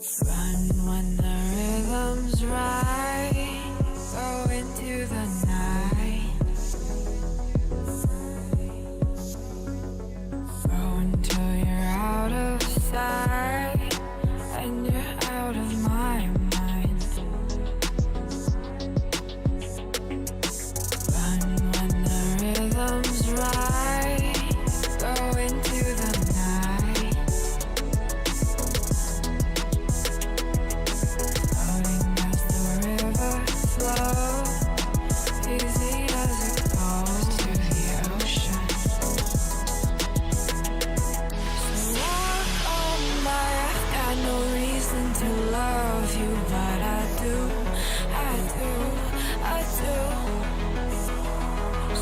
Run when the rhythm's right. Go into the night. Go until you're out of sight and you're out of my mind. Run when the rhythm's right. Go into the night. Floating as the river flows, easy as it goes to the ocean. So walk on by, I've got no reason to love you, but I do, I do, I do.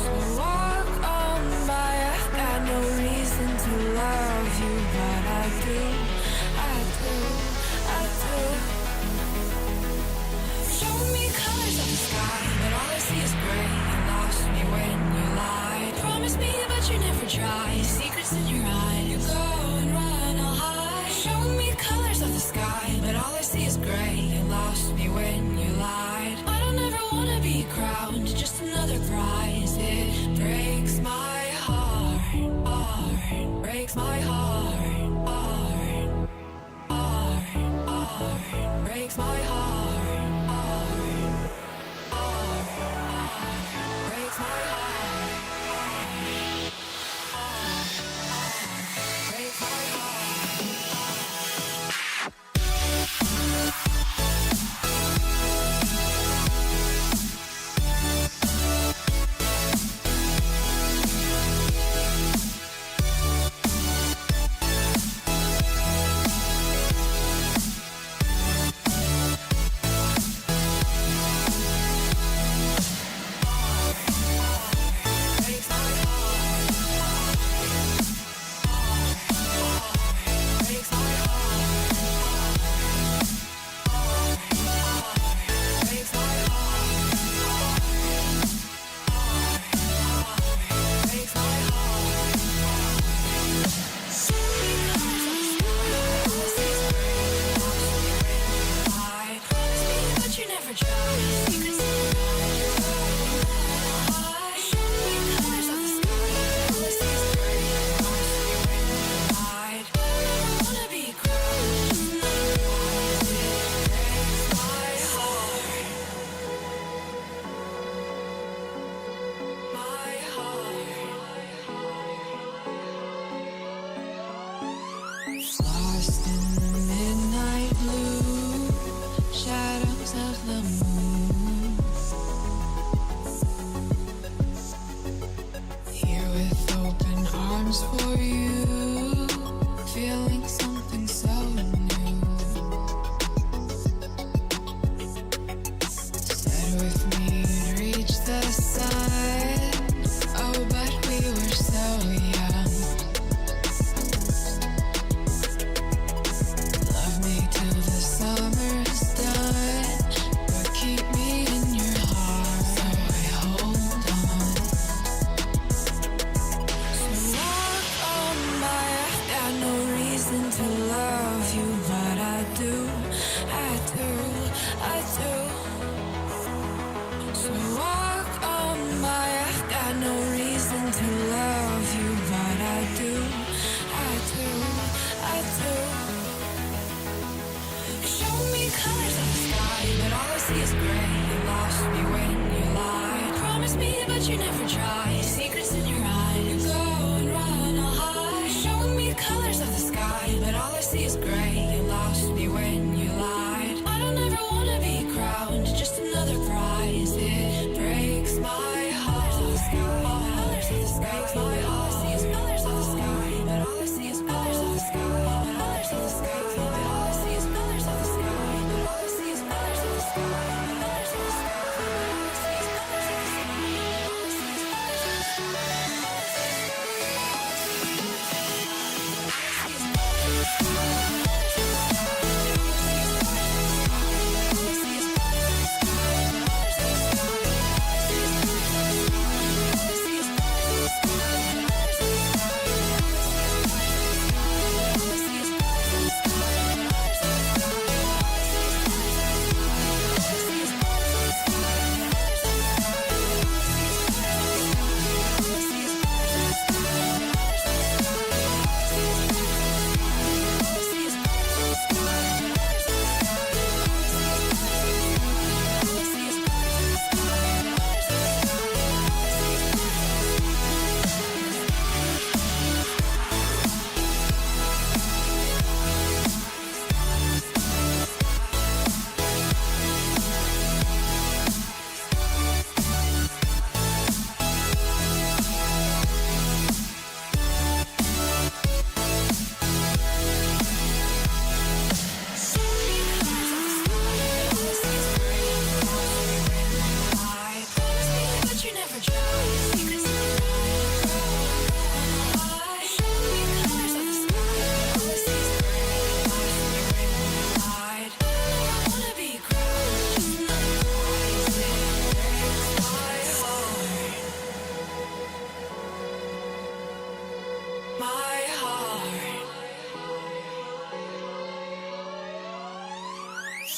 So walk on by, I've got no reason to love you, but I do, I do, I do. Show me colors of the sky, but all I see is gray. You lost me when you lied. Promise me, but you never try. Secrets in your eye, you go and run, I'll hide. Show me colors of the sky, but all I see is gray. You lost me when you lied. I don't ever wanna be crowned, just another prize. It breaks my heart, heart, breaks my heart, heart, heart, heart, breaks my heart, heart, heart, heart, breaks my heart, heart, heart, breaks my heart. Lost in the midnight blue shadows of the moon. Here with open arms for you, feeling something so new. Said with me you'd reach the sun. Oh, but we were so young. Love me till the summer's done, but keep me in your heart, so I hold on. So walk on by, I've got no reason to love you, but I do, I do, I do. So walk on by, I've got no reason to love you, but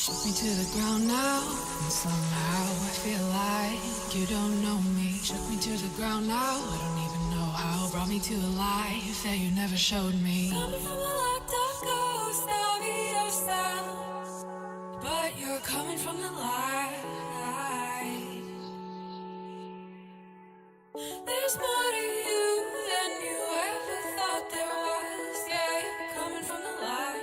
Shook me to the ground now, and somehow I feel like you don't know me. Shook me to the ground now, I don't even know how. Brought me to a life that you never showed me. Coming from the locked up ghost of yourself, but you're coming from the light. There's more to you than you ever thought there was. Yeah, you're coming from the light.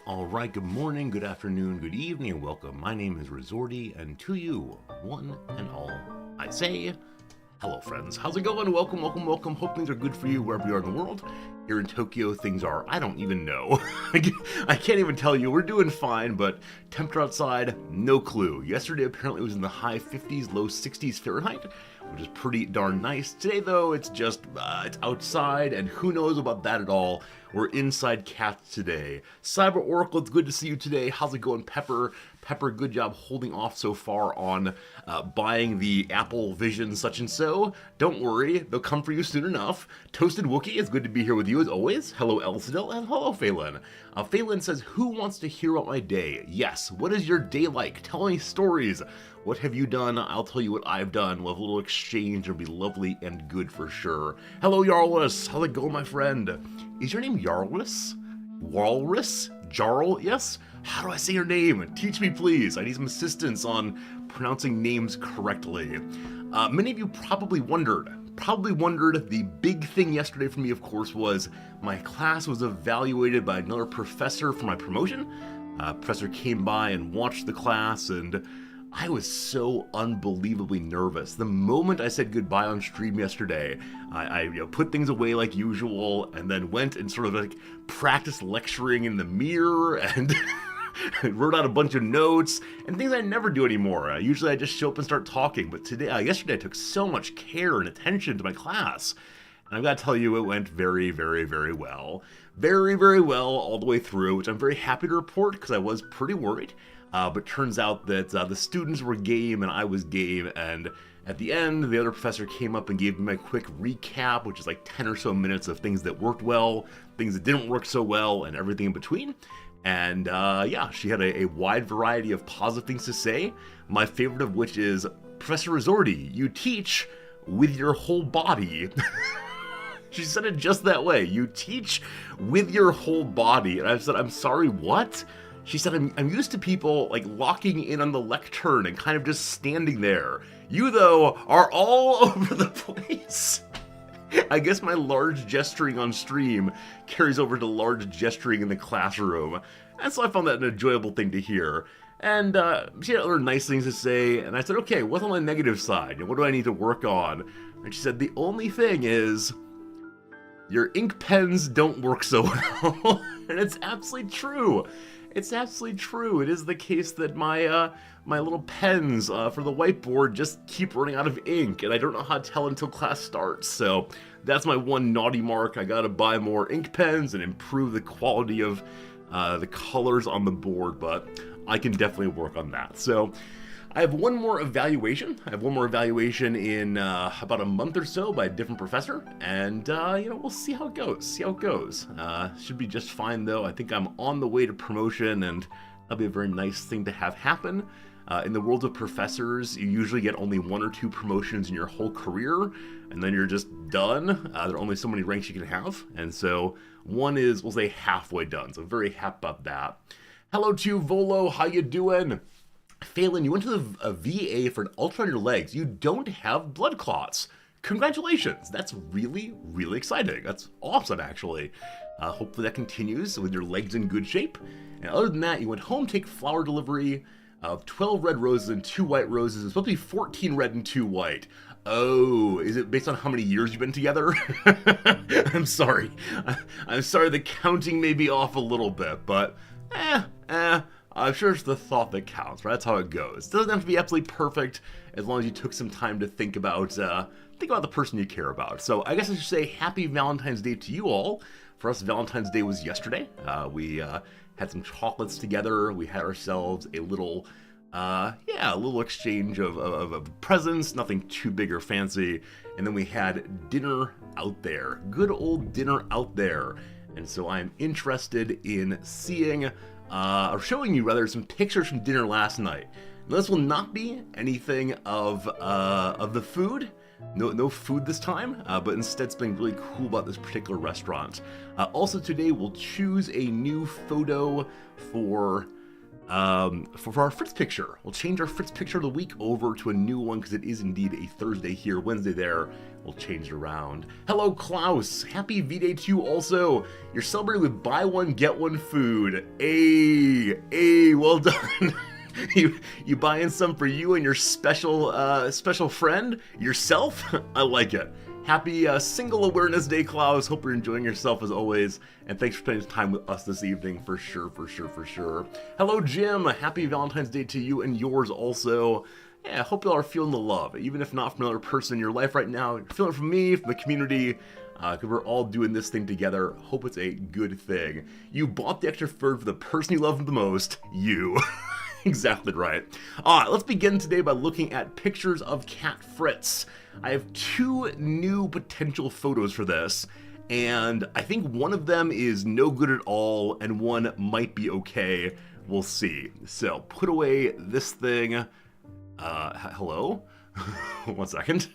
All right. Good morning, good afternoon, good evening, and welcome. My name is Resorty, and to you, one and all, I say, hello, friends. How's it going? Welcome. Hope things are good for you wherever you are in the world. Here in Tokyo, things are, I don't even know. I can't even tell you. We're doing fine, but temperature outside, no clue. Yesterday, apparently, it was in the high 50s, low 60s Fahrenheit, which is pretty darn nice. Today, though, it's just, it's outside, and who knows about that at all. We're inside cats today. Cyber Oracle, it's good to see you today. How's it going, Pepper? Pepper, good job holding off so far on buying the Apple Vision such and so. Don't worry, they'll come for you soon enough. Toasted Wookie, it's good to be here with you as always. Hello, Elsidel, and hello, Phelan. Phelan says, who wants to hear about my day? Yes, what is your day like? Tell me stories. What have you done? I'll tell you what I've done. We'll have a little exchange. It'll be lovely and good for sure. Hello, Yarlus. How's it going, my friend? Is your name Yarlus? Walrus? Jarl? Yes? How do I say your name? Teach me, please. I need some assistance on pronouncing names correctly. Many of you probably wondered. The big thing yesterday for me, of course, was my class was evaluated by another professor for my promotion. Professor came by and watched the class, and I was so unbelievably nervous. The moment I said goodbye on stream yesterday, I put things away like usual, and then went and sort of like practiced lecturing in the mirror, and wrote out a bunch of notes, and things I never do anymore. Usually I just show up and start talking, but yesterday I took so much care and attention to my class. And I've got to tell you, it went very, very, very well. Very, very well all the way through, which I'm very happy to report because I was pretty worried. But turns out that the students were game and I was game, and at the end, the other professor came up and gave me my quick recap, which is like 10 or so minutes of things that worked well, things that didn't work so well, and everything in between. And yeah, she had a wide variety of positive things to say, my favorite of which is, Professor Resorty, you teach with your whole body. She said it just that way. You teach with your whole body. And I said, I'm sorry, what? She said, I'm used to people like locking in on the lectern and kind of just standing there. You, though, are all over the place. I guess my large gesturing on stream carries over to large gesturing in the classroom. And so I found that an enjoyable thing to hear. And she had other nice things to say, and I said, okay, what's on the negative side? What do I need to work on? And she said, the only thing is, your ink pens don't work so well. And it's absolutely true. It's absolutely true. It is the case that my my little pens for the whiteboard just keep running out of ink, and I don't know how to tell until class starts. So that's my one naughty mark. I gotta buy more ink pens and improve the quality of the colors on the board, but I can definitely work on that. So I have one more evaluation. In about a month or so by a different professor, and we'll see how it goes. Should be just fine though. I think I'm on the way to promotion, and that'll be a very nice thing to have happen. In the world of professors, you usually get only 1 or 2 promotions in your whole career, and then you're just done. There are only so many ranks you can have, and so one is, we'll say, halfway done. So very happy about that. Hello to you, Volo. How you doing? Phelan, you went to the VA for an ulcer on your legs. You don't have blood clots. Congratulations. That's really, really exciting. That's awesome, actually. Hopefully that continues with your legs in good shape. And other than that, you went home to take flower delivery of 12 red roses and 2 white roses. It's supposed to be 14 red and 2 white. Oh, is it based on how many years you've been together? I'm sorry. I'm sorry, the counting may be off a little bit, but I'm sure it's the thought that counts, right? That's how it goes. It doesn't have to be absolutely perfect as long as you took some time to think about the person you care about. So I guess I should say Happy Valentine's Day to you all. For us, Valentine's Day was yesterday. We had some chocolates together. We had ourselves a little exchange of presents, nothing too big or fancy. And then we had dinner out there. Good old dinner out there. And so I'm interested in seeing, or showing you rather, some pictures from dinner last night. Now, this will not be anything of the food. No food this time, but instead something really cool about this particular restaurant. Also today we'll choose a new photo for our Fritz picture. We'll change our Fritz picture of the week over to a new one because it is indeed a Thursday here, Wednesday there. We'll change it around. Hello, Klaus. Happy V-Day to you also. You're celebrating with buy one, get one food. Hey, well done. You buying some for you and your special friend, yourself? I like it. Happy Single Awareness Day, Klaus. Hope you're enjoying yourself as always, and thanks for spending time with us this evening for sure. Hello, Jim. Happy Valentine's Day to you and yours also. Yeah, I hope y'all are feeling the love, even if not from another person in your life right now. You're feeling it from me, from the community, because we're all doing this thing together. Hope it's a good thing. You bought the extra food for the person you love the most, you. Exactly right. Alright, let's begin today by looking at pictures of Cat Fritz. I have two new potential photos for this, and I think one of them is no good at all, and one might be okay. We'll see. So, put away this thing. Hello? 1 second.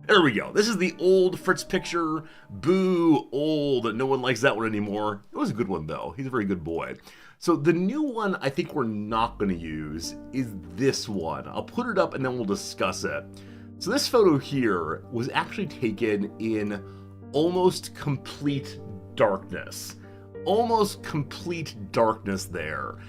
There we go. This is the old Fritz picture. Boo, old. No one likes that one anymore. It was a good one, though. He's a very good boy. So the new one I think we're not going to use is this one. I'll put it up and then we'll discuss it. So this photo here was actually taken in almost complete darkness. Almost complete darkness there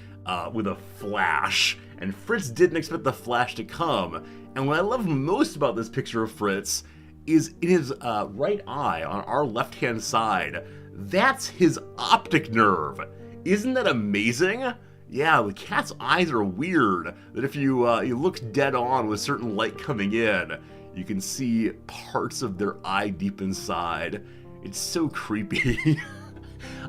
with a flash. And Fritz didn't expect the flash to come. And what I love most about this picture of Fritz is in his right eye on our left-hand side, that's his optic nerve. Isn't that amazing? Yeah, the cat's eyes are weird, that if you look dead on with certain light coming in, you can see parts of their eye deep inside. It's so creepy.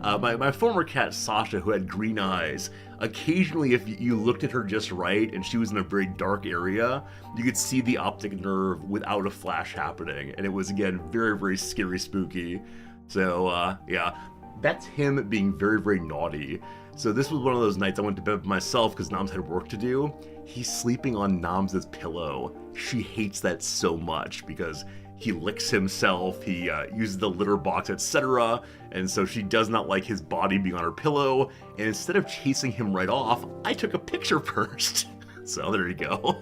My former cat, Sasha, who had green eyes, occasionally if you looked at her just right and she was in a very dark area, you could see the optic nerve without a flash happening. And it was, again, very, very scary, spooky. So, yeah. That's him being very, very naughty. So this was one of those nights I went to bed myself because Noms had work to do. He's sleeping on Noms' pillow. She hates that so much because he licks himself, he uses the litter box, etc. And so she does not like his body being on her pillow. And instead of chasing him right off, I took a picture first. So there you go.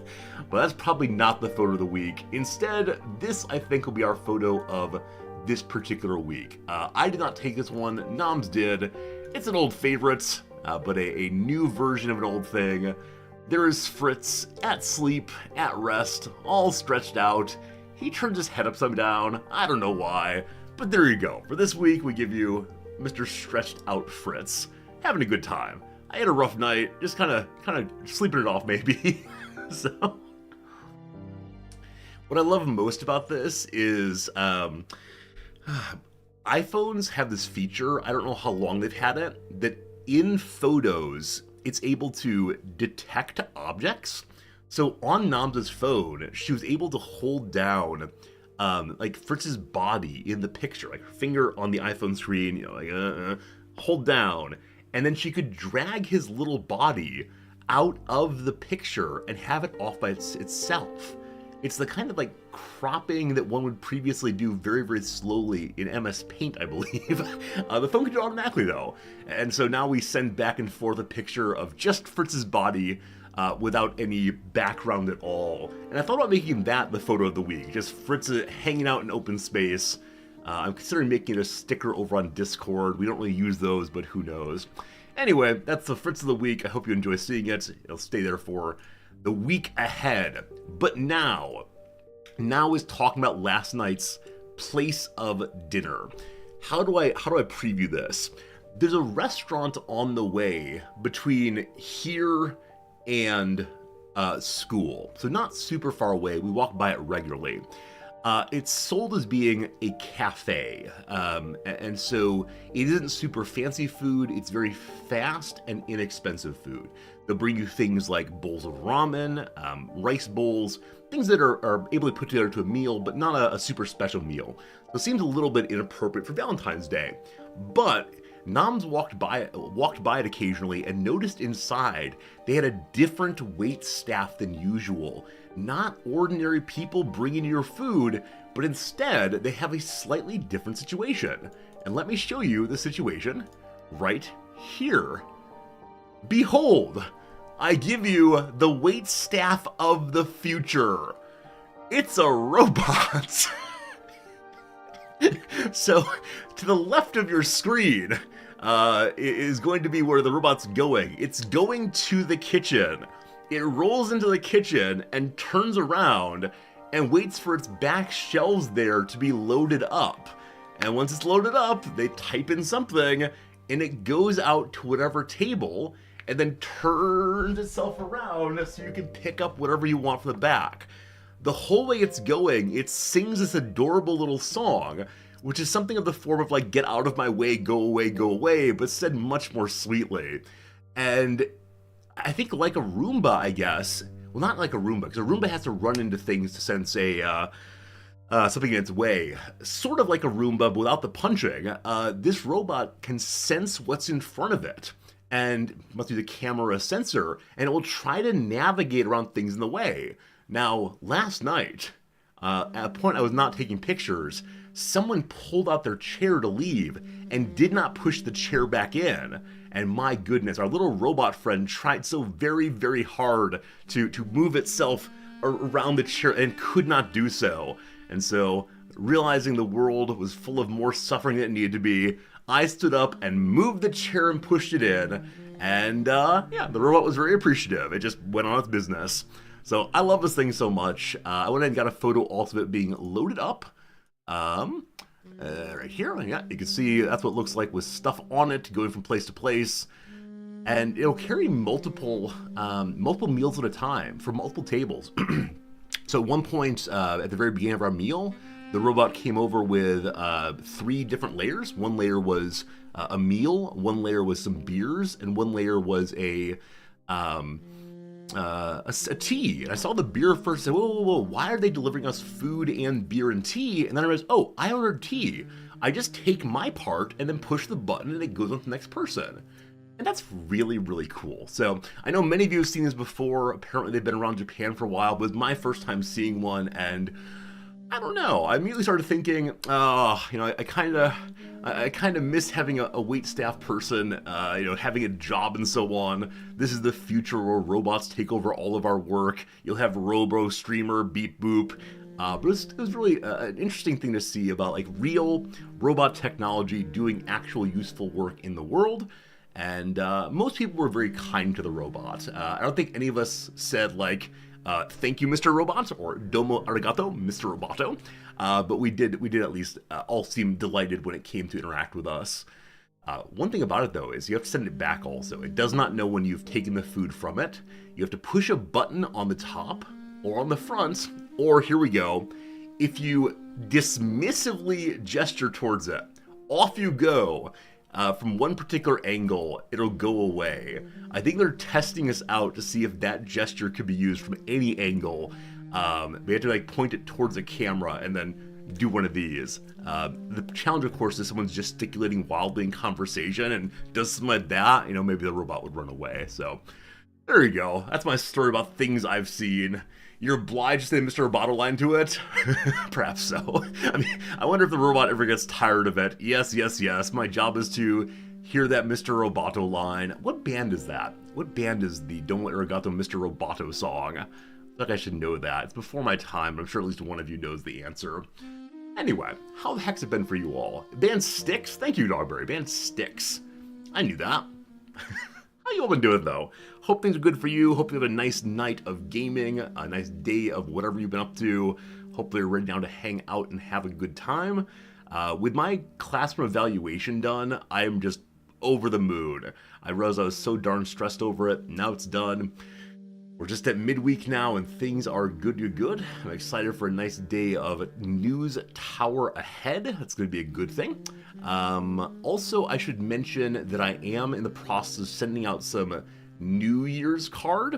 But that's probably not the photo of the week. Instead, this I think will be our photo of this particular week. I did not take this one, Noms did. It's an old favorite, but a new version of an old thing. There is Fritz at sleep, at rest, all stretched out. He turns his head upside down. I don't know why, but there you go. For this week, we give you Mr. Stretched Out Fritz. Having a good time. I had a rough night, just kind of sleeping it off maybe. So, what I love most about this is iPhones have this feature, I don't know how long they've had it, that in photos, it's able to detect objects. So on Noms' phone, she was able to hold down like Fritz's body in the picture, like her finger on the iPhone screen, you know, hold down. And then she could drag his little body out of the picture and have it off by itself. It's the kind of like cropping that one would previously do very, very slowly in MS Paint, I believe. The phone can do it automatically though. And so now we send back and forth a picture of just Fritz's body without any background at all. And I thought about making that the photo of the week, just Fritz hanging out in open space. I'm considering making it a sticker over on Discord. We don't really use those, but who knows. Anyway, that's the Fritz of the week. I hope you enjoy seeing it. It'll stay there for the week ahead. But now is talking about last night's place of dinner. How do I preview this? there's a restaurant on the way between here and school. So not super far away. We walk by it regularly. It's sold as being a cafe, and so it isn't super fancy food. It's very fast and inexpensive food. They'll bring you things like bowls of ramen, rice bowls, things that are able to put together to a meal, but not a super special meal. So it seems a little bit inappropriate for Valentine's Day. But Noms walked by it occasionally and noticed inside they had a different wait staff than usual. Not ordinary people bringing your food, but instead they have a slightly different situation. And let me show you the situation right here. Behold, I give you the wait staff of the future. It's a robot. So, to the left of your screen is going to be where the robot's going. It's going to the kitchen. It rolls into the kitchen and turns around and waits for its back shelves there to be loaded up. And once it's loaded up, they type in something and it goes out to whatever table and then turns itself around so you can pick up whatever you want from the back. The whole way it's going, it sings this adorable little song, which is something of the form of like, get out of my way, go away, but said much more sweetly. And I think like a Roomba, I guess, well, not like a Roomba, because a Roomba has to run into things to sense something in its way. Sort of like a Roomba, but without the punching. This robot can sense what's in front of it, and must be the camera sensor, and it will try to navigate around things in the way. Now, last night, at a point I was not taking pictures, someone pulled out their chair to leave and did not push the chair back in. And my goodness, our little robot friend tried so very, very hard to move itself around the chair and could not do so. And so, realizing the world was full of more suffering than it needed to be, I stood up and moved the chair and pushed it in. And yeah, the robot was very appreciative. It just went on its business. So I love this thing so much. I went ahead and got a photo also of it being loaded up. Right here, yeah, you can see that's what it looks like with stuff on it going from place to place. And it'll carry multiple meals at a time for multiple tables. So at one point, at the very beginning of our meal, the robot came over with 3 different layers. One layer was a meal, one layer was some beers, and one layer was a tea. And I saw the beer first and said, whoa, why are they delivering us food and beer and tea? And then I realized, oh, I ordered tea. I just take my part and then push the button and it goes on to the next person. And that's really, really cool. So I know many of you have seen this before. Apparently they've been around Japan for a while, but it was my first time seeing one, and I don't know. I immediately started thinking, I kind of miss having a waitstaff person, having a job and so on. This is the future where robots take over all of our work. You'll have Robo, Streamer, Beep Boop. But it was really an interesting thing to see about like real robot technology doing actual useful work in the world. And most people were very kind to the robot. I don't think any of us said like, thank you, Mr. Robot, or domo arigato, Mr. Roboto. But we did at least all seem delighted when it came to interact with us. One thing about it, though, is you have to send it back also. It does not know when you've taken the food from it. You have to push a button on the top or on the front, or here we go, if you dismissively gesture towards it, off you go. From one particular angle, it'll go away. I think they're testing us out to see if that gesture could be used from any angle. We have to like point it towards the camera and then do one of these. The challenge, of course, is someone's gesticulating wildly in conversation and does something like that, maybe the robot would run away. So there you go. That's my story about things I've seen. You're obliged to say Mr. Roboto line to it? Perhaps so. I mean, I wonder if the robot ever gets tired of it. Yes. My job is to hear that Mr. Roboto line. What band is that? What band is the Domo Arigato Mr. Roboto song? I feel like I should know that. It's before my time, but I'm sure at least one of you knows the answer. Anyway, how the heck's it been for you all? Band Styx? Thank you, Dogberry. Band Styx. I knew that. How you all been doing, though? Hope things are good for you. Hope you have a nice night of gaming, a nice day of whatever you've been up to. Hopefully you're ready now to hang out and have a good time. With my classroom evaluation done, I am just over the moon. I realized I was so darn stressed over it. Now it's done. We're just at midweek now and things are good. I'm excited for a nice day of News Tower ahead. That's going to be a good thing. Also, I should mention that I am in the process of sending out some New Year's cards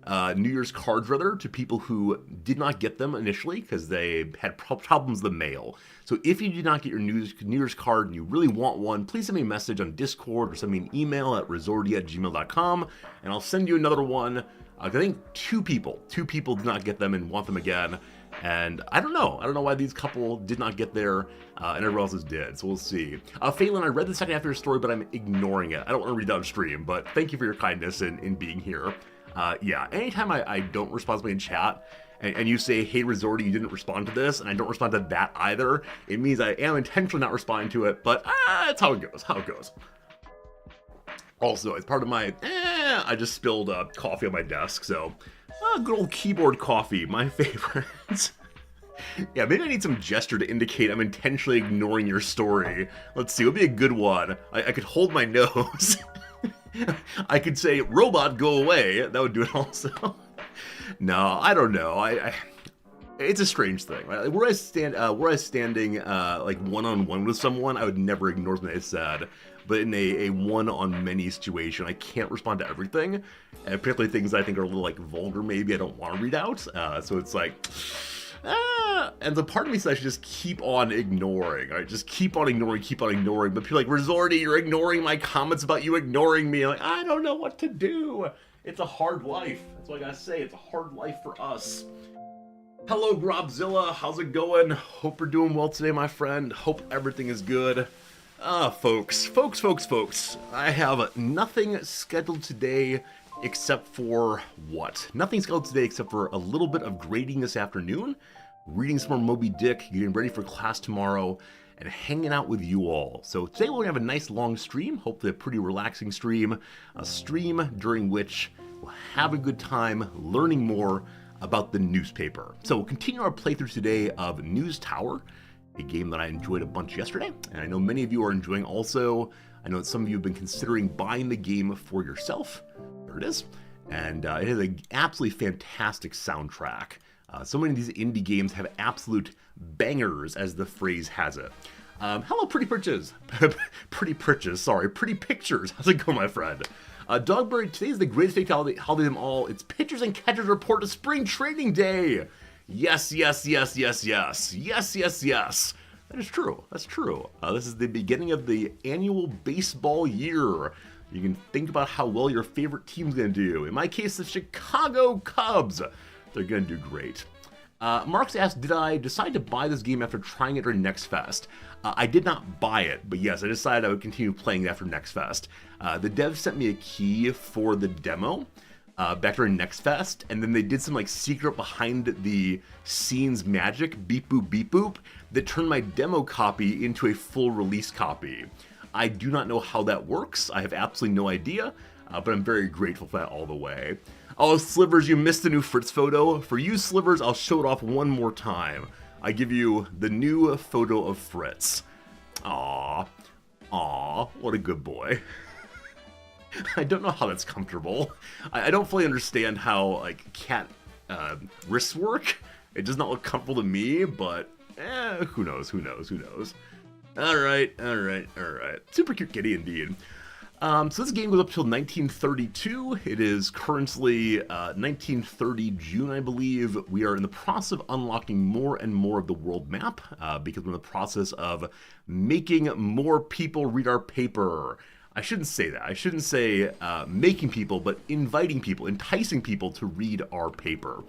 to people who did not get them initially because they had problems with the mail. So if you did not get your New Year's card and you really want one, please send me a message on Discord or send me an email at resorty@gmail.com and I'll send you another one. I think two people did not get them and want them again. And I don't know why these couple did not get there and everyone else did, so we'll see. Phelan, I read the second half of your story, but I'm ignoring it. I don't want to read it on stream, but thank you for your kindness in being here. Yeah, anytime I don't respond to something in chat, and you say, hey, Resorty, you didn't respond to this, and I don't respond to that either, it means I am intentionally not responding to it, but that's how it goes. Also, as part of my, I just spilled coffee on my desk, so good old keyboard coffee, my favorite. Yeah, maybe I need some gesture to indicate I'm intentionally ignoring your story. Let's see, what would be a good one? I could hold my nose. I could say, robot, go away. That would do it also. No, I don't know. It's a strange thing. Right? Were I standing like one-on-one with someone, I would never ignore something they said. But in a one-on-many situation, I can't respond to everything. And particularly things I think are a little like vulgar maybe I don't want to read out. So it's like, and the part of me says I should just keep on ignoring, right? Just keep on ignoring. But people are like, Resorty, you're ignoring my comments about you ignoring me. I'm like, I don't know what to do. It's a hard life. That's what I gotta say. It's a hard life for us. Hello, Grobzilla. How's it going? Hope you're doing well today, my friend. Hope everything is good. Folks. I have nothing scheduled today except for what? Nothing scheduled today except for a little bit of grading this afternoon, reading some more Moby Dick, getting ready for class tomorrow, and hanging out with you all. So today we're going to have a nice long stream, hopefully a pretty relaxing stream, a stream during which we'll have a good time learning more about the newspaper. So we'll continue our playthrough today of News Tower, a game that I enjoyed a bunch yesterday, and I know many of you are enjoying also. I know that some of you have been considering buying the game for yourself. There it is. And it has an absolutely fantastic soundtrack. So many of these indie games have absolute bangers, as the phrase has it. Hello, Pretty Pictures. Pretty Pictures. How's it going, my friend? Dogberry, today is the greatest fake holiday of them all. It's Pitchers and Catchers Report to Spring Training Day. Yes. That is true. That's true. This is the beginning of the annual baseball year. You can think about how well your favorite team's going to do. In my case, the Chicago Cubs. They're going to do great. Marks asked, did I decide to buy this game after trying it during Next Fest? I did not buy it, but yes, I decided I would continue playing it after Next Fest. The devs sent me a key for the demo back during Next Fest, and then they did some like secret behind the scenes magic, beep boop, that turned my demo copy into a full release copy. I do not know how that works. I have absolutely no idea, but I'm very grateful for that all the way. Oh, Slivers, you missed the new Fritz photo. For you, Slivers, I'll show it off one more time. I give you the new photo of Fritz. Aww, what a good boy. I don't know how that's comfortable. I don't fully understand how, like, cat wrists work. It does not look comfortable to me, but who knows. Alright. Super cute kitty indeed. So this game goes up till 1932. It is currently 1930 June, I believe. We are in the process of unlocking more and more of the world map because we're in the process of making more people read our paper. I shouldn't say that. I shouldn't say making people, but inviting people, enticing people to read our paper.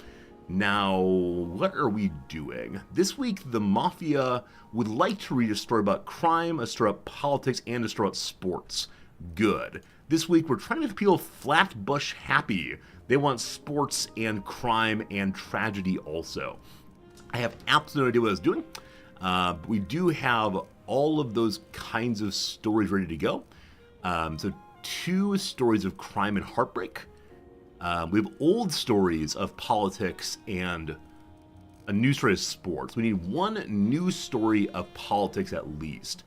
Now, what are we doing? This week, the Mafia would like to read a story about crime, a story about politics, and a story about sports. Good. This week, we're trying to make people Flatbush happy. They want sports and crime and tragedy also. I have absolutely no idea what I was doing. We do have all of those kinds of stories ready to go. So 2 stories of crime and heartbreak. We have old stories of politics and a new story of sports. We need 1 new story of politics at least.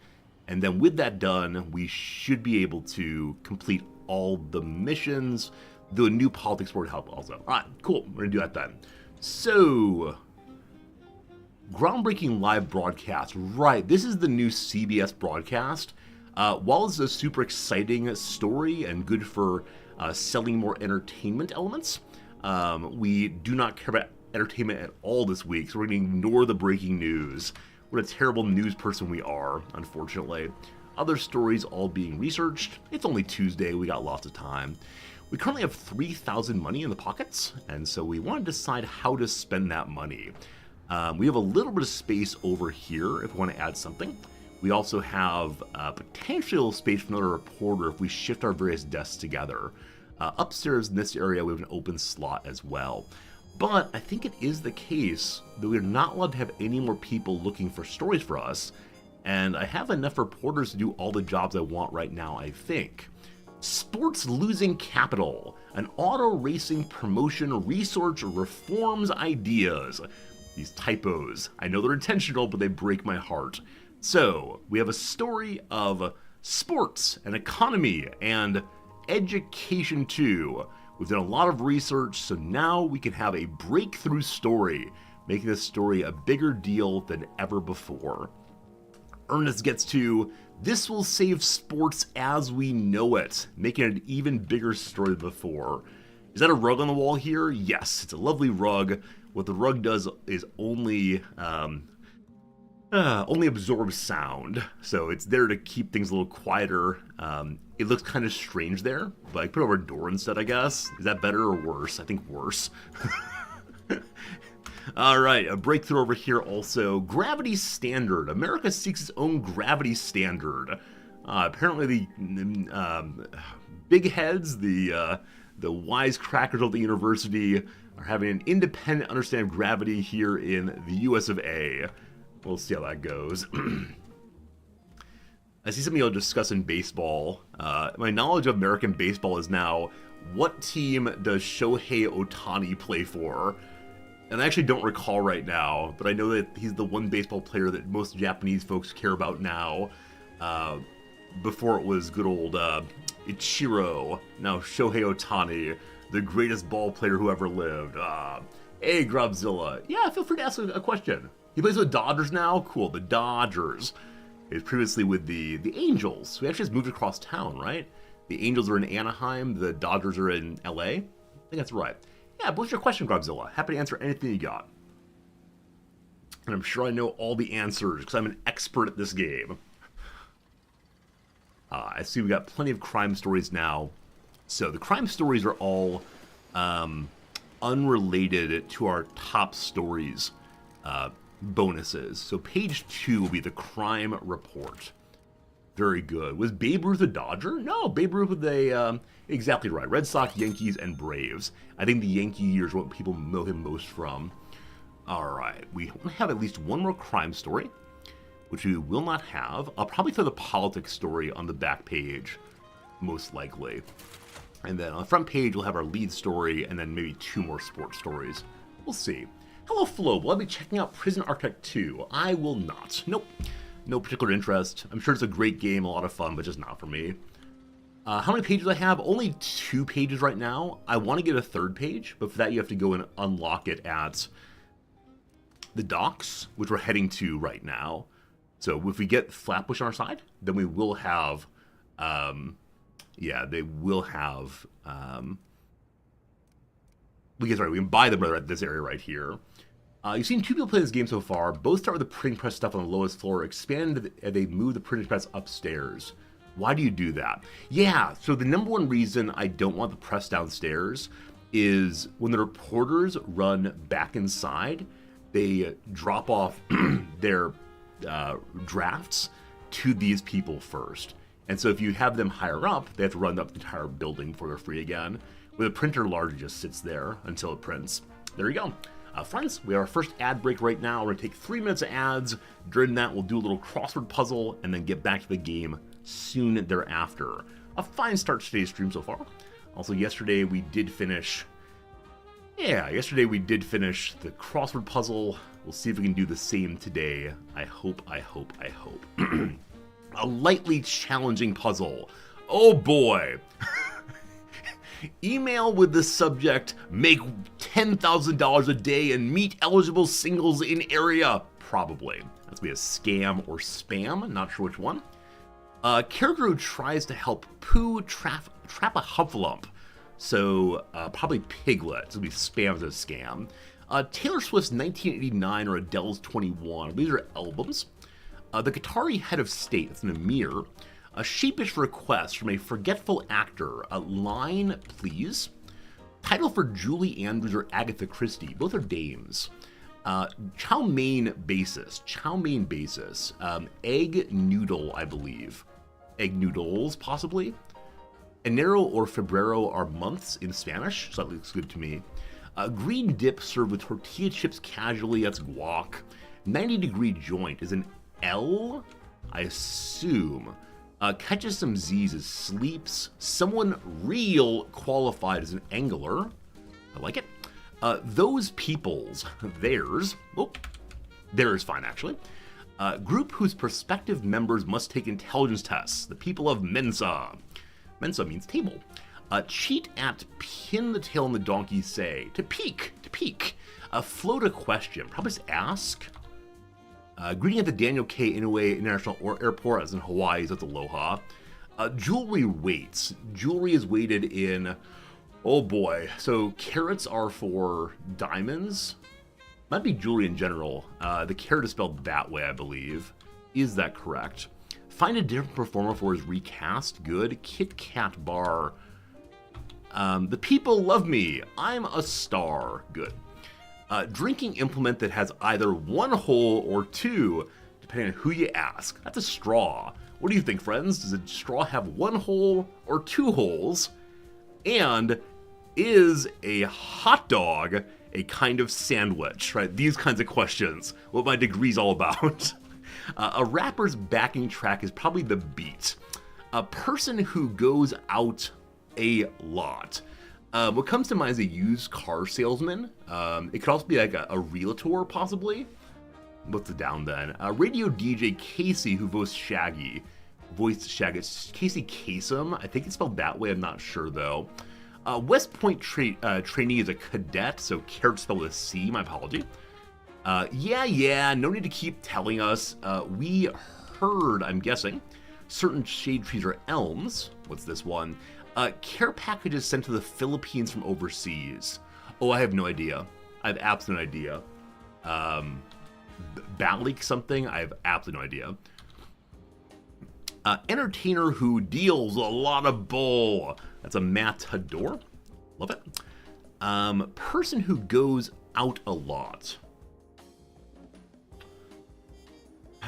And then with that done, we should be able to complete all the missions. The new politics board help also. All right, cool. We're going to do that then. So, groundbreaking live broadcast. Right, this is the new CBS broadcast. While it's a super exciting story and good for selling more entertainment elements, we do not care about entertainment at all this week, so we're going to ignore the breaking news. What a terrible news person we are, unfortunately. Other stories all being researched. It's only Tuesday, we got lots of time. We currently have 3,000 money in the pockets, and so we want to decide how to spend that money. We have a little bit of space over here if we want to add something. We also have potentially a little space for another reporter if we shift our various desks together. Upstairs in this area, we have an open slot as well. But I think it is the case that we're not allowed to have any more people looking for stories for us, and I have enough reporters to do all the jobs I want right now, I think. Sports losing capital, an auto racing promotion research reforms ideas. These typos, I know they're intentional, but they break my heart. So, we have a story of sports and economy and education too. We've done a lot of research, so now we can have a breakthrough story, making this story a bigger deal than ever before. Ernest gets to, this will save sports as we know it, making it an even bigger story than before. Is that a rug on the wall here? Yes, it's a lovely rug. What the rug does is only absorbs sound, so it's there to keep things a little quieter. It looks kind of strange there, but I put it over a door instead, I guess. Is that better or worse? I think worse. All right, a breakthrough over here also. Gravity standard. America seeks its own gravity standard. Apparently the big heads, the wisecrackers of the university are having an independent understanding of gravity here in the US of A. We'll see how that goes. I see something I'll discuss in baseball. My knowledge of American baseball is now, what team does Shohei Ohtani play for? And I actually don't recall right now, but I know that he's the one baseball player that most Japanese folks care about now. Before it was good old Ichiro, now Shohei Ohtani, the greatest ball player who ever lived. Hey, Grubzilla. Yeah, feel free to ask a question. He plays with the Dodgers now? Cool, the Dodgers. He was previously with the Angels. We actually just moved across town, right? The Angels are in Anaheim, the Dodgers are in LA. I think that's right. Yeah, but what's your question, Grubzilla? Happy to answer anything you got. And I'm sure I know all the answers, because I'm an expert at this game. I see we got plenty of crime stories now. So the crime stories are all unrelated to our top stories bonuses. So page 2 will be the crime report. Very good. Was Babe Ruth a Dodger? No, Babe Ruth was a, exactly right. Red Sox, Yankees, and Braves. I think the Yankee years are what people know him most from. All right, we have at least one more crime story, which we will not have. I'll probably throw the politics story on the back page, most likely. And then on the front page, we'll have our lead story, and then maybe 2 more sports stories. We'll see. Hello, Flo. Will I be checking out Prison Architect 2? I will not. Nope. No particular interest. I'm sure it's a great game, a lot of fun, but just not for me. How many pages do I have? Only 2 pages right now. I want to get a 3rd page, but for that you have to go and unlock it at the docks, which we're heading to right now. So if we get Flatbush on our side, then we will have, they will have, we can buy them at this area right here. You've seen 2 people play this game so far. Both start with the printing press stuff on the lowest floor, expand as they move the printing press upstairs. Why do you do that? Yeah, so the number one reason I don't want the press downstairs is when the reporters run back inside, they drop off their drafts to these people first. And so if you have them higher up, they have to run up the entire building before they're free again. With a printer, largely just sits there until it prints. There you go. Friends, we have our first ad break right now. We're going to take 3 minutes of ads. During that, we'll do a little crossword puzzle and then get back to the game soon thereafter. A fine start to today's stream so far. Also, yesterday we did finish the crossword puzzle. We'll see if we can do the same today. I hope. A lightly challenging puzzle. Oh boy. Email with the subject, make $10,000 a day and meet eligible singles in area. Probably. That's be a scam or spam, not sure which one. Character who tries to help Pooh trap a Huffalump. So, probably Piglet. This would be spam as a scam. Taylor Swift's 1989 or Adele's 21. These are albums. The Qatari head of state, that's an emir. A sheepish request from a forgetful actor. A line, please. Title for Julie Andrews or Agatha Christie. Both are dames. Chow mein basis. Egg noodle, I believe. Egg noodles, possibly. Enero or febrero are months in Spanish, so that looks good to me. Green dip served with tortilla chips casually, that's guac. 90-degree joint is an L, I assume. Catches some Z's is sleeps. Someone real qualified as an angler. I like it. Those people's, theirs. Oh, theirs fine, actually. Group whose prospective members must take intelligence tests. The people of Mensa. Mensa means table. Cheat at pin the tail on the donkey say. To peek. Float a question. Probably just ask. Greeting at the Daniel K. Inouye International Airport, as in Hawaii, that's aloha. Jewelry weights. Jewelry is weighted in, oh boy. So carats are for diamonds. Might be jewelry in general. The carat is spelled that way, I believe. Is that correct? Find a different performer for his recast. Good. Kit Kat bar. The people love me. I'm a star. Good. Drinking implement that has either one hole or two, depending on who you ask. That's a straw. What do you think, friends? Does a straw have one hole or two holes? And is a hot dog a kind of sandwich, right? These kinds of questions. What my degree's all about. A rapper's backing track is probably the beat. A person who goes out a lot. What comes to mind is a used car salesman. It could also be like a realtor, possibly. What's the down then? Radio DJ Casey, who voiced Shaggy. It's Casey Kasem. I think it's spelled that way. I'm not sure, though. West Point trainee is a cadet, so caret spelled with a C. My apology. Yeah. No need to keep telling us. We heard, I'm guessing, certain shade trees are elms. What's this one? Care packages sent to the Philippines from overseas. Oh, I have no idea. I have absolutely no idea. Balik something? I have absolutely no idea. Entertainer who deals a lot of bull. That's a matador. Love it. Person who goes out a lot.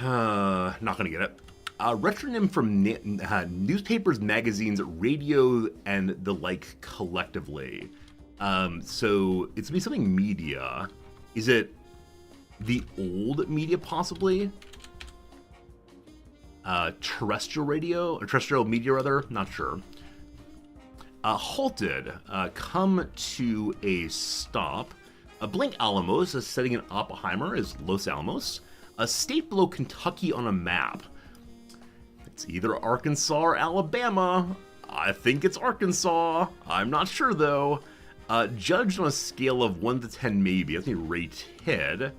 Not gonna get it. Retronym from newspapers, magazines, radio, and the like collectively. So it's gonna be something media. Is it the old media possibly? Terrestrial radio, or terrestrial media rather, not sure. Halted, come to a stop. Blink Alamos, setting in Oppenheimer is Los Alamos. A state below Kentucky on a map. It's either Arkansas or Alabama. I think it's Arkansas. I'm not sure though. Judged on a scale of 1 to 10 maybe. That's me rated.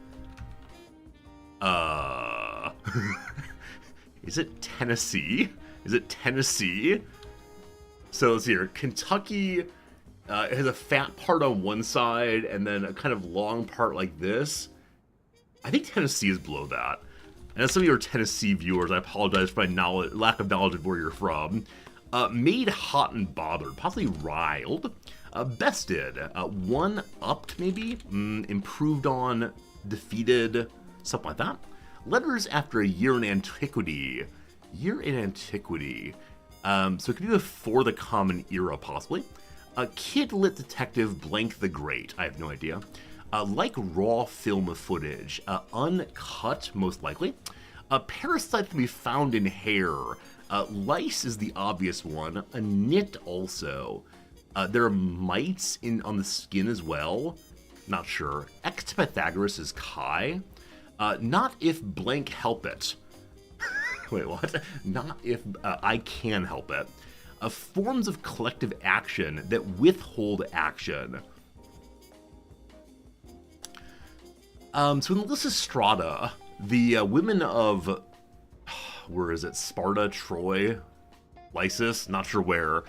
Is it Tennessee? So let's see here. Kentucky has a fat part on one side and then a kind of long part like this. I think Tennessee is below that. And as some of your Tennessee viewers, I apologize for my lack of knowledge of where you're from. Made hot and bothered, possibly riled. Bested, one-upped maybe? Improved on, defeated, something like that. Letters after a year in antiquity. So it could be before the Common Era, possibly. Kid-lit detective blank the Great. I have no idea. Like raw film footage. Uncut, most likely. Parasite can be found in hair. Lice is the obvious one. A nit also. There are mites on the skin as well. Not sure. X to Pythagoras is Chi. Not if blank help it. Wait, what? Not if I can help it. Forms of collective action that withhold action. So in Lysistrata, the women of, where is it, Sparta, Troy, Lysis, not sure where,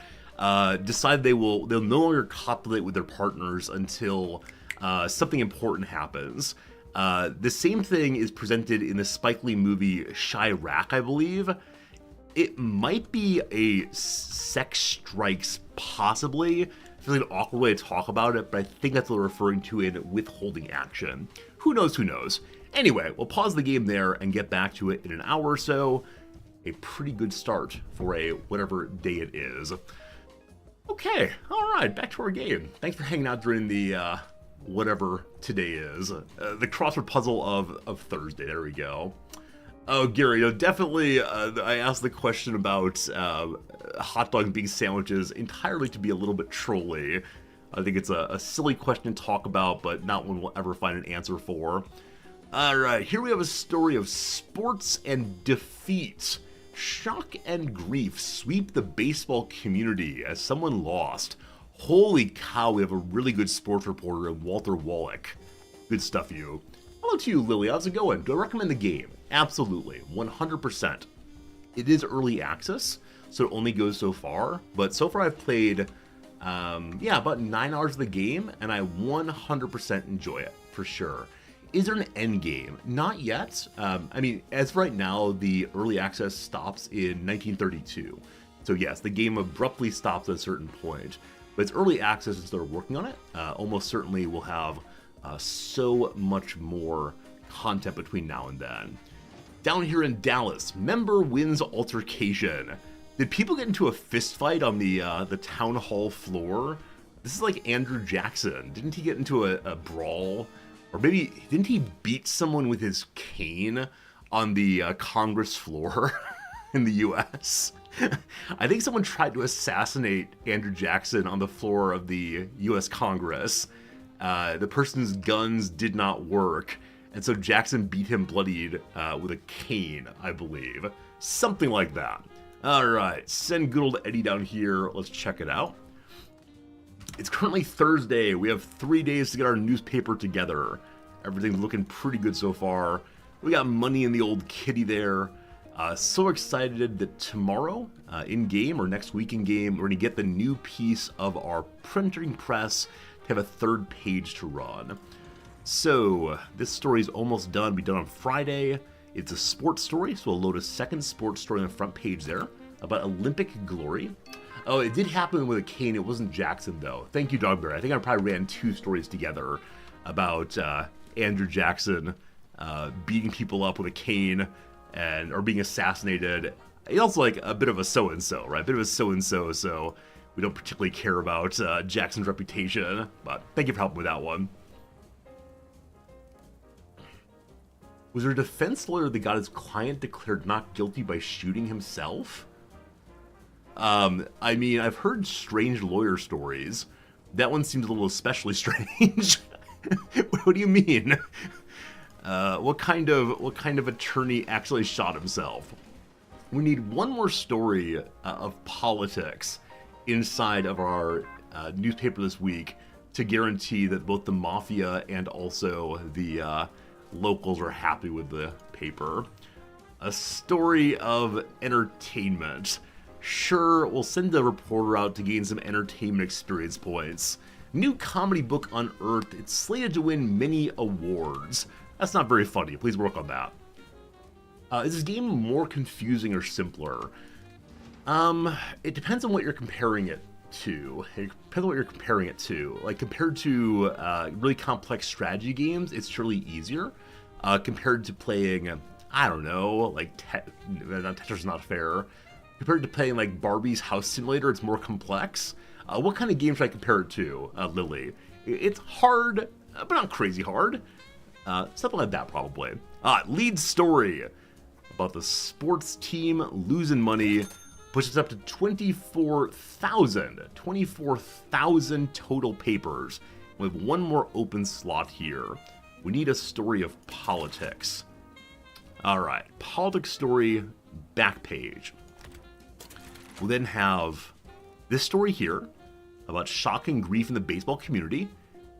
decide they'll no longer copulate with their partners until something important happens. The same thing is presented in the Spike Lee movie Chirac, I believe. It might be a sex strikes, possibly. I feel like an awkward way to talk about it, but I think that's what they're referring to in withholding action. Who knows, who knows? Anyway, we'll pause the game there and get back to it in an hour or so. A pretty good start for a whatever day it is. Okay, alright, back to our game. Thanks for hanging out during the, whatever today is. The crossword puzzle of Thursday, there we go. Oh, Gary, definitely, I asked the question about hot dogs being sandwiches entirely to be a little bit trolly. I think it's a silly question to talk about, but not one we'll ever find an answer for. Alright, here we have a story of sports and defeat. Shock and grief sweep the baseball community as someone lost. Holy cow, we have a really good sports reporter in Walter Wallach. Good stuff, you. Hello to you, Lily. How's it going? Do I recommend the game? Absolutely, 100%. It is early access, so it only goes so far, but so far I've played, about 9 hours of the game, and I 100% enjoy it, for sure. Is there an end game? Not yet. I mean, as of right now, the early access stops in 1932. So yes, the game abruptly stops at a certain point, but it's early access as they're working on it. Almost certainly we'll have so much more content between now and then. Down here in Dallas, member wins altercation. Did people get into a fist fight on the town hall floor? This is like Andrew Jackson. Didn't he get into a brawl? Or maybe, didn't he beat someone with his cane on the Congress floor in the US? I think someone tried to assassinate Andrew Jackson on the floor of the US Congress. The person's guns did not work, and so Jackson beat him bloodied with a cane, I believe. Something like that. Alright, send good old Eddie down here. Let's check it out. It's currently Thursday. We have 3 days to get our newspaper together. Everything's looking pretty good so far. We got money in the old kitty there. So excited that tomorrow, in-game, or next week in-game, we're going to get the new piece of our printing press to have a third page to run. So, this story is almost done. It'll be done on Friday. It's a sports story, so we'll load a second sports story on the front page there about Olympic glory. Oh, it did happen with a cane. It wasn't Jackson, though. Thank you, Dogbear. I think I probably ran 2 stories together about Andrew Jackson beating people up with a cane or being assassinated. He's also like a bit of a so-and-so, right? A bit of a so-and-so, so we don't particularly care about Jackson's reputation. But thank you for helping with that one. Was there a defense lawyer that got his client declared not guilty by shooting himself? I mean, I've heard strange lawyer stories. That one seems a little especially strange. What do you mean? What kind of attorney actually shot himself? We need one more story of politics inside of our newspaper this week to guarantee that both the mafia and also the locals are happy with the paper. A story of entertainment. Sure, we'll send a reporter out to gain some entertainment experience points. New comedy book unearthed. It's slated to win many awards. That's not very funny. Please work on that. Is this game more confusing or simpler? It depends on what you're comparing it to. It depends on what you're comparing it to. Like, compared to really complex strategy games, it's surely easier. Compared to playing, I don't know, like, Tetris is not fair. Compared to playing, like, Barbie's House Simulator, it's more complex. What kind of game should I compare it to, Lily? It's hard, but not crazy hard. Something like that, probably. Lead story about the sports team losing money pushes up to 24,000 total papers. We have one more open slot here. We need a story of politics. Alright, politics story back page. We'll then have this story here about shock and grief in the baseball community.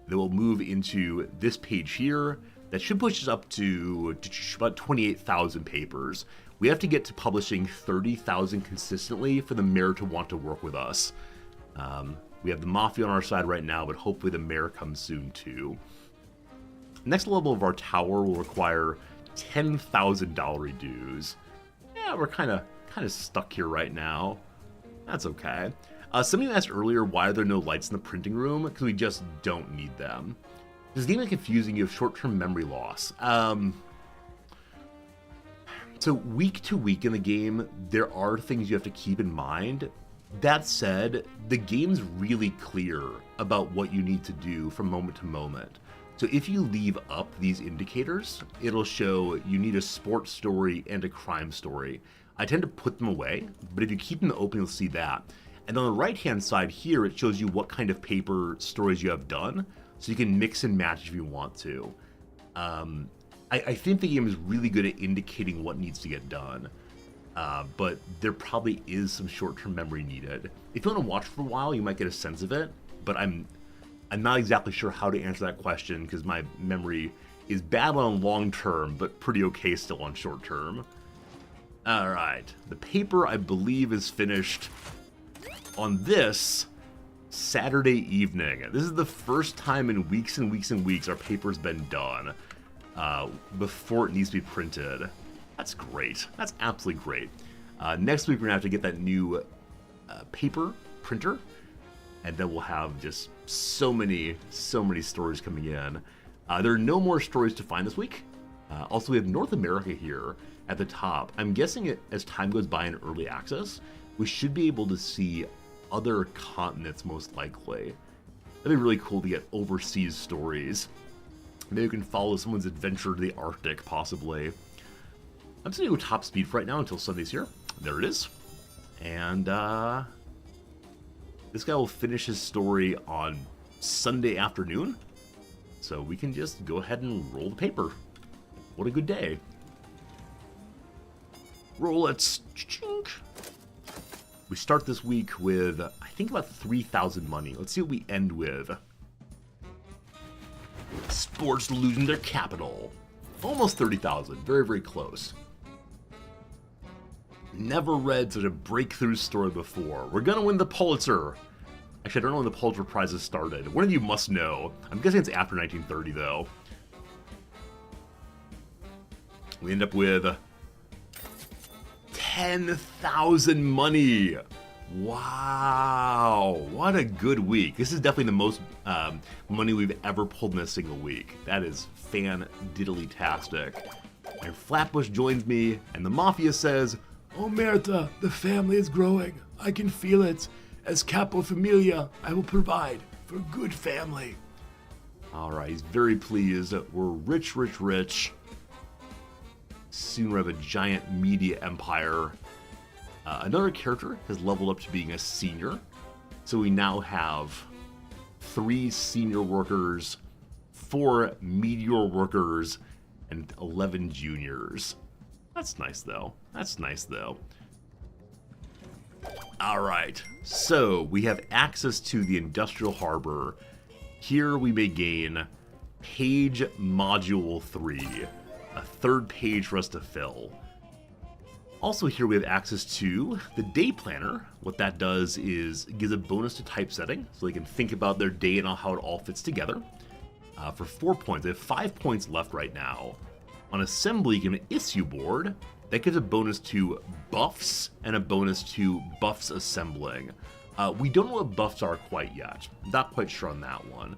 Then we'll move into this page here that should push us up to about 28,000 papers. We have to get to publishing 30,000 consistently for the mayor to want to work with us. We have the Mafia on our side right now, but hopefully the mayor comes soon too. Next level of our tower will require 10,000 Dollary dues. Yeah, we're kind of stuck here right now. That's okay. Somebody asked earlier why are there no lights in the printing room? Because we just don't need them. This game is confusing. You have short-term memory loss. So week to week in the game, there are things you have to keep in mind. That said, the game's really clear about what you need to do from moment to moment. So if you leave up these indicators, it'll show you need a sports story and a crime story. I tend to put them away, but if you keep them open, you'll see that. And on the right-hand side here, it shows you what kind of paper stories you have done, so you can mix and match if you want to. I think the game is really good at indicating what needs to get done, but there probably is some short-term memory needed. If you want to watch for a while, you might get a sense of it, but I'm not exactly sure how to answer that question because my memory is bad on long-term, but pretty okay still on short-term. All right, the paper I believe is finished on this Saturday evening. This is the first time in weeks and weeks and weeks our paper's been done before it needs to be printed. That's great. That's absolutely great. Next week we're gonna have to get that new paper printer, and then we'll have just so many stories coming in. There are no more stories to find this week. Also, we have North America here at the top. I'm guessing as time goes by in early access, we should be able to see other continents most likely. That'd be really cool to get overseas stories. Maybe you can follow someone's adventure to the Arctic, possibly. I'm just gonna go top speed for right now until Sunday's here. There it is. And this guy will finish his story on Sunday afternoon. So we can just go ahead and roll the paper. What a good day. Roll it. We start this week with, I think, about 3,000 money. Let's see what we end with. Sports losing their capital. Almost 30,000. Very, very close. Never read such a breakthrough story before. We're gonna win the Pulitzer. Actually, I don't know when the Pulitzer Prizes started. One of you must know. I'm guessing it's after 1930, though. We end up with 10,000 money. Wow, what a good week. This is definitely the most money we've ever pulled in a single week. That is fan-diddly-tastic. And Flatbush joins me, and the Mafia says, Omerta, the family is growing. I can feel it. As capo familia, I will provide for a good family. All right, he's very pleased. We're rich, rich, rich. Soon we'll have a giant media empire. Another character has leveled up to being a senior. So we now have 3 senior workers, 4 meteor workers, and 11 juniors. That's nice, though. That's nice, though. All right, so we have access to the Industrial Harbor. Here we may gain Page Module 3, a 3rd page for us to fill. Also here we have access to the Day Planner. What that does is it gives a bonus to typesetting, so they can think about their day and how it all fits together. For 4 points, they have 5 points left right now. On Assembly, you get an issue board. That gives a bonus to buffs and a bonus to buffs assembling. We don't know what buffs are quite yet. Not quite sure on that one.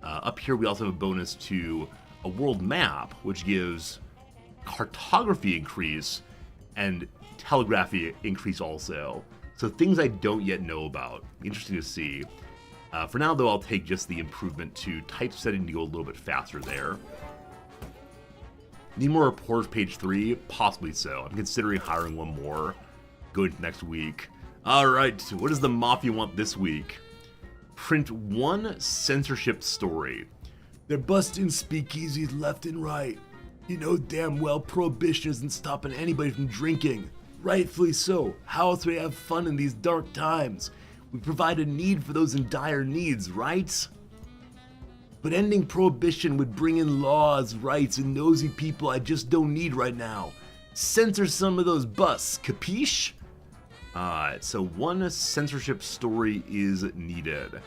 Up here we also have a bonus to a world map, which gives cartography increase and telegraphy increase also. So things I don't yet know about. Interesting to see. For now, though, I'll take just the improvement to typesetting to go a little bit faster there. Need more reporters, page 3? Possibly so. I'm considering hiring one more going to next week. Alright, what does the Mafia want this week? Print 1 censorship story. They're busting speakeasies left and right. You know damn well prohibition isn't stopping anybody from drinking. Rightfully so. How else do we have fun in these dark times? We provide a need for those in dire needs, right? But ending prohibition would bring in laws, rights, and nosy people I just don't need right now. Censor some of those busts, capiche? So one censorship story is needed.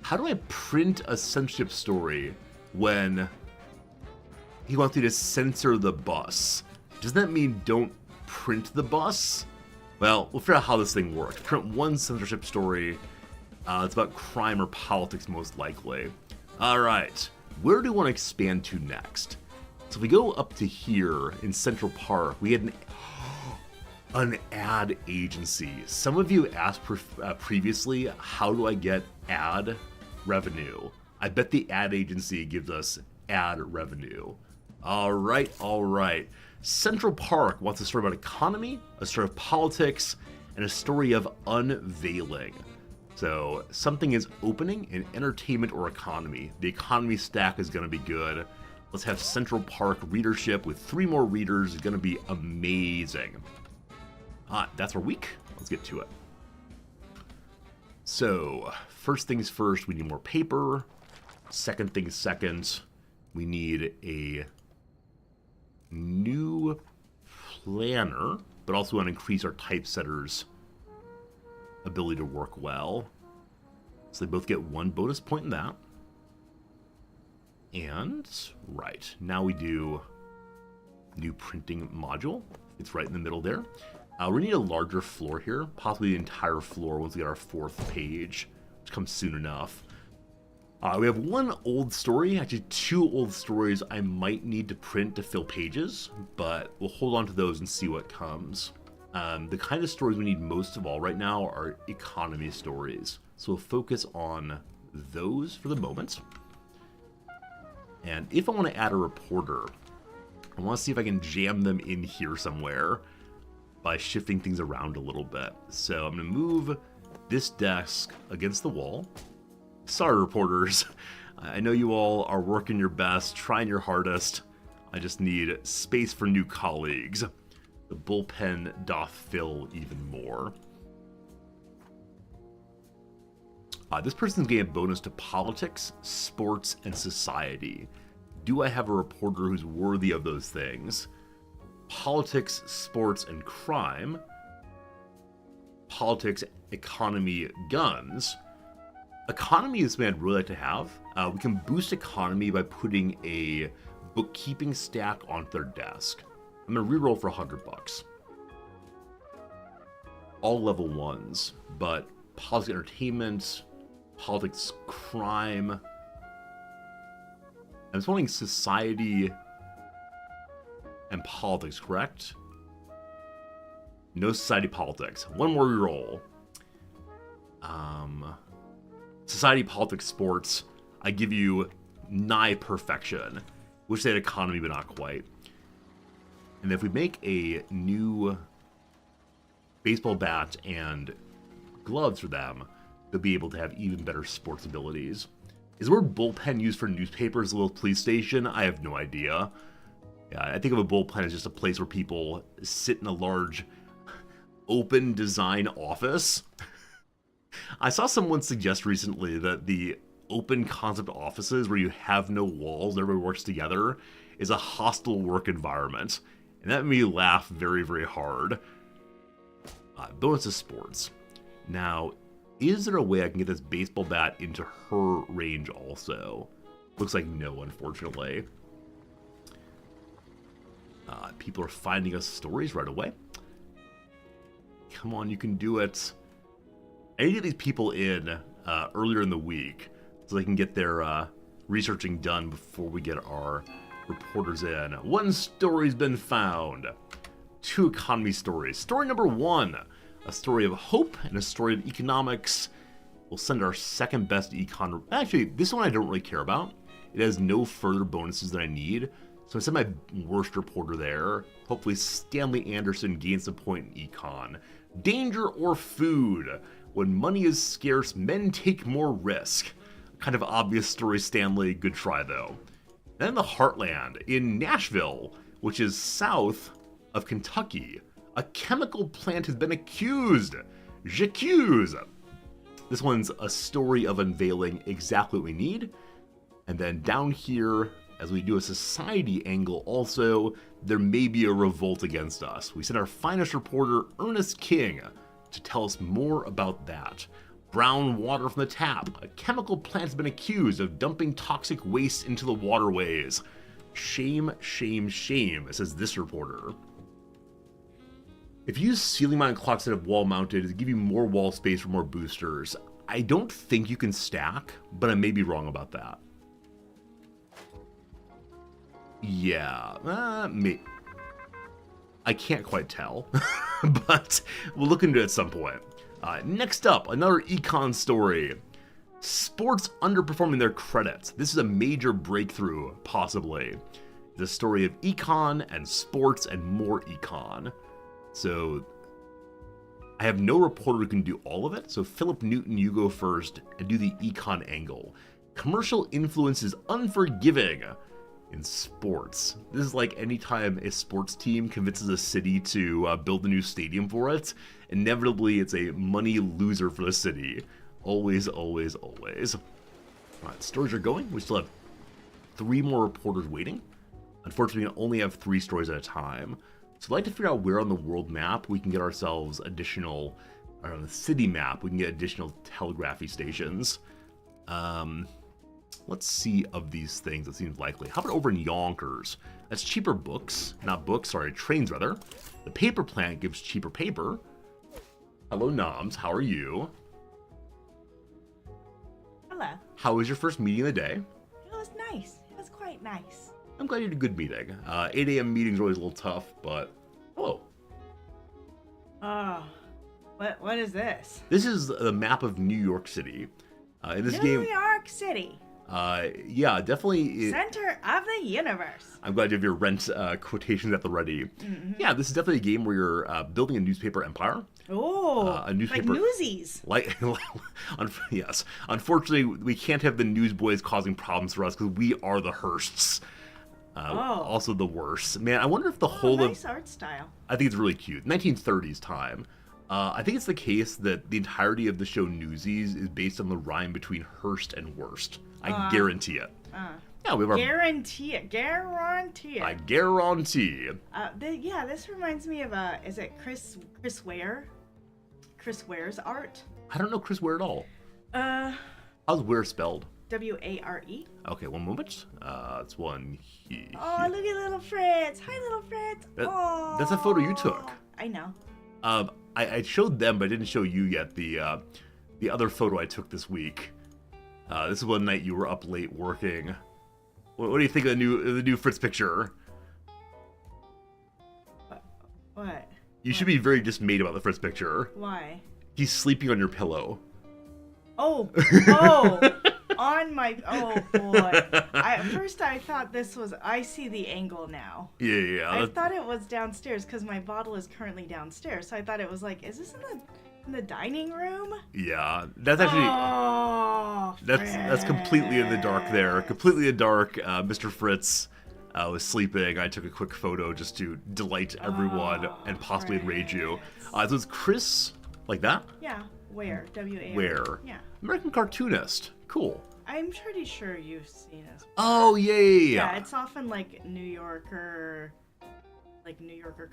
How do I print a censorship story when he wants me to censor the bus? Does that mean don't print the bus? Well, we'll figure out how this thing works. Print one censorship story. It's about crime or politics, most likely. Alright, where do we want to expand to next? So if we go up to here in Central Park, we had an ad agency. Some of you asked previously, how do I get ad revenue? I bet the ad agency gives us ad revenue. Alright. Central Park wants a story about economy, a story of politics, and a story of unveiling. So something is opening in entertainment or economy. The economy stack is going to be good. Let's have Central Park readership with 3 more readers. It's going to be amazing. That's our week. Let's get to it. So, first things first, we need more paper. Second things second, we need a new planner, but also want to increase our typesetter's ability to work well. So they both get 1 bonus point in that. And, right, now we do new printing module. It's right in the middle there. We need a larger floor here, possibly the entire floor once we get our 4th page, which comes soon enough. We have 1 old story, actually 2 old stories I might need to print to fill pages, but we'll hold on to those and see what comes. The kind of stories we need most of all right now are economy stories, so we'll focus on those for the moment. And if I want to add a reporter, I want to see if I can jam them in here somewhere by shifting things around a little bit. So I'm going to move this desk against the wall. Sorry, reporters. I know you all are working your best, trying your hardest. I just need space for new colleagues. The bullpen doth fill even more. This person's getting a bonus to politics, sports, and society. Do I have a reporter who's worthy of those things? Politics, sports, and crime. Politics, economy, guns. Economy is something I'd really like to have. We can boost economy by putting a bookkeeping stack on their desk. I'm going to reroll for $100. All level 1s, but politics, entertainment, politics, crime. I'm just wanting society and politics, correct? No society, politics. 1 more reroll. Society, politics, sports. I give you nigh perfection. Wish they had economy, but not quite. And if we make a new baseball bat and gloves for them, they'll be able to have even better sports abilities. Is the word bullpen used for newspapers, a little police station? I have no idea. Yeah, I think of a bullpen as just a place where people sit in a large open design office. I saw someone suggest recently that the open concept offices where you have no walls, everybody works together, is a hostile work environment. And that made me laugh very, very hard. Bonus to sports. Now, is there a way I can get this baseball bat into her range also? Looks like no, unfortunately. People are finding us stories right away. Come on, you can do it. I need to get these people in earlier in the week so they can get their researching done before we get our reporters in. 1 story's been found. 2 economy stories. Story number 1, a story of hope and a story of economics. We'll send our second best econ. Actually, this one I don't really care about. It has no further bonuses that I need. So I send my worst reporter there. Hopefully Stanley Anderson gains a point in econ. Danger or food? When money is scarce, men take more risk. Kind of obvious story, Stanley. Good try, though. Then the Heartland in Nashville, which is south of Kentucky. A chemical plant has been accused. J'accuse. This one's a story of unveiling exactly what we need. And then down here, as we do a society angle also, there may be a revolt against us. We sent our finest reporter, Ernest King, to tell us more about that. Brown water from the tap. A chemical plant has been accused of dumping toxic waste into the waterways. Shame, shame, shame, says this reporter. If you use ceiling mounted clocks instead of wall mounted, it'll give you more wall space for more boosters. I don't think you can stack, but I may be wrong about that. Yeah, I can't quite tell, but we'll look into it at some point. Next up, another econ story. Sports underperforming their credits. This is a major breakthrough, possibly. The story of econ and sports and more econ. So, I have no reporter who can do all of it, so Philip Newton, you go first and do the econ angle. Commercial influence is unforgiving in sports. This is like anytime a sports team convinces a city to build a new stadium for it, inevitably it's a money loser for the city. Always, always, always. Alright, stories are going. We still have 3 more reporters waiting. Unfortunately, we only have 3 stories at a time. So I'd like to figure out where on the world map we can get ourselves additional, or on the city map, we can get additional telegraphy stations. Let's see of these things that seems likely. How about over in Yonkers? That's cheaper books, not books, sorry, trains rather. The paper plant gives cheaper paper. Hello, Noms, how are you? Hello. How was your first meeting of the day? It was nice. It was quite nice. I'm glad you had a good meeting. 8 a.m. meetings are always a little tough, but hello. Oh, what is this? This is the map of New York City. In this game, New York City. Yeah, definitely. Center of the universe. I'm glad you have your rent quotations at the ready. Mm-hmm. Yeah, this is definitely a game where you're building a newspaper empire. Oh, a newspaper, like Newsies. Yes. Unfortunately, we can't have the newsboys causing problems for us because we are the Hearsts. Also the worst. Man, I wonder if the whole nice art style. I think it's really cute. 1930s time. I think it's the case that the entirety of the show Newsies is based on the rhyme between Hearst and worst. I guarantee it. Yeah, we have our Guarantee it. Guarantee it. I guarantee. Yeah, this reminds me of is it Chris Ware? Chris Ware's art. I don't know Chris Ware at all. How's Ware spelled? Ware. Okay, one moment. It's one. Oh, look at little Fritz. Hi, little Fritz. That's a photo you took. I know. I showed them, but I didn't show you yet the other photo I took this week. This is one night you were up late working. What do you think of the new Fritz picture? What? You should be very dismayed about the Fritz picture. Why? He's sleeping on your pillow. Oh, on my, oh boy. At first I thought this was, I see the angle now. Yeah. I thought it was downstairs because my bottle is currently downstairs. So I thought it was like, is this in the dining room? Yeah, that's actually, that's completely in the dark there. Completely in the dark. Mr. Fritz was sleeping. I took a quick photo just to delight everyone and possibly enrage you. So it's Chris, like that? Yeah. Ware, W-A-R. Ware. Yeah. American cartoonist. Cool. I'm pretty sure you've seen it. Oh, yeah. Yeah, it's often like New Yorker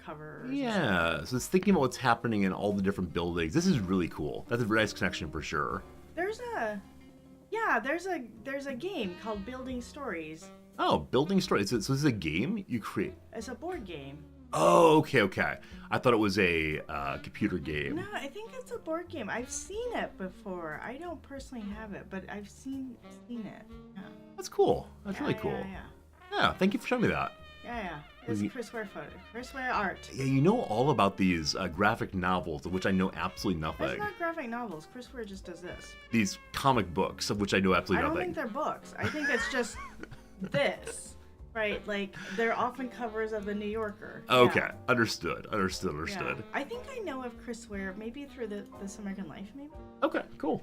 covers. Yeah, so it's thinking about what's happening in all the different buildings. This is really cool. That's a very nice connection for sure. There's a game called Building Stories. Oh, Building Stories. So this is a game you create? It's a board game. Oh, okay. I thought it was a computer game. No, I think it's a board game. I've seen it before. I don't personally have it, but I've seen it. Yeah. That's cool. That's really cool. Yeah, thank you for showing me that. Yeah. It's Chris Ware photo. Chris Ware art. Yeah, you know all about these graphic novels, of which I know absolutely nothing. It's not graphic novels. Chris Ware just does this. These comic books, of which I know absolutely nothing. I don't think they're books. I think it's just this. Right, like, they're often covers of the New Yorker. Okay, yeah. Understood. Yeah. I think I know of Chris Ware, maybe through This American Life, maybe? Okay, cool.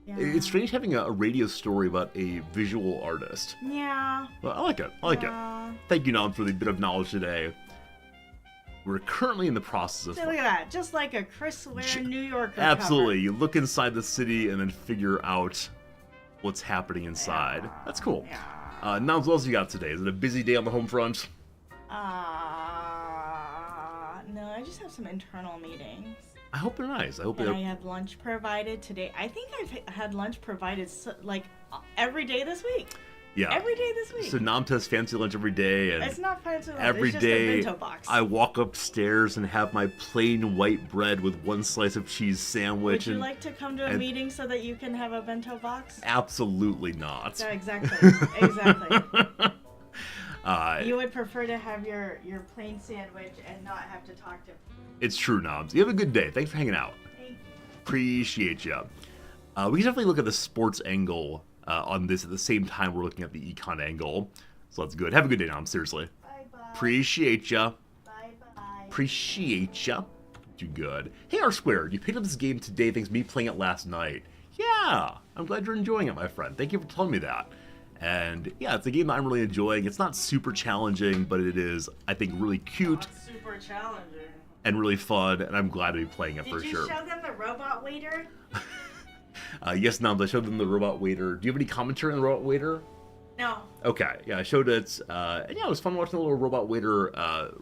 Yeah. It's strange having a radio story about a visual artist. Yeah. Well, I like it. Thank you, Nam, for the bit of knowledge today. We're currently in the process of... See, look at that. Just like a Chris Ware New Yorker Absolutely. cover. You look inside the city and then figure out what's happening inside. That's cool. Yeah. Noms, what else you got today? Is it a busy day on the home front? No, I just have some internal meetings. I hope they're nice. I hope And I they're... have lunch provided today. I think I've had lunch provided every day this week. Yeah. Every day this week. So Nom has fancy lunch every day, and It's not fancy lunch. every it's just day a bento box. I walk upstairs and have my plain white bread with one slice of cheese sandwich. Would you and like to come to a and- meeting so that you can have a bento box? Absolutely not. Yeah, exactly. Exactly. You would prefer to have your plain sandwich and not have to talk to. It's true, Noms. You have a good day. Thanks for hanging out. Thank you. Appreciate you. We can definitely look at the sports angle on this at the same time we're looking at the econ angle. So that's good. Have a good day, Nom. Seriously. Bye bye. Appreciate ya. Bye bye. Appreciate ya. Do good. Hey, R Squared, you picked up this game today thanks to me playing it last night. Yeah, I'm glad you're enjoying it, my friend. Thank you for telling me that. And yeah, it's a game that I'm really enjoying. It's not super challenging, but it is, I think, really cute Not super challenging. and really fun, and I'm glad to be playing it for Did you sure. show them the robot waiter? Yes, Noms, I showed them the robot waiter. Do you have any commentary on the robot waiter? No. Okay, yeah, I showed it, and yeah, it was fun watching the little robot waiter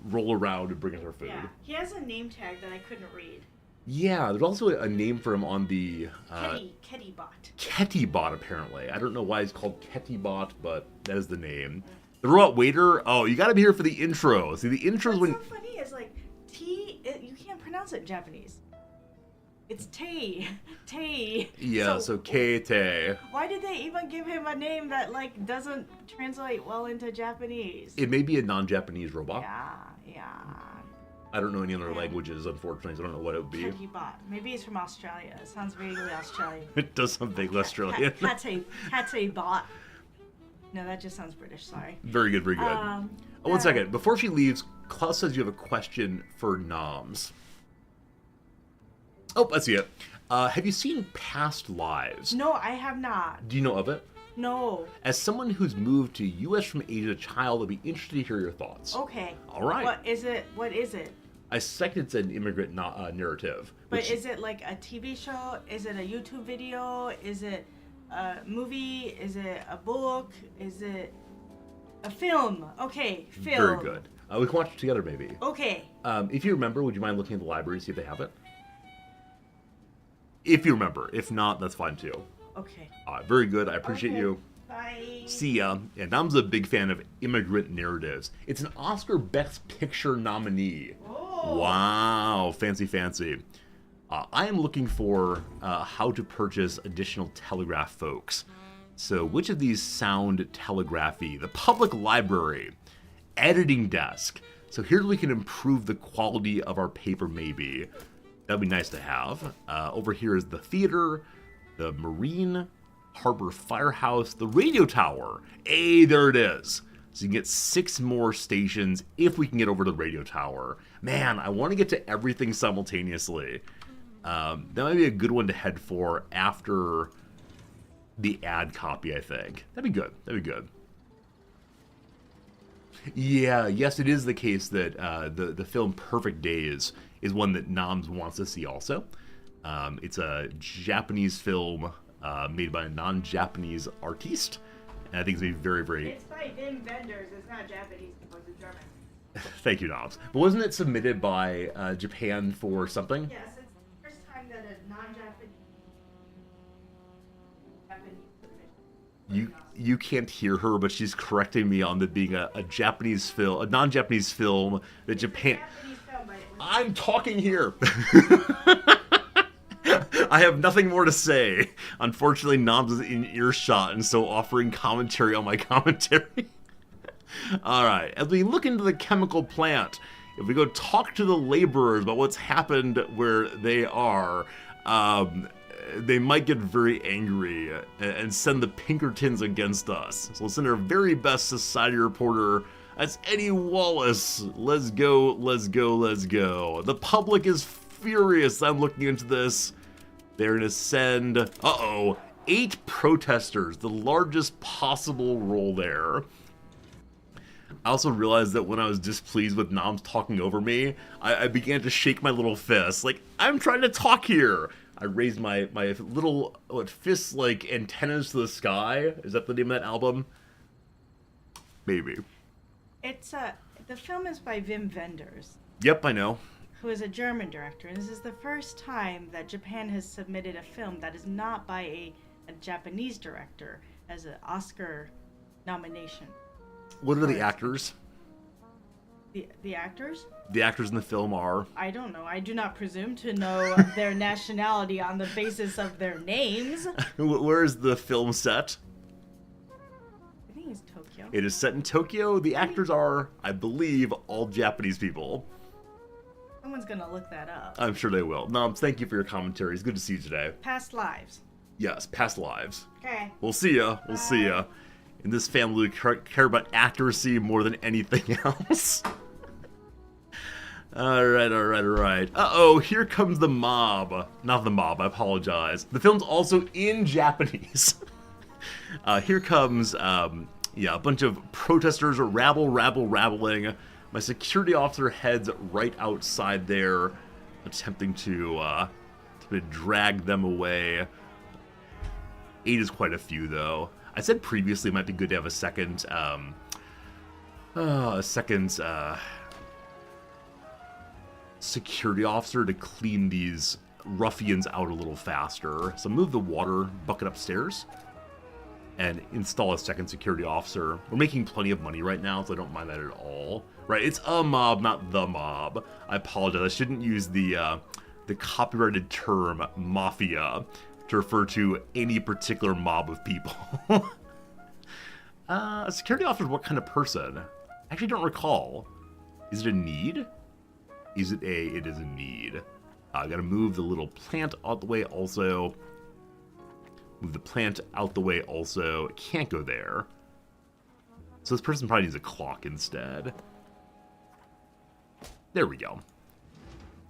roll around and bring us our food. Yeah. He has a name tag that I couldn't read. Yeah, there's also a name for him on the Kettybot. Kettybot, apparently. I don't know why it's called Kettybot, but that is the name. The robot waiter, oh, you gotta be here for the intro. See, the intro's What's when... so funny is like you can't pronounce it in Japanese. It's Tei. Yeah, so Kate. Why did they even give him a name that like doesn't translate well into Japanese? It may be a non-Japanese robot. Yeah. I don't know any other languages, unfortunately, so I don't know what it would be. Kettybot. Maybe he's from Australia. It sounds vaguely Australian. It does sound vaguely Australian. Kettybot. No, that just sounds British. Sorry. Very good, very good. Oh, one second. Before she leaves, Klaus says you have a question for Noms. Oh, I see it. Have you seen Past Lives? No, I have not. Do you know of it? No. As someone who's moved to U.S. from Asia as a child, I'd be interested to hear your thoughts. Okay. All right. What is it? I suspect it's an immigrant narrative. But which- is it like a TV show? Is it a YouTube video? Is it a movie? Is it a book? Is it a film? Okay, film. Very good. We can watch it together, maybe. Okay. If you remember, would you mind looking at the library to see if they have it? If you remember. If not, that's fine too. Okay. Very good. I appreciate Okay. you. Bye. See ya. And I'm a big fan of immigrant narratives. It's an Oscar Best Picture nominee. Oh. Wow. Fancy. I am looking for how to purchase additional telegraph folks. So which of these sound telegraphy? The public library, editing desk. So here's where we can improve the quality of our paper maybe. That'd be nice to have. Over here is the theater, the Marine Harbor Firehouse, the radio tower. Hey, there it is. So you can get 6 more stations if we can get over to the radio tower. Man, I want to get to everything simultaneously. That might be a good one to head for after the ad copy, I think. That'd be good. Yeah, yes, it is the case that the film Perfect Days is one that Noms wants to see also. It's a Japanese film made by a non-Japanese artiste, and I think it's going to be very, very... It's by Wim Wenders. It's not Japanese. It's German. Thank you, Noms. But wasn't it submitted by Japan for something? Yes, it's the first time that a non-Japanese submission. You can't hear her, but she's correcting me on the being a Japanese film, a non-Japanese film that Japan... Japanese film, but it was I'm talking here. I have nothing more to say. Unfortunately, Noms is in earshot, and so offering commentary on my commentary. All right, as we look into the chemical plant, if we go talk to the laborers about what's happened where they are, they might get very angry and send the Pinkertons against us. So let's send our very best society reporter. That's Eddie Wallace. Let's go. The public is furious. I'm looking into this. They're going to send, 8 protesters, the largest possible roll there. I also realized that when I was displeased with Noms talking over me, I began to shake my little fist. Like, I'm trying to talk here! I raised my little, fists like antennas to the sky. Is that the name of that album? Maybe. It's the film is by Wim Wenders, Yep, I know. who is a German director, and this is the first time that Japan has submitted a film that is not by a Japanese director as an Oscar nomination. What are the actors? The actors? The actors in the film are... I don't know. I do not presume to know their nationality on the basis of their names. Where is the film set? I think it's Tokyo. It is set in Tokyo. The actors are, I believe, all Japanese people. Someone's gonna look that up. I'm sure they will. Noms, thank you for your commentary. It's good to see you today. Past lives. Yes, past lives. Okay. We'll see ya. We'll see ya. In this family, we care about accuracy more than anything else. Alright. Uh-oh, here comes the mob. Not the mob, I apologize. The film's also in Japanese. Here comes, a bunch of protesters rabbling. My security officer heads right outside there, attempting to drag them away. 8 is quite a few, though. I said previously it might be good to have a second security officer to clean these ruffians out a little faster. So move the water bucket upstairs and install a second security officer. We're making plenty of money right now, so I don't mind that at all. Right, it's a mob, not the mob. I apologize. I shouldn't use the copyrighted term mafia to refer to any particular mob of people. A security officer is what kind of person? I actually don't recall. Is it a need? It is a need. I gotta move the little plant out the way also. Move the plant out the way also. It can't go there. So this person probably needs a clock instead. There we go.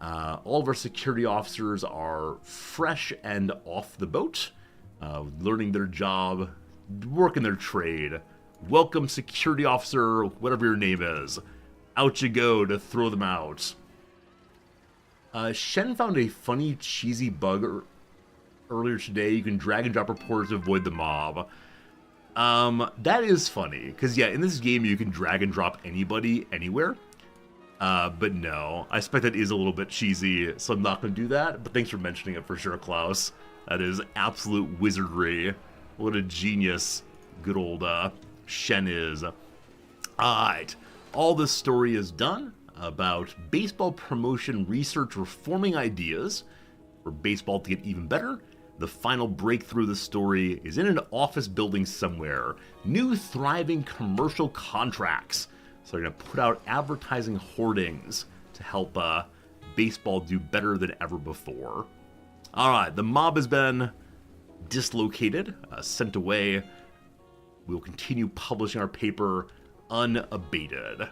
All of our security officers are fresh and off the boat, learning their job, working their trade. Welcome, security officer, whatever your name is. Out you go to throw them out. Shen found a funny, cheesy bug earlier today. You can drag and drop reporters to avoid the mob. That is funny, because yeah, in this game you can drag and drop anybody, anywhere. But no, I expect that is a little bit cheesy, so I'm not going to do that, but thanks for mentioning it for sure, Klaus. That is absolute wizardry. What a genius good old Shen is. Alright, all this story is done about baseball promotion research reforming ideas for baseball to get even better. The final breakthrough of the story is in an office building somewhere. New thriving commercial contracts. So they're going to put out advertising hoardings to help baseball do better than ever before. Alright, the mob has been dislocated, sent away. We will continue publishing our paper unabated.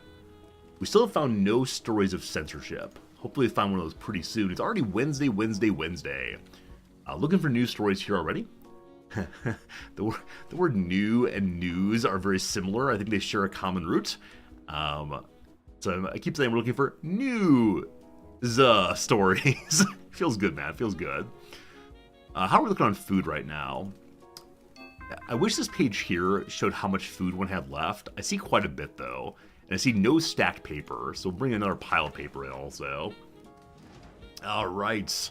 We still have found no stories of censorship. Hopefully we find one of those pretty soon. It's already Wednesday. Looking for news stories here already. The word new and news are very similar. I think they share a common root. So I keep saying we're looking for news stories. Feels good, man. Feels good. How are we looking on food right now? I wish this page here showed how much food one had left. I see quite a bit, though. And I see no stacked paper, so we'll bring another pile of paper in also. Alright.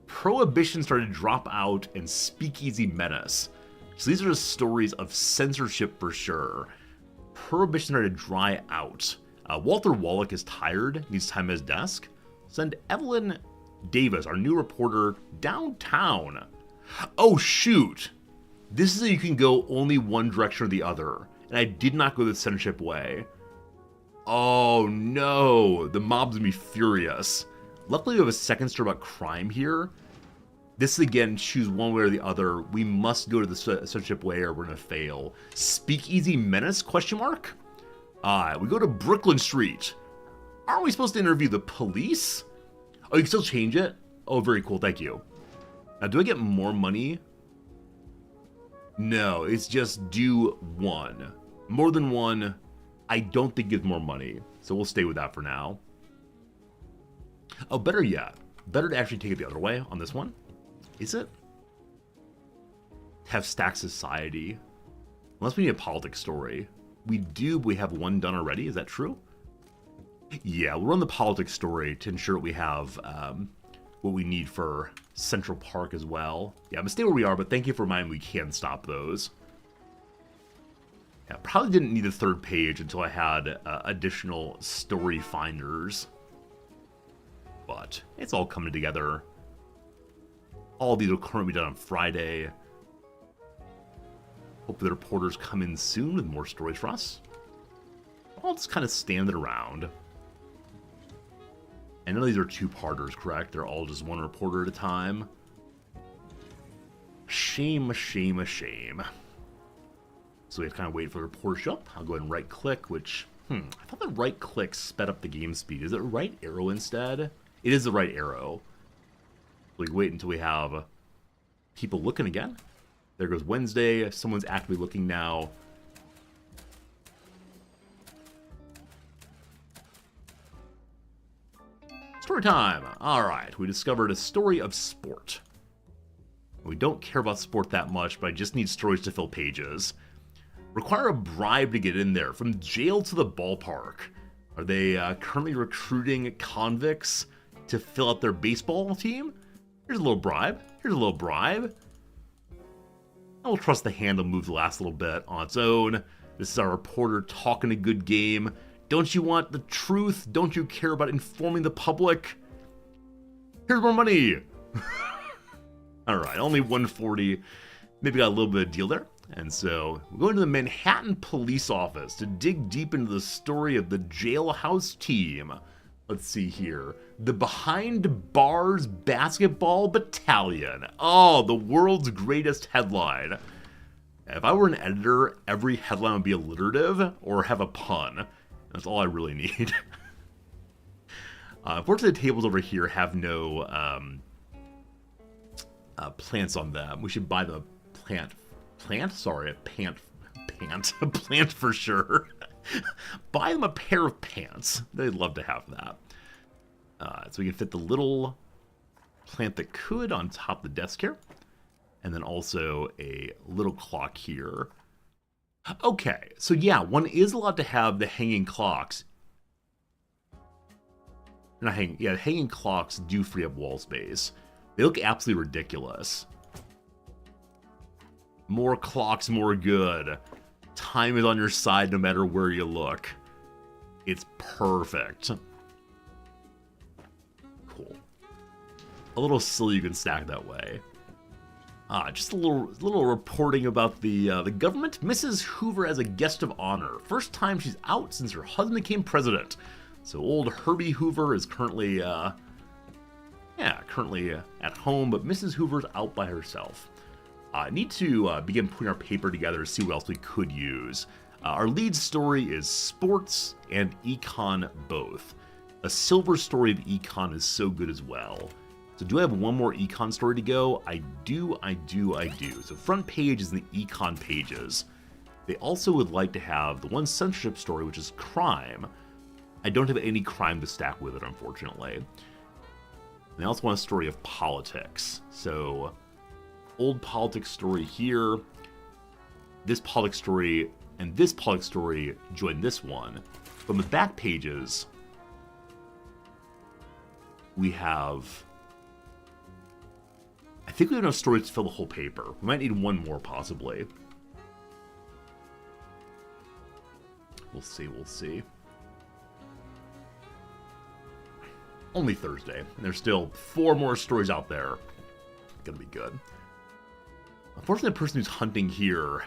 Prohibition started to drop out and Speakeasy Menace. So these are just stories of censorship for sure. Prohibition started to dry out. Walter Wallach is tired, needs time at his desk. Send Evelyn Davis, our new reporter, downtown. Oh shoot! This is that you can go only one direction or the other. And I did not go the censorship way. Oh no, the mob's gonna be furious. Luckily we have a second story about crime here. This again, choose one way or the other. We must go to the censorship way or we're gonna fail. Speakeasy Menace, question mark? We go to Brooklyn Street. Aren't we supposed to interview the police? Oh, you can still change it? Oh, very cool, thank you. Now, do I get more money? No, it's just do one. More than one, I don't think gives more money, so we'll stay with that for now. Oh, better yet, better to actually take it the other way on this one. Is it? Have Stack Society. Unless we need a politics story. We do, but we have one done already. Is that true? Yeah, we'll run the politics story to ensure we have what we need for Central Park as well. Yeah, I'm gonna stay where we are, but thank you for reminding me we can stop those. Yeah, probably didn't need a third page until I had additional story finders. But it's all coming together. All these will currently be done on Friday. Hopefully the reporters come in soon with more stories for us. I'll just kind of stand it around. And none of these are two-parters, correct? They're all just one reporter at a time. Shame, shame, shame. So we have to kind of wait for the reporter to show up. I'll go ahead and right-click, which... I thought the right-click sped up the game speed. Is it right arrow instead? It is the right arrow. We can wait until we have people looking again. There goes Wednesday. Someone's actively looking now. Story time. All right. We discovered a story of sport. We don't care about sport that much, but I just need stories to fill pages. Require a bribe to get in there. From jail to the ballpark. Are they currently recruiting convicts to fill out their baseball team? Here's a little bribe. Here's a little bribe. I will trust the hand will move the last little bit on its own. This is our reporter talking a good game. Don't you want the truth? Don't you care about informing the public? Here's more money. All right, only 140. Maybe got a little bit of deal there. And so we're going to the Manhattan Police Office to dig deep into the story of the Jailhouse team. Let's see here. The Behind Bars Basketball Battalion. Oh, the world's greatest headline. If I were an editor, every headline would be alliterative or have a pun. That's all I really need. Unfortunately, the tables over here have no plants on them. We should buy the plant. Sorry, a pant. A plant for sure. Buy them a pair of pants. They'd love to have that. So we can fit the little plant that could on top of the desk here. And then also a little clock here. Okay, so yeah, one is allowed to have the hanging clocks. Not hanging, yeah, hanging clocks do free up wall space. They look absolutely ridiculous. More clocks, more good. Time is on your side no matter where you look. It's perfect. Cool. A little silly you can stack that way. Just a little reporting about the government. Mrs. Hoover as a guest of honor. First time she's out since her husband became president. So old Herbie Hoover is currently, currently at home, but Mrs. Hoover's out by herself. Need to begin putting our paper together to see what else we could use. Our lead story is sports and econ both. A silver story of econ is so good as well. So do I have one more econ story to go? I do. So front page is in the econ pages. They also would like to have the one censorship story, which is crime. I don't have any crime to stack with it, unfortunately. And they also want a story of politics. So old politics story here. This politics story and this politics story join this one. From the back pages, we have... I think we have enough stories to fill the whole paper. We might need one more, possibly. We'll see. Only Thursday. And there's still 4 more stories out there. Gonna be good. Unfortunately, the person who's hunting here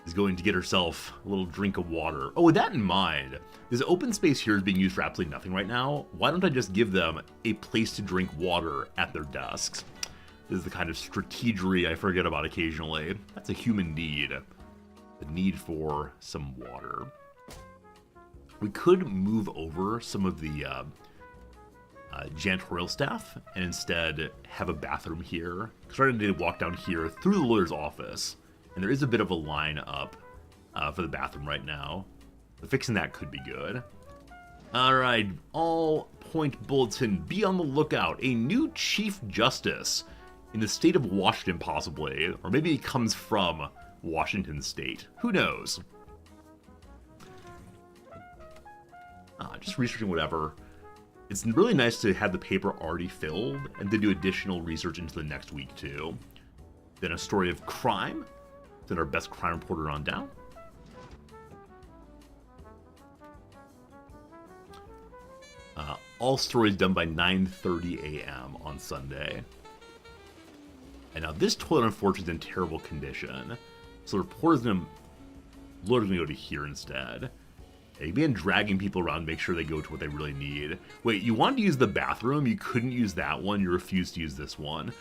is going to get herself a little drink of water. Oh, with that in mind, this open space here is being used for absolutely nothing right now. Why don't I just give them a place to drink water at their desks? This is the kind of strategery I forget about occasionally. That's a human need. The need for some water. We could move over some of the janitorial staff and instead have a bathroom here. Starting to walk down here through the lawyer's office. And there is a bit of a line up for the bathroom right now. Fixing that could be good. Alright, all point bulletin, be on the lookout. A new Chief Justice in the state of Washington, possibly. Or maybe he comes from Washington State. Who knows? Just researching whatever. It's really nice to have the paper already filled and to do additional research into the next week, too. Then a story of crime. Then our best crime reporter on down. All stories done by 9:30 a.m. on Sunday. And now this toilet, unfortunately, is in terrible condition. So the reporter's going to go to here instead. And you began dragging people around to make sure they go to what they really need. Wait, you wanted to use the bathroom? You couldn't use that one. You refused to use this one.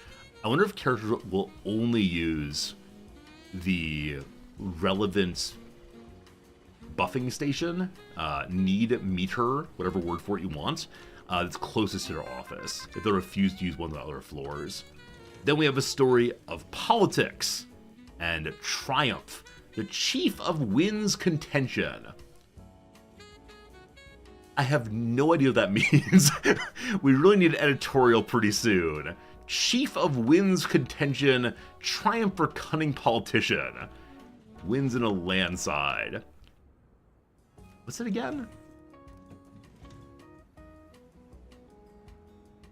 I wonder if characters will only use the relevant buffing station, need meter, whatever word for it you want, that's closest to their office, if they refuse to use one of the other floors. Then we have a story of politics and triumph. The chief of wins contention. I have no idea what that means. We really need an editorial pretty soon. Chief of wins contention, triumph for cunning politician. Wins in a landslide. What's it again?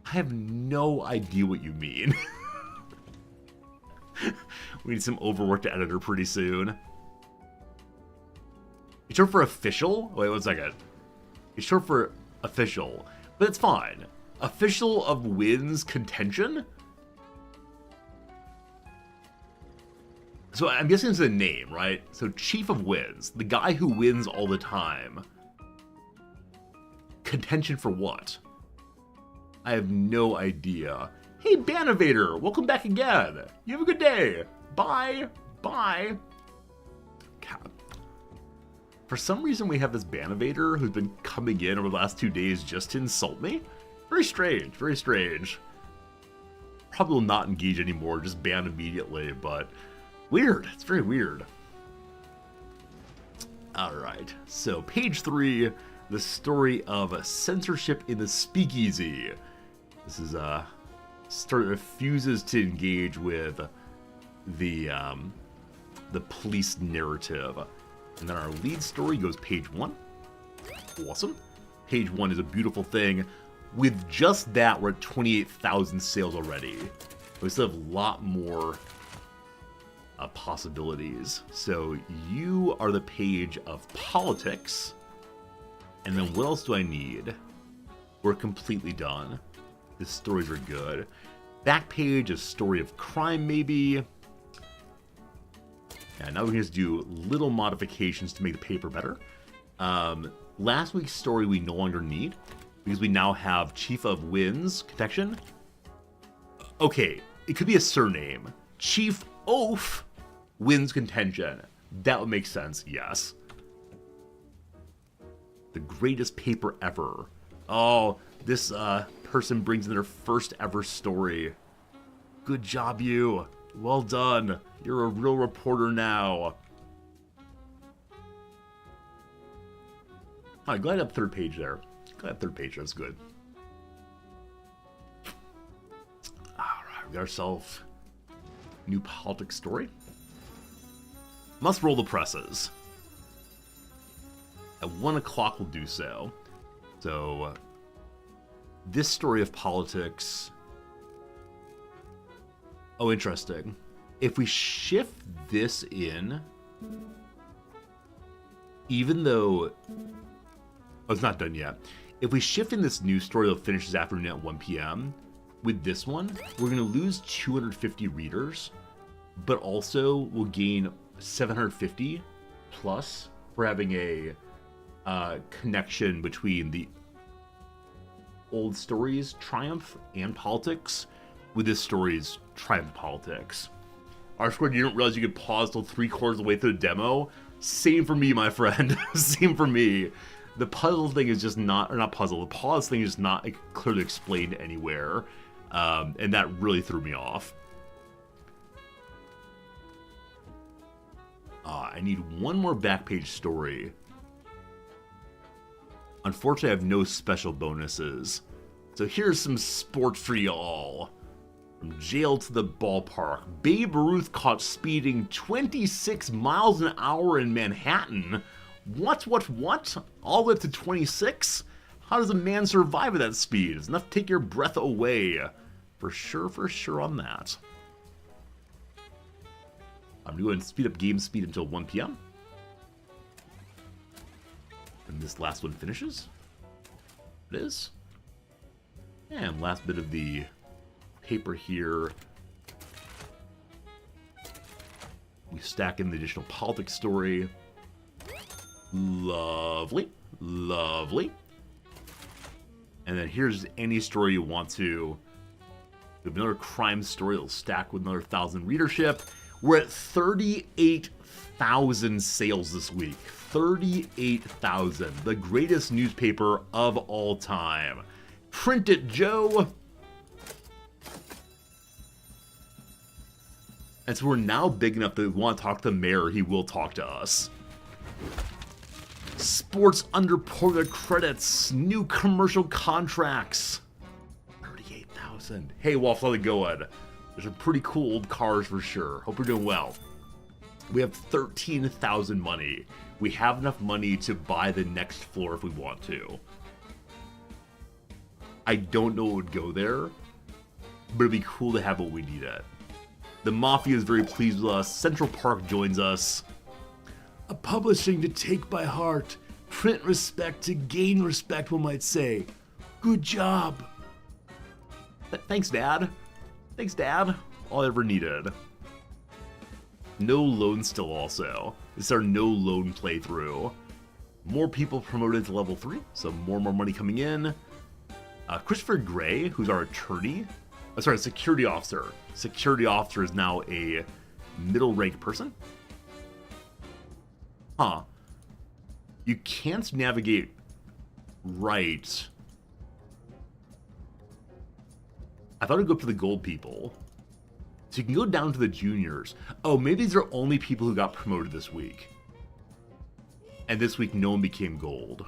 I have no idea what you mean. We need some overworked editor pretty soon. It's short for official? Wait 1 second. It's short for official, but it's fine. Official of wins contention? So I'm guessing it's a name, right? So Chief of Wins, the guy who wins all the time. Contention for what? I have no idea. Hey, Banovator, welcome back again. You have a good day. Bye. Bye. God. For some reason, we have this Banovator who's been coming in over the last 2 days just to insult me. Very strange, very strange. Probably will not engage anymore, just ban immediately, but weird. It's very weird. Alright, so page 3, the story of censorship in the speakeasy. This is a story that refuses to engage with the police narrative. And then our lead story goes page 1. Awesome. Page 1 is a beautiful thing. With just that, we're at 28,000 sales already. We still have a lot more possibilities. So you are the page of politics. And then what else do I need? We're completely done. The stories are good. Back page, a story of crime maybe. Yeah, now we can just do little modifications to make the paper better. Last week's story we no longer need, because we now have Chief of Wins Contention. Okay, it could be a surname. Chief Oaf Wins Contention. That would make sense, yes. The greatest paper ever. Oh, this person brings in their first ever story. Good job, you. Well done. You're a real reporter now. Alright, glad I have third page there. Glad I have third page, that's good. Alright, we got ourselves a new politics story. Must roll the presses. At 1 o'clock we'll do so. So, this story of politics... Oh, interesting. If we shift this in, even though... Oh, it's not done yet. If we shift in this news story that finishes afternoon at 1 p.m., with this one, we're going to lose 250 readers, but also we'll gain 750 plus for having a connection between the old story's triumph and politics with this story's triumph politics. R-Squared, you didn't realize you could pause till 3/4 of the way through the demo? Same for me, my friend. Same for me. The puzzle thing is just not, or not puzzle, the pause thing is not clearly explained anywhere. And that really threw me off. I need one more back page story Unfortunately, I have no special bonuses. So here's some sport for y'all. From jail to the ballpark, Babe Ruth caught speeding 26 miles an hour in Manhattan. What? All the way up to 26? How does a man survive at that speed? It's enough to take your breath away. For sure on that. I'm going to speed up game speed until 1 p.m. And this last one finishes. It is. And last bit of the paper here. We stack in the additional politics story. Lovely. And then here's any story you want to. We have another crime story that'll stack with another 1,000 readership. We're at 38,000 sales this week. 38,000. The greatest newspaper of all time. Print it, Joe! And so we're now big enough that we want to talk to the mayor. He will talk to us. Sports underreported credits. New commercial contracts. 38,000. Hey, Wolf, how's it going? There's some pretty cool old cars for sure. Hope you're doing well. We have 13,000 money. We have enough money to buy the next floor if we want to. I don't know what would go there, but it'd be cool to have what we need at. The Mafia is very pleased with us. Central Park joins us. A publishing to take by heart. Print respect to gain respect, one might say. Good job. Thanks, Dad. Thanks, Dad. All I ever needed. No loan still also. This is our no loan playthrough. More people promoted to level 3, so more money coming in. Christopher Gray, who's our attorney, security officer. Security officer is now a middle-ranked person. Huh. You can't navigate right. I thought I'd go up to the gold people. So you can go down to the juniors. Oh, maybe these are only people who got promoted this week. And this week no one became gold.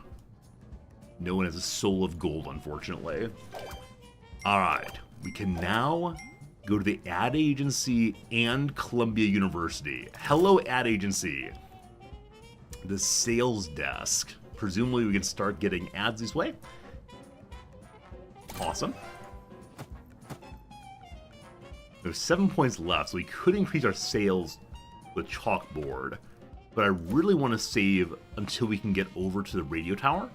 No one has a soul of gold, unfortunately. Alright, we can now go to the ad agency and Columbia University. Hello, ad agency. The sales desk. Presumably we can start getting ads this way. Awesome. There's 7 points left, so we could increase our sales with chalkboard. But I really want to save until we can get over to the radio tower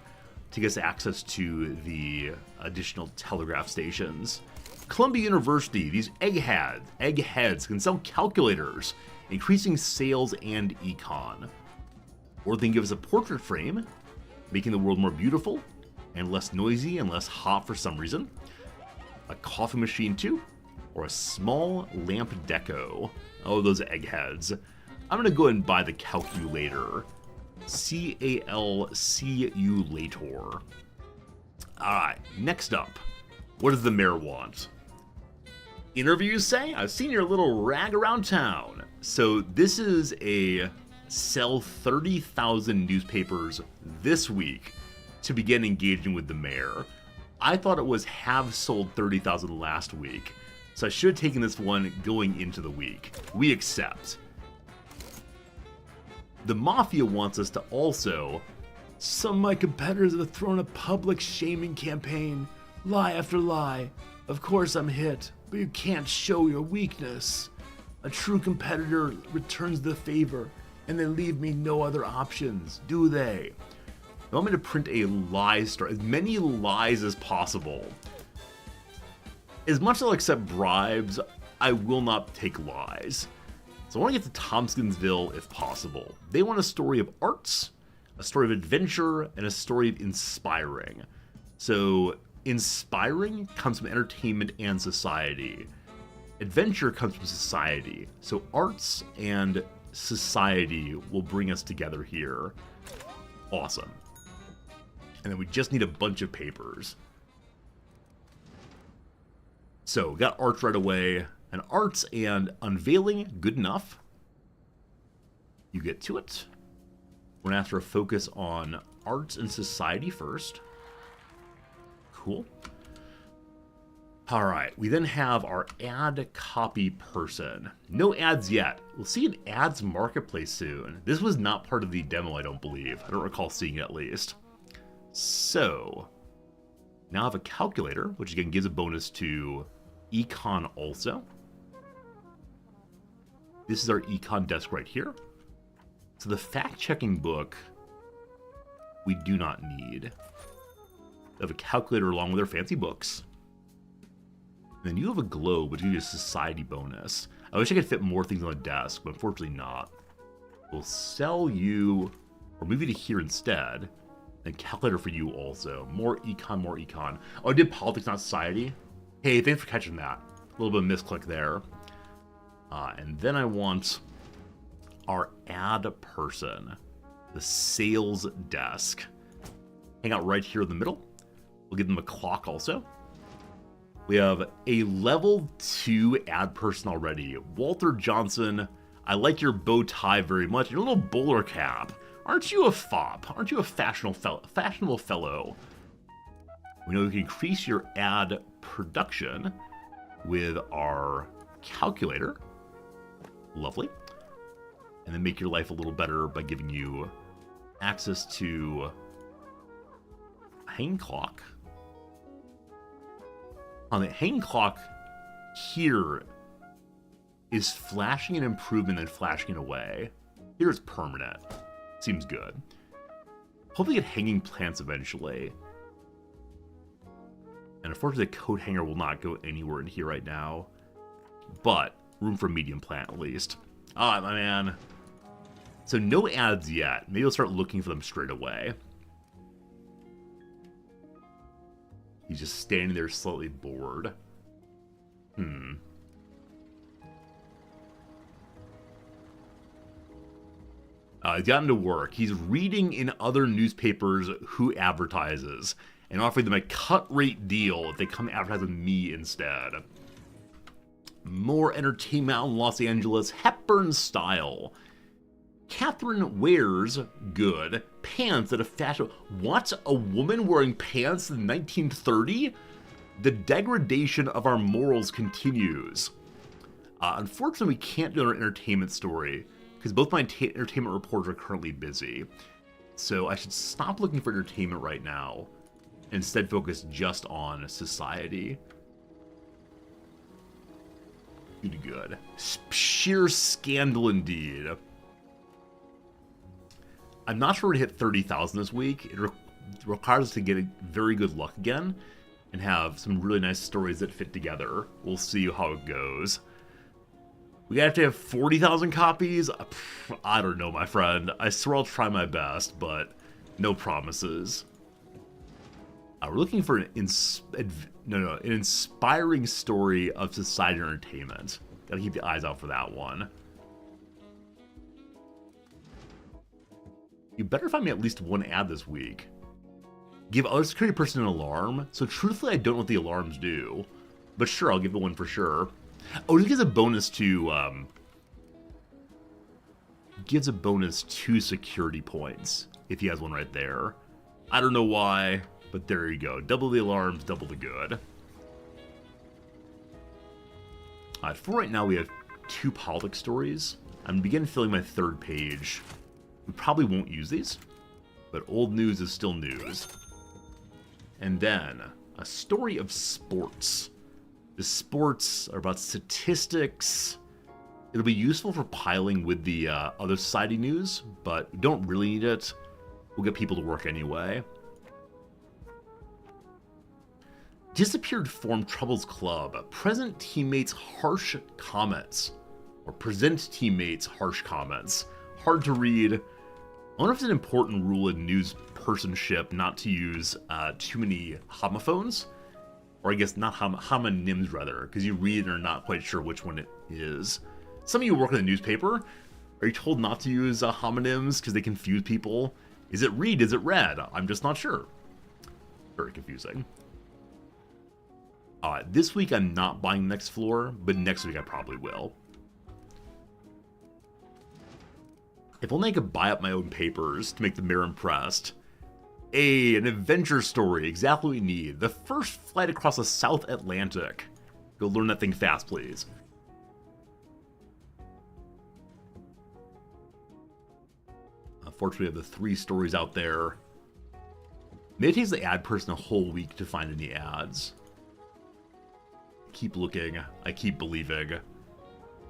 to get us access to the additional telegraph stations. Columbia University, these eggheads can sell calculators, increasing sales and econ. Or they can give us a portrait frame, making the world more beautiful and less noisy and less hot for some reason. A coffee machine too, or a small lamp deco. Oh, those eggheads. I'm gonna go ahead and buy the calculator. Calculator. Alright, next up. What does the mayor want? Interviews say? I've seen your little rag around town. So this is a sell 30,000 newspapers this week to begin engaging with the mayor. I thought it was have sold 30,000 last week, so I should have taken this one going into the week. We accept. The Mafia wants us to also... Some of my competitors have thrown a public shaming campaign. Lie after lie. Of course I'm hit, but you can't show your weakness. A true competitor returns the favor, and they leave me no other options, do they? They want me to print a lie story, as many lies as possible. As much as I'll accept bribes, I will not take lies. So I want to get to Tompkinsville if possible. They want a story of arts, a story of adventure, and a story of inspiring. So inspiring comes from entertainment and society. Adventure comes from society. So arts and society will bring us together here. Awesome. And then we just need a bunch of papers. So we got arts right away. And arts and unveiling, good enough. You get to it. We're gonna have to focus on arts and society first. Cool. All right, we then have our ad copy person. No ads yet. We'll see an ads marketplace soon. This was not part of the demo, I don't believe. I don't recall seeing it at least. So, now I have a calculator, which again gives a bonus to econ also. This is our econ desk right here. So the fact-checking book, we do not need. We have a calculator along with our fancy books. And then you have a globe, which gives you a society bonus. I wish I could fit more things on the desk, but unfortunately not. We'll sell you, or move you to here instead, and calculator for you also. More econ, more econ. Oh, I did politics, not society. Hey, thanks for catching that. A little bit of misclick there. And then I want our ad person, the sales desk. Hang out right here in the middle. We'll give them a clock also. We have a level 2 ad person already. Walter Johnson, I like your bow tie very much. Your little bowler cap. Aren't you a fop? Aren't you a fashionable fellow? We know we can increase your ad production with our calculator. Lovely. And then make your life a little better by giving you access to a hang clock. On the hang clock here is flashing an improvement and flashing it away. Here it's permanent. Seems good. Hopefully get hanging plants eventually. And unfortunately the coat hanger will not go anywhere in here right now. But room for a medium plant at least. Alright, my man. So no ads yet. Maybe I'll start looking for them straight away. He's just standing there slightly bored. He's gotten to work. He's reading in other newspapers who advertises and offering them a cut rate deal if they come advertise with me instead. More entertainment out in Los Angeles, Hepburn style. Catherine wears good pants at a fashion. What? A woman wearing pants in 1930? The degradation of our morals continues. Unfortunately, we can't do our entertainment story because both my entertainment reporters are currently busy. So I should stop looking for entertainment right now and instead focus just on society. Good. Sheer scandal indeed. I'm not sure we're going to hit 30,000 this week. It requires us to get very good luck again and have some really nice stories that fit together. We'll see how it goes. We have to have 40,000 copies? I don't know, my friend. I swear I'll try my best, but no promises. We're looking for an inspiring story of society and entertainment. Gotta keep the eyes out for that one. You better find me at least one ad this week. Give other security person an alarm. So truthfully, I don't know what the alarms do. But sure, I'll give it one for sure. Oh, it gives a bonus to, gives a bonus 2 security points if he has one right there. I don't know why, but there you go. Double the alarms, double the good. For right now, we have 2 politics stories. I'm beginning filling my 3rd page. We probably won't use these, but old news is still news. And then, a story of sports. The sports are about statistics. It'll be useful for piling with the other society news, but we don't really need it. We'll get people to work anyway. Disappeared form troubles club. Present teammates' harsh comments. Or present teammates' harsh comments. Hard to read. I wonder if it's an important rule in news personship not to use too many homophones. Or I guess not homonyms rather, because you read and are not quite sure which one it is. Some of you work in the newspaper. Are you told not to use homonyms because they confuse people? Is it read? Is it read? I'm just not sure. Very confusing. This week I'm not buying Next Floor, but next week I probably will. If only I could buy up my own papers to make the Mirror impressed. An adventure story, exactly what we need. The first flight across the South Atlantic. Go learn that thing fast, please. Unfortunately, we have the 3 stories out there. Maybe it takes the ad person a whole week to find any ads. Keep looking. I keep believing.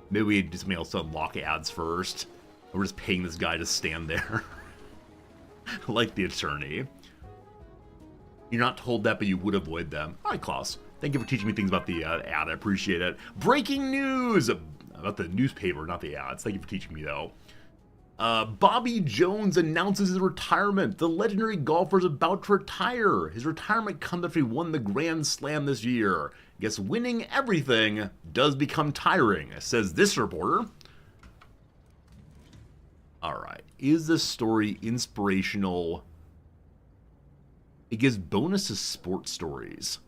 Maybe we do something else to unlock ads first. We're just paying this guy to stand there. Like the attorney. You're not told that, but you would avoid them. All right, Klaus. Thank you for teaching me things about the ad. I appreciate it. Breaking news! About the newspaper, not the ads. Thank you for teaching me, though. Bobby Jones announces his retirement. The legendary golfer is about to retire. His retirement comes after he won the Grand Slam this year. Guess winning everything does become tiring, says this reporter. Alright, is this story inspirational? It gives bonus to sports stories.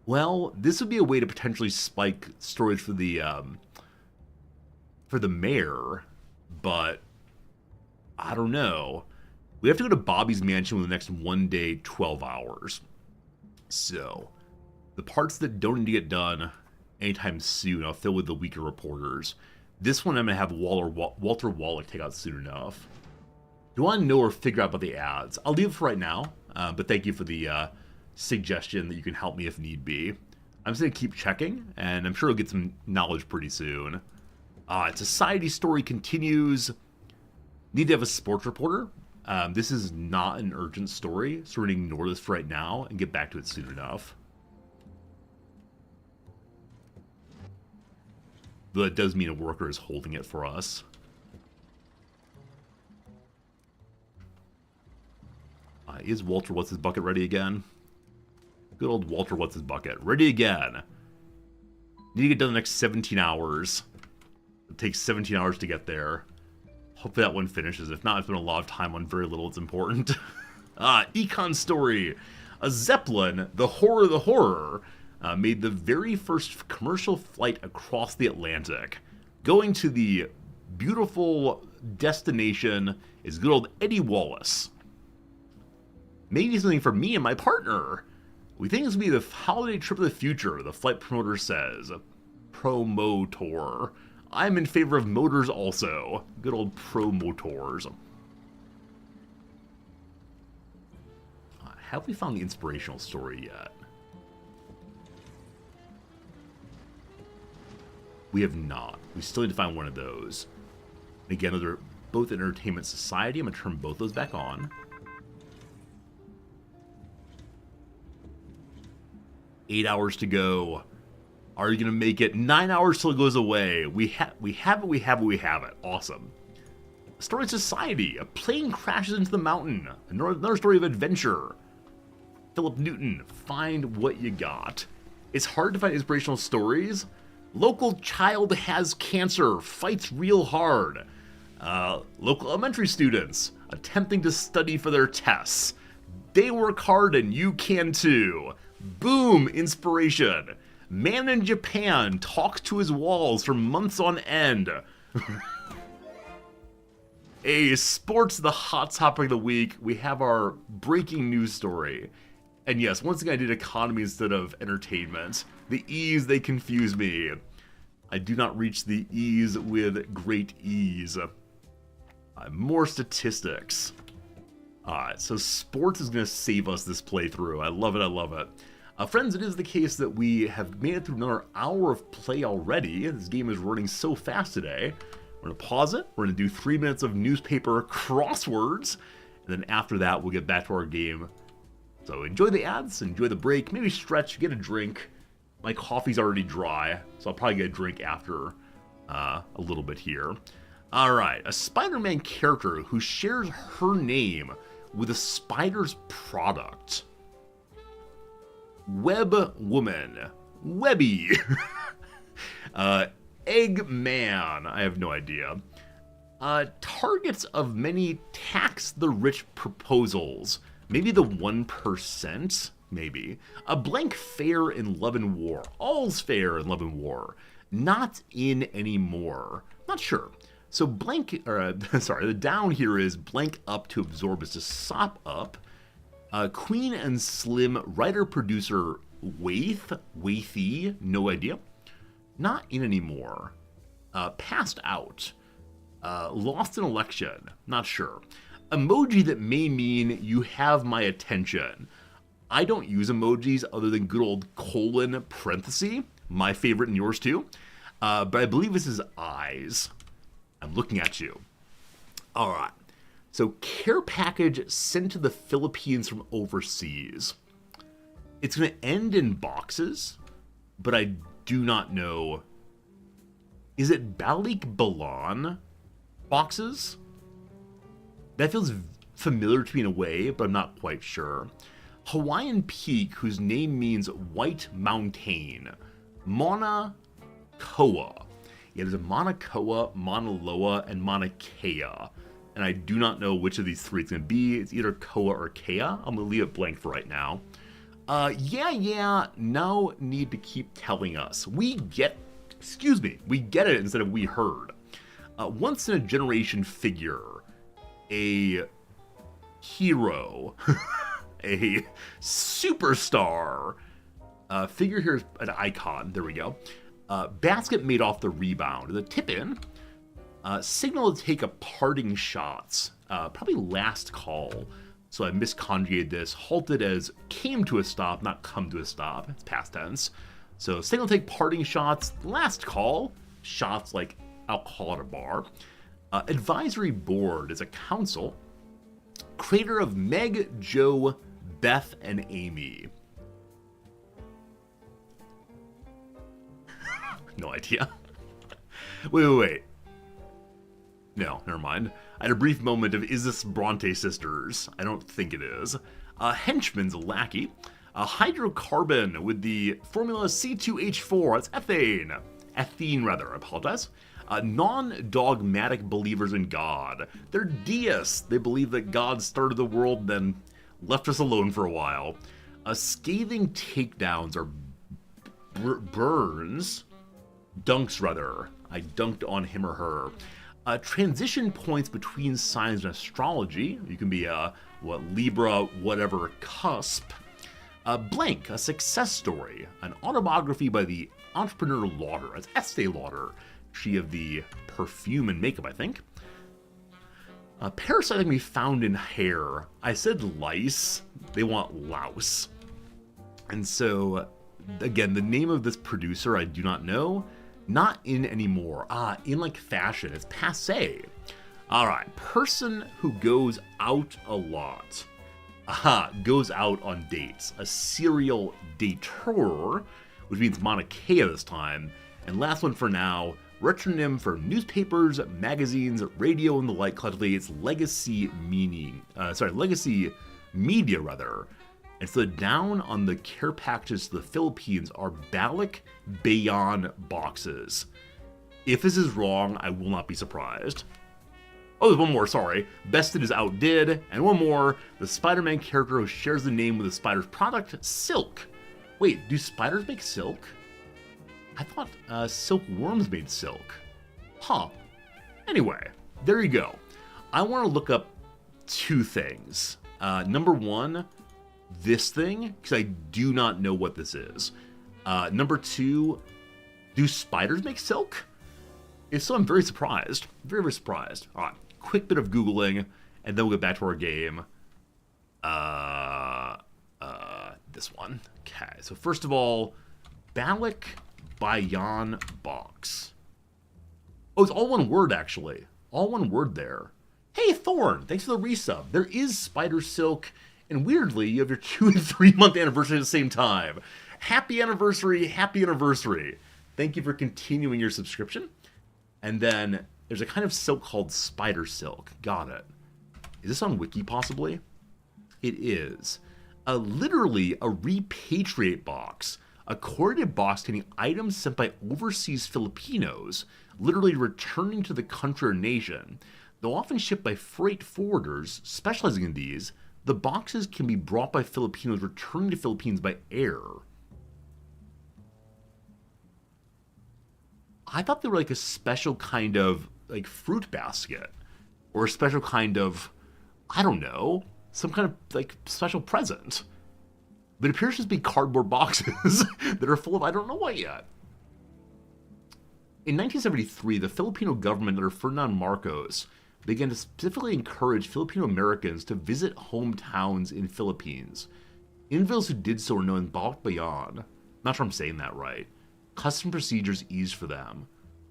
Well, this would be a way to potentially spike stories for the mayor, but I don't know. We have to go to Bobby's mansion within the next 1 day, 12 hours. So, the parts that don't need to get done anytime soon, I'll fill with the weaker reporters. This one I'm going to have Walter Wallach take out soon enough. Do you want to know or figure out about the ads? I'll leave it for right now, but thank you for the suggestion that you can help me if need be. I'm just going to keep checking, and I'm sure I'll get some knowledge pretty soon. Society story continues. Need to have a sports reporter. This is not an urgent story, so we're going to ignore this for right now and get back to it soon enough. Though that does mean a worker is holding it for us. Is Walter What's-His-Bucket ready again? Good old Walter What's-His-Bucket. Ready again. Need to get done in the next 17 hours. It takes 17 hours to get there. Hopefully that one finishes. If not, it's been a lot of time on very little. It's important. Econ story. A Zeppelin, the horror, made the very first commercial flight across the Atlantic. Going to the beautiful destination is good old Eddie Wallace. Maybe something for me and my partner. We think this will be the holiday trip of the future, the flight promoter says. Promotor. I'm in favor of motors also. Good old promotors. Have we found the inspirational story yet? We have not. We still need to find one of those. And again, those are both Entertainment Society. I'm going to turn both those back on. 8 hours to go. Are you going to make it? 9 hours till it goes away. We have it. Awesome. Story of Society. A plane crashes into the mountain. Another story of adventure. Philip Newton. Find what you got. It's hard to find inspirational stories. Local child has cancer. Fights real hard. Local elementary students attempting to study for their tests. They work hard and you can too. Boom, inspiration. Man in Japan talks to his walls for months on end. Sports, the hot topic of the week. We have our breaking news story. And yes, once again I did economy instead of entertainment. The E's, they confuse me. I do not reach the E's with great ease. More statistics. Alright, so sports is going to save us this playthrough. I love it, I love it. Friends, it is the case that we have made it through another hour of play already. This game is running so fast today. We're going to pause it. We're going to do 3 minutes of newspaper crosswords. And then after that, we'll get back to our game. So enjoy the ads, enjoy the break, maybe stretch, get a drink. My coffee's already dry, so I'll probably get a drink after a little bit here. Alright, a Spider-Man character who shares her name with a spider's product. Web Woman. Webby. Eggman. I have no idea. Targets of many tax the rich proposals. Maybe the 1%? Maybe. A blank fair in Love and War. All's fair in Love and War. Not in anymore. Not sure. So blank, or sorry, the down here is blank up to absorb is to sop up. Queen and Slim writer-producer Waithy, no idea. Not in anymore. Passed out. Lost an election, not sure. Emoji that may mean you have my attention. I don't use emojis other than good old colon parenthesis, my favorite and yours too. But I believe this is eyes. I'm looking at you. All right. So care package sent to the Philippines from overseas. It's going to end in boxes, but I do not know. Is it Balik Balan boxes? That feels familiar to me in a way, but I'm not quite sure. Hawaiian Peak, whose name means white mountain. Mauna Koa. Yeah, there's a Mauna Koa, Mauna Loa, and Mauna Kea. And I do not know which of these three it's going to be. It's either Koa or Kea. I'm going to leave it blank for right now. No need to keep telling us. We get it instead of we heard. Once in a generation figure. A hero. A superstar. Figure here is an icon. There we go. Basket made off the rebound. The tip-in. Signal to take a parting shots. Probably last call. So I misconjugated this. Halted as came to a stop, not come to a stop. It's past tense. So signal to take parting shots. Last call. Shots like alcohol at a bar. Advisory board is a council. Creator of Meg, Joe, Beth, and Amy. No idea. Wait. No, never mind. I had a brief moment of, is this Bronte sisters? I don't think it is. Henchman's lackey. Hydrocarbon with the formula C2H4. That's ethane. Ethene, rather. I apologize. Non-dogmatic believers in God. They're deists. They believe that God started the world, then left us alone for a while. Scathing takedowns are burns. Dunks, rather. I dunked on him or her. Transition points between signs in astrology. You can be Libra, whatever, cusp. Blank, a success story. An autobiography by the entrepreneur Lauder. That's Estee Lauder. She of the perfume and makeup, I think. Parasite can be found in hair. I said lice. They want louse. And so, again, the name of this producer I do not know. Not in anymore. In like fashion. It's passé. Alright. Person who goes out a lot. Goes out on dates. A serial dateur, which means Mauna Kea this time. And last one for now. Retronym for newspapers, magazines, radio, and the like. Collectively, it's legacy media rather. And so down on the care packages to the Philippines are Balik Bayan boxes. If this is wrong, I will not be surprised. Oh, there's one more, sorry. Bested is outdid. And one more, the Spider-Man character who shares the name with the spider's product, Silk. Wait, do spiders make silk? I thought silkworms made silk. Huh. Anyway, there you go. I want to look up two things. Number one, this thing, because I do not know what this is. Number two, do spiders make silk? If so, I'm very surprised. Very, very surprised. All right, quick bit of Googling, and then we'll get back to our game. This one. Okay, so first of all, Balik Bayan box. Oh, it's all one word, actually. All one word there. Hey, Thorn, thanks for the resub. There is Spider Silk, and weirdly, you have your 2 and 3 month anniversary at the same time. Happy anniversary, happy anniversary. Thank you for continuing your subscription. And then there's a kind of silk called Spider Silk. Got it. Is this on Wiki, possibly? It is. Literally a repatriate box. A coordinated box containing items sent by overseas Filipinos, literally returning to the country or nation. Though often shipped by freight forwarders specializing in these, the boxes can be brought by Filipinos returning to Philippines by air. I thought they were like a special kind of like fruit basket or a special kind of, I don't know, some kind of like special present. But it appears to just be cardboard boxes that are full of I don't know what yet. In 1973, the Filipino government under Ferdinand Marcos began to specifically encourage Filipino Americans to visit hometowns in Philippines. Individuals who did so were known as Bayan. Not sure I'm saying that right. Custom procedures eased for them.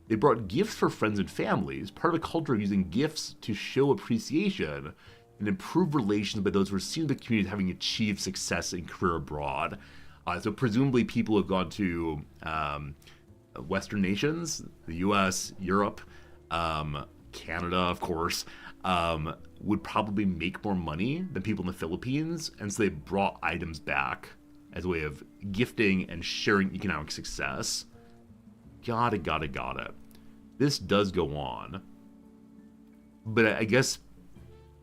They brought gifts for friends and families, part of a culture of using gifts to show appreciation and improve relations by those who were seen in the community having achieved success in career abroad. So presumably people who have gone to Western nations, the US, Europe, Canada, of course, would probably make more money than people in the Philippines, and so they brought items back as a way of gifting and sharing economic success. Got it. This does go on. But I guess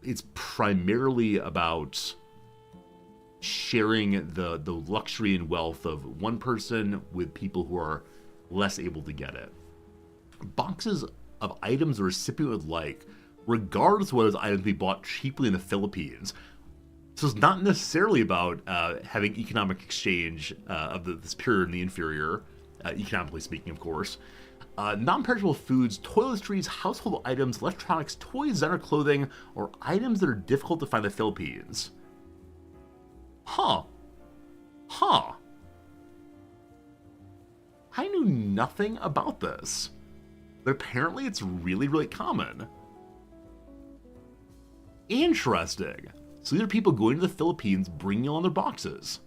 it's primarily about sharing the luxury and wealth of one person with people who are less able to get it. Boxes of items the recipient would like, regardless of whether those items be bought cheaply in the Philippines. So it's not necessarily about having economic exchange of the superior and the inferior, economically speaking, of course. Non-perishable foods, toiletries, household items, electronics, toys, designer clothing, or items that are difficult to find in the Philippines. Huh. I knew nothing about this. But apparently it's really, really common. Interesting. So these are people going to the Philippines, bringing on their boxes.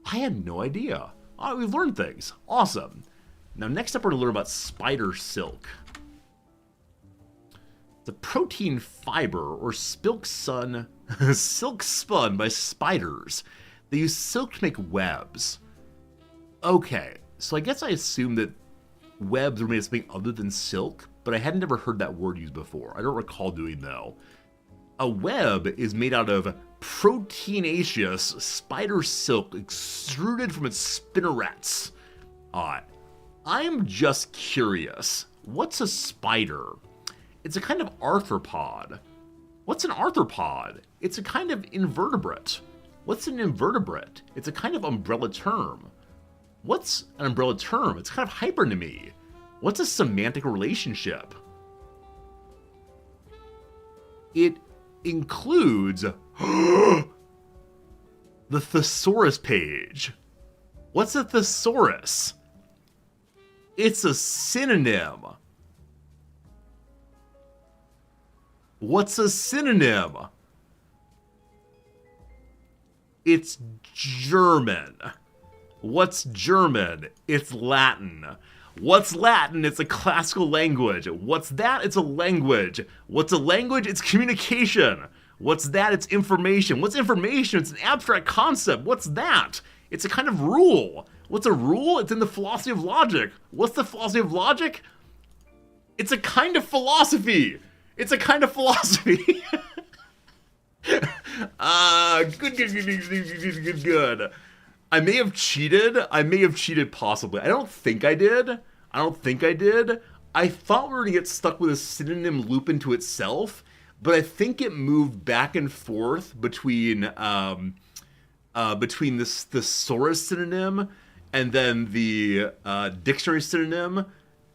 I had no idea. Oh, we've learned things. Awesome. Now, next up, we're going to learn about spider silk. It's a protein fiber, or silk spun by spiders. They use silk to make webs. Okay, so I guess I assumed that webs were made of something other than silk, but I had never heard that word used before. I don't recall doing though. A web is made out of proteinaceous spider silk extruded from its spinnerets. I'm just curious. What's a spider? It's a kind of arthropod. What's an arthropod? It's a kind of invertebrate. What's an invertebrate? It's a kind of umbrella term. What's an umbrella term? It's kind of hypernymy. What's a semantic relationship? It includes the thesaurus page. What's a thesaurus? It's a synonym. What's a synonym? It's German. What's German? It's Latin. What's Latin? It's a classical language. What's that? It's a language. What's a language? It's communication. What's that? It's information. What's information? It's an abstract concept. What's that? It's a kind of rule. What's a rule? It's in the philosophy of logic. What's the philosophy of logic? It's a kind of philosophy. It's a kind of philosophy. Good. I may have cheated possibly. I don't think I did. I thought we were gonna get stuck with a synonym loop into itself, but I think it moved back and forth between this thesaurus synonym and then the dictionary synonym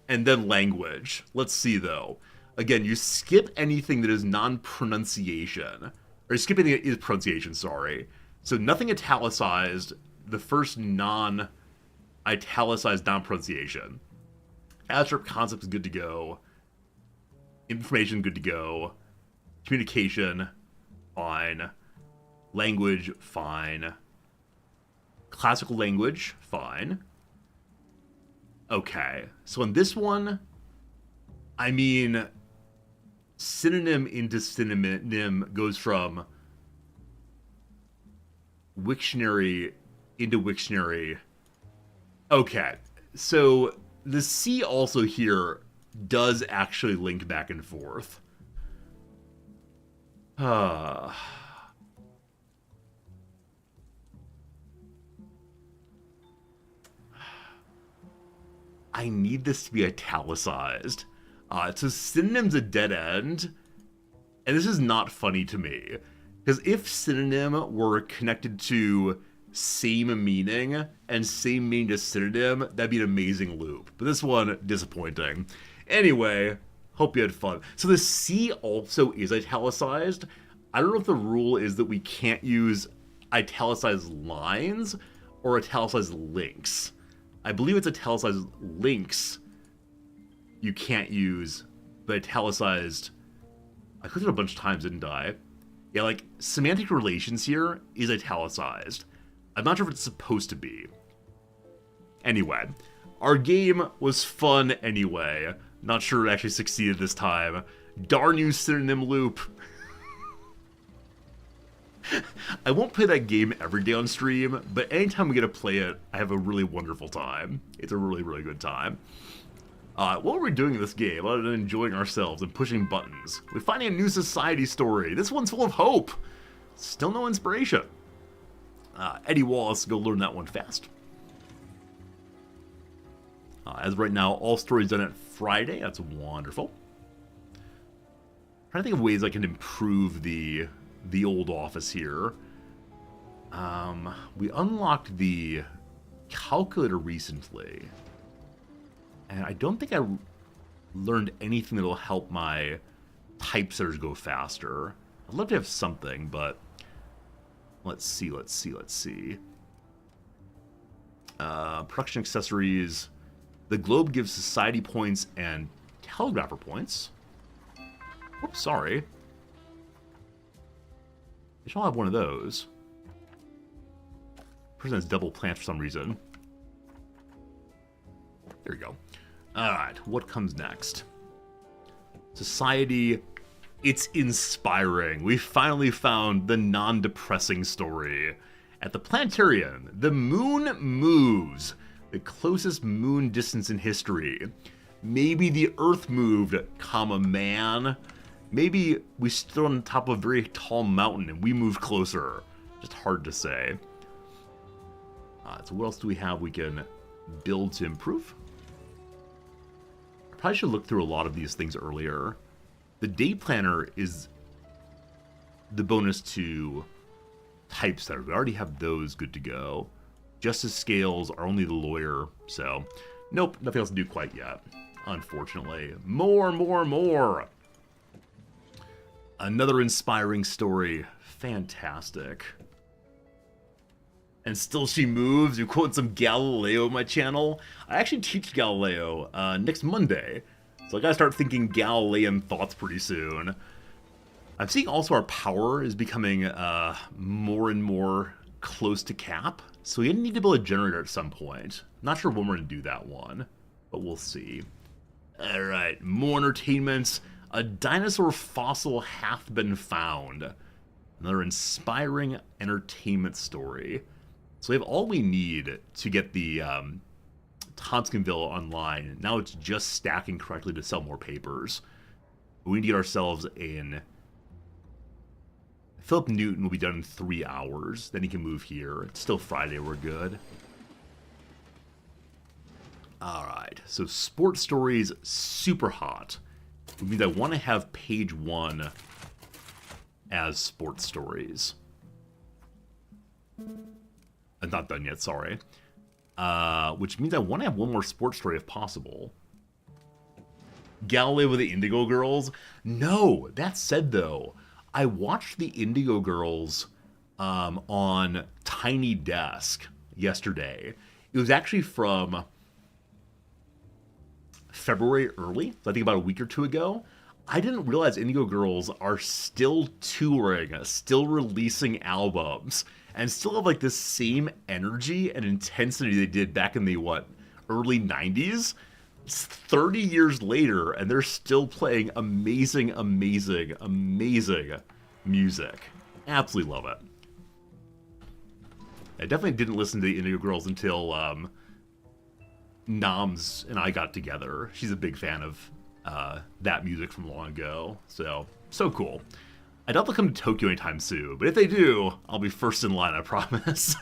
and then language. Let's see though. Again, you skip anything that is non-pronunciation. Or you skip anything that is pronunciation, sorry. So nothing italicized. The first non-italicized non-pronunciation. Abstract concept is good to go. Information, good to go. Communication, fine. Language, fine. Classical language, fine. Okay, so in this one, I mean, synonym into synonym goes from Wiktionary into Wiktionary. Okay, so the C also here does actually link back and forth. I I need this to be italicized. So synonym's a dead end, and this is not funny to me. Because if synonym were connected to same meaning and same meaning to synonym, that'd be an amazing loop. But this one, disappointing. Anyway, hope you had fun. So the C also is italicized. I don't know if the rule is that we can't use italicized lines or italicized links. I believe it's italicized links you can't use, but italicized... I clicked it a bunch of times, didn't I? Yeah, like, semantic relations here is italicized. I'm not sure if it's supposed to be. Anyway, our game was fun anyway. Not sure it actually succeeded this time. Darn you, synonym loop. I won't play that game every day on stream, but anytime we get to play it, I have a really wonderful time. It's a really, really good time. What were we doing in this game other than enjoying ourselves and pushing buttons? We're finding a new society story. This one's full of hope. Still no inspiration. Eddie Wallace, go learn that one fast. As of right now, all stories done at Friday. That's wonderful. Trying to think of ways I can improve the old office here. We unlocked the calculator recently. And I don't think I learned anything that'll help my typesetters go faster. I'd love to have something, but let's see. Production accessories. The globe gives society points and telegrapher points. Oops, sorry. They should all have one of those. Person has double plant for some reason. There we go. Alright, what comes next? Society. It's inspiring. We finally found the non-depressing story. At the planetarium, the moon moves. The closest moon distance in history. Maybe the Earth moved, comma, man. Maybe we stood on top of a very tall mountain and we moved closer. Just hard to say. So what else do we have we can build to improve? I probably should look through a lot of these things earlier. The day planner is the bonus to typesetter. We already have those good to go. Justice scales are only the lawyer, so nope, nothing else to do quite yet, unfortunately. More! Another inspiring story. Fantastic. And still she moves. You quote some Galileo on my channel. I actually teach Galileo next Monday, so I gotta start thinking Galilean thoughts pretty soon. I'm seeing also our power is becoming more and more close to cap, so we need to build a generator at some point. Not sure when we're gonna do that one, but we'll see. Alright, more entertainment. A dinosaur fossil hath been found. Another inspiring entertainment story. So we have all we need to get the Tompkinsville online. Now it's just stacking correctly to sell more papers. We need to get ourselves in. Philip Newton will be done in 3 hours. Then he can move here. It's still Friday. We're good. Alright. So sports stories, super hot. Which means I want to have page 1 as sports stories. I'm not done yet, sorry. Which means I want to have one more sports story if possible. Galileo with the Indigo Girls? No, that said though, I watched the Indigo Girls on Tiny Desk yesterday. It was actually from February early, so I think about a week or two ago. I didn't realize Indigo Girls are still touring, still releasing albums, and still have like this same energy and intensity they did back in the, early 90s? It's 30 years later, and they're still playing amazing music. Absolutely love it. I definitely didn't listen to the Indigo Girls until Noms and I got together. She's a big fan of that music from long ago, so cool. I doubt they'll come to Tokyo anytime soon, but if they do, I'll be first in line, I promise.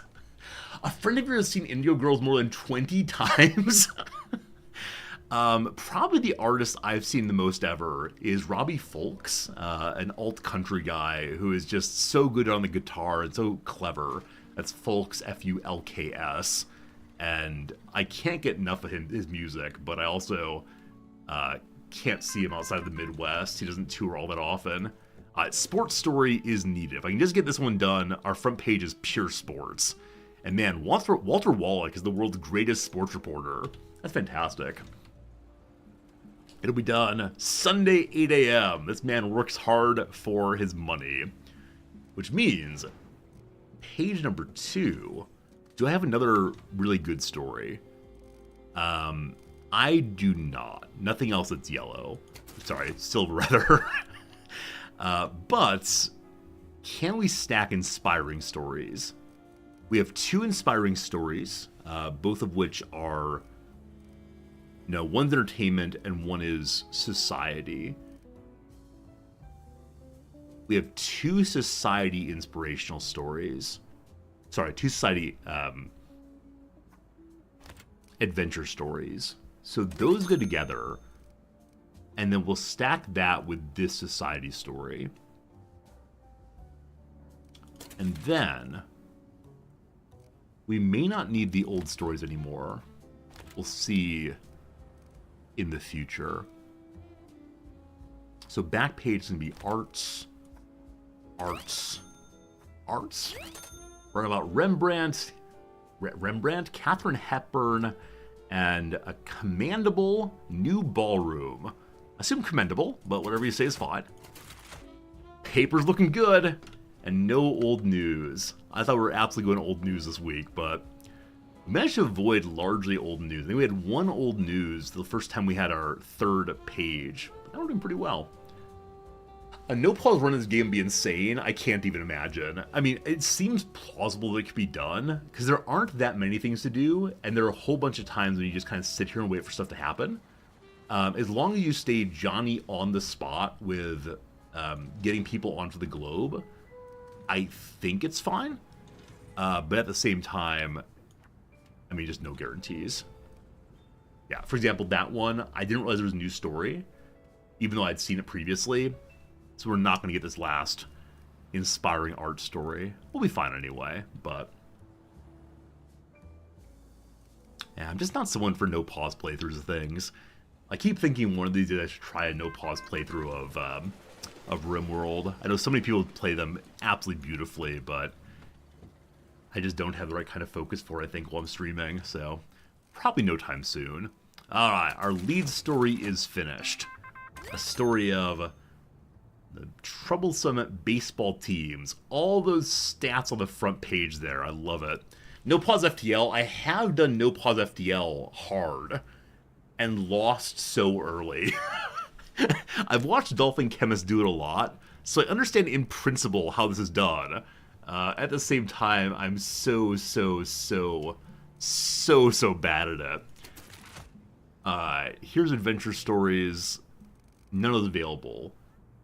A friend of yours has seen Indigo Girls more than 20 times? Probably the artist I've seen the most ever is Robbie Fulks, an alt country guy who is just so good on the guitar and so clever. That's Fulks, Fulks, and I can't get enough of his music, but I also can't see him outside of the Midwest. He doesn't tour all that often. Sports Story is needed. If I can just get this one done, our front page is pure sports. And man, Walter Wallach is the world's greatest sports reporter. That's fantastic. It'll be done Sunday, 8 a.m. This man works hard for his money. Which means, page number 2. Do I have another really good story? I do not. Nothing else that's yellow. Sorry, silver rather. But can we stack inspiring stories? We have 2 inspiring stories, both of which are, one's entertainment and one is society. We have 2 society inspirational stories. Sorry, 2 society adventure stories. So those go together, and then we'll stack that with this society story. And then we may not need the old stories anymore. We'll see in the future. So back page is going to be arts. We're about Rembrandt, Katharine Hepburn, and a commendable new ballroom. I assume commendable, but whatever you say is fine. Paper's looking good, and no old news. I thought we were absolutely going old news this week, but we managed to avoid largely old news. I think we had 1 old news the first time we had our 3rd page. But that would have been pretty well. A no-pause run in this game would be insane. I can't even imagine. I mean, it seems plausible that it could be done, because there aren't that many things to do, and there are a whole bunch of times when you just kind of sit here and wait for stuff to happen. As long as you stay Johnny on the spot with getting people onto the globe, I think it's fine. But at the same time, I mean, just no guarantees. Yeah, for example, that one, I didn't realize there was a new story, even though I'd seen it previously. So we're not going to get this last inspiring art story. We'll be fine anyway, but yeah, I'm just not someone for no-pause playthroughs of things. I keep thinking one of these days I should try a no-pause playthrough of RimWorld. I know so many people play them absolutely beautifully, but I just don't have the right kind of focus for it, I think, while I'm streaming, so probably no time soon. Alright, our lead story is finished. A story of the troublesome baseball teams. All those stats on the front page there. I love it. No Pause FTL. I have done No Pause FTL hard and lost so early. I've watched Dolphin Chemist do it a lot, so I understand in principle how this is done. At the same time, I'm so bad at it. Here's adventure stories. None of those available.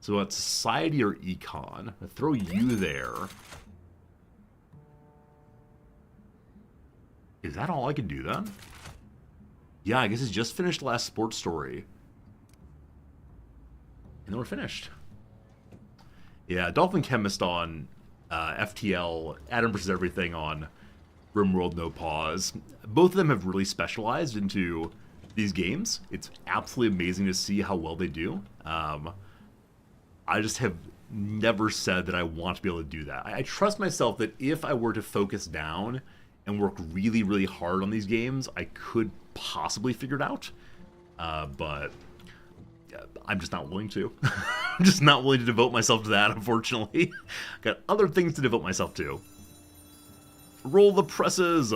So it's society or econ. I throw you there. Is that all I can do then? Yeah, I guess it's just finished last sports story. And then we're finished. Yeah, Dolphin Chemist on FTL, Adam vs. Everything on RimWorld No Pause. Both of them have really specialized into these games. It's absolutely amazing to see how well they do. I just have never said that I want to be able to do that. I trust myself that if I were to focus down and work really, really hard on these games, I could possibly figure it out. But I'm just not willing to. I'm just not willing to devote myself to that, unfortunately. Got other things to devote myself to. Roll the presses!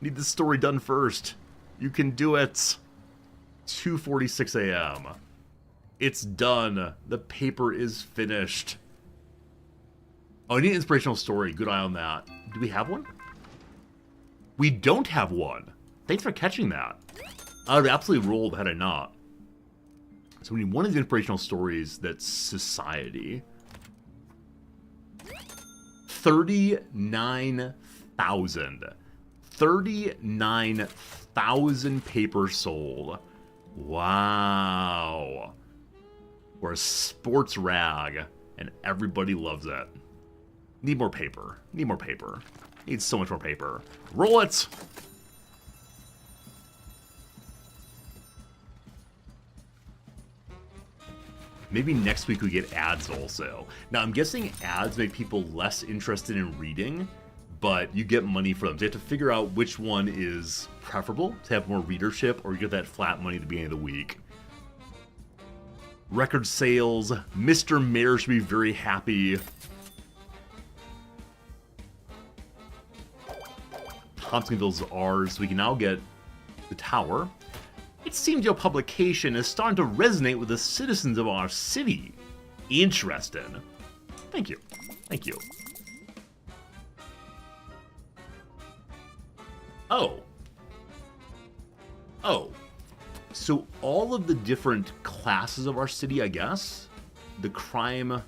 Need this story done first. You can do it. 2:46 a.m. It's done. The paper is finished. Oh, I need an inspirational story. Good eye on that. Do we have one? We don't have one. Thanks for catching that. I would have absolutely rolled had I not. So we need one of the inspirational stories that's society. 39,000. 39,000 papers sold. Wow. We're a sports rag, and everybody loves it. Need more paper. Need more paper. Need so much more paper. Roll it! Maybe next week we get ads also. Now, I'm guessing ads make people less interested in reading, but you get money for them. So you have to figure out which one is preferable to have more readership, or you get that flat money at the beginning of the week. Record sales. Mr. Mayor should be very happy. Thompsonville's ours. We can now get the tower. It seems your publication is starting to resonate with the citizens of our city. Interesting. Thank you. Thank you. Oh. Oh. So all of the different classes of our city, I guess? The crime...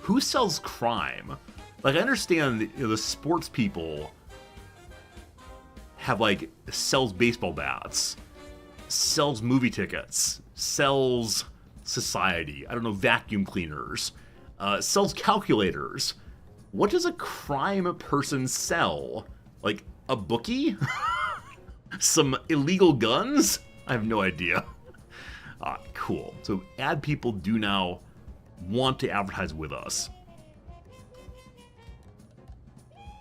Who sells crime? Like, I understand the sports people have, like, sells baseball bats, sells movie tickets, sells society, I don't know, vacuum cleaners, sells calculators. What does a crime person sell? Like, a bookie? Some illegal guns? I have no idea. Cool. So ad people do now want to advertise with us.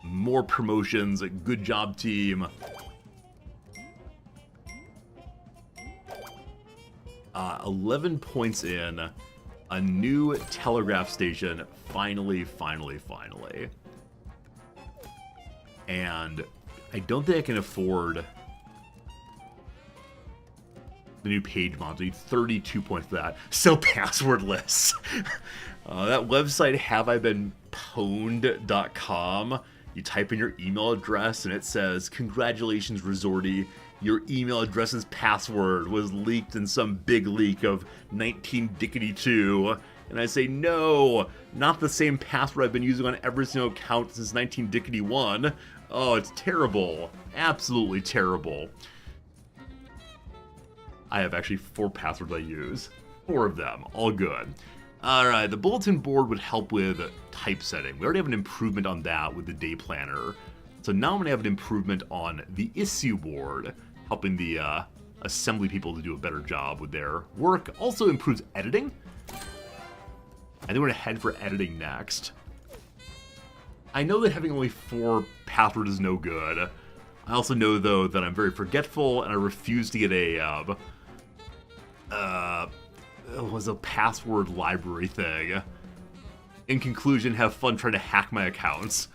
More promotions. Good job, team. 11 points in. A new telegraph station. Finally. And I don't think I can afford the new page mods. I need 32 points for that. So passwordless. That website, haveibeenpwned.com. You type in your email address and it says, "Congratulations, Resorty. Your email address's password was leaked in some big leak of 19dickety2. And I say, no, not the same password I've been using on every single account since 19dickety1. Oh, it's terrible. Absolutely terrible. I have actually 4 passwords I use. 4 of them. All good. Alright, the bulletin board would help with typesetting. We already have an improvement on that with the day planner. So now I'm going to have an improvement on the issue board, helping the assembly people to do a better job with their work. Also improves editing. I think we're going to head for editing next. I know that having only 4 passwords is no good. I also know, though, that I'm very forgetful, and I refuse to get a, it was a password library thing. In conclusion, have fun trying to hack my accounts.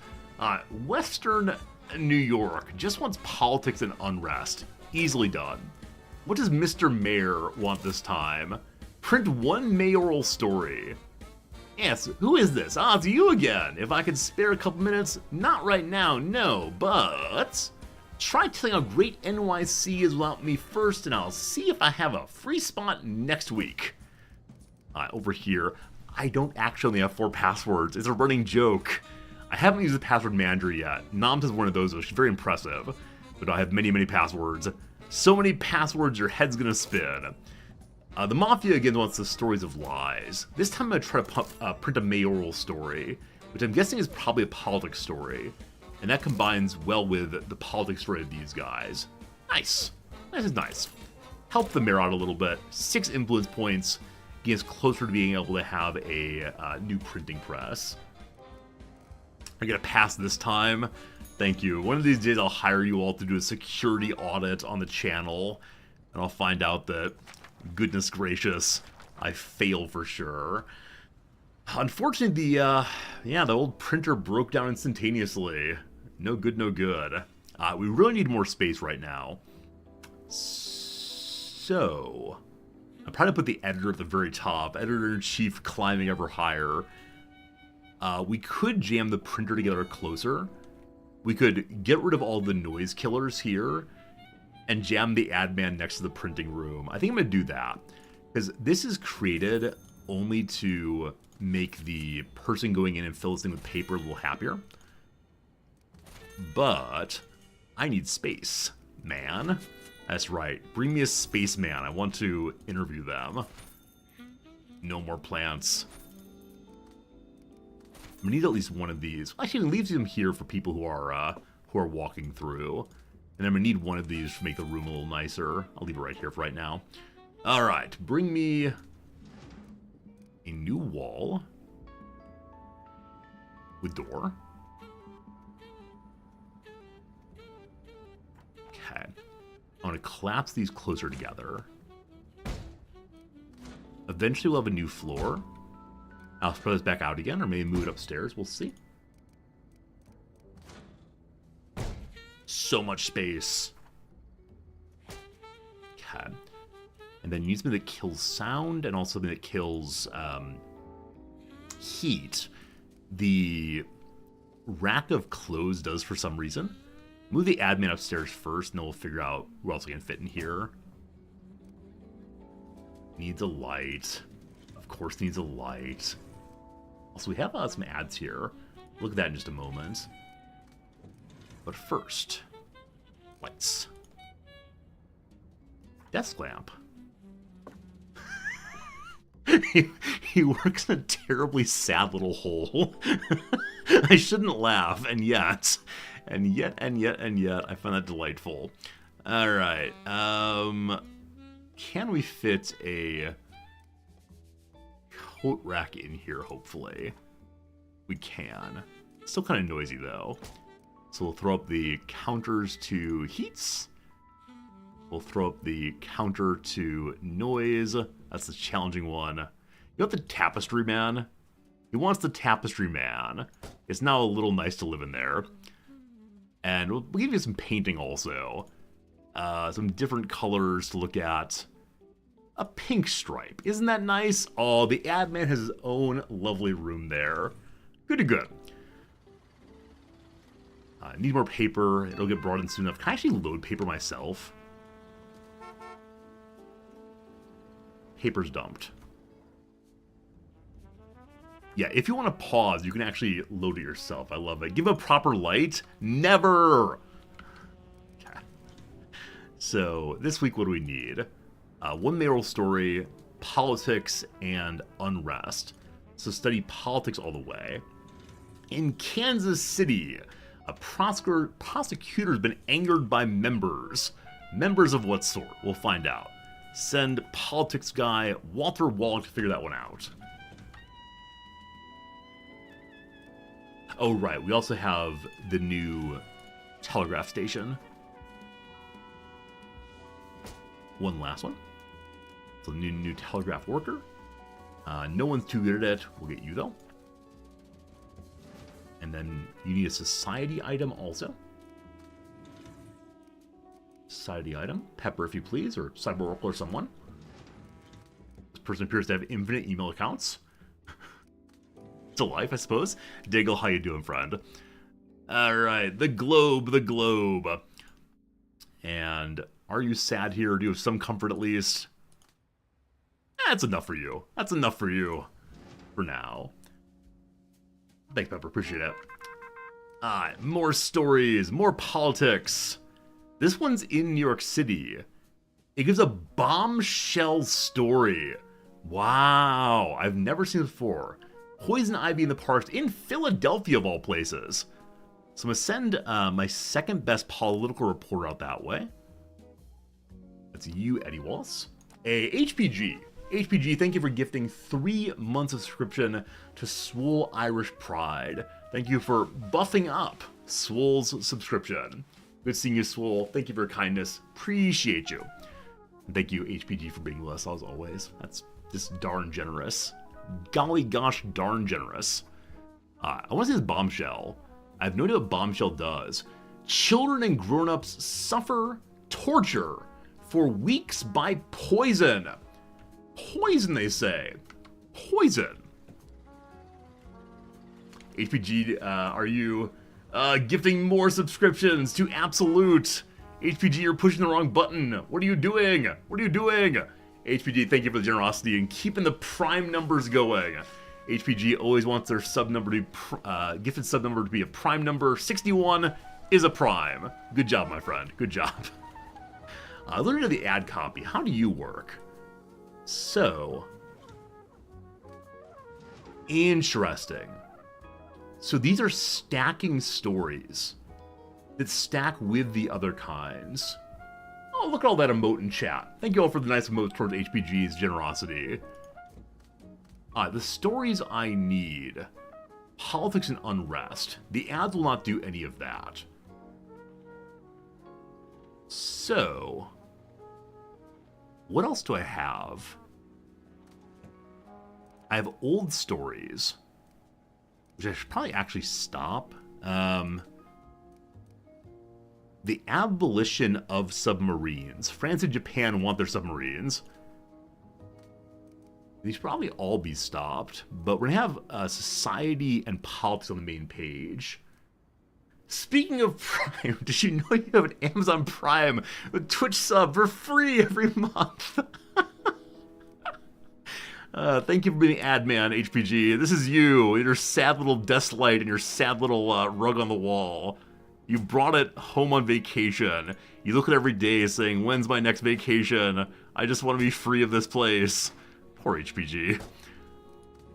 Western New York just wants politics and unrest. Easily done. What does Mr. Mayor want this time? Print 1 mayoral story. Yes, who is this? It's you again. If I could spare a couple minutes, not right now, no, but... Try telling how great NYC is without me first, and I'll see if I have a free spot next week. Over here, I don't actually have 4 passwords. It's a running joke. I haven't used the password manager yet. Noms is one of those, which is very impressive. But I have many, many passwords. So many passwords, your head's gonna spin. The Mafia again wants the stories of lies. This time I'm gonna try to print a mayoral story, which I'm guessing is probably a politics story. And that combines well with the politics story of these guys. Nice. Nice is nice. Help the mayor out a little bit. 6 influence points. Getting us closer to being able to have a new printing press. I get a pass this time. Thank you. One of these days I'll hire you all to do a security audit on the channel. And I'll find out that, goodness gracious, I fail for sure. Unfortunately, the old printer broke down instantaneously. No good, no good. We really need more space right now. So, I'm trying to put the editor at the very top. Editor-in-chief climbing ever higher. We could jam the printer together closer. We could get rid of all the noise killers here and jam the ad man next to the printing room. I think I'm going to do that. Because this is created only to make the person going in and fill this thing with paper a little happier. But I need space, man. That's right. Bring me a spaceman. I want to interview them. No more plants. We need at least one of these. Actually, leave them here for people who are walking through. And I'm gonna need one of these to make the room a little nicer. I'll leave it right here for right now. All right, bring me a new wall with door. Okay. I want to collapse these closer together. Eventually we'll have a new floor. I'll spread this back out again, or maybe move it upstairs. We'll see. So much space. Okay. And then use something that kills sound, and also something that kills heat. The rack of clothes does for some reason. Move the admin upstairs first, and then we'll figure out who else we can fit in here. Needs a light. Of course needs a light. Also, we have some ads here. Look at that in just a moment. But first, lights. Desk lamp. he works in a terribly sad little hole. I shouldn't laugh, and yet, I find that delightful. All right. Can we fit a coat rack in here, hopefully? We can. Still kind of noisy, though. So we'll throw up the counters to heats. We'll throw up the counter to noise. That's the challenging one. You want the tapestry man? He wants the tapestry man. It's now a little nice to live in there. And we'll give you some painting also. Some different colors to look at. A pink stripe. Isn't that nice? Oh, the ad man has his own lovely room there. Good to good. Need more paper. It'll get brought in soon enough. Can I actually load paper myself? Paper's dumped. Yeah, if you want to pause, you can actually load it yourself. I love it. Give a proper light? Never! Okay. So, this week, what do we need? One mayoral story, politics, and unrest. So study politics all the way. In Kansas City, a prosecutor's been angered by members. Members of what sort? We'll find out. Send politics guy Walter Wallach to figure that one out. Oh, right. We also have the new telegraph station. One last one. So new telegraph worker. No one's too good at it. We'll get you, though. And then you need a society item also. Society item. Pepper, if you please, or Cyber or someone. This person appears to have infinite email accounts. It's a life, I suppose. Diggle, how you doing, friend? Alright, the globe. And are you sad here? Do you have some comfort at least? That's enough for you. That's enough for you. For now. Thanks, Pepper. Appreciate it. More stories. More politics. This one's in New York City. It gives a bombshell story. Wow. I've never seen it before. Poison ivy in the parks in Philadelphia, of all places. So I'm going to send my second best political reporter out that way. That's you, Eddie Wallace. HPG. HPG, thank you for gifting 3 months of subscription to Swole Irish Pride. Thank you for buffing up Swole's subscription. Good seeing you, Swole. Thank you for your kindness. Appreciate you. And thank you, HPG, for being with us as always. That's just darn generous. Golly gosh darn generous. I want to see this bombshell. I have no idea what bombshell does. Children and grown-ups suffer torture for weeks by poison. Poison, they say. Poison. HPG, are you gifting more subscriptions to Absolute? HPG, you're pushing the wrong button. What are you doing? What are you doing? HPG, thank you for the generosity and keeping the prime numbers going. HPG always wants their sub number to be gifted sub number to be a prime number. 61 is a prime. Good job, my friend. Good job. Looking at the ad copy, how do you work? So, interesting. So these are stacking stories that stack with the other kinds. Oh, look at all that emote in chat. Thank you all for the nice emotes towards HPG's generosity. The stories I need. Politics and unrest. The ads will not do any of that. So, what else do I have? I have old stories, which I should probably actually stop. The abolition of submarines. France and Japan want their submarines. These should probably all be stopped, but we're gonna have society and politics on the main page. Speaking of Prime, did you know you have an Amazon Prime with Twitch sub for free every month? Thank you for being ad man, HPG. This is you, your sad little desk light and your sad little rug on the wall. You brought it home on vacation. You look at it every day saying, when's my next vacation? I just want to be free of this place. Poor HPG.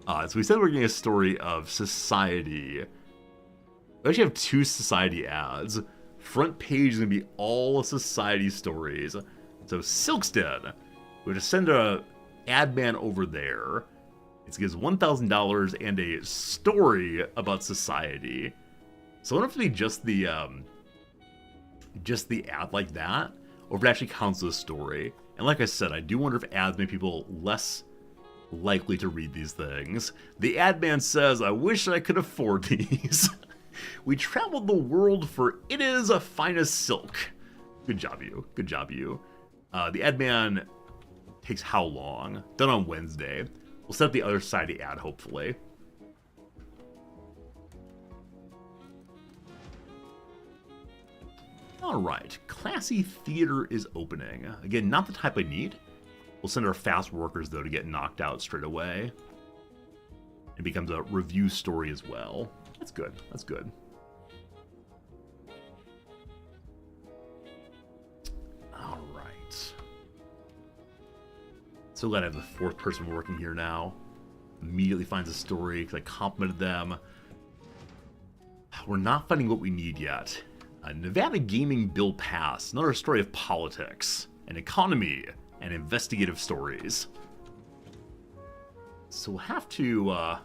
So we said we're getting a story of society. We actually have 2 society ads. Front page is going to be all society stories. So Silkston, we'll just send a ad man over there. It gives $1,000 and a story about society. So I wonder if it would be just the ad like that, or if it actually counts as a story. And like I said, I do wonder if ads make people less likely to read these things. The ad man says, I wish I could afford these. We traveled the world for it is a finest silk. Good job, you. Good job, you. The ad man takes how long? Done on Wednesday. We'll set up the other side of the ad, hopefully. Alright, Classy Theater is opening. Again, not the type I need. We'll send our fast workers, though, to get knocked out straight away. It becomes a review story as well. That's good, that's good. Alright. So glad I have the 4th person working here now. Immediately finds a story, because I complimented them. We're not finding what we need yet. Nevada Gaming Bill passed. Another story of politics, and economy, and investigative stories. So we'll have to,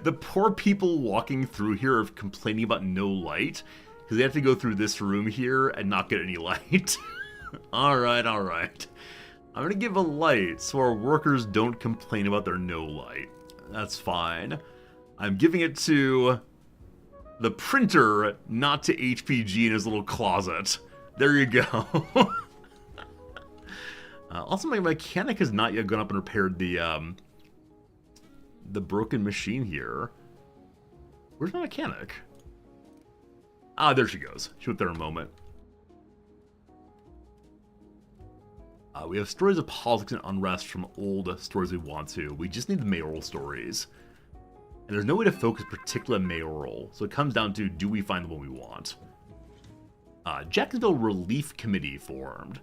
the poor people walking through here are complaining about no light, because they have to go through this room here and not get any light. Alright, alright. I'm gonna give a light so our workers don't complain about their no light. That's fine. I'm giving it to the printer, not to HPG in his little closet. There you go. Also, my mechanic has not yet gone up and repaired the broken machine here. Where's my mechanic? Ah, there she goes. She went there a moment. We have stories of politics and unrest from old stories we want to. We just need the mayoral stories. And there's no way to focus particular mayoral, so it comes down to, do we find the one we want? Jacksonville Relief Committee formed.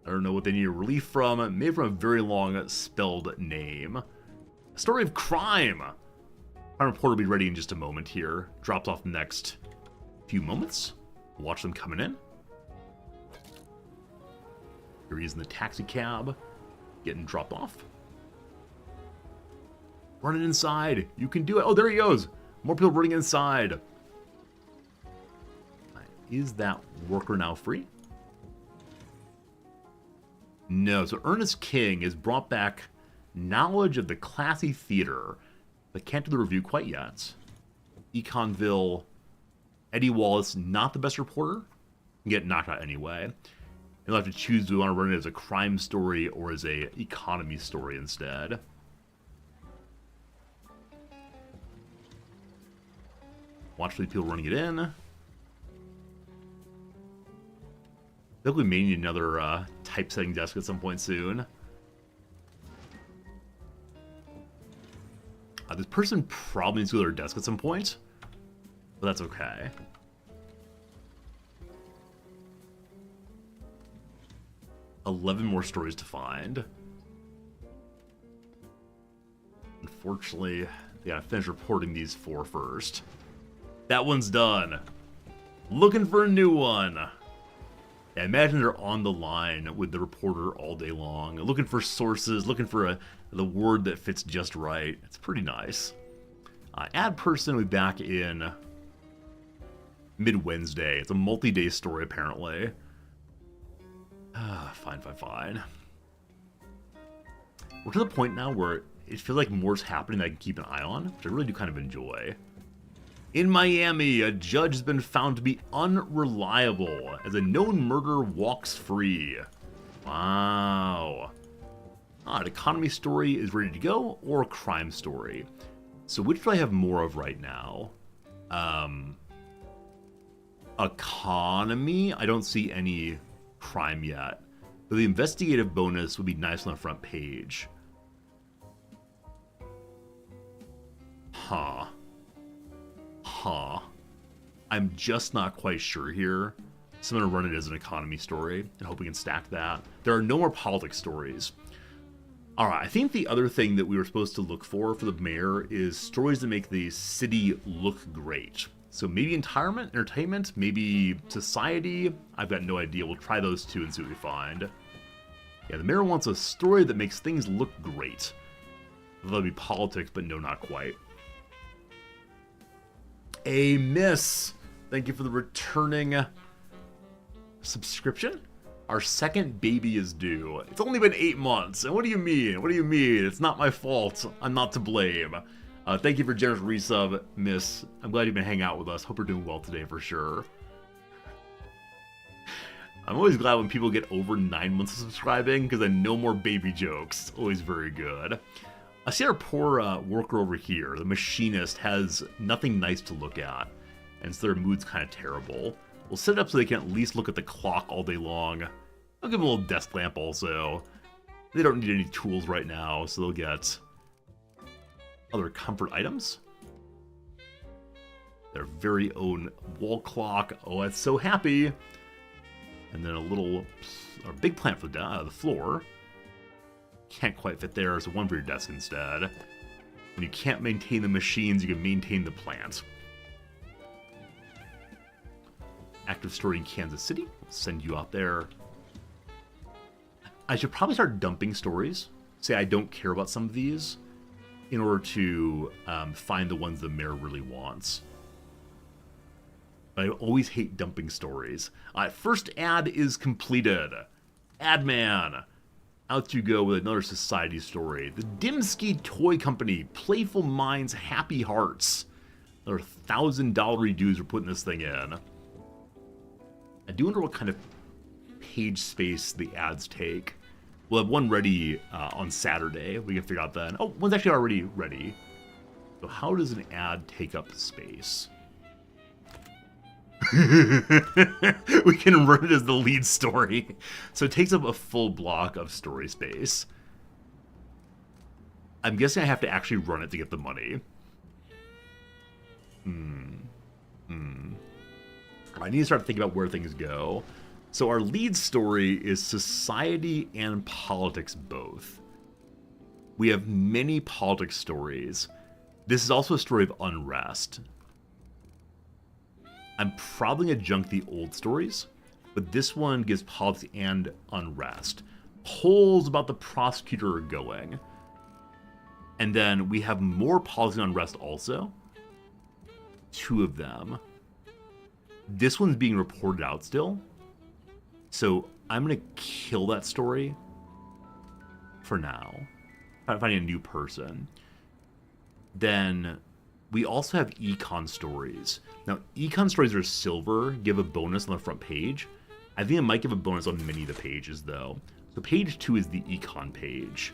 I don't know what they need relief from, maybe from a very long spelled name. A story of crime! Crime Reporter will be ready in just a moment here. Drops off the next few moments. Watch them coming in. Here he is in the taxi cab, getting dropped off. Running inside. You can do it. Oh, there he goes. More people running inside. Is that worker now free? No. So Ernest King has brought back knowledge of the Classy Theater, but can't do the review quite yet. Econville. Eddie Wallace, not the best reporter. Can get knocked out anyway. You'll have to choose, do we want to run it as a crime story or as a economy story instead. Watch for the people running it in. I think we may need another typesetting desk at some point soon. This person probably needs to go to their desk at some point, but that's okay. 11 more stories to find. Unfortunately, they gotta finish reporting these 4 first. That one's done. Looking for a new one. Yeah, imagine they're on the line with the reporter all day long, looking for sources, looking for the word that fits just right. It's pretty nice. Ad person will be back in mid-Wednesday. It's a multi-day story, apparently. Fine. We're to the point now where it feels like more's happening that I can keep an eye on, which I really do kind of enjoy. In Miami, a judge has been found to be unreliable as a known murderer walks free. Wow. An economy story is ready to go, or a crime story. So which do I have more of right now? Economy? I don't see any crime yet. But the investigative bonus would be nice on the front page. Huh. I'm just not quite sure here. So I'm going to run it as an economy story and hope we can stack that. There are no more politics stories. Alright, I think the other thing that we were supposed to look for the mayor is stories that make the city look great. So maybe entertainment, maybe society. I've got no idea. We'll try those 2 and see what we find. Yeah, the mayor wants a story that makes things look great. That'll be politics, but no, not quite. A miss. Thank you for the returning subscription. Our second baby is due. It's only been 8 months. And what do you mean? What do you mean? It's not my fault. I'm not to blame. Thank you for generous resub, miss. I'm glad you've been hanging out with us. Hope you're doing well today for sure. I'm always glad when people get over 9 months of subscribing, because then no more baby jokes. Always very good. I see our poor worker over here, the machinist, has nothing nice to look at, and so their mood's kind of terrible. We'll set it up so they can at least look at the clock all day long. I'll give them a little desk lamp also. They don't need any tools right now, so they'll get other comfort items. Their very own wall clock. Oh, that's so happy. And then a big plant for the floor. Can't quite fit there, so one for your desk instead. When you can't maintain the machines, you can maintain the plant. Active story in Kansas City. We'll send you out there. I should probably start dumping stories. Say I don't care about some of these in order to find the ones the mayor really wants. But I always hate dumping stories. First ad is completed. Ad man. Out you go with another society story. The Dimsky Toy Company, Playful Minds, Happy Hearts. Another $1,000 dues for putting this thing in. I do wonder what kind of page space the ads take. We'll have one ready on Saturday. We can figure out then. Oh, one's actually already ready. So how does an ad take up space? We can run it as the lead story. So it takes up a full block of story space. I'm guessing I have to actually run it to get the money. I need to start thinking about where things go. So our lead story is society and politics both. We have many politics stories. This is also a story of unrest. I'm probably going to junk the old stories, but this one gives politics and unrest. Polls about the prosecutor are going. And then we have more politics and unrest also. 2 of them. This one's being reported out still. So I'm going to kill that story for now. I'm finding a new person. Then we also have econ stories. Now, econ stories are silver, give a bonus on the front page. I think it might give a bonus on many of the pages, though. So page 2 is the econ page.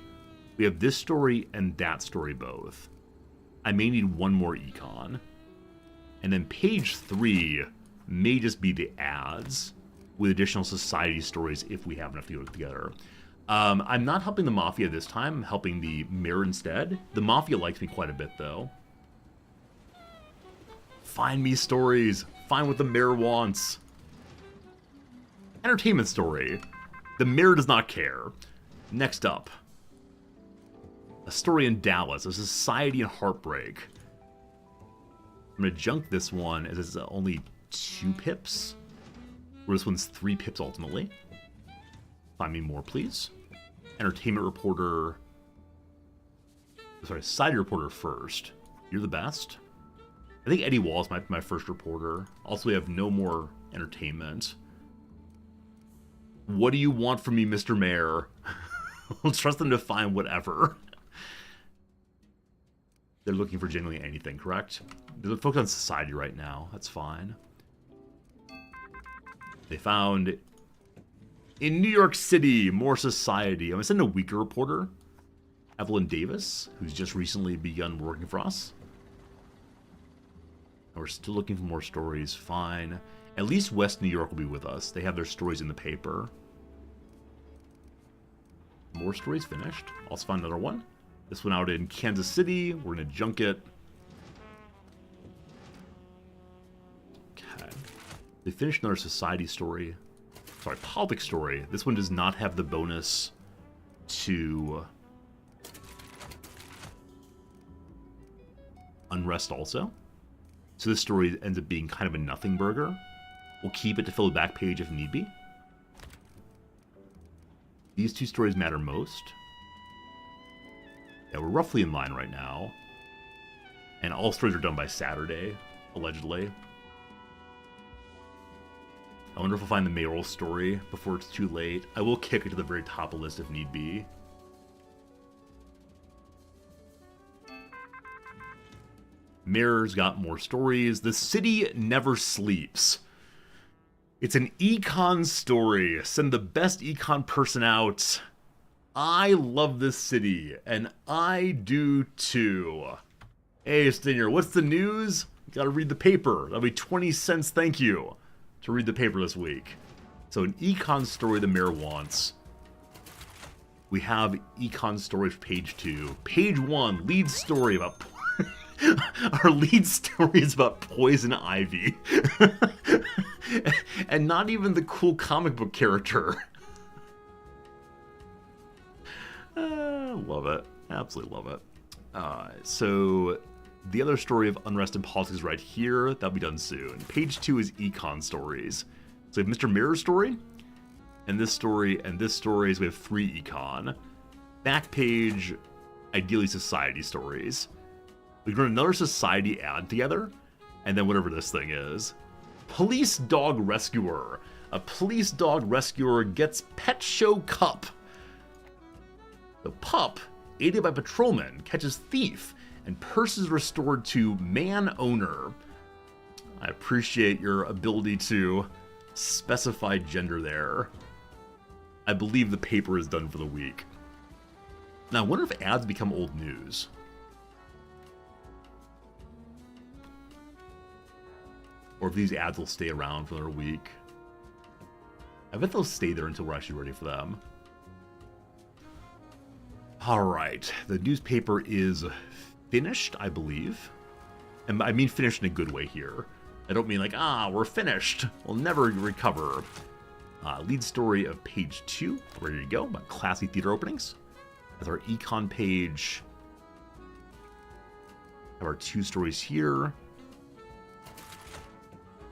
We have this story and that story both. I may need one more econ. And then page 3 may just be the ads with additional society stories if we have enough to go together. I'm not helping the Mafia this time. I'm helping the mayor instead. The Mafia likes me quite a bit, though. Find me stories. Find what the mayor wants. Entertainment story. The Mirror does not care. Next up, a story in Dallas, a society in heartbreak. I'm going to junk this one as it's only 2 pips. Where this one's 3 pips ultimately. Find me more, please. Entertainment reporter. Sorry, society reporter first. You're the best. I think Eddie Wallace might be my first reporter. Also, we have no more entertainment. What do you want from me, Mr. Mayor? We'll trust them to find whatever. They're looking for genuinely anything, correct? They're focused on society right now. That's fine. They found in New York City more society. I'm gonna send a weaker reporter, Evelyn Davis, who's just recently begun working for us. And we're still looking for more stories. Fine. At least West New York will be with us. They have their stories in the paper. More stories finished. Also find another one. This one out in Kansas City. We're gonna junk it. Okay. They finished another society story. Sorry, politics story. This one does not have the bonus to unrest also. So this story ends up being kind of a nothing burger. We'll keep it to fill the back page if need be. These 2 stories matter most. Yeah, we're roughly in line right now. And all stories are done by Saturday, allegedly. I wonder if we'll find the mayoral story before it's too late. I will kick it to the very top of the list if need be. Mirror's got more stories. The city never sleeps. It's an econ story. Send the best econ person out. I love this city, and I do too. Hey, Stinger, what's the news? You gotta read the paper. That'll be 20 cents, thank you, to read the paper this week. So an econ story the mayor wants. We have econ story for page 2. Page 1, lead story about... Our lead story is about poison ivy. And not even the cool comic book character. Love it. Absolutely love it. So the other story of unrest and politics is right here. That'll be done soon. Page 2 is econ stories. So we have Mr. Mirror's story, and this story, and this story. So we have 3 econ. Back page, ideally society stories. We run another society ad together, and then whatever this thing is. Police dog rescuer. A police dog rescuer gets pet show cup. The pup, aided by patrolman, catches thief, and purse is restored to man owner. I appreciate your ability to specify gender there. I believe the paper is done for the week. Now, I wonder if ads become old news. Or if these ads will stay around for another week. I bet they'll stay there until we're actually ready for them. Alright, the newspaper is finished, I believe. And I mean finished in a good way here. I don't mean like, we're finished. We'll never recover. Lead story of page 2. Ready to go. About classy theater openings. That's our econ page. Have our 2 stories here.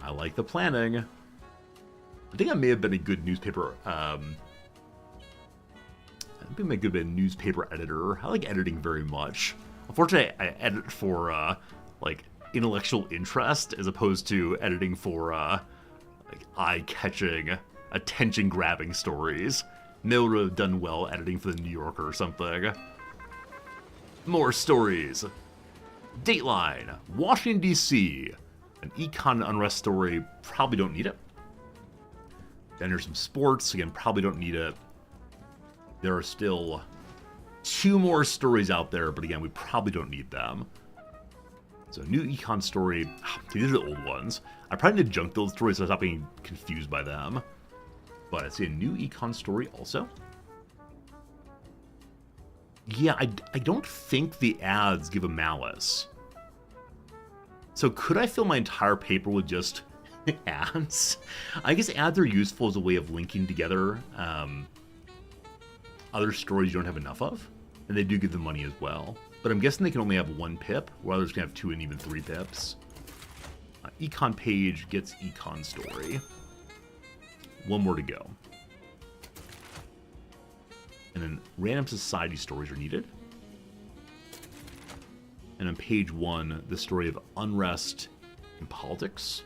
I like the planning. I think I may have been a good newspaper. I think I may have been a newspaper editor. I like editing very much. Unfortunately, I edit for like intellectual interest as opposed to editing for like eye-catching, attention-grabbing stories. They would have done well editing for the New Yorker or something. More stories. Dateline, Washington, D.C. An econ unrest story, probably don't need it. Then there's some sports, again, probably don't need it. There are still 2 more stories out there, but again, we probably don't need them. So new econ story, these are the old ones. I probably need to junk those stories so I stop being confused by them. But I see a new econ story also. Yeah, I don't think the ads give a malice. So could I fill my entire paper with just ads. I guess ads are useful as a way of linking together other stories you don't have enough of, and they do give them money as well. But I'm guessing they can only have 1 pip, while others can have 2 and even 3 pips. Econ page gets econ story. 1 more to go. And then random society stories are needed. And on page 1, the story of unrest in politics.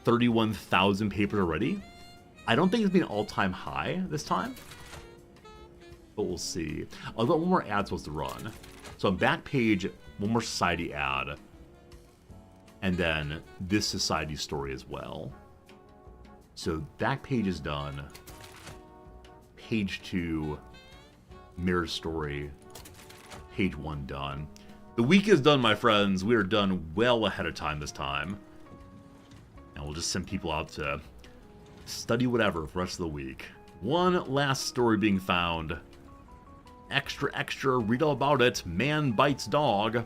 31,000 papers already. I don't think it's been all-time high this time. But we'll see. I've got 1 more ad supposed to run. So on back page, 1 more society ad. And then this society story as well. So back page is done. Page 2, mirror story. Page 1 done. The week is done, my friends. We are done well ahead of time this time. And we'll just send people out to study whatever for the rest of the week. 1 last story being found. Extra, extra, read all about it. Man bites dog.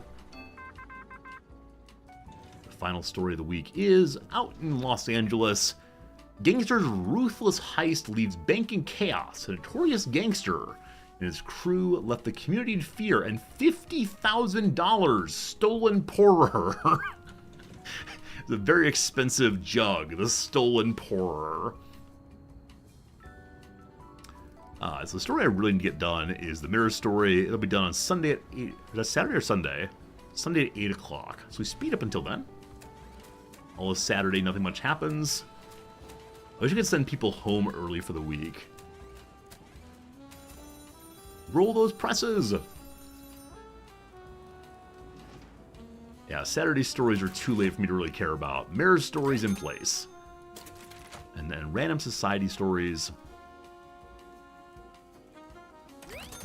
The final story of the week is out in Los Angeles. Gangster's ruthless heist leaves bank in chaos. A notorious gangster and his crew left the community in fear, and $50,000 stolen pourer. It's a very expensive jug, the stolen pourer. So the story I really need to get done is the mirror story. It'll be done on Sunday at 8. Is that Saturday or Sunday? Sunday at 8 o'clock. So we speed up until then. All of Saturday, nothing much happens. I wish I could send people home early for the week. Roll those presses! Yeah, Saturday stories are too late for me to really care about. Mirror stories in place. And then random society stories.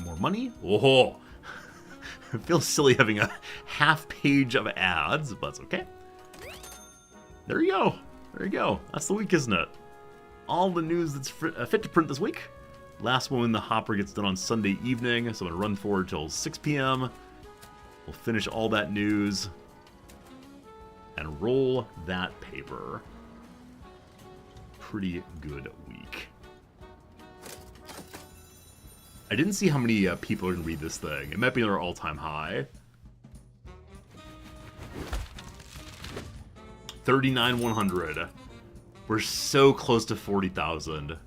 More money? Oh! It feels silly having a half page of ads, but it's okay. There you go. There you go. That's the week, isn't it? All the news that's fit to print this week. Last one in the hopper gets done on Sunday evening, so I'm going to run forward till 6 p.m. We'll finish all that news and roll that paper. Pretty good week. I didn't see how many people are going to read this thing. It might be another all-time high. 39,100. We're so close to 40,000.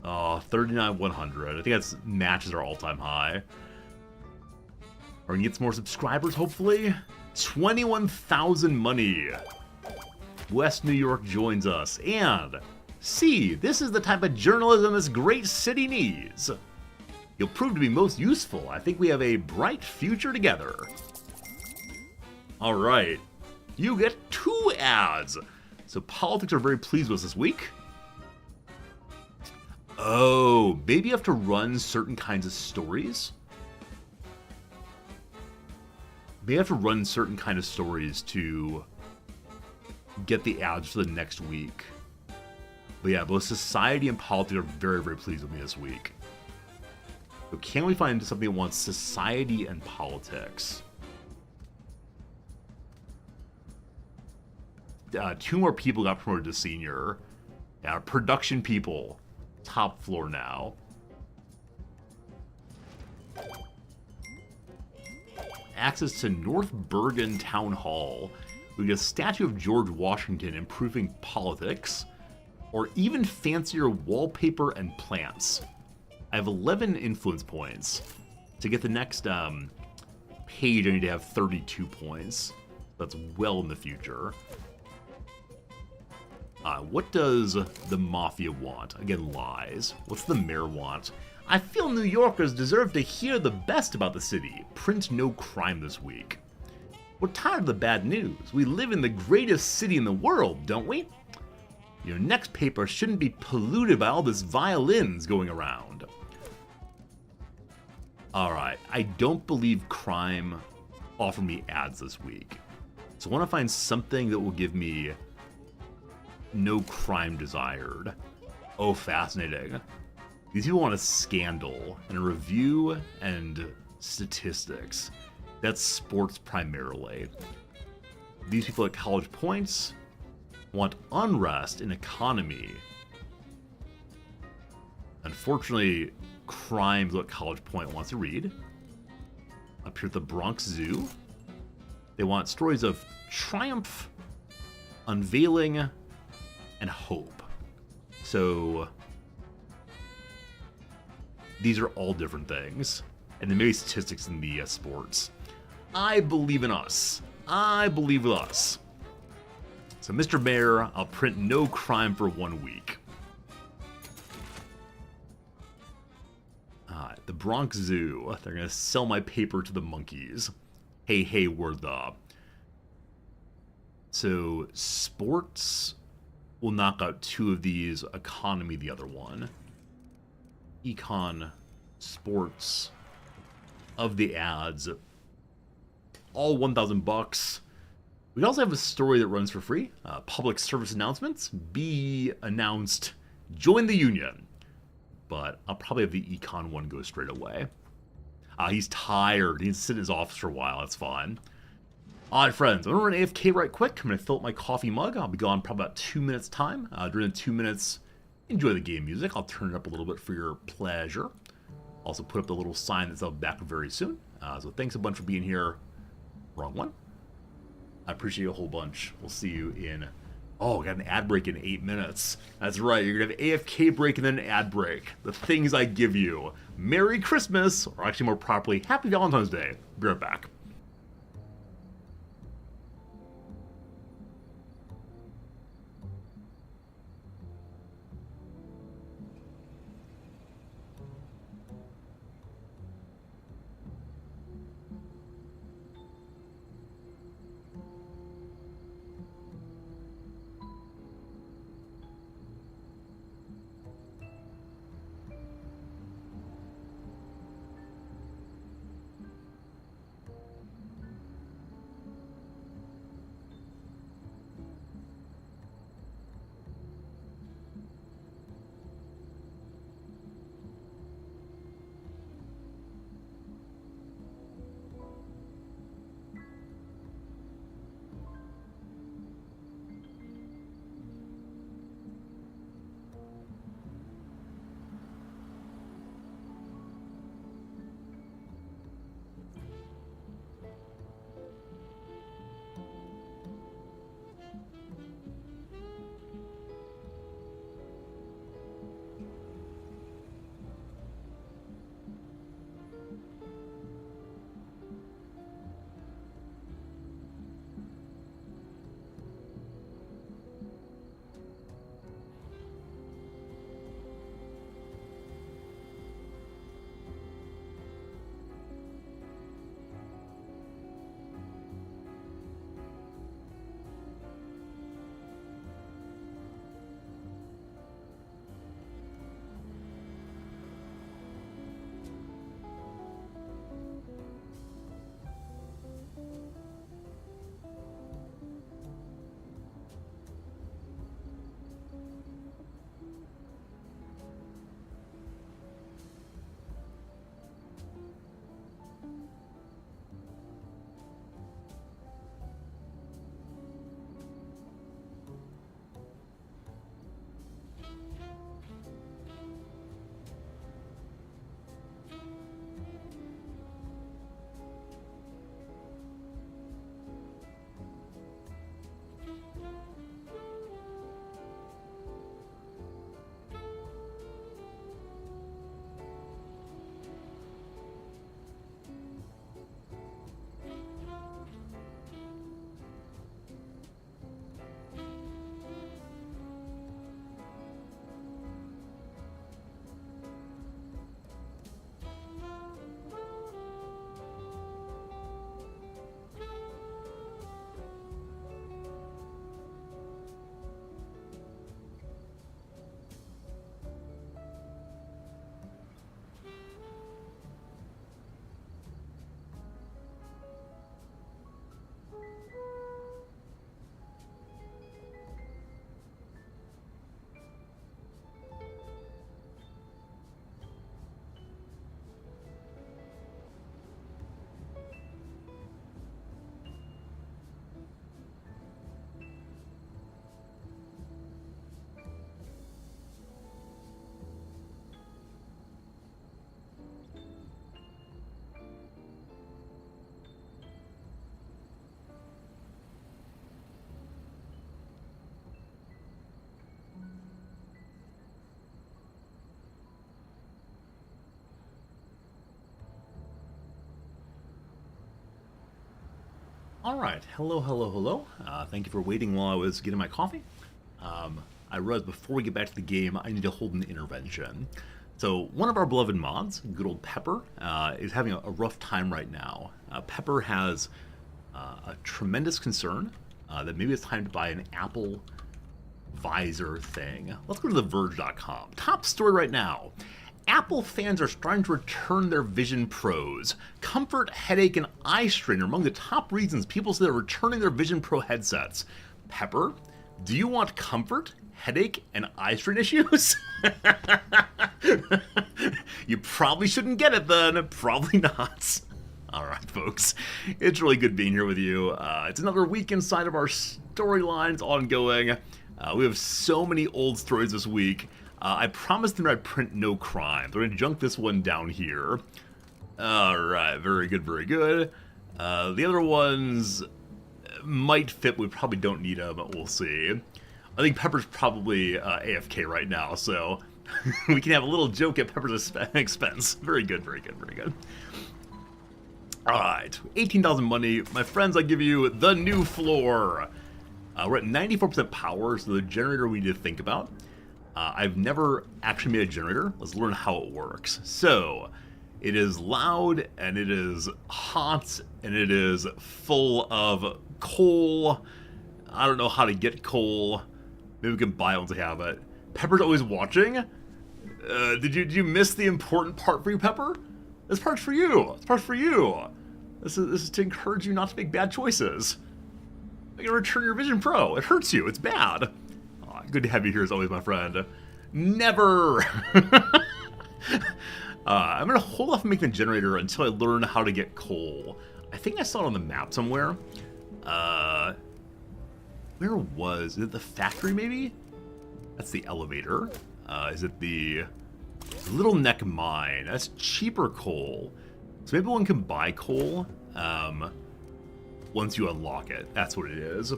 Oh, 39,100. I think that matches our all-time high. We're going to get some more subscribers, hopefully. 21,000 money. West New York joins us. And... see, this is the type of journalism this great city needs. You'll prove to be most useful. I think we have a bright future together. Alright. You get 2 ads. So politics are very pleased with us this week. Oh, maybe you have to run certain kinds of stories? Maybe you have to run certain kind of stories to get the ads for the next week. But yeah, both society and politics are very, very pleased with me this week. So can we find something that wants society and politics? 2 more people got promoted to senior. Yeah, production people. Top floor now. Access to North Bergen Town Hall. We get a statue of George Washington improving politics. Or even fancier wallpaper and plants. I have 11 influence points. To get the next page, I need to have 32 points. That's well in the future. What does the Mafia want? Again, lies. What's the mayor want? I feel New Yorkers deserve to hear the best about the city. Print no crime this week. We're tired of the bad news. We live in the greatest city in the world, don't we? Your next paper shouldn't be polluted by all this violins going around. Alright, I don't believe crime offered me ads this week. So I want to find something that will give me no crime desired. Oh, fascinating. These people want a scandal and a review and statistics. That's sports primarily. These people at college points want unrest in economy. Unfortunately, crime's what College Point wants to read. Up here at the Bronx Zoo, they want stories of triumph, unveiling, and hope. So these are all different things, and then maybe statistics in the sports. I believe in us. I believe with us. So, Mr. Mayor, I'll print no crime for 1 week. The Bronx Zoo. They're gonna sell my paper to the monkeys. Hey, hey, we're the. So, sports will knock out 2 of these. Economy, the other one. Econ, sports, of the ads, all $1,000. We also have a story that runs for free. Public service announcements. Be announced. Join the union. But I'll probably have the econ one go straight away. He's tired. He needs to sit in his office for a while. That's fine. Alright, friends. I'm going to run AFK right quick. I'm going to fill up my coffee mug. I'll be gone probably about 2 minutes time. During the 2 minutes, enjoy the game music. I'll turn it up a little bit for your pleasure. Also put up the little sign that's up back very soon. So thanks a bunch for being here. Wrong one. I appreciate you a whole bunch. We'll see you in... Oh, we got an ad break in 8 minutes. That's right. You're going to have AFK break and then an ad break. The things I give you. Merry Christmas, or actually more properly, Happy Valentine's Day. Be right back. All right. Hello, hello, hello. Thank you for waiting while I was getting my coffee. I realized before we get back to the game, I need to hold an intervention. So one of our beloved mods, good old Pepper, is having a rough time right now. Pepper has a tremendous concern that maybe it's time to buy an Apple visor thing. Let's go to TheVerge.com. Top story right now. Apple fans are starting to return their Vision Pros. Comfort, headache, and eye strain are among the top reasons people say they're returning their Vision Pro headsets. Pepper, do you want comfort, headache, and eye strain issues? You probably shouldn't get it then. Probably not. Alright, folks. It's really good being here with you. It's another week inside of our storylines ongoing. We have so many old stories this week. I promised them I'd print no crimes. We're going to junk this one down here. Alright, very good, very good. The other ones might fit, we probably don't need them, we'll see. I think Pepper's probably AFK right now, so we can have a little joke at Pepper's expense. Very good, very good, very good. Alright, 18,000 money. My friends, I give you the new floor. We're at 94% power, so the generator we need to think about. I've never actually made a generator. Let's learn how it works. So, it is loud, and it is hot, and it is full of coal. I don't know how to get coal. Maybe we can buy it once we have it. Pepper's always watching. Did you miss the important part for you, Pepper? This part's for you. This part's for you. This is to encourage you not to make bad choices. You're gonna return your Vision Pro. It hurts you. It's bad. Good to have you here as always, my friend. Never! I'm going to hold off making a generator until I learn how to get coal. I think I saw it on the map somewhere. Where was it? The factory, maybe? That's the elevator. Is it the Little Neck Mine? That's cheaper coal. So maybe one can buy coal once you unlock it. That's what it is.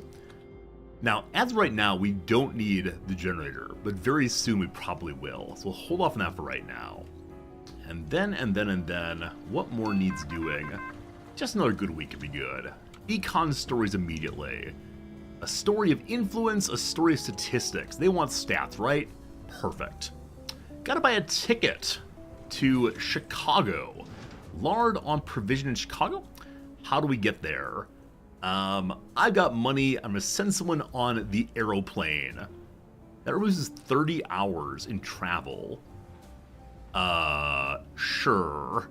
Now, as of right now, we don't need the generator, but very soon we probably will. So we'll hold off on that for right now. And then, what more needs doing? Just another good week would be good. Econ stories immediately. A story of influence, a story of statistics. They want stats, right? Perfect. Gotta buy a ticket to Chicago. Lard on provision in Chicago? How do we get there? I've got money. I'm gonna send someone on the aeroplane. That reduces 30 hours in travel. Sure.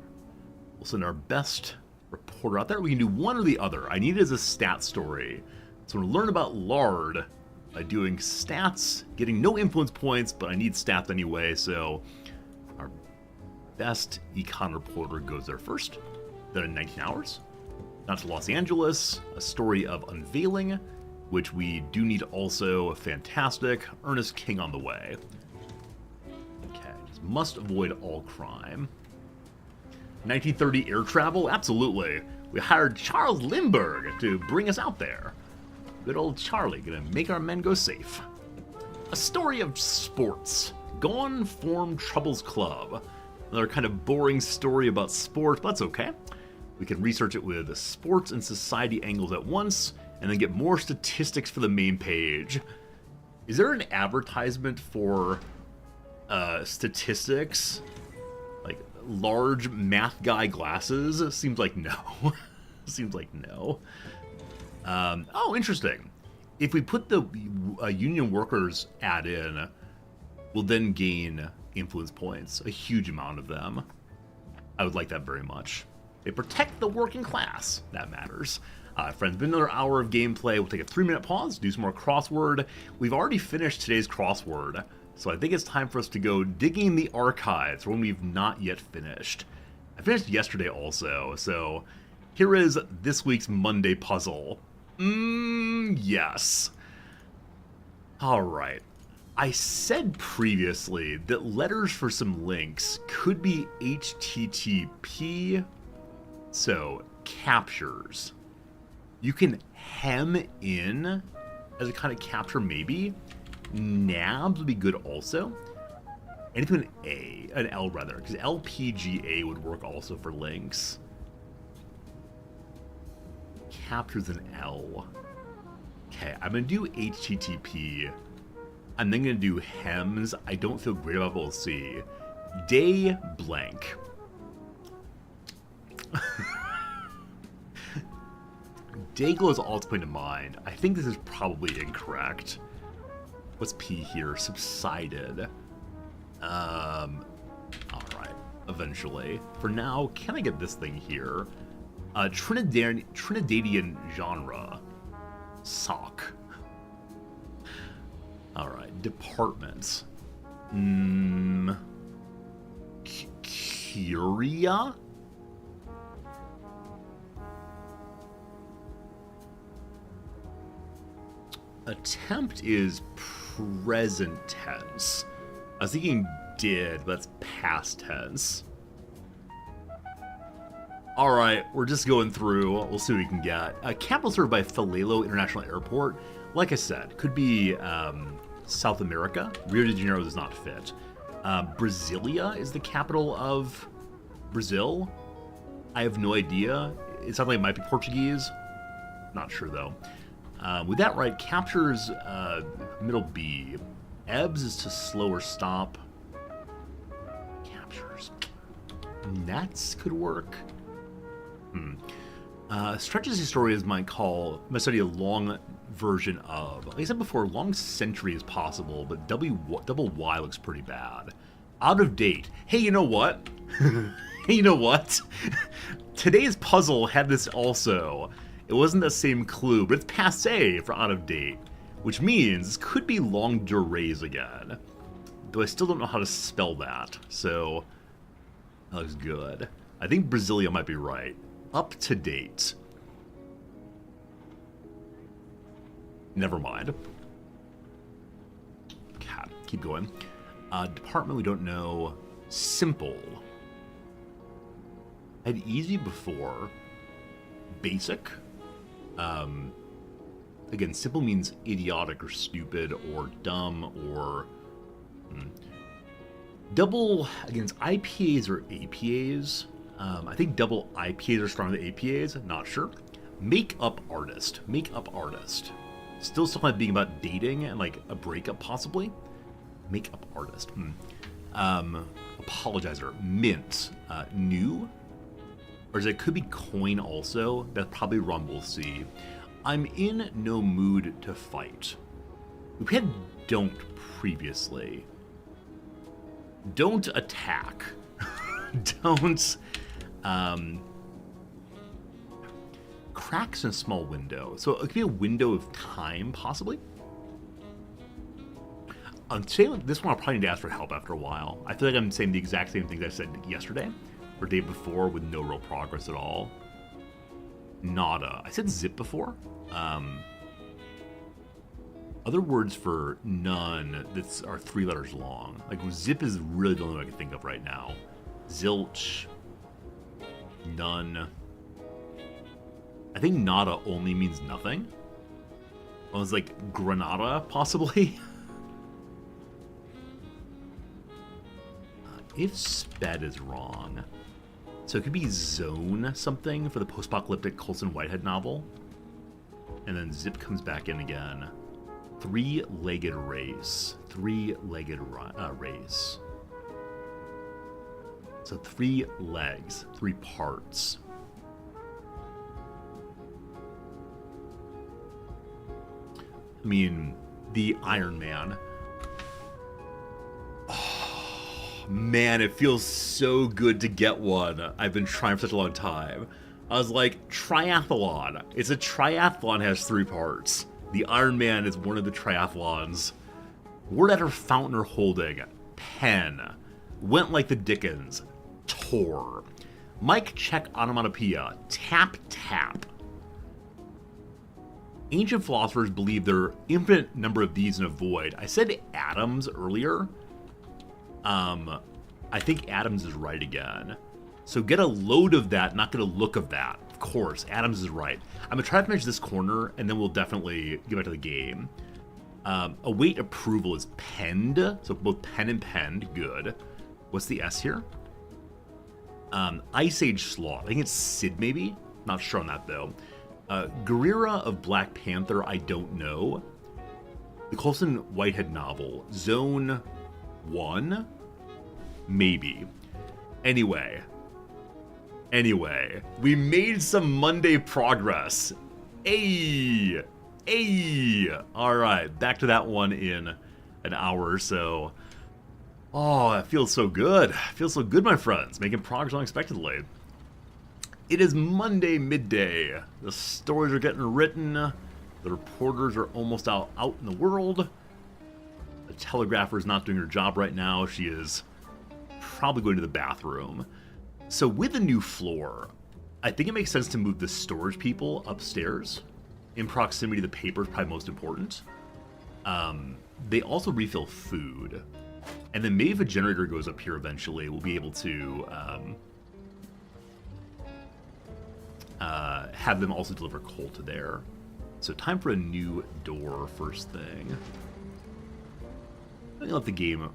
We'll send our best reporter out there. We can do one or the other. I need it as a stat story. So I'm gonna learn about Lard by doing stats, getting no influence points, but I need stats anyway, so our best econ reporter goes there first. Then in 19 hours. Not to Los Angeles, a story of unveiling, which we do need also. Fantastic. Ernest King on the way. Okay, just must avoid all crime. 1930 air travel? Absolutely. We hired Charles Lindbergh to bring us out there. Good old Charlie, gonna make our men go safe. A story of sports. Gone Form Troubles Club. Another kind of boring story about sports, but that's okay. We can research it with sports and society angles at once, and then get more statistics for the main page. Is there an advertisement for statistics? Like large math guy glasses? Seems like no. Seems like no. Oh, interesting. If we put the union workers ad in, we'll then gain influence points, a huge amount of them. I would like that very much. They protect the working class. That matters. Friends, been another hour of gameplay. We'll take a 3-minute pause, do some more crossword. We've already finished today's crossword, so I think it's time for us to go digging the archives for when we've not yet finished. I finished yesterday also, so here is this week's Monday puzzle. Yes. Alright. I said previously that letters for some links could be HTTP. So, captures. You can hem in as a kind of capture, maybe. Nabs would be good also. Anything with an L rather, because LPGA would work also for links. Captures an L. Okay, I'm gonna do HTTP. I'm then gonna do HEMS. I don't feel great about what we'll see. Day blank. Dayglow is all that's coming to mind. I think this is probably incorrect. What's P here? Subsided. Alright. Eventually. For now, can I get this thing here? Trinidadian genre. Sock. Alright. Departments. Curia? Attempt is present tense. I was thinking did, but that's past tense. Alright, we're just going through. We'll see what we can get. Capital served by Falelo International Airport. Like I said, could be South America. Rio de Janeiro does not fit. Brasilia is the capital of Brazil. I have no idea. It sounds like it might be Portuguese. Not sure though. With that right, captures middle B. Ebbs is to slow or stop. Captures. Nets could work. Stretches historians might study a long version of. Like I said before, long century is possible, but double Y looks pretty bad. Out of date. Hey, you know what? Hey, you know what? Today's puzzle had this also. It wasn't the same clue, but it's passé for out of date, which means this could be longue durées again. Though I still don't know how to spell that, so that looks good. I think Brasilia might be right. Up to date. Never mind. Okay, keep going. Department we don't know. Simple. I had easy before. Basic. Again, simple means idiotic or stupid or dumb or... Double, against IPAs or APAs. I think double IPAs are stronger than APAs. Not sure. Make-up artist. Make-up artist. Still something like being about dating and like a breakup possibly. Make-up artist. Apologizer. Mint. New. Or it could be coin also. That's probably wrong. We'll see. I'm in no mood to fight. We had don't previously. Don't attack. Don't. Cracks in a small window. So it could be a window of time, possibly. I'm saying this one, I'll probably need to ask for help after a while. I feel like I'm saying the exact same things I said yesterday or day before with no real progress at all. Nada. I said zip before. Other words for none that are 3 letters long. Like zip is really the only one I can think of right now. Zilch. None. I think nada only means nothing. Well, it's like Granada, possibly. If sped is wrong. So it could be zone something for the post-apocalyptic Colson Whitehead novel. And then zip comes back in again. 3-legged race. 3-legged race. So 3 legs, 3 parts. I mean, the Iron Man. Oh, man, it feels so good to get one. I've been trying for such a long time. I was like, triathlon. It's a triathlon, has 3 parts. The Iron Man is one of the triathlons. Word after fountain or holding. Pen. Went like the Dickens. Tor. Mic check onomatopoeia. Tap tap. Ancient philosophers believe there are infinite number of these in a void. I said atoms earlier. I think atoms is right again. So get a load of that, not get a look of that. Of course, atoms is right. I'm gonna try to finish this corner, and then we'll definitely get back to the game. Await approval is penned, so both pen and penned, good. What's the S here? Ice Age Sloth. I think it's Sid, maybe? Not sure on that, though. Guerrera of Black Panther, I don't know. The Colson Whitehead novel, Zone 1? Maybe. Anyway, we made some Monday progress. Hey! Alright, back to that one in an hour or so. Oh, it feels so good. It feels so good, my friends. Making progress unexpectedly. It is Monday midday. The stories are getting written. The reporters are almost out in the world. The telegrapher is not doing her job right now. She is probably going to the bathroom. So with the new floor, I think it makes sense to move the storage people upstairs. In proximity to the paper is probably most important. They also refill food. And then maybe if a generator goes up here eventually, we'll be able to have them also deliver coal to there. So time for a new door first thing. I'm gonna let the game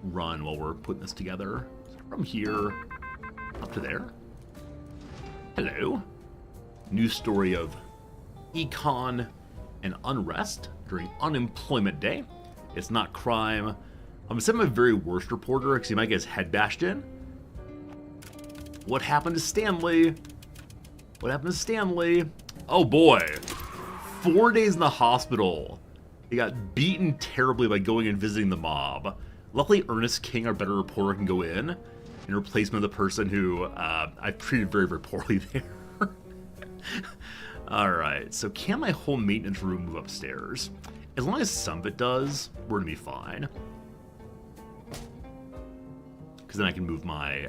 run while we're putting this together. From here up to there. Hello. News story of econ and unrest during unemployment day. It's not crime. I'm sending my very worst reporter because he might get his head bashed in. What happened to Stanley? What happened to Stanley? Oh boy. 4 days in the hospital. He got beaten terribly by going and visiting the mob. Luckily, Ernest King, our better reporter, can go in replacement of the person who I've treated very, very poorly there. Alright, so can my whole maintenance room move upstairs? As long as some of it does, we're gonna be fine. Because then I can move my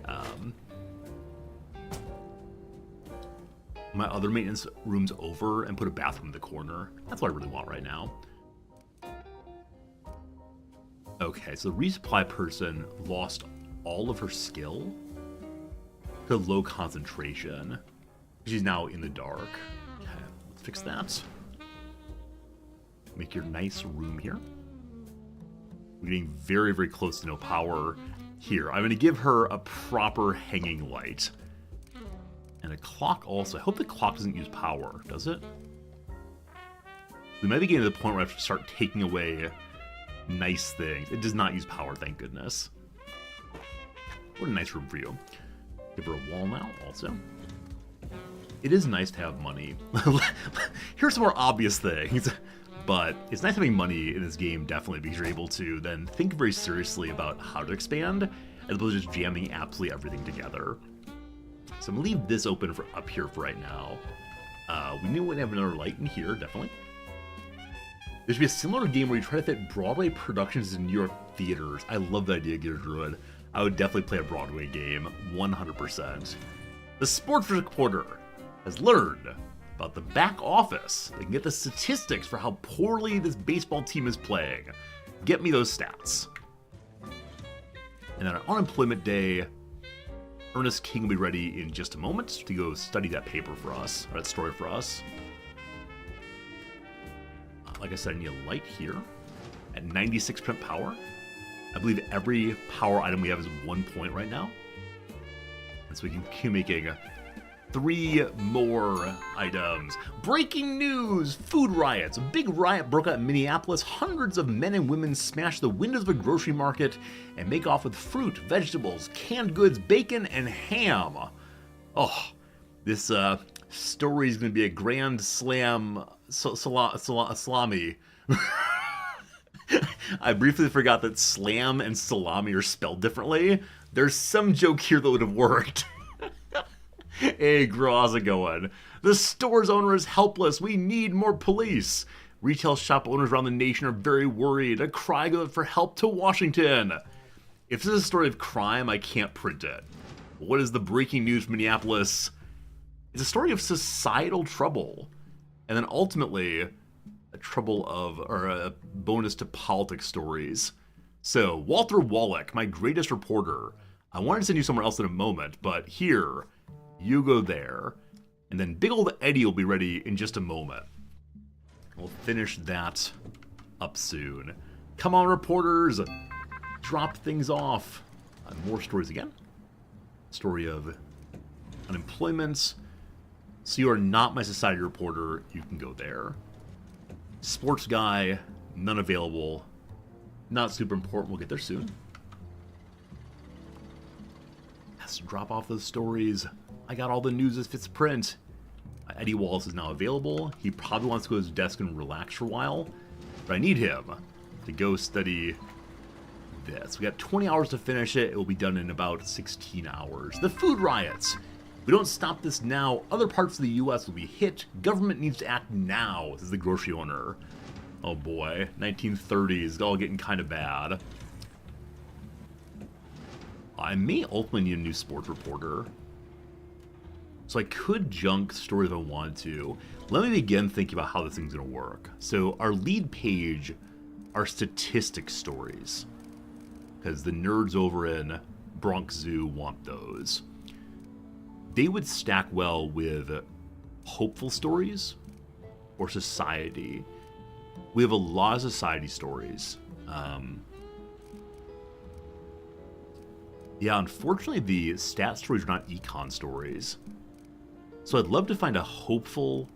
my other maintenance rooms over and put a bathroom in the corner. That's what I really want right now. Okay, so the resupply person lost all of her skill to low concentration. She's now in the dark. Okay, let's fix that. Make your nice room here. We're getting very, very close to no power here. I'm going to give her a proper hanging light. And a clock also. I hope the clock doesn't use power, does it? We might be getting to the point where I have to start taking away nice things. It does not use power, thank goodness. What a nice room for you. Give her a wall now, also. It is nice to have money. Here's some more obvious things. But it's nice having money in this game, definitely, because you're able to then think very seriously about how to expand, as opposed to just jamming absolutely everything together. So I'm going to leave this open for up here for right now. We knew we'd have another light in here, definitely. There should be a similar game where you try to fit Broadway productions in New York theaters. I love the idea, Gear Druid. I would definitely play a Broadway game, 100%. The sports reporter has learned about the back office. They can get the statistics for how poorly this baseball team is playing. Get me those stats. And then on unemployment day, Ernest King will be ready in just a moment to go study that paper for us, or that story for us. Like I said, I need a light here at 96% power. I believe every power item we have is 1 point right now. And so we can keep making 3 more items. Breaking news! Food riots. A big riot broke out in Minneapolis. Hundreds of men and women smashed the windows of a grocery market and make off with fruit, vegetables, canned goods, bacon, and ham. Oh, this story is going to be a grand slam salami. I briefly forgot that slam and salami are spelled differently. There's some joke here that would have worked. Hey, Gro, how's it going? The store's owner is helpless. We need more police. Retail shop owners around the nation are very worried. A cry goes out for help to Washington. If this is a story of crime, I can't print it. What is the breaking news from Minneapolis? It's a story of societal trouble. And then ultimately, a trouble of, or a bonus to politics stories. So, Walter Wallach, my greatest reporter. I wanted to send you somewhere else in a moment, but here, you go there. And then big old Eddie will be ready in just a moment. We'll finish that up soon. Come on, reporters! Drop things off. More stories again. Story of unemployment. So you are not my society reporter, you can go there. Sports guy, none available. Not super important, we'll get there soon. Has to drop off those stories. I got all the news as fits print. Eddie Wallace is now available. He probably wants to go to his desk and relax for a while. But I need him to go study this. We got 20 hours to finish it. It will be done in about 16 hours. The food riots. If we don't stop this now, other parts of the U.S. will be hit. Government needs to act now, says the grocery owner. Oh boy, 1930s, all getting kind of bad. I may ultimately need a new sports reporter. So I could junk stories if I wanted to. Let me begin thinking about how this thing's going to work. So our lead page are statistic stories, because the nerds over in Bronx Zoo want those. They would stack well with hopeful stories or society. We have a lot of society stories. Yeah, unfortunately the stat stories are not econ stories. So I'd love to find a hopeful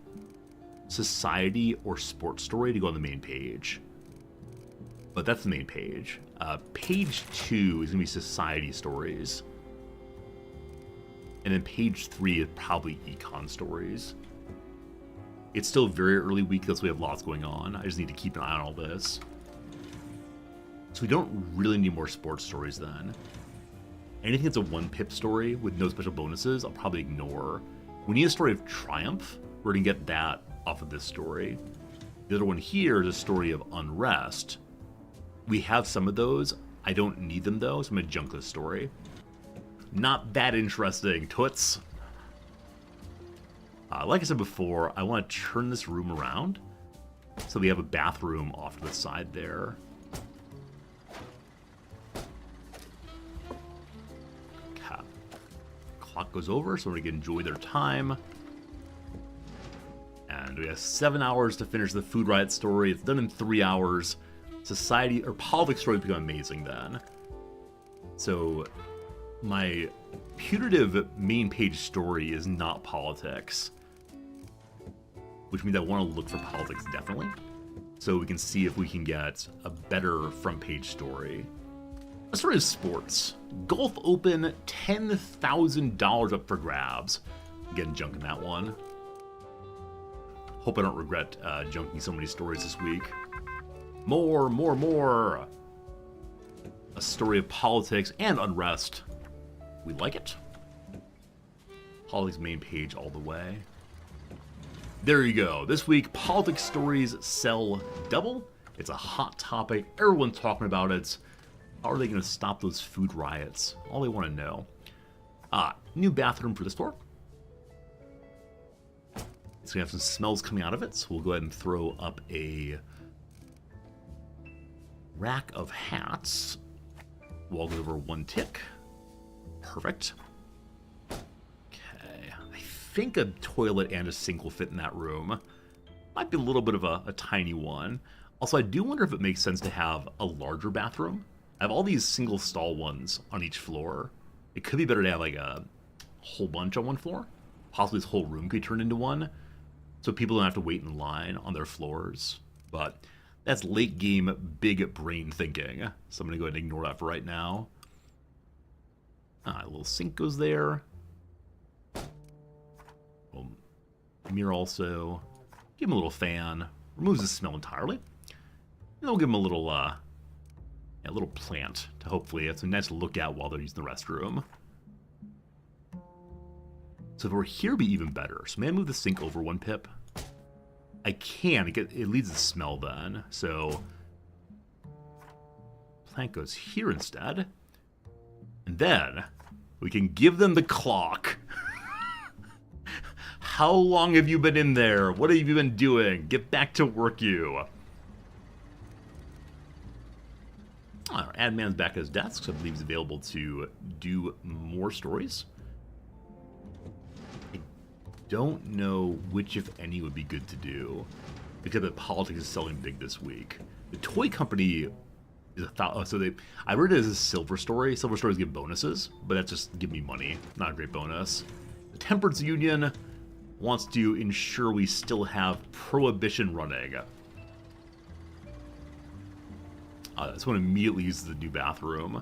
society or sports story to go on the main page. But that's the main page. Page 2 is going to be society stories. And then page 3 is probably econ stories. It's still very early week, thus we have lots going on. I just need to keep an eye on all this. So we don't really need more sports stories then. Anything that's a 1-pip story with no special bonuses, I'll probably ignore. We need a story of triumph. We're going to get that off of this story. The other one here is a story of unrest. We have some of those. I don't need them though, so I'm going to junk this story. Not that interesting, toots. Like I said before, I want to turn this room around. So we have a bathroom off to the side there. Okay. Clock goes over, so everybody can enjoy their time. And we have 7 hours to finish the food riot story. It's done in 3 hours. Society or politics story become amazing then. So my putative main page story is not politics, which means I want to look for politics definitely, so we can see if we can get a better front page story. A story of sports. Gulf Open, $10,000 up for grabs. Again, junking that one. Hope I don't regret junking so many stories this week. More. A story of politics and unrest. We like it. Politics main page all the way. There you go. This week, politics stories sell double. It's a hot topic. Everyone's talking about it. How are they going to stop those food riots? All they want to know. New bathroom for the store. It's going to have some smells coming out of it, so we'll go ahead and throw up a rack of hats. Wall goes over 1 tick. Perfect. Okay. I think a toilet and a sink will fit in that room. Might be a little bit of a tiny one. Also, I do wonder if it makes sense to have a larger bathroom. I have all these single stall ones on each floor. It could be better to have like a whole bunch on one floor. Possibly this whole room could be turned into one, so people don't have to wait in line on their floors. But that's late game big brain thinking. So I'm going to go ahead and ignore that for right now. A little sink goes there. Mirror also. Give him a little fan. Removes the smell entirely. And then we'll give him a little plant to hopefully have some nice to look at while they're using the restroom. So if we're here, it'd be even better. So may I move the sink over 1 pip? I can. It leads to smell then. So plant goes here instead. And then we can give them the clock. How long have you been in there? What have you been doing? Get back to work, you. Our ad man's back at his desk, so I believe he's available to do more stories. I don't know which, if any, would be good to do, because the politics is selling big this week. The toy company is I read it as a silver story. Silver stories give bonuses, but that's just give me money. Not a great bonus. The Temperance Union, wants to ensure we still have Prohibition running. This one immediately uses the new bathroom.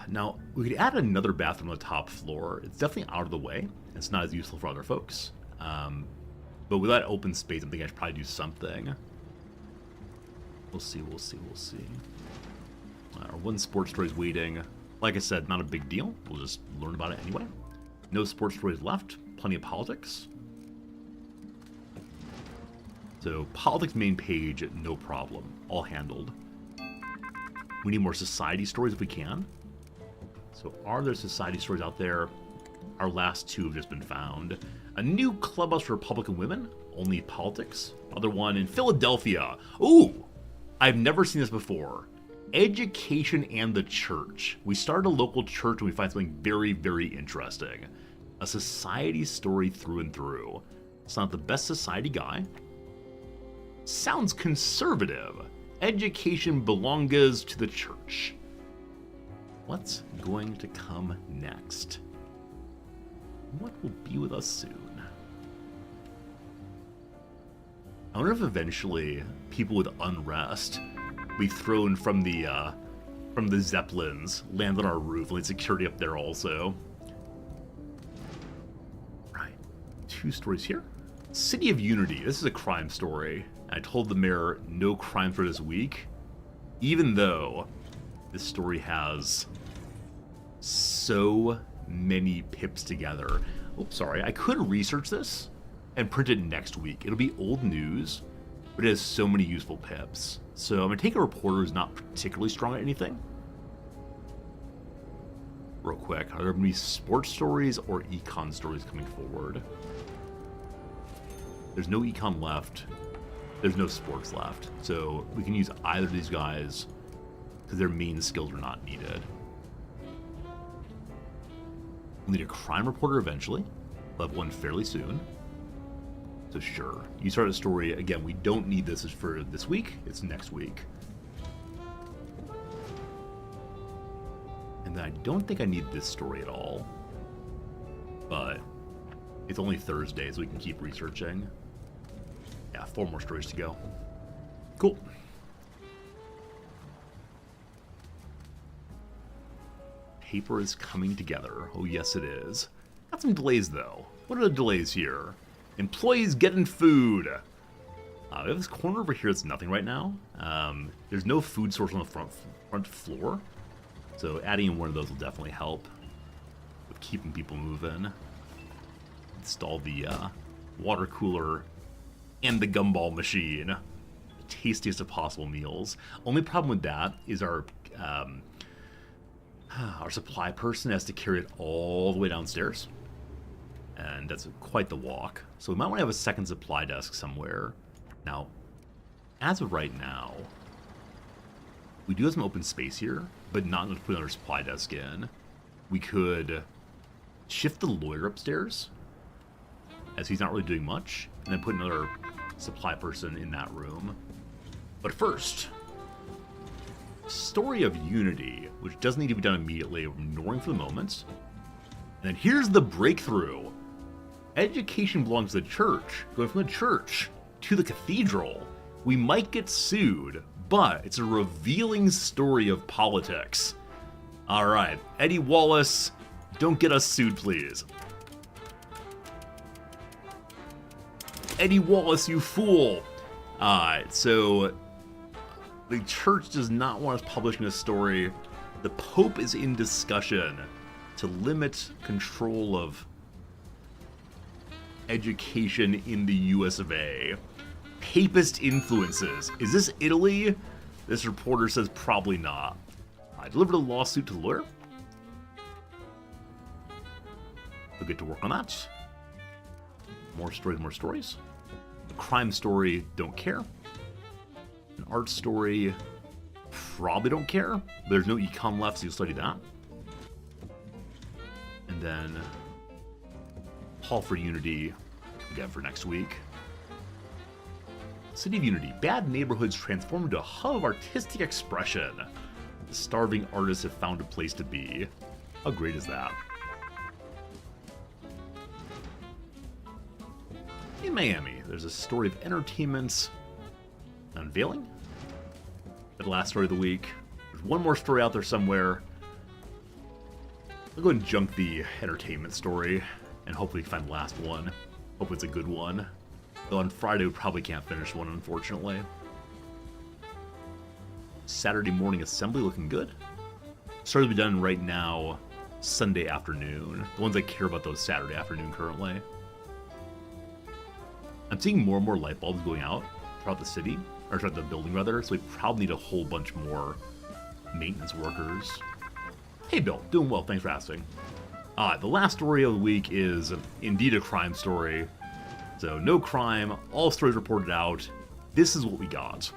Now, we could add another bathroom on the top floor. It's definitely out of the way. It's not as useful for other folks. But with that open space, I'm thinking I should probably do something. We'll see. Our one sports story is waiting. Like I said, not a big deal. We'll just learn about it anyway. No sports stories left. Plenty of politics. So, politics main page, no problem. All handled. We need more society stories if we can. So, are there society stories out there? Our last two have just been found. A new clubhouse for Republican women, only politics. Other one in Philadelphia. Ooh! I've never seen this before. Education and the church. We start a local church and we find something very, very interesting. A society story through and through. It's not the best society guy. Sounds conservative. Education belongs to the church. What's going to come next? What will be with us soon? I wonder if eventually people with unrest be thrown from the Zeppelins, land on our roof, and security up there also. Right. 2 stories here. City of Unity. This is a crime story. I told the mayor no crime for this week, even though this story has so many pips together. Oops, sorry. I could research this and print it next week. It'll be old news, but it has so many useful pips. So I'm going to take a reporter who's not particularly strong at anything. Real quick, are there going to be sports stories or econ stories coming forward? There's no econ left. There's no sports left. So we can use either of these guys because their main skills are not needed. We'll need a crime reporter eventually. We'll have one fairly soon. So sure, you start a story. Again, we don't need this for this week. It's next week. And then I don't think I need this story at all. But it's only Thursday, so we can keep researching. Yeah, 4 more stories to go. Cool. Paper is coming together. Oh, yes, it is. Got some delays, though. What are the delays here? Employees getting food. We have this corner over here that's nothing right now. There's no food source on the front floor. So adding in one of those will definitely help with keeping people moving. Install the water cooler and the gumball machine. The tastiest of possible meals. Only problem with that is our supply person has to carry it all the way downstairs. And that's quite the walk. So we might want to have a second supply desk somewhere. Now, as of right now, we do have some open space here, but not enough to put another supply desk in. We could shift the lawyer upstairs, as he's not really doing much, and then put another supply person in that room. But first, Story of Unity, which doesn't need to be done immediately, we're ignoring for the moment. And then here's the breakthrough. Education belongs to the church. Going from the church to the cathedral. We might get sued, but it's a revealing story of politics. Alright, Eddie Wallace, don't get us sued, please. Eddie Wallace, you fool! Alright, so the church does not want us publishing this story. The Pope is in discussion to limit control of education in the US of A. Papist influences. Is this Italy? This reporter says probably not. I delivered a lawsuit to the lawyer. We'll get to work on that. More stories, more stories. A crime story, don't care. An art story, probably don't care. But there's no econ left, so you'll study that. And then Hall for Unity, again for next week. City of Unity. Bad neighborhoods transform into a hub of artistic expression. The starving artists have found a place to be. How great is that? In Miami, there's a story of entertainment unveiling. The last story of the week. There's one more story out there somewhere. I'll go ahead and junk the entertainment story and hopefully find the last one. Hope it's a good one. Though on Friday we probably can't finish one, unfortunately. Saturday morning assembly looking good. Started to be done right now, Sunday afternoon. The ones I care about those Saturday afternoon currently. I'm seeing more and more light bulbs going out throughout the city, or throughout the building rather, so we probably need a whole bunch more maintenance workers. Hey Bill, doing well, thanks for asking. The last story of the week is indeed a crime story. So no crime, all stories reported out. This is what we got.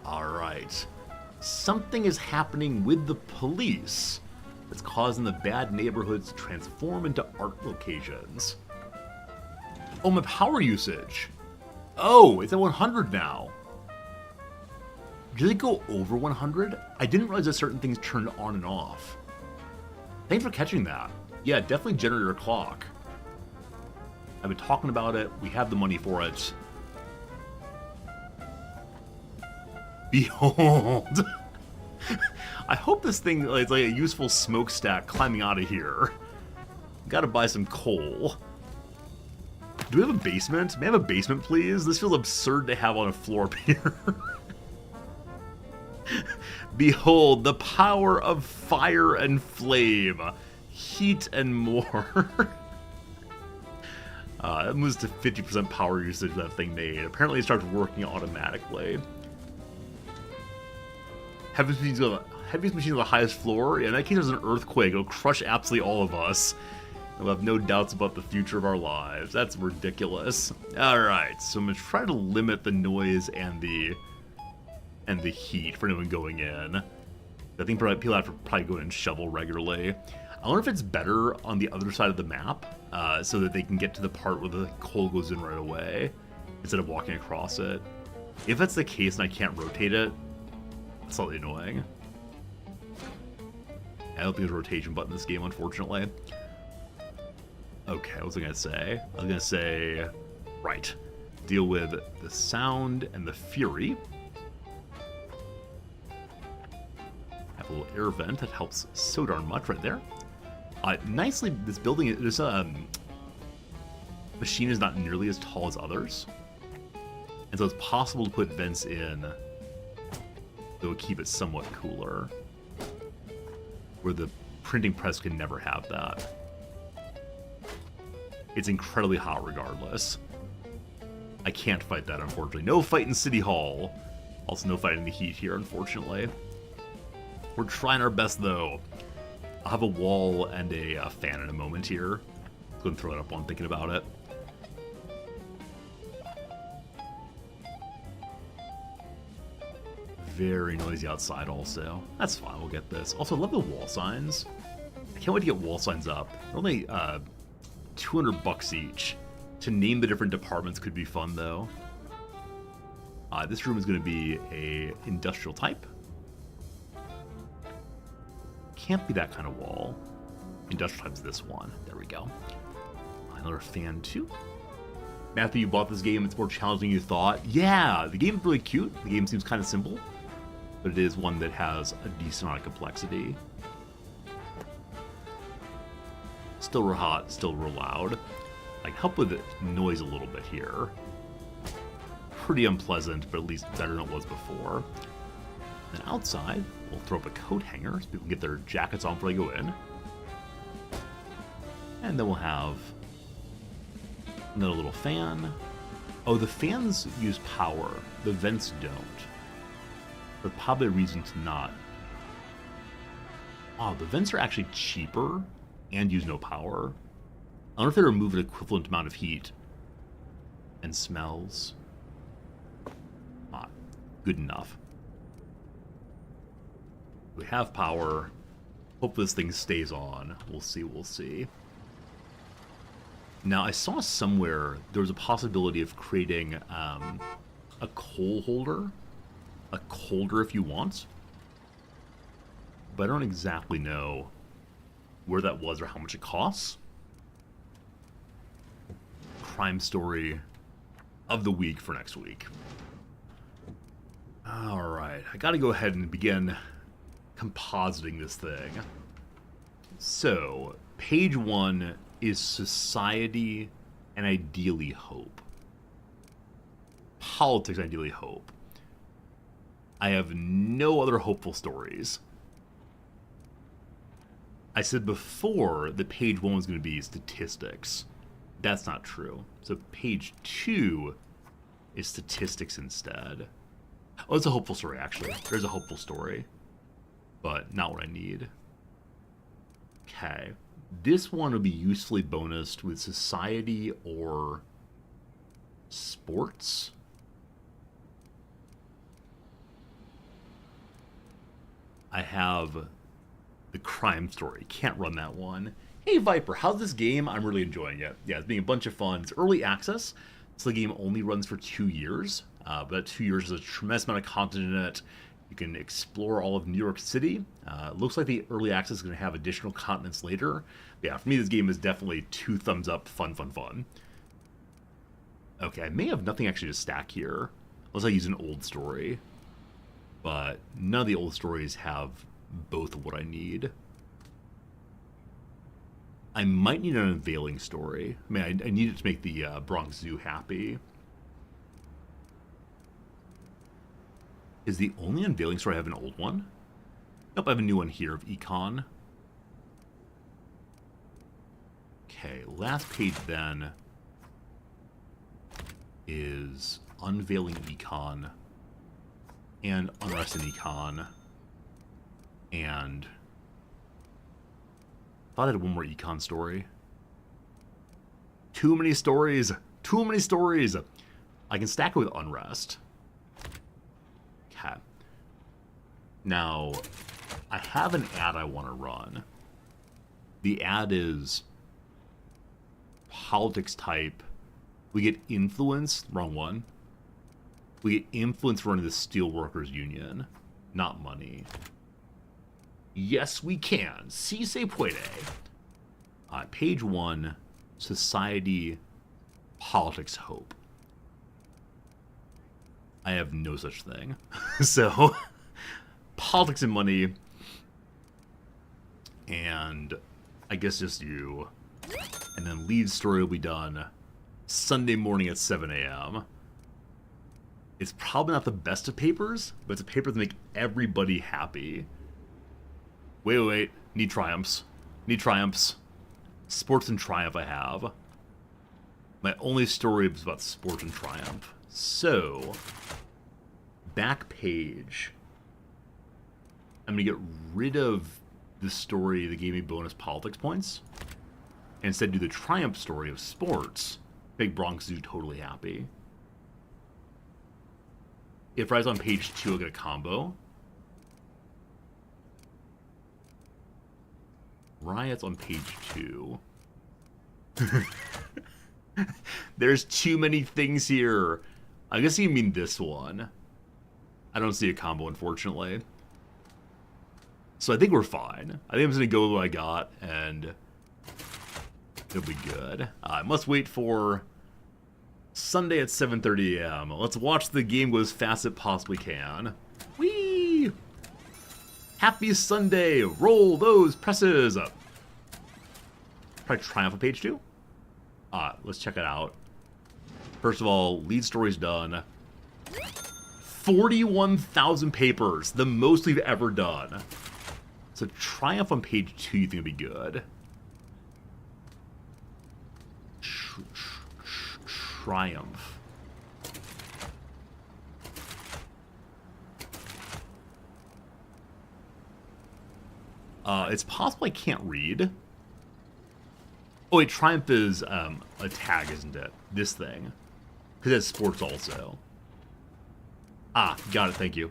Alright. Something is happening with the police that's causing the bad neighborhoods to transform into art locations. Oh, my power usage. Oh, it's at 100 now. Did it go over 100? I didn't realize that certain things turned on and off. Thanks for catching that. Yeah, definitely generator clock. I've been talking about it. We have the money for it. Behold. I hope this thing is like a useful smokestack climbing out of here. Gotta buy some coal. Do we have a basement? May I have a basement, please? This feels absurd to have on a floor up here. Behold, the power of fire and flame. Heat and more. That moves to 50% power usage that thing made. Apparently it starts working automatically. Heaviest machines on the highest floor? Yeah, in that case there's an earthquake. It'll crush absolutely all of us. We'll have no doubts about the future of our lives. That's ridiculous. Alright, so I'm going to try to limit the noise and the heat for anyone going in. I think people have to probably go in and shovel regularly. I wonder if it's better on the other side of the map, so that they can get to the part where the coal goes in right away, instead of walking across it. If that's the case and I can't rotate it, it's slightly annoying. I don't think there's a rotation button in this game, unfortunately. Okay, what was I going to say? I was going to say, right, deal with the sound and the fury. Have a little air vent that helps so darn much right there. Nicely, this building, this machine is not nearly as tall as others. And so it's possible to put vents in that would keep it somewhat cooler. Where the printing press can never have that. It's incredibly hot regardless. I can't fight that, unfortunately. No fight in City Hall. Also no fight in the heat here, unfortunately. We're trying our best, though. I'll have a wall and a fan in a moment here. Let's go and throw it up while I'm thinking about it. Very noisy outside also. That's fine, we'll get this. Also, I love the wall signs. I can't wait to get wall signs up. They're only $200 each. To name the different departments could be fun, though. This room is going to be a industrial type. Can't be that kind of wall. Industrial type's this one. There we go. Another fan, too. Matthew, you bought this game. It's more challenging than you thought. Yeah, the game's really cute. The game seems kind of simple. But it is one that has a decent amount of complexity. Still real hot, still real loud. I can help with the noise a little bit here. Pretty unpleasant, but at least better than it was before. Then outside, we'll throw up a coat hanger so people can get their jackets on before they go in. And then we'll have another little fan. Oh, the fans use power. The vents don't. But probably a reason to not. Wow, the vents are actually cheaper and use no power. I wonder if they remove an equivalent amount of heat and smells. Good enough. We have power. Hope this thing stays on. We'll see, we'll see. Now, I saw somewhere there was a possibility of creating a coal holder. A colder if you want. But I don't exactly know where that was or how much it costs. crime story of the week for next week. Alright, I gotta go ahead and begin compositing this thing. So, page 1 is society and ideally hope. Politics and ideally hope. I have no other hopeful stories. I said before that page 1 was going to be statistics. That's not true. So page 2 is statistics instead. Oh, it's a hopeful story, actually. There's a hopeful story. But not what I need. Okay. This one will be usefully bonused with society or sports. I have the crime story. Can't run that one. Hey Viper, how's this game? I'm really enjoying it. Yeah, it's being a bunch of fun. It's early access, so the game only runs for 2 years. But that 2 years is a tremendous amount of content in it. You can explore all of New York City. Looks like the early access is going to have additional continents later. Yeah, for me this game is definitely 2 thumbs up. Fun, fun, fun. Okay, I may have nothing actually to stack here. Unless I use an old story. But none of the old stories have both of what I need. I might need an unveiling story. I mean, I need it to make the Bronx Zoo happy. Is the only unveiling story I have an old one? Nope, I have a new one here of Econ. Okay, last page then is unveiling Econ and unrest in Econ. And thought I had one more Econ story. Too many stories. Too many stories. I can stack it with unrest. Okay. Now, I have an ad I want to run. The ad is politics type. We get influence. Wrong one. We get influence running the Steelworkers Union. Not money. Yes, we can. Si se puede. Page 1, society, politics, hope. I have no such thing. So, politics and money. And I guess just you. And then lead story will be done Sunday morning at 7 a.m. It's probably not the best of papers, but it's a paper that make everybody happy. Wait. Need triumphs. Need triumphs. Sports and triumph I have. My only story is about sports and triumph. So, back page. I'm going to get rid of the story that gave me bonus politics points. And instead do the triumph story of sports. Make Bronx Zoo totally happy. If I was on page 2, I'll get a combo. Riots on page 2. There's too many things here. I guess you mean this one. I don't see a combo, unfortunately. So I think we're fine. I think I'm just going to go with what I got, and it'll be good. I must wait for Sunday at 7:30 a.m. Let's watch the game go as fast as it possibly can. Whee! Happy Sunday! Roll those presses! Probably Triumph on page 2? Let's check it out. First of all, lead story's done. 41,000 papers, the most we've ever done. So Triumph on page 2 you think would be good. Triumph. It's possible I can't read. Oh wait, Triumph is a tag, isn't it? This thing. Because it has sports also. Ah, got it, thank you.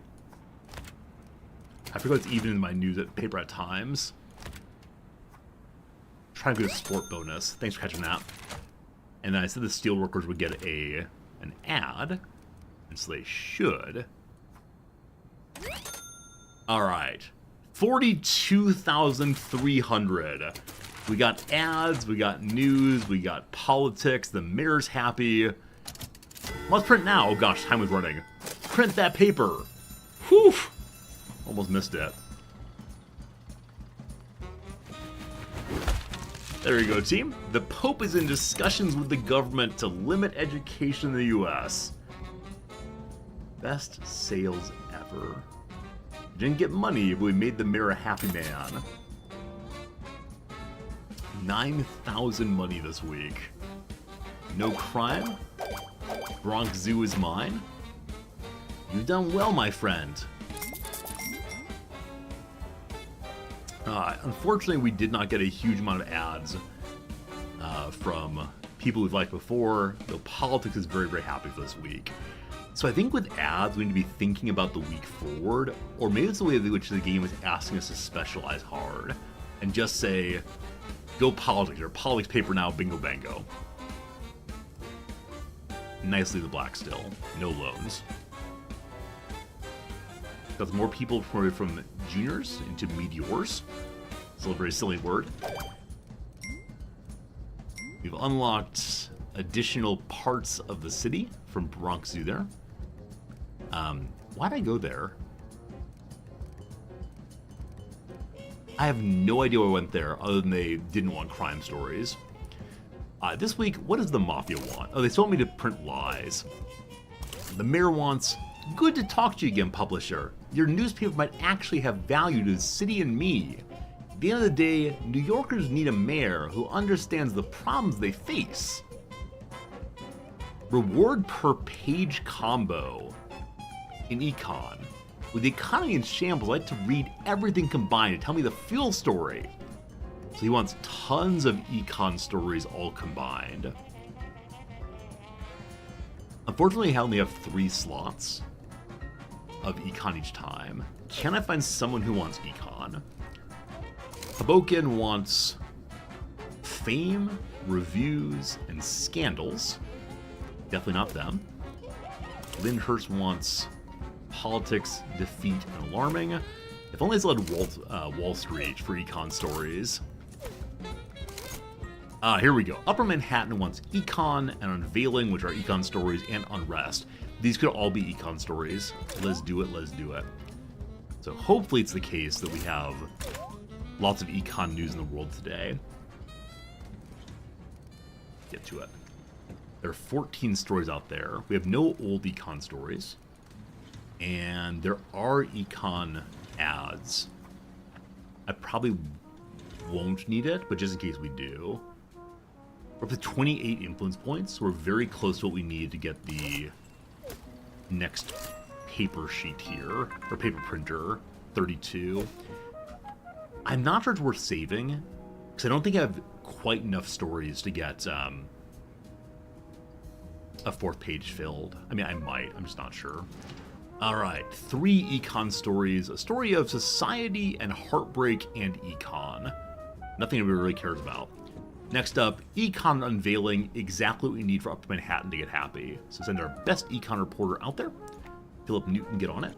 I forgot it's even in my news at paper at times. Trying to get a sport bonus. Thanks for catching that. And then I said the Steelworkers would get an ad. And so they should. Alright. 42,300. We got ads, we got news, we got politics, the mayor's happy. Let's print now. Oh gosh, time was running. Print that paper. Whew! Almost missed it. There you go, team. The Pope is in discussions with the government to limit education in the US. Best sales ever. Didn't get money, but we made the mayor a happy man. 9,000 money this week. No crime? Bronx Zoo is mine? You've done well, my friend. Unfortunately, we did not get a huge amount of ads from people we've liked before, though politics is very, very happy for this week. So I think with ads, we need to be thinking about the week forward, or maybe it's the way in which the game is asking us to specialize hard, and just say, go politics, or politics paper now, bingo bango. Nicely the black still, no loans. Got more people promoted from juniors into meteors. Still a very silly word. We've unlocked additional parts of the city from Bronx Zoo there. Why'd I go there? I have no idea why I went there, other than they didn't want crime stories. This week, what does the Mafia want? Oh, they told me to print lies. The mayor wants, good to talk to you again, publisher. Your newspaper might actually have value to the city and me. At the end of the day, New Yorkers need a mayor who understands the problems they face. Reward per page combo in Econ. With the economy in shambles, I like to read everything combined and tell me the fuel story. So he wants tons of Econ stories all combined. Unfortunately, I only have 3 slots of Econ each time. Can I find someone who wants Econ? Haboken wants fame, reviews, and scandals. Definitely not them. Lyndhurst wants politics, defeat, and alarming. If only it's allowed Wall Street for Econ stories. Here we go. Upper Manhattan wants Econ and Unveiling, which are Econ stories, and Unrest. These could all be Econ stories. Let's do it, let's do it. So hopefully it's the case that we have lots of Econ news in the world today. Get to it. There are 14 stories out there. We have no old Econ stories. And there are Econ ads. I probably won't need it, but just in case we do. We're up to 28 influence points, so we're very close to what we need to get the next paper sheet here, or paper printer, 32. I'm not sure it's worth saving, because I don't think I have quite enough stories to get a 4th page filled. I mean, I might, I'm just not sure. Alright, 3 Econ stories, a story of society and heartbreak and Econ. Nothing anybody really cares about. Next up, Econ Unveiling, exactly what we need for Upper Manhattan to get happy. So send our best Econ reporter out there, Philip Newton, get on it.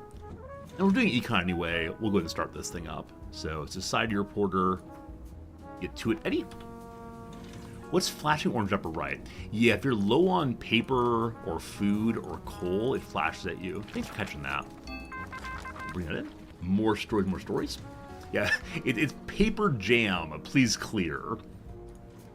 And we're doing Econ anyway, we'll go ahead and start this thing up. So, Society reporter, get to it, Eddie. What's flashing orange upper right? Yeah, if you're low on paper or food or coal, it flashes at you. Thanks for catching that. Bring that in. More stories, more stories. Yeah, it's Paper Jam, please clear.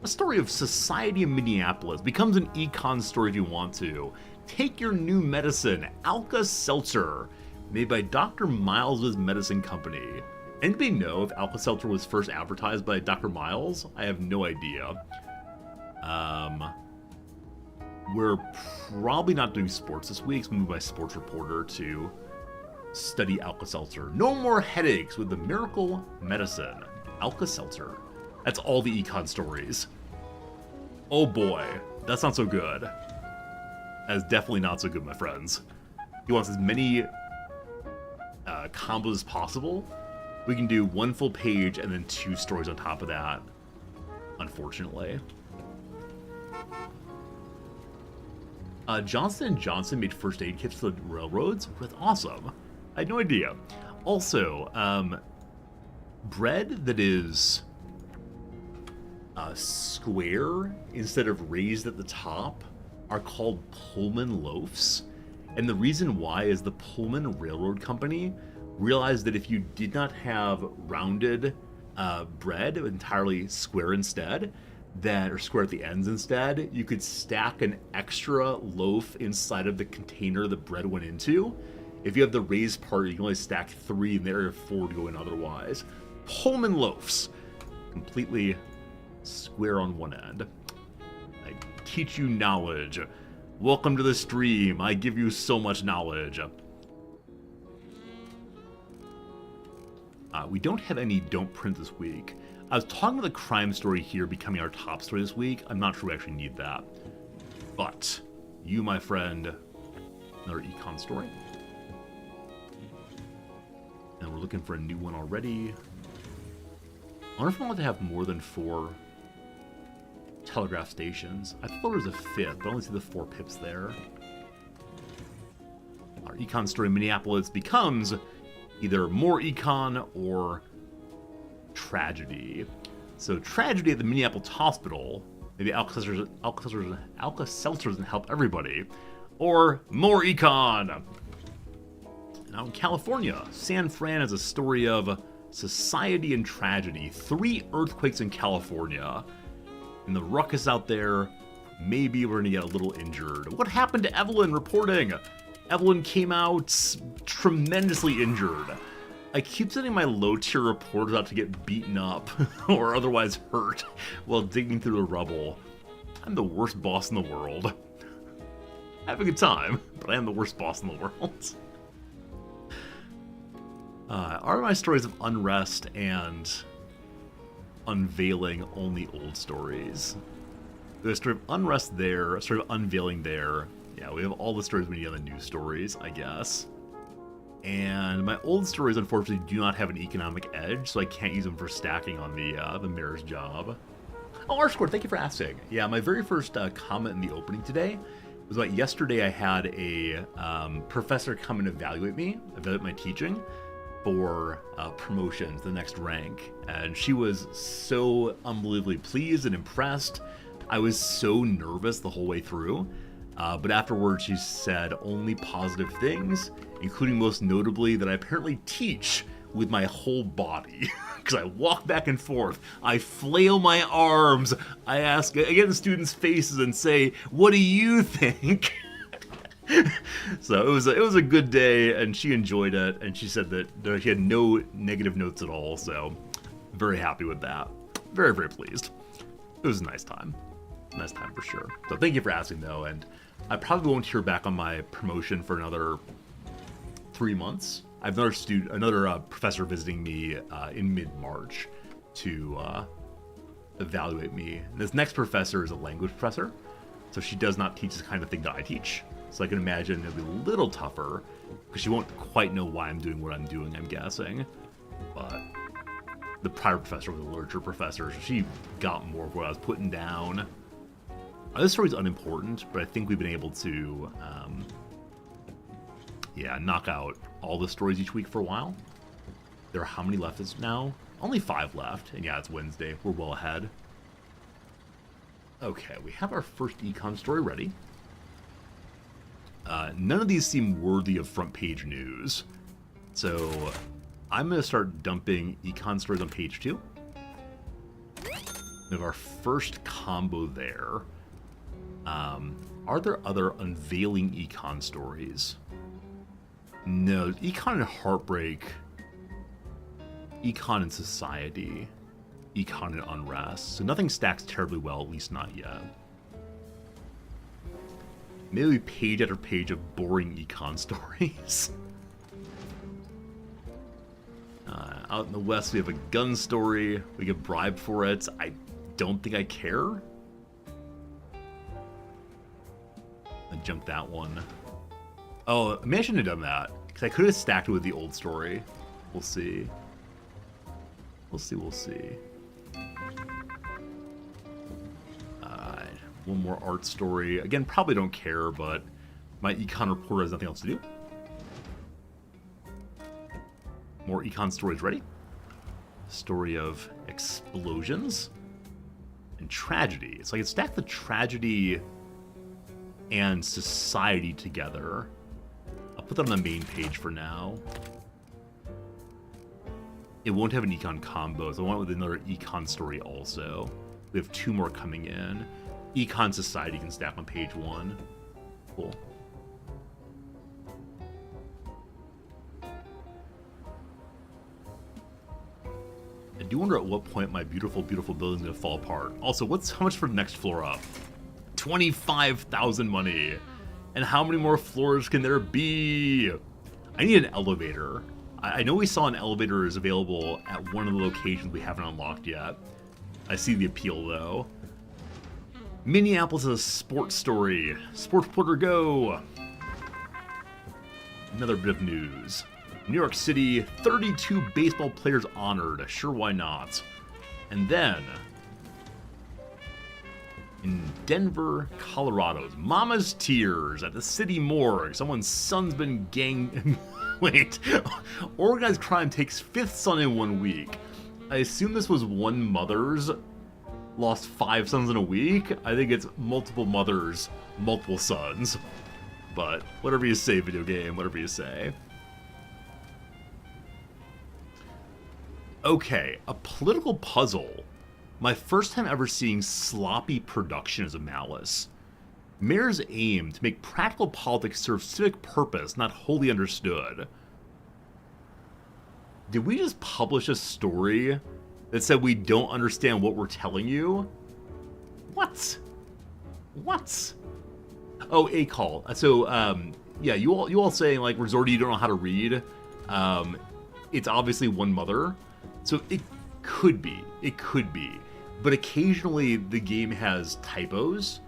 A story of society in Minneapolis becomes an Econ story if you want to. Take your new medicine, Alka-Seltzer, made by Dr. Miles' Medicine Company. Anybody know if Alka-Seltzer was first advertised by Dr. Miles? I have no idea. We're probably not doing sports this week, so we move my sports reporter to study Alka-Seltzer. No more headaches with the miracle medicine, Alka-Seltzer. That's all the Econ stories. Oh boy, that's not so good. That is definitely not so good, my friends. He wants as many combos as possible. We can do 1 full page and then 2 stories on top of that, unfortunately. Johnson & Johnson made first aid kits for the railroads. That's awesome. I had no idea. Also, bread that is square instead of raised at the top are called Pullman loaves. And the reason why is the Pullman Railroad Company realized that if you did not have rounded bread entirely square instead, or square at the ends instead, you could stack an extra loaf inside of the container the bread went into. If you have the raised part, you can only stack 3 and there are 4 to go in otherwise. Pullman loaves, completely square on one end. I teach you knowledge. Welcome to the stream. I give you so much knowledge. We don't have any don't print this week. I was talking about the crime story here becoming our top story this week. I'm not sure we actually need that. But you, my friend, another econ story. And we're looking for a new one already. I wonder if I want to have more than 4 telegraph stations. I thought there was a 5th, but I only see the 4 pips there. Our econ story in Minneapolis becomes either more econ or tragedy. So tragedy at the Minneapolis hospital, maybe Alka-Seltzer doesn't help everybody, or more econ. Now in California, San Fran is a story of society and tragedy. 3 earthquakes in California. And the ruckus out there, maybe we're gonna get a little injured. What happened to Evelyn reporting? Evelyn came out tremendously injured. I keep sending my low-tier reporters out to get beaten up or otherwise hurt while digging through the rubble. I'm the worst boss in the world. I have a good time, but I am the worst boss in the world. Are my stories of unrest and unveiling only old stories? There's a story of unrest there, a story of unveiling there. Yeah, we have all the stories we need on the news stories, I guess. And my old stories, unfortunately, do not have an economic edge, so I can't use them for stacking on the mayor's job. Oh, R-Score, thank you for asking. Yeah, my very first comment in the opening today was about yesterday I had a professor come and evaluate my teaching for promotion to the next rank. And she was so unbelievably pleased and impressed. I was so nervous the whole way through. But afterwards, she said only positive things, including most notably that I apparently teach with my whole body. Because I walk back and forth, I flail my arms, I get in the students' faces and say, "What do you think?" So it was a good day, and she enjoyed it, and she said that she had no negative notes at all. So very happy with that. Very, very pleased. It was a nice time. Nice time for sure. So thank you for asking though, and I probably won't hear back on my promotion for another 3 months. I have another professor visiting me in mid-March to evaluate me. And this next professor is a language professor, so she does not teach the kind of thing that I teach. So I can imagine it'll be a little tougher because she won't quite know why I'm doing what I'm doing, I'm guessing. But the prior professor was a literature professor, so she got more of what I was putting down. This story's unimportant, but I think we've been able to, knock out all the stories each week for a while. There are how many left is now? Only 5 left, and yeah, it's Wednesday. We're well ahead. Okay, we have our first econ story ready. None of these seem worthy of front page news, so I'm going to start dumping econ stories on page 2. We have our first combo there. Are there other unveiling econ stories? No, econ and heartbreak, econ and society, econ and unrest. So nothing stacks terribly well, at least not yet. Maybe page after page of boring econ stories. Out in the West, we have a gun story. We get bribed for it. I don't think I care. I jumped that one. Oh, maybe I shouldn't have done that, because I could have stacked it with the old story. We'll see. We'll see. One more art story. Again, probably don't care, but my econ reporter has nothing else to do. More econ stories ready. Story of explosions. and tragedy. So I can stack the tragedy and society together. I'll put that on the main page for now. It won't have an econ combo, so I want it with another econ story also. We have 2 more coming in. Econ Society can stack on page 1. Cool. I do wonder at what point my beautiful, beautiful building's gonna fall apart. Also, how much for the next floor up? 25,000 money. And how many more floors can there be? I need an elevator. I know we saw an elevator is available at one of the locations we haven't unlocked yet. I see the appeal, though. Minneapolis is a sports story. Sports Porter, go! Another bit of news. New York City, 32 baseball players honored. Sure, why not? And then, in Denver, Colorado, Mama's Tears at the city morgue. Someone's son's been Wait. Organized crime takes 5th son in 1 week. I assume this was one mother's lost 5 sons in a week. I think it's multiple mothers, multiple sons. But whatever you say, video game, whatever you say. Okay, a political puzzle. My first time ever seeing sloppy production as a Malice. Mayor's aim to make practical politics serve civic purpose not wholly understood. Did we just publish a story that said we don't understand what we're telling you? What? What? Oh, a call. So, yeah, you all saying like, Resorty, you don't know how to read. It's obviously one mother, so it could be. It could be. But occasionally the game has typos,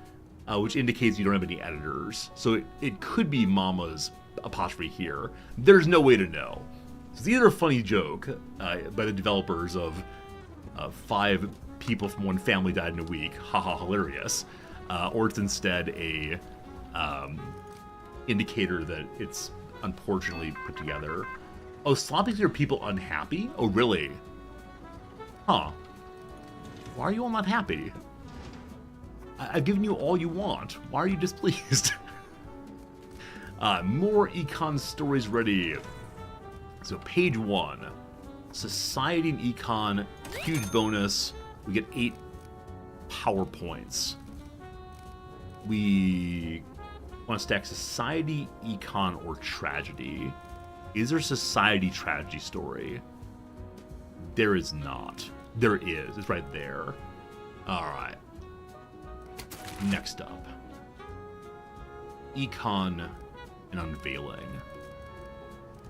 which indicates you don't have any editors. So it could be Mama's apostrophe here. There's no way to know. It's either a funny joke by the developers of 5 people from one family died in a week, haha, hilarious, or it's instead a indicator that it's unfortunately put together. Oh, sloppy are people unhappy? Oh, really? Huh. Why are you all not happy? I've given you all you want. Why are you displeased? More econ stories ready. So page 1. Society and econ. Huge bonus. We get 8 PowerPoints. We want to stack society, econ, or tragedy. Is there a society tragedy story? There is not. There is. It's right there. Alright. Next up, econ and unveiling.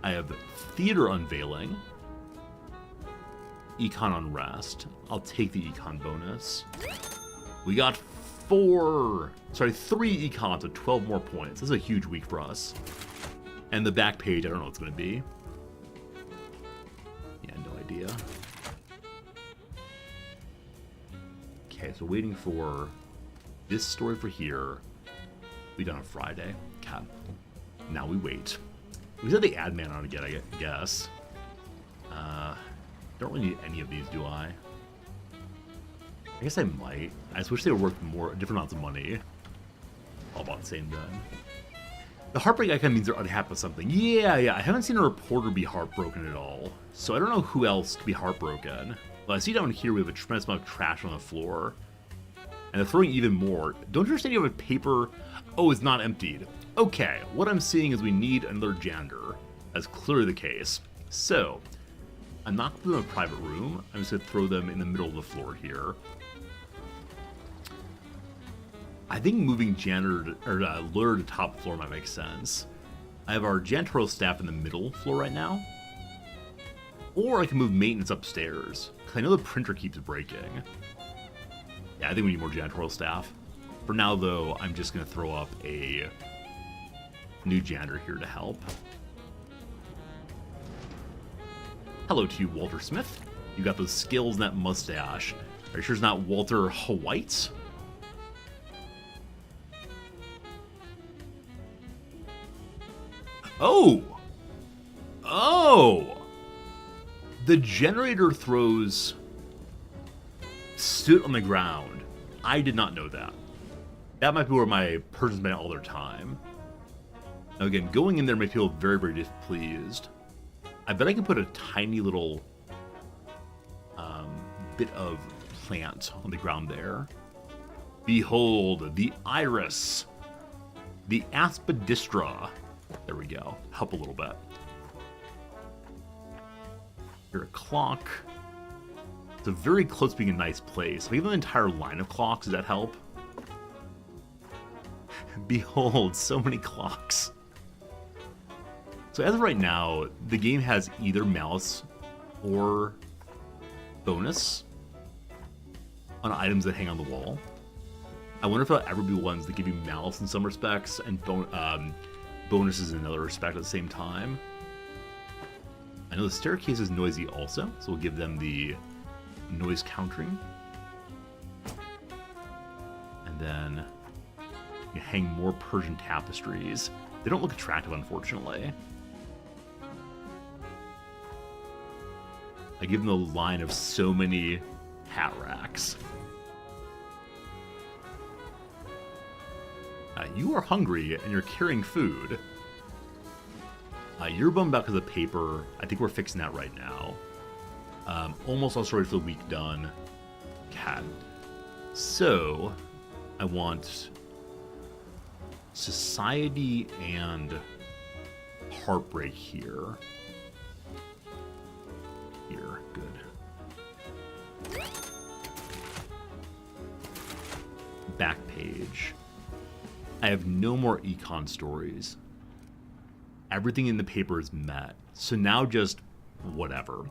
I have theater unveiling, econ unrest. I'll take the econ bonus. We got 3 econs with 12 more points. This is a huge week for us. And the back page, I don't know what it's going to be. Yeah, no idea. Okay, so waiting for this story for here. We done on Friday. God. Now we wait. We said the ad man on again, I guess. Don't really need any of these, do I? I guess I might. I just wish they were worth different amounts of money. All about the same then. The heartbreak icon means they're unhappy with something. Yeah. I haven't seen a reporter be heartbroken at all. So I don't know who else could be heartbroken. But I see down here we have a tremendous amount of trash on the floor. And they're throwing even more. Don't you understand you have a paper? Oh, it's not emptied. Okay, what I'm seeing is we need another janitor. That's clearly the case. So, I'm not going to put them in a private room. I'm just going to throw them in the middle of the floor here. I think moving janitor or lure to top floor might make sense. I have our janitorial staff in the middle floor right now. Or I can move maintenance upstairs, because I know the printer keeps breaking. Yeah, I think we need more janitorial staff. For now, though, I'm just going to throw up a new janitor here to help. Hello to you, Walter Smith. You got those skills and that mustache. Are you sure it's not Walter White? Oh! Oh! The generator throws soot on the ground. I did not know that. That might be where my Persians spend all their time. Now again, going in there may feel very, very displeased. I bet I can put a tiny little bit of plant on the ground there. Behold, the iris. The aspidistra. There we go. Help a little bit. Here, a clock. It's a very close to being a nice place. If I give them an entire line of clocks, does that help? Behold, so many clocks. So as of right now, the game has either malice or bonus on items that hang on the wall. I wonder if there'll ever be ones that give you malice in some respects and bonuses in another respect at the same time. I know the staircase is noisy also, so we'll give them the noise countering. And then you hang more Persian tapestries. They don't look attractive, unfortunately. I give them a line of so many hat racks. You are hungry and you're carrying food. You're bummed out because of paper. I think we're fixing that right now. Almost all stories for the week done. Cat. So, I want society and heartbreak here. Here, good. Back page. I have no more econ stories. Everything in the paper is met. So now just whatever.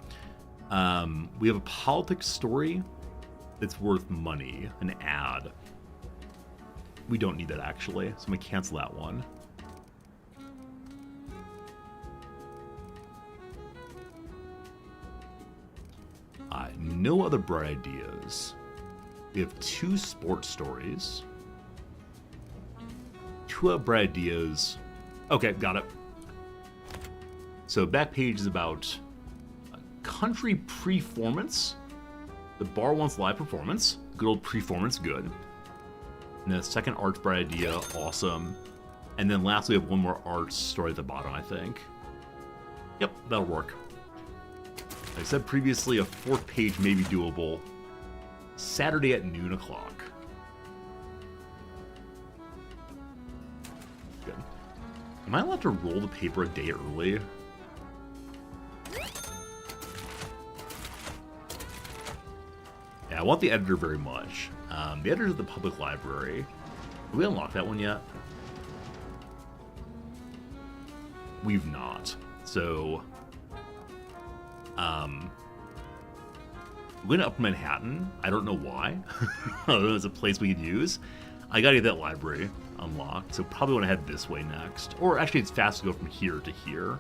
We have a politics story that's worth money, an ad. We don't need that actually, so I'm gonna cancel that one. No other bright ideas. We have 2 sports stories. 2 other bright ideas. Okay, got it. So back page is about country performance. The bar wants live performance. Good old performance, good. And then second arts bright idea, awesome. And then lastly, we have one more arts story at the bottom, I think. Yep, that'll work. Like I said previously, a 4th page may be doable. Saturday at noon o'clock. Good. Am I allowed to roll the paper a day early? Yeah, I want the editor very much. The editor's at the public library. Have we unlocked that one yet? We've not. So, we're going to Upper Manhattan. I don't know why. I don't know if it's a place we could use. I gotta get that library unlocked, so probably want to head this way next. Or actually, it's fast to go from here to here.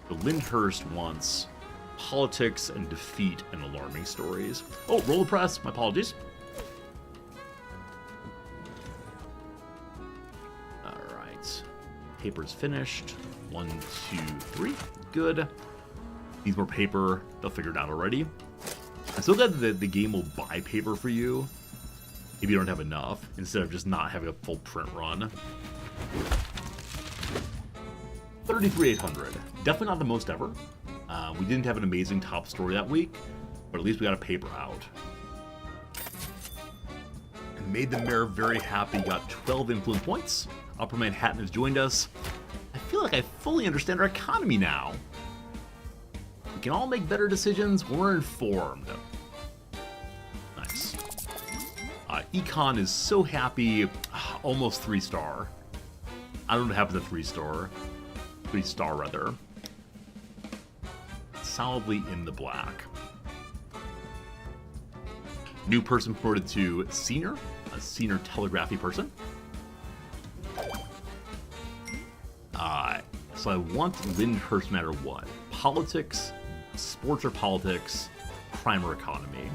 But Lyndhurst wants politics and defeat and alarming stories. Oh, roll the press. My apologies. All right. Paper's finished. 1, 2, 3. Good. Needs more paper. They'll figure it out already. I'm so glad that the game will buy paper for you if you don't have enough, instead of just not having a full print run. 33,800. Definitely not the most ever. We didn't have an amazing top story that week, but at least we got a paper out. And made the mayor very happy, got 12 influence points. Upper Manhattan has joined us. I feel like I fully understand our economy now. We can all make better decisions when we're informed. Nice. Econ is so happy. Almost 3-star. I don't know what happened to 3-star. 3-star, rather. Solidly in the black. New person promoted to senior. A senior telegraphy person. So I want Lyndhurst no matter what. Politics, sports or politics, crime or economy.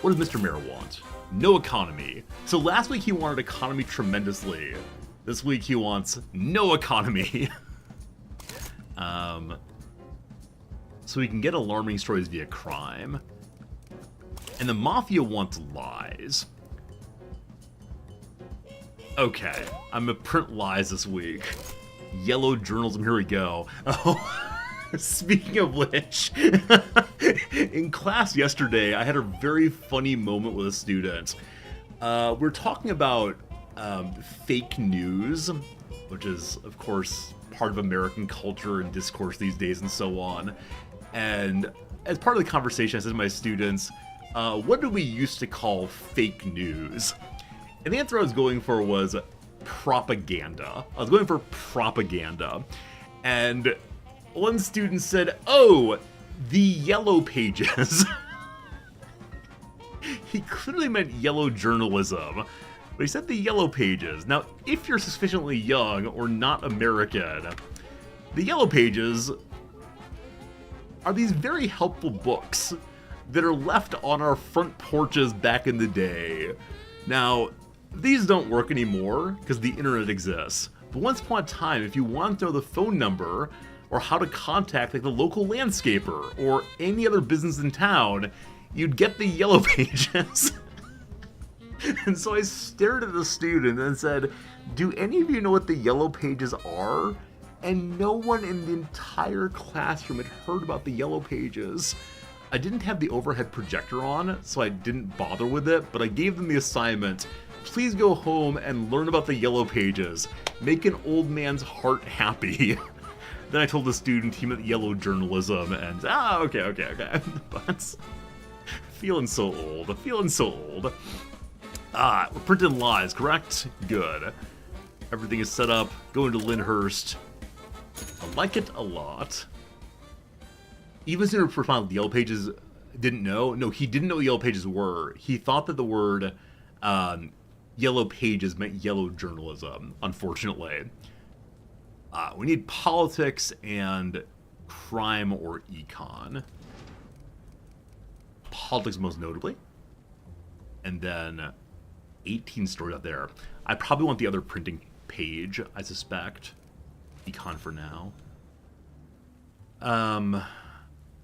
What does Mr. Mayor want? No economy. So last week he wanted economy tremendously. This week he wants no economy. So we can get alarming stories via crime. And the Mafia wants lies. Okay, I'm gonna print lies this week. Yellow journalism, here we go. Oh, speaking of which, in class yesterday, I had a very funny moment with a student. We're talking about fake news, which is, of course, part of American culture and discourse these days and so on. And as part of the conversation, I said to my students, what do we used to call fake news? And the answer I was going for was propaganda. I was going for propaganda. And one student said, oh, the Yellow Pages. He clearly meant yellow journalism, but he said the Yellow Pages. Now, if you're sufficiently young or not American, the Yellow Pages are these very helpful books that are left on our front porches back in the day. Now, these don't work anymore because the internet exists. But once upon a time, if you want to know the phone number or how to contact like the local landscaper or any other business in town, you'd get the Yellow Pages. And so I stared at the student and said, do any of you know what the Yellow Pages are? And no one in the entire classroom had heard about the Yellow Pages. I didn't have the overhead projector on, so I didn't bother with it, but I gave them the assignment. Please go home and learn about the Yellow Pages. Make an old man's heart happy. Then I told the student he meant yellow journalism, and okay. But feeling so old. We're printing lies, correct? Good. Everything is set up. Going to Lyndhurst. I like it a lot. Even sooner found the Yellow Pages didn't know. No, he didn't know what Yellow Pages were. He thought that the word Yellow Pages meant yellow journalism, unfortunately. We need politics and crime or econ. Politics most notably. And then 18 stories out there. I probably want the other printing page, I suspect. Econ for now. So I'm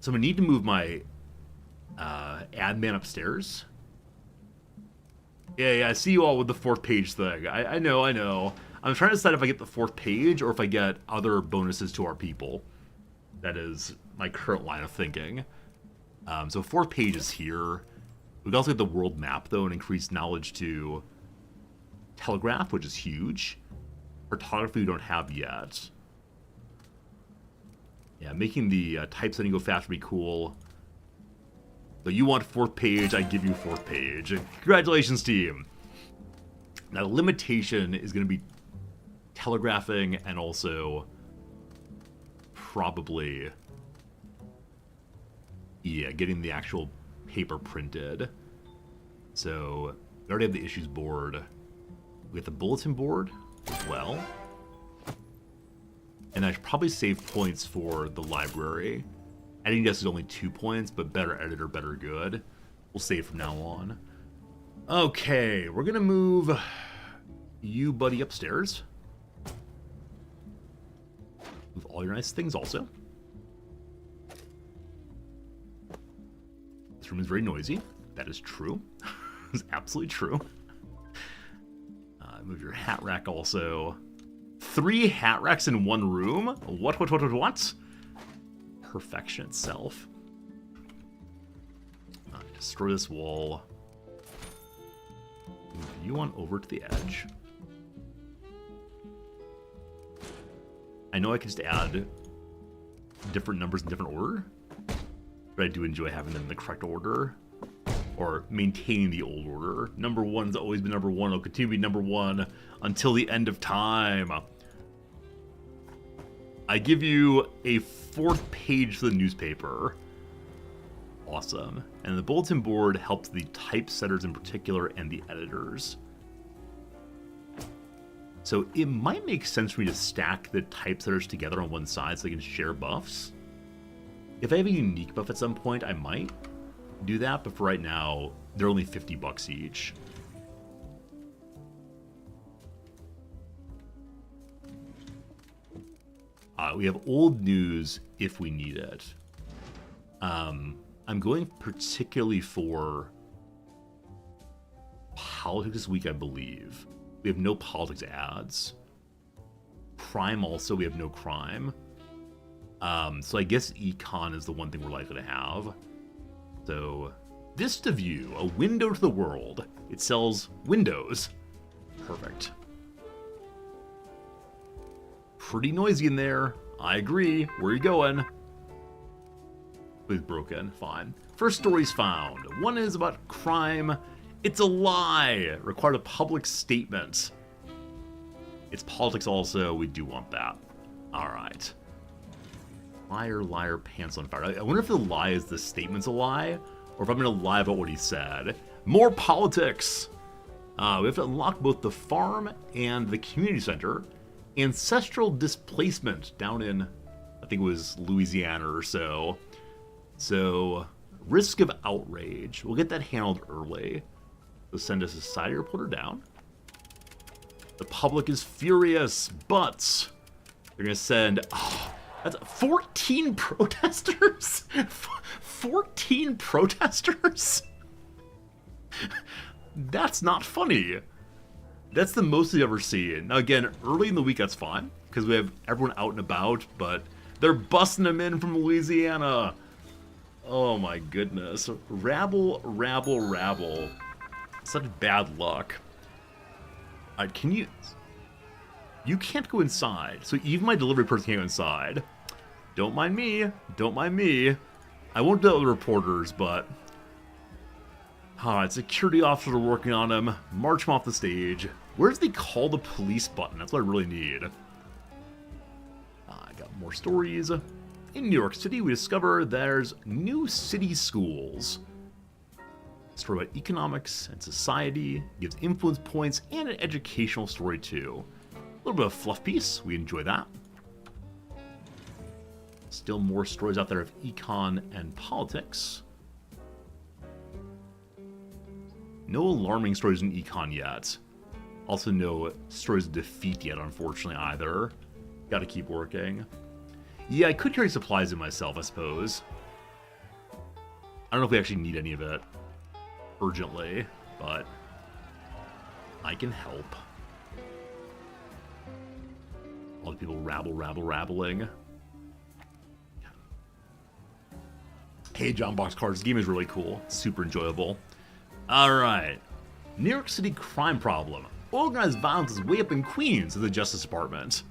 gonna need to move my admin upstairs. Yeah, I see you all with the 4th page thing. I know. I'm trying to decide if I get the 4th page or if I get other bonuses to our people. That is my current line of thinking. So 4th page is here. We can also get the world map, though, and increase knowledge to telegraph, which is huge. Cartography we don't have yet. Yeah, making the typesetting go fast would be cool. So you want 4th page, I give you 4th page. Congratulations, team. Now, limitation is going to be telegraphing and also probably, yeah, getting the actual paper printed. So we already have the issues board. We have the bulletin board as well. And I should probably save points for the library. Editing desk is only 2 points, but better editor, better good. We'll save from now on. Okay, we're gonna move you, buddy, upstairs. Move all your nice things also. This room is very noisy. That is true. It's absolutely true. Move your hat rack also. 3 hat racks in one room? What? Perfection itself. Destroy this wall. Move you on over to the edge. I know I can just add different numbers in different order, but I do enjoy having them in the correct order, or maintaining the old order. Number 1's always been number 1. It'll continue to be number 1 until the end of time. I give you a 4th page for the newspaper. Awesome. And the bulletin board helps the typesetters in particular and the editors. So it might make sense for me to stack the typesetters together on one side so they can share buffs. If I have a unique buff at some point, I might do that, but for right now, they're only $50 each. We have old news if we need it. I'm going particularly for politics this week, I believe. We have no politics ads. Crime also, we have no crime. So I guess econ is the one thing we're likely to have. So, Vista View, a window to the world. It sells windows. Perfect. Pretty noisy in there. I agree. Where are you going? It's broken. Fine. First stories found. One is about crime. It's a lie. Required a public statement. It's politics also. We do want that. Alright. Liar, liar, pants on fire. I wonder if the lie is the statement's a lie, or if I'm going to lie about what he said. More politics! We have to unlock both the farm and the community center. Ancestral displacement down in, I think it was Louisiana or so. So, risk of outrage. We'll get that handled early. So send a society reporter down. The public is furious, but they're going to send... Oh, that's 14 protesters? 14 protesters? That's not funny. That's the most we've ever seen. Now again, early in the week that's fine, because we have everyone out and about, but they're busting them in from Louisiana. Oh my goodness. Rabble, rabble, rabble. Such bad luck. Alright, can you... You can't go inside, so even my delivery person can't go inside. Don't mind me. Don't mind me. I won't tell the reporters, but... Alright, security officers are working on him. March him off the stage. Where's the call the police button? That's what I really need. I got more stories. In New York City, we discover there's new city schools. Story about economics and society, gives influence points, and an educational story too. A little bit of fluff piece, we enjoy that. Still more stories out there of econ and politics. No alarming stories in econ yet. Also no stories of defeat yet, unfortunately, either. Gotta keep working. Yeah, I could carry supplies in myself, I suppose. I don't know if we actually need any of it urgently, but I can help. All the people rabbling. Hey, John Boxcars, this game is really cool. Super enjoyable. Alright. New York City crime problem. Organized violence is way up in Queens in the Justice Department.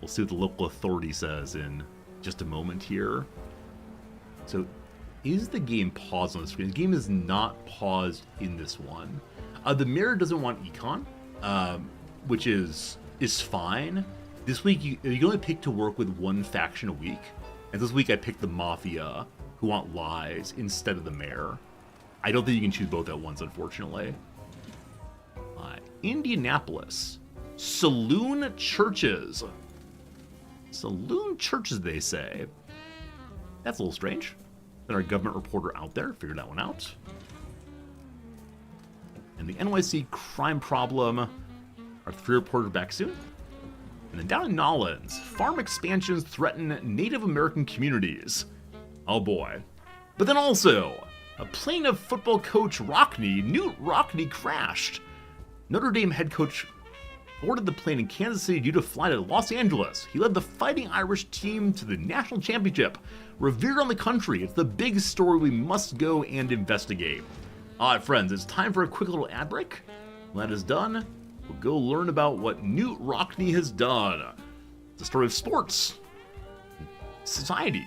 We'll see what the local authority says in just a moment here. So, is the game paused on the screen? The game is not paused in this one. The Mirror doesn't want econ, which is fine. This week, you can only pick to work with one faction a week. And this week I picked the Mafia, who want lies, instead of the Mayor. I don't think you can choose both at once, unfortunately. Indianapolis. Saloon churches. Saloon churches, they say. That's a little strange. Then our government reporter out there figured that one out. And the NYC crime problem. Our 3 reporters back soon. And then down in Nolens, farm expansions threaten Native American communities. Oh boy. But then also, a plane of football coach Newt Rockne crashed. Notre Dame head coach boarded the plane in Kansas City due to fly to Los Angeles. He led the Fighting Irish team to the national championship. Revered on the country, it's the big story we must go and investigate. Alright friends, it's time for a quick little ad break. When that is done, we'll go learn about what Newt Rockne has done. It's a story of sports. Society.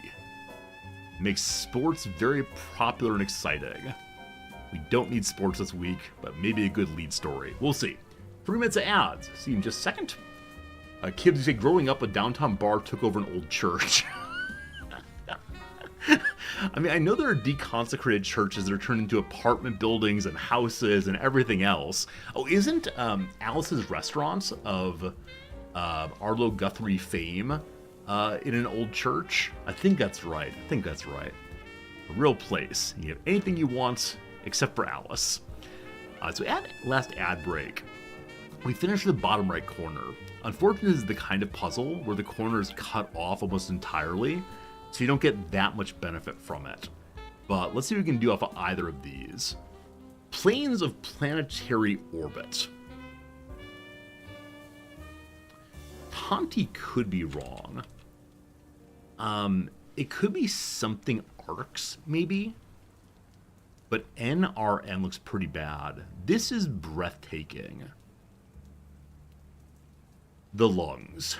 Makes sports very popular and exciting. We don't need sports this week, but maybe a good lead story. We'll see. 3 minutes of ads. See you in just a second. Kids who say growing up, a downtown bar took over an old church. I mean, I know there are deconsecrated churches that are turned into apartment buildings and houses and everything else. Oh, isn't Alice's Restaurant of Arlo Guthrie fame in an old church? I think that's right. A real place. You have anything you want except for Alice. So at last ad break, we finished the bottom right corner. Unfortunately, this is the kind of puzzle where the corner is cut off almost entirely, so you don't get that much benefit from it. But let's see what we can do off of either of these. Planes of planetary orbit. Conti could be wrong. It could be something ARCS, maybe. But NRN looks pretty bad. This is breathtaking. The lungs.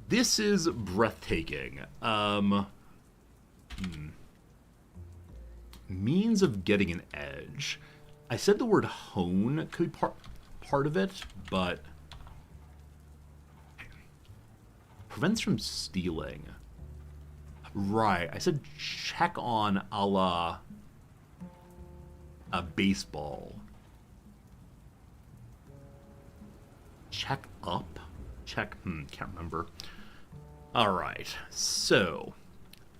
This is breathtaking. Means of getting an edge. I said the word hone could be part of it, but prevents from stealing. Right, I said check on a la a baseball. Check up? Check, can't remember. Alright, so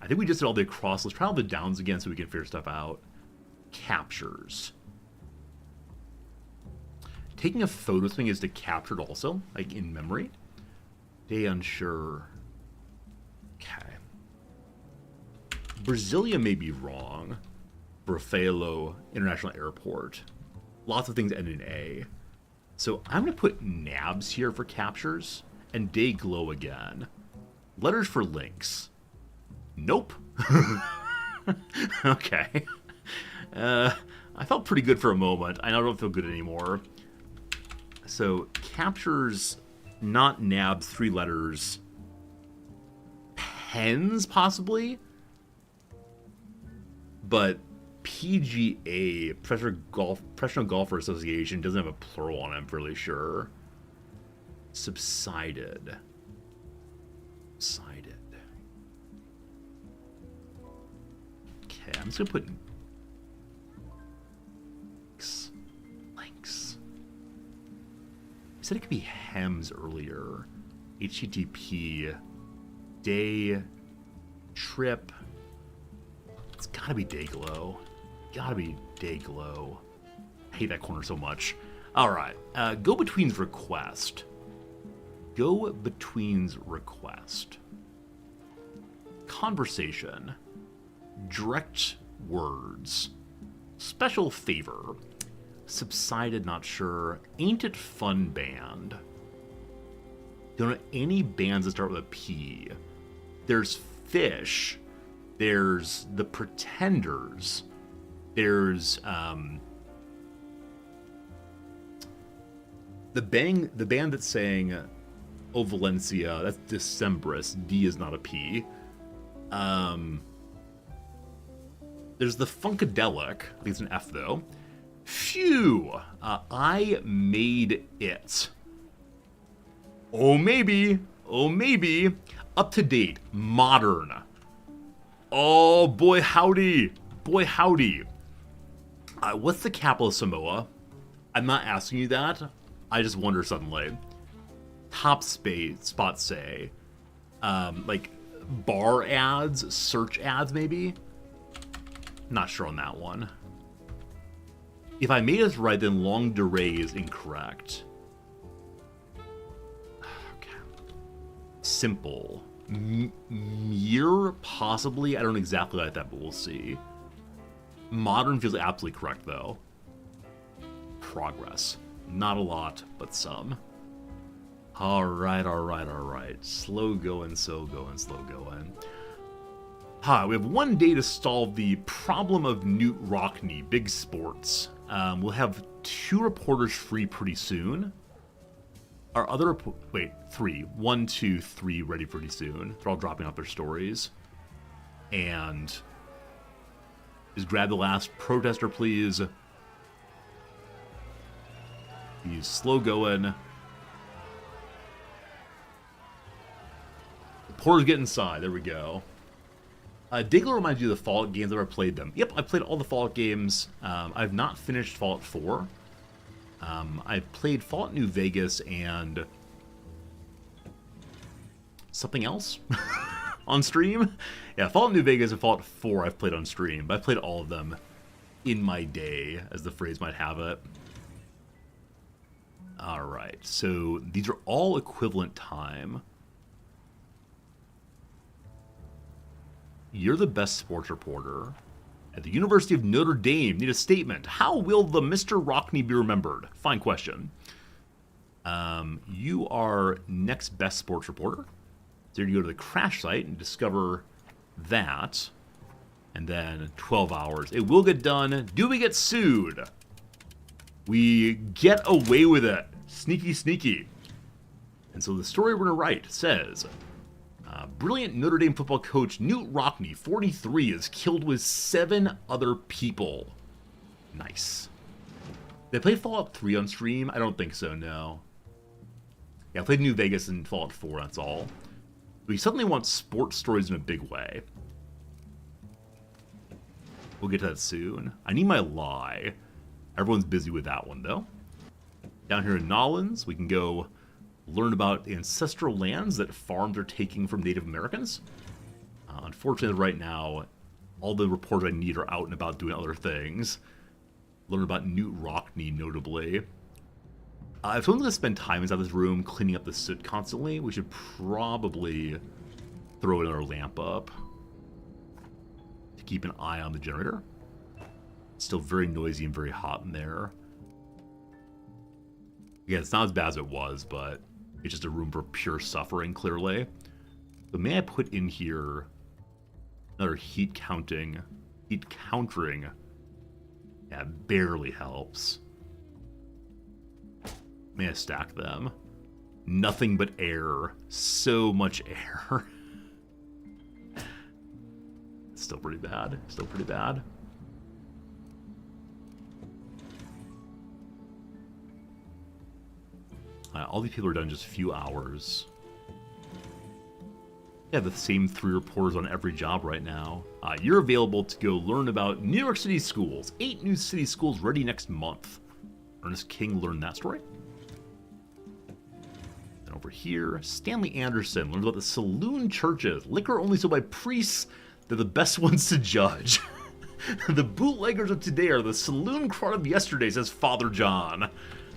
I think we just did all the across. Let's try all the downs again so we can figure stuff out. Captures. Taking a photo thing is to capture it also, like in memory. Day unsure. Okay. Brasilia may be wrong. Brafelo International Airport. Lots of things end in A. So I'm going to put nabs here for captures and day glow again. Letters for links. Nope. Okay. I felt pretty good for a moment. I now don't feel good anymore. So captures, not nabs, 3 letters. Pens, possibly? But PGA, Professional Golfer Association, doesn't have a plural on it, I'm fairly sure. Subsided. Subsided. Okay, I'm just going to put links. I said it could be hems earlier. HTTP. Day. Trip. It's gotta be Dayglow. Gotta be Dayglow. I hate that corner so much. Alright. Go-betweens request. Go-betweens request. Conversation. Direct words. Special favor. Subsided, not sure. Ain't It Fun Band. Don't know any bands that start with a P. There's Fish. There's The Pretenders. There's the band that sang "Oh Valencia." That's Decembris. D is not a P. There's the Funkadelic. I think it's an F though. Phew! I made it. Oh maybe. Oh maybe. Up to date. Modern. Oh boy howdy. Boy howdy. What's the capital of Samoa? I'm not asking you that. I just wonder suddenly. Top spots say. Like bar ads, search ads maybe? Not sure on that one. If I made it right, then long durée is incorrect. Okay. Simple. Year, possibly. I don't exactly like that, but we'll see. Modern feels absolutely correct, though. Progress. Not a lot, but some. Alright, alright, alright. Slow going, slow going, slow going. We have 1 day to solve the problem of Newt Rockne, Big Sports. We'll have 2 reporters free pretty soon. Our other 3. 1, 2, 3 ready pretty soon. They're all dropping off their stories. And just grab the last protester, please. He's slow going. Reporters get inside. There we go. Dayglow reminds you of the Fallout games. I've ever played them. Yep, I played all the Fallout games. I've not finished Fallout 4. I've played Fallout New Vegas and something else on stream. Yeah, Fallout New Vegas and Fallout 4 I've played on stream, but I played all of them in my day, as the phrase might have it. Alright, so these are all equivalent time. You're the best sports reporter. At the University of Notre Dame, need a statement. How will the Mr. Rockne be remembered? Fine question. You are next best sports reporter. So you go to the crash site and discover that. And then 12 hours. It will get done. Do we get sued? We get away with it. Sneaky, sneaky. And so the story we're going to write says, brilliant Notre Dame football coach Knute Rockne, 43, is killed with 7 other people. Nice. Did I play Fallout 3 on stream? I don't think so, no. Yeah, I played New Vegas and Fallout 4, that's all. We suddenly want sports stories in a big way. We'll get to that soon. I need my lie. Everyone's busy with that one, though. Down here in Nolans, we can go learn about ancestral lands that farms are taking from Native Americans. Unfortunately, right now, all the reporters I need are out and about doing other things. Learn about Knute Rockne, notably. If someone's going to spend time inside this room cleaning up the soot constantly, we should probably throw another lamp up to keep an eye on the generator. It's still very noisy and very hot in there. Again, it's not as bad as it was, but it's just a room for pure suffering, clearly. So may I put in here another heat countering? Yeah, barely helps. May I stack them? Nothing but air. So much air. It's still pretty bad. Still pretty bad. All these people are done in just a few hours. Yeah, the same 3 reporters on every job right now. You're available to go learn about New York City schools. 8 new city schools ready next month. Ernest King learned that story. And over here, Stanley Anderson learns about the saloon churches. Liquor only sold by priests. They're the best ones to judge. The bootleggers of today are the saloon crowd of yesterday, says Father John.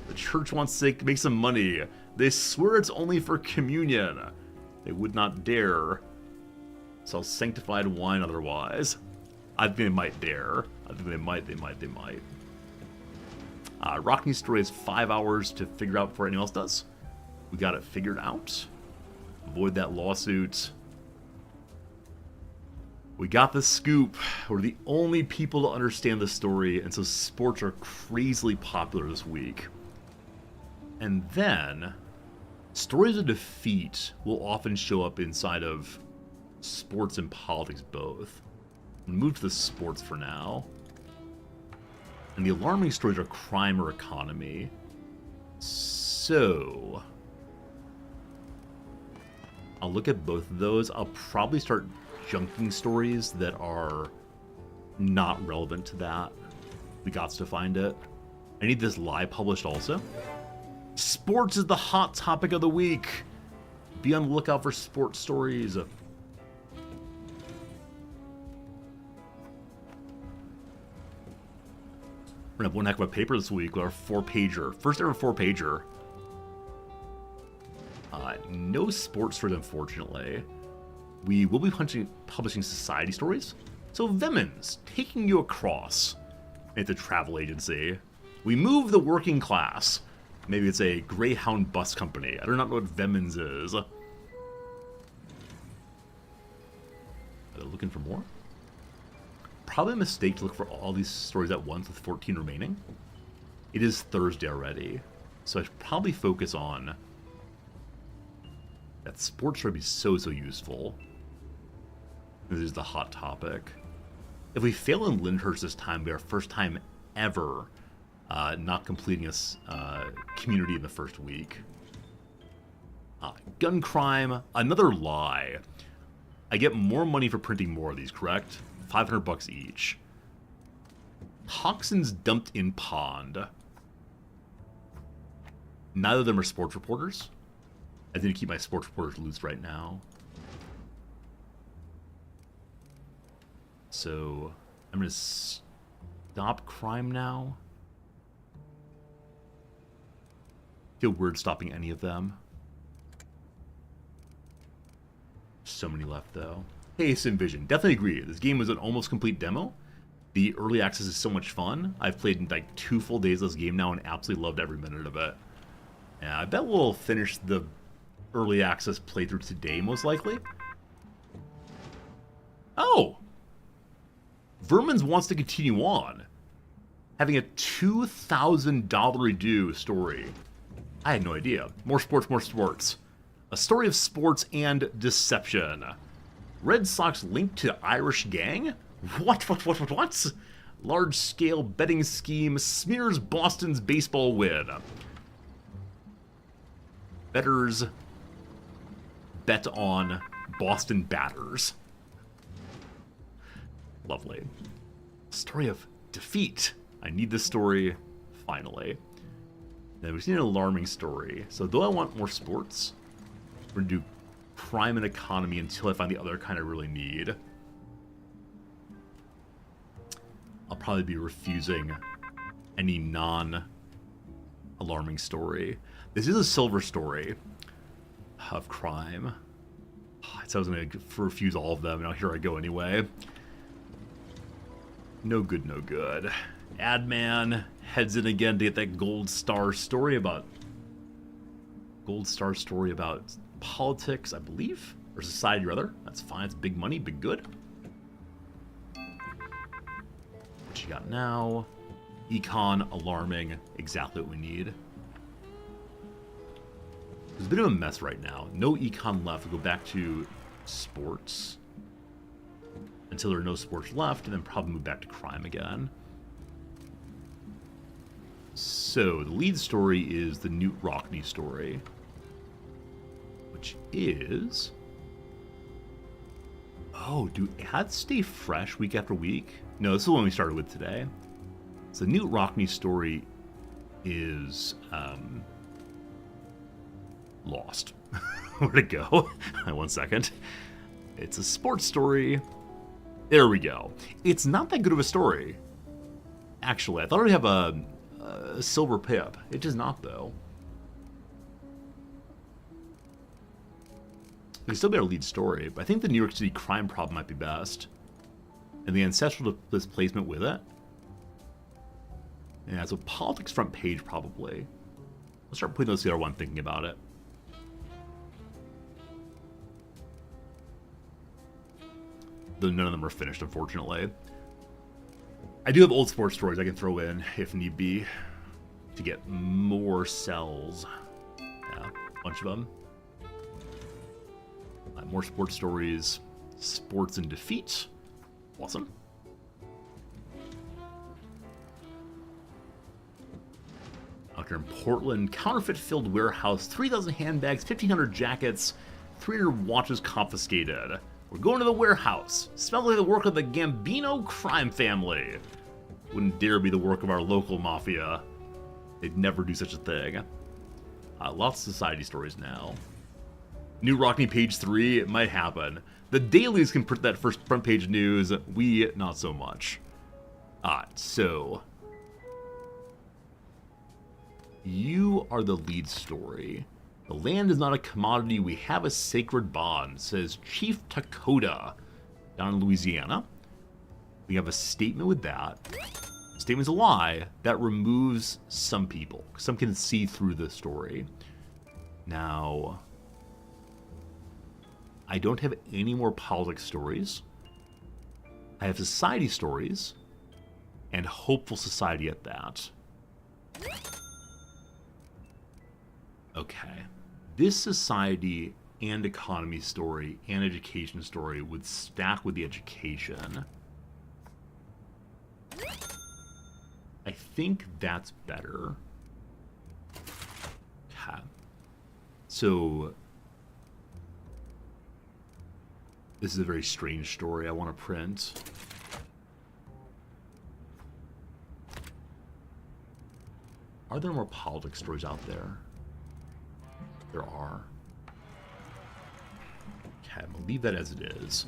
The church wants to make some money. They swear it's only for communion. They would not dare sell sanctified wine otherwise. I think they might dare. I think they might. Rockne's story has 5 hours to figure out before anyone else does. We got it figured out. Avoid that lawsuit. We got the scoop. We're the only people to understand the story, and so sports are crazily popular this week. And then, stories of defeat will often show up inside of sports and politics both. We'll move to the sports for now. And the alarming stories are crime or economy. So, I'll look at both of those. I'll probably start junking stories that are not relevant to that. We got to find it. I need this lie published also. Sports is the hot topic of the week. Be on the lookout for sports stories. We're gonna have one heck of a paper this week with our 4-pager. First ever 4-pager. No sports stories, unfortunately. We will be publishing society stories. So Vemmans, taking you across. It's a travel agency. We move the working class. Maybe it's a Greyhound bus company. I do not know what Vemmans is. Are they looking for more? Probably a mistake to look for all these stories at once with 14 remaining. It is Thursday already, so I should probably focus on that. Sports would be so useful. This is the hot topic. If we fail in Lyndhurst this time, it'll be our first time ever not completing a community in the first week. Gun crime, another lie. I get more money for printing more of these, correct? $500 each. Toxins dumped in pond. Neither of them are sports reporters. I need to keep my sports reporters loose right now. So, I'm going to stop crime now. Feel weird stopping any of them. So many left, though. Hey, SimVision, definitely agree. This game was an almost complete demo. The early access is so much fun. I've played like 2 full days of this game now and absolutely loved every minute of it. Yeah, I bet we'll finish the early access playthrough today, most likely. Oh! Vermins wants to continue on. Having a $2,000 due story. I had no idea. More sports, more sports. A story of sports and deception. Red Sox linked to Irish gang? What? Large-scale betting scheme smears Boston's baseball win. Bettors bet on Boston batters. Lovely. Story of defeat. I need this story, finally. Now, we've seen an alarming story. So, though I want more sports, we're going to do crime and economy until I find the other kind I really need. I'll probably be refusing any non-alarming story. This is a silver story of crime. I said I was going to refuse all of them, and now here I go anyway. No good, no good. Adman heads in again to get that Gold Star story about politics, I believe, or society rather. That's fine. It's big money, big good. What you got now? Econ, alarming, exactly what we need. There's a bit of a mess right now. No econ left. We'll go back to sports until there are no sports left, and then probably move back to crime again. So, the lead story is the Newt Rockney story, which is... Oh, do ads stay fresh week after week? No, this is the one we started with today. So, the Newt Rockney story is lost. Where'd it go? 1 second. It's a sports story. There we go. It's not that good of a story. Actually, I thought it would have a silver pip. It does not, though. It can still be our lead story, but I think the New York City crime problem might be best. And the ancestral displacement with it. Yeah, so politics front page, probably. I'll start putting those together while I'm thinking about it. Though none of them are finished, unfortunately. I do have old sports stories I can throw in, if need be, to get more cells. Yeah, a bunch of them. More sports stories. Sports and defeat. Awesome. Out here in Portland, counterfeit-filled warehouse, 3,000 handbags, 1,500 jackets, 300 watches confiscated. We're going to the warehouse. Smells like the work of the Gambino crime family. Wouldn't dare be the work of our local mafia. They'd never do such a thing. Lots of society stories now. New Rockney page 3, it might happen. The dailies can print that first front page news. We, not so much. So... You are the lead story. The land is not a commodity, we have a sacred bond, says Chief Takota down in Louisiana. We have a statement with that. Statement's a lie. That removes some people. Some can see through the story. Now, I don't have any more politics stories. I have society stories, and hopeful society at that. Okay. This society and economy story and education story would stack with the education. I think that's better. Okay. So, this is a very strange story I want to print. Are there more politics stories out there? There are. Okay, I'm gonna leave that as it is.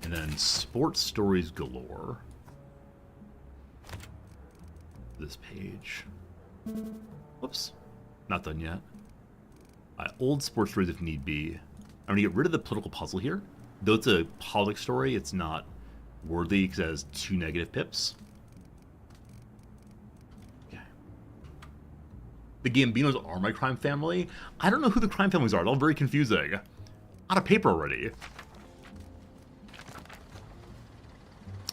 And then sports stories galore. This page. Whoops. Not done yet. Old sports stories if need be. I'm gonna get rid of the political puzzle here. Though it's a politics story, it's not worthy because it has 2 negative pips. Okay. The Gambinos are my crime family. I don't know who the crime families are. They're all very confusing. Out of paper already.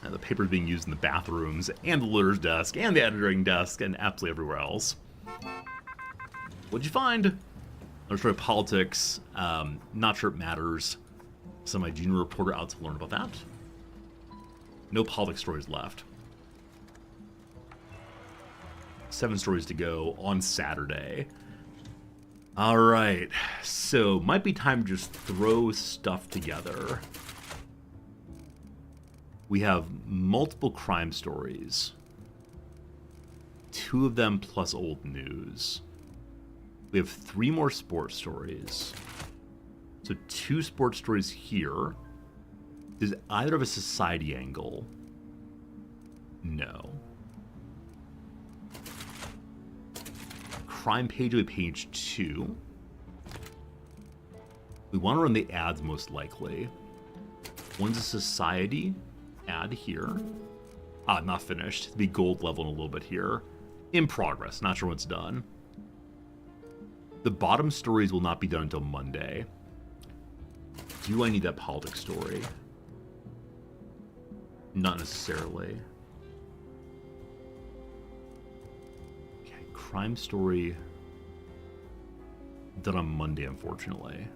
And the paper is being used in the bathrooms, and the lawyer desk, and the editing desk, and absolutely everywhere else. What'd you find? Another story of politics. Not sure it matters. So my junior reporter out to learn about that. No politics stories left. 7 stories to go on Saturday. Alright, so might be time to just throw stuff together. We have multiple crime stories. 2 of them plus old news. We have 3 more sports stories. So 2 sports stories here. Does either have a society angle? No. Crime page will be page 2. We want to run the ads most likely. One's a society ad here. Not finished. It'll be gold level in a little bit here. In progress. Not sure when it's done. The bottom stories will not be done until Monday. Do I need that politics story? Not necessarily. Okay, crime story done on Monday, unfortunately.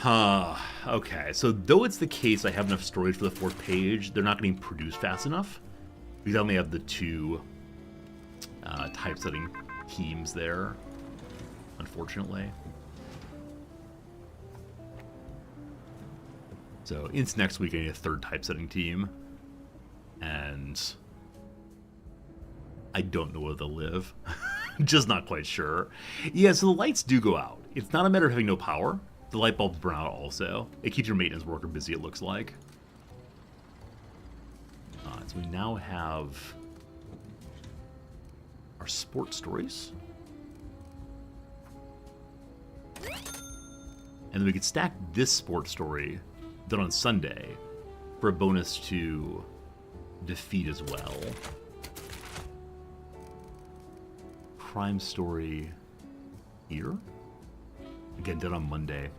Okay, so though it's the case I have enough stories for the 4th page, they're not getting produced fast enough. Because I only have the 2 typesetting teams there, unfortunately. So into next week I need a 3rd typesetting team. And I don't know where they'll live. Just not quite sure. Yeah, so the lights do go out. It's not a matter of having no power. The light bulbs burn out also. It keeps your maintenance worker busy, it looks like. So we now have our sports stories. And then we could stack this sports story done on Sunday for a bonus to defeat as well. Crime story here. Again, done on Monday.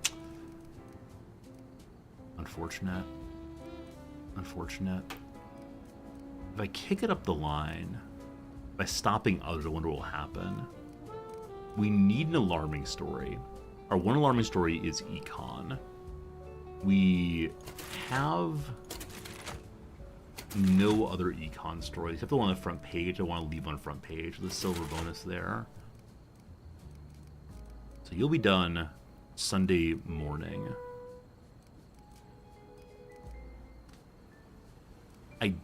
Unfortunate. Unfortunate. If I kick it up the line by stopping others, I wonder what will happen. We need an alarming story. Our one alarming story is econ. We have no other econ stories, except the one on the front page. I want to leave on front page with a silver bonus there. So you'll be done Sunday morning. I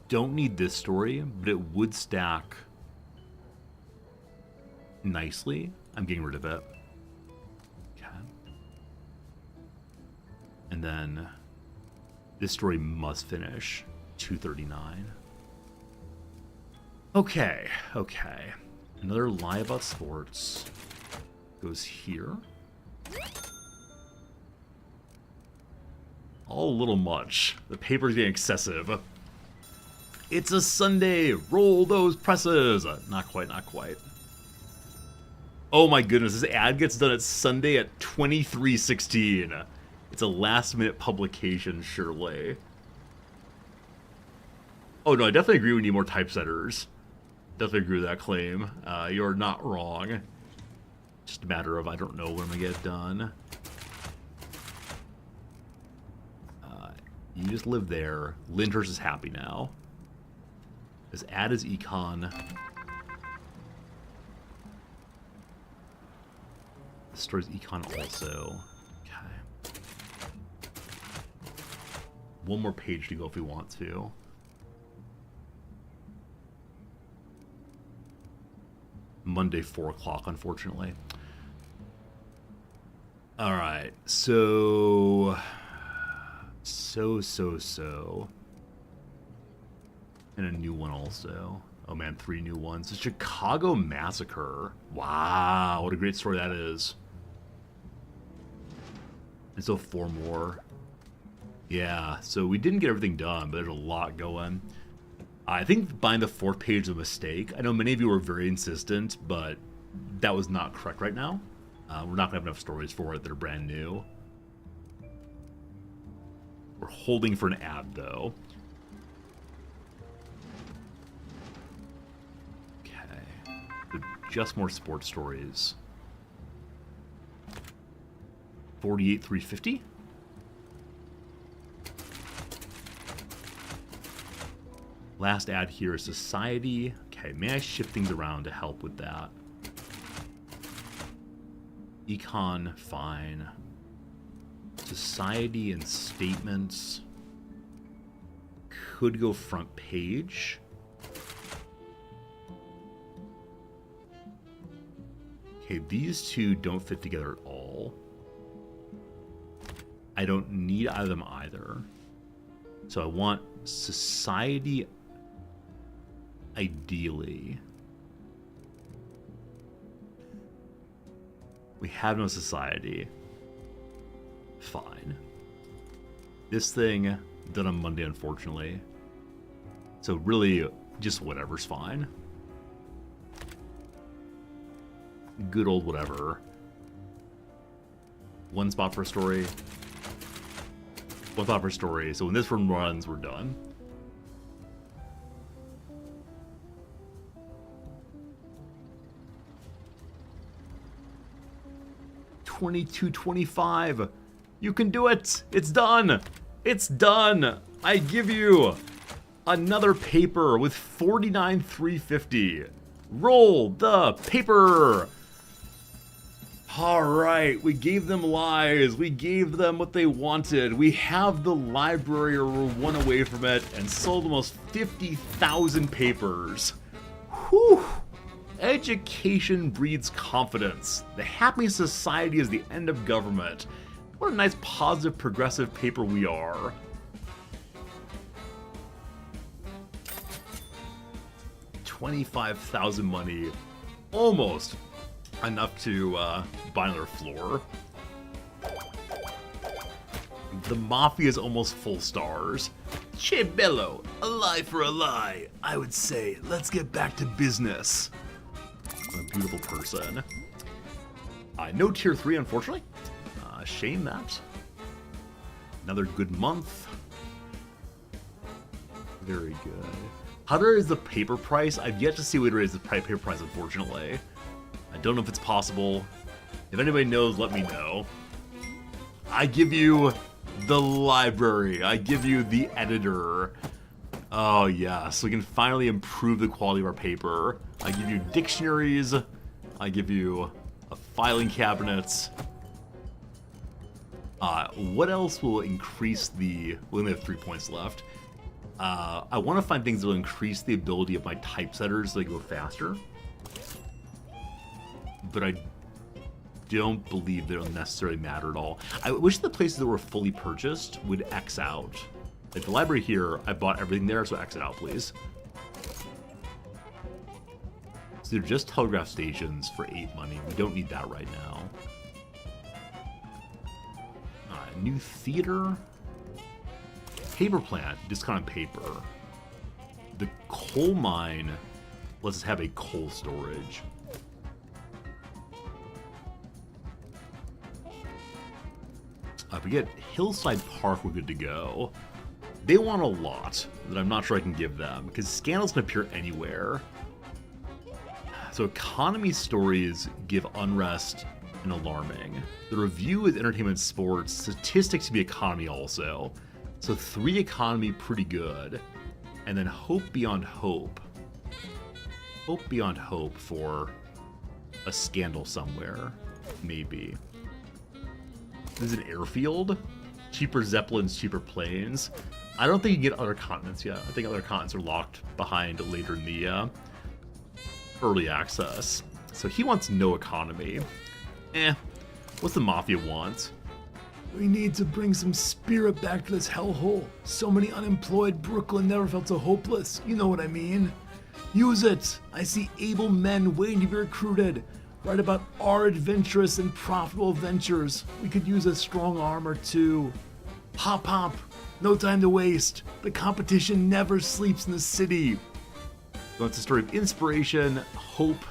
don't need this story, but it would stack nicely. I'm getting rid of it. Okay. And then this story must finish 239. Okay, okay. Another lie about sports goes here. All a little much. The paper's getting excessive. It's a Sunday. Roll those presses. Not quite, not quite. Oh my goodness, this ad gets done at Sunday at 23:16. It's a last-minute publication, surely. Oh no, I definitely agree we need more typesetters. Definitely agree with that claim. You're not wrong. Just a matter of I don't know when I'm gonna get it done. You just live there. Lindhurst is happy now. This ad is econ. This story's econ also. Okay. One more page to go if we want to. Monday, 4 o'clock, unfortunately. Alright, so... And a new one also. Oh man, 3 new ones. The Chicago Massacre. Wow, what a great story that is. And so 4 more. Yeah, so we didn't get everything done, but there's a lot going. I think buying the 4th page is a mistake. I know many of you are very insistent, but that was not correct right now. We're not going to have enough stories for it that are brand new. We're holding for an ad, though. Okay. So just more sports stories. 48,350. Last ad here is Society. Okay, may I shift things around to help with that? Econ, fine. Society and Statements. Could go front page. Okay, these two don't fit together at all. I don't need either of them either. So I want Society ideally. We have no Society. Fine. This thing done on Monday, unfortunately. So really, just whatever's fine. Good old whatever. One spot per story. One spot per story. So when this one runs, we're done. $22.25. You can do it. It's done. It's done. I give you another paper with $49,350. Roll the paper. All right, we gave them lies. We gave them what they wanted. We have the library, or we're one away from it, and sold almost 50,000 papers. Whew. Education breeds confidence. The happy society is the end of government. What a nice, positive, progressive paper we are. $25,000 money. Almost enough to buy another floor. The Mafia is almost full stars. Che bello, a lie for a lie. I would say, let's get back to business. I'm a beautiful person. No tier 3, unfortunately. Shame that. Another good month. Very good. How to raise the paper price? I've yet to see a way to raise the paper price, unfortunately. I don't know if it's possible. If anybody knows, let me know. I give you the library. I give you the editor. Oh, yeah. So we can finally improve the quality of our paper. I give you dictionaries. I give you a filing cabinet. What else will increase the... We only have 3 points left. I want to find things that will increase the ability of my typesetters so they go faster. But I don't believe they'll necessarily matter at all. I wish the places that were fully purchased would X out. Like the library here, I bought everything there, so X it out, please. So they're just telegraph stations for 8 money. We don't need that right now. New theater. Paper plant, discounted paper. The coal mine, let's have a coal storage. If we get Hillside Park, we're good to go. They want a lot that I'm not sure I can give them, because scandals can appear anywhere. So economy stories give unrest and alarming. The review is entertainment, sports, statistics to be economy also. So 3 economy, pretty good. And then hope beyond hope. Hope beyond hope for a scandal somewhere, maybe. This is an airfield. Cheaper Zeppelins, cheaper planes. I don't think you can get other continents yet. I think other continents are locked behind later in the early access. So he wants no economy. What's the Mafia want? We need to bring some spirit back to this hellhole. So many unemployed. Brooklyn never felt so hopeless. You know what I mean. Use it. I see able men waiting to be recruited. Write about our adventurous and profitable ventures. We could use a strong arm or two. Hop hop. No time to waste. The competition never sleeps in the city. So it's a story of inspiration, hope,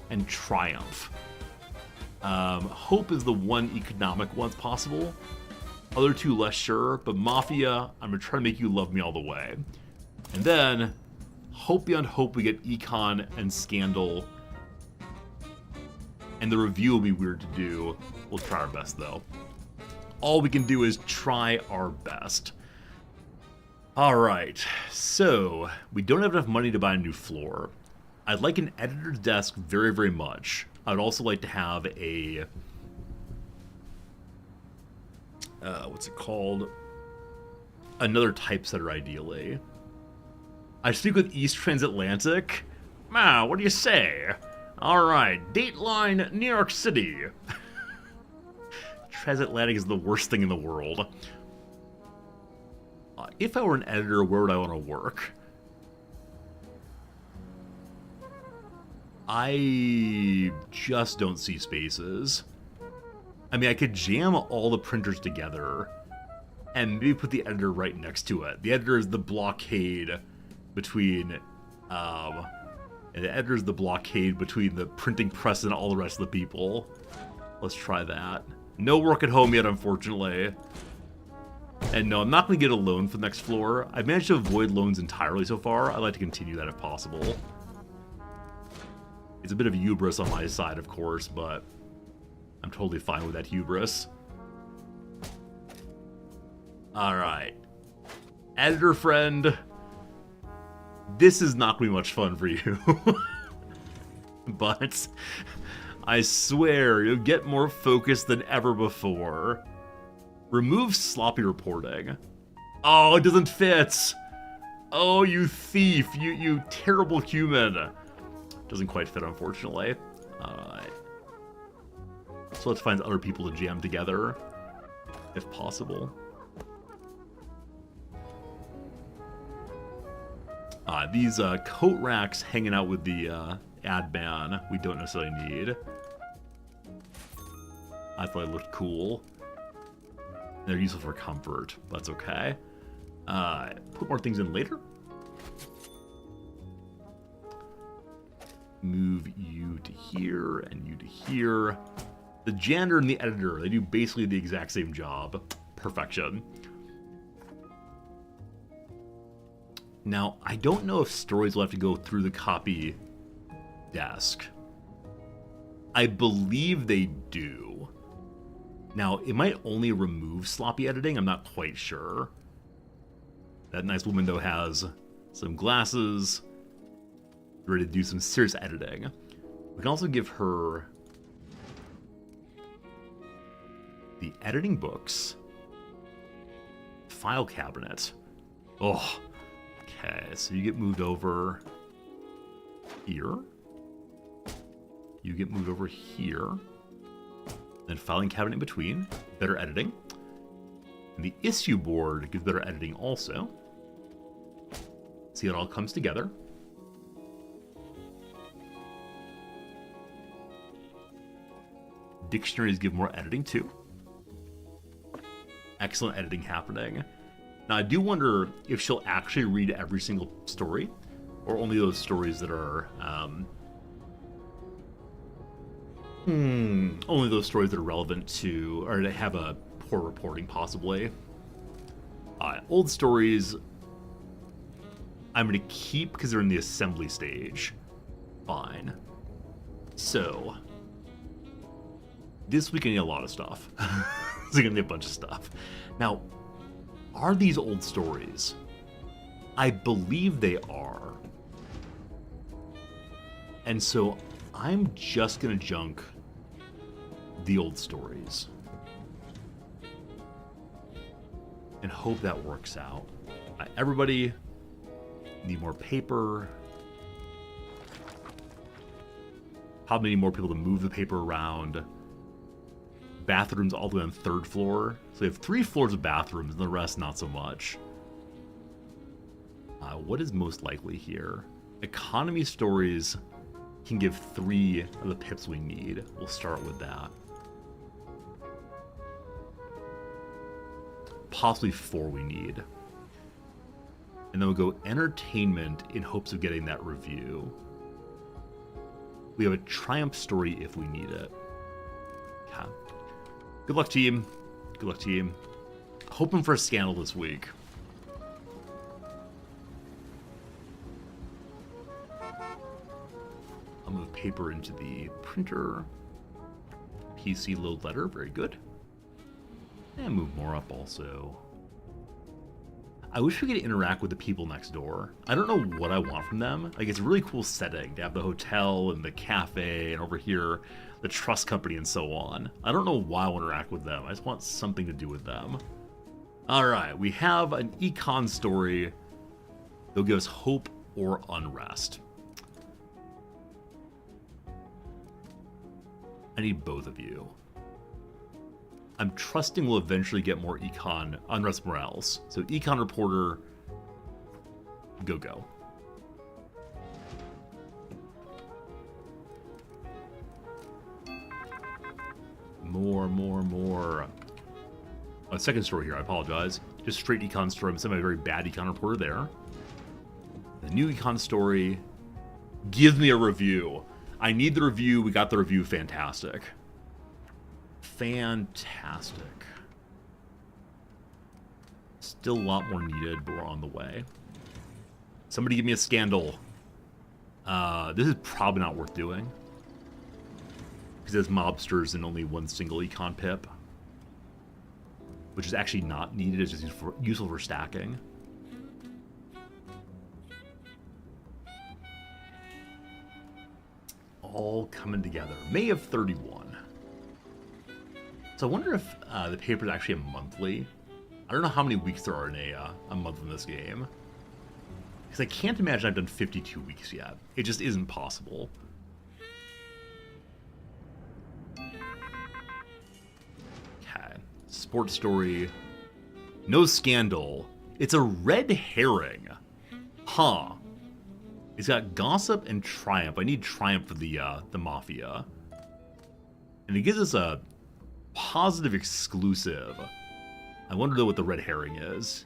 and triumph. Hope is the one economic one possible. Other two less sure, but Mafia, I'm gonna try to make you love me all the way. And then, hope beyond hope, we get Econ and Scandal. And the review will be weird to do. We'll try our best though. All we can do is try our best. Alright, so we don't have enough money to buy a new floor. I'd like an editor's desk very, very much. I'd also like to have a... what's it called? Another typesetter, ideally. I speak with East Transatlantic. What do you say? Alright, Dateline, New York City. Transatlantic is the worst thing in the world. If I were an editor, where would I want to work? I just don't see spaces. I mean, I could jam all the printers together and maybe put the editor right next to it. The editor is the blockade between, and the editor is the blockade between the printing press and all the rest of the people. Let's try that. No work at home yet, unfortunately. And no, I'm not going to get a loan for the next floor. I've managed to avoid loans entirely so far. I'd like to continue that if possible. It's a bit of hubris on my side, of course, but I'm totally fine with that hubris. Alright. Editor friend. This is not going to be much fun for you. But I swear you'll get more focused than ever before. Remove sloppy reporting. Oh, it doesn't fit. Oh, you thief. You terrible human. Doesn't quite fit, unfortunately. Alright. So let's find other people to jam together, if possible. These coat racks hanging out with the ad ban, we don't necessarily need. I thought it looked cool. They're useful for comfort, but that's okay. Put more things in later. Move you to here and you to here. The janitor and the editor, they do basically the exact same job. Perfection. Now, I don't know if stories will have to go through the copy desk. I believe they do. Now, it might only remove sloppy editing, I'm not quite sure. That nice woman, though, has some glasses, ready to do some serious editing. We can also give her the editing books, file cabinet. Oh, okay, so you get moved over here. You get moved over here. Then filing cabinet in between, better editing. And the issue board gives better editing also. See, it all comes together. Dictionaries give more editing too. Excellent editing happening. Now, I do wonder if she'll actually read every single story, or only those stories that are, only those stories that are relevant to, or that have a poor reporting, possibly. Old stories, I'm going to keep because they're in the assembly stage. Fine. So, this week I need a lot of stuff. This is going to be a bunch of stuff. Now, are these old stories? I believe they are. And so, I'm just going to junk the old stories. And hope that works out. Everybody need more paper. Probably need more people to move the paper around. Bathrooms all the way on the 3rd floor. So we have 3 floors of bathrooms and the rest not so much. What is most likely here? Economy stories can give 3 of the pips we need. We'll start with that. possibly 4 we need. And then we'll go entertainment in hopes of getting that review. We have a triumph story if we need it. Okay. Good luck, team. Good luck, team. Hoping for a scandal this week. I'll move paper into the printer. PC load letter, very good. And move more up also. I wish we could interact with the people next door. I don't know what I want from them. Like, it's a really cool setting to have the hotel and the cafe and over here the trust company and so on. I don't know why I want to interact with them. I just want something to do with them. Alright, we have an econ story. They'll give us hope or unrest. I need both of you. I'm trusting we'll eventually get more econ unrest morales. So econ reporter, go. More. A second story here, I apologize. Just straight econ story. I'm sending a very bad econ reporter there. The new econ story. Give me a review. I need the review. We got the review. Fantastic. Fantastic. Still a lot more needed, but we're on the way. Somebody give me a scandal. This is probably not worth doing. Because there's mobsters and only one single econ pip. Which is actually not needed, it's just useful for stacking. All coming together. May of 31. So I wonder if the paper is actually a monthly. I don't know how many weeks there are in a month in this game. Because I can't imagine I've done 52 weeks yet. It just isn't possible. Okay. Sports story. No scandal. It's a red herring. Huh. It's got gossip and triumph. I need triumph for the mafia. And it gives us a positive exclusive. I wonder though what the red herring is.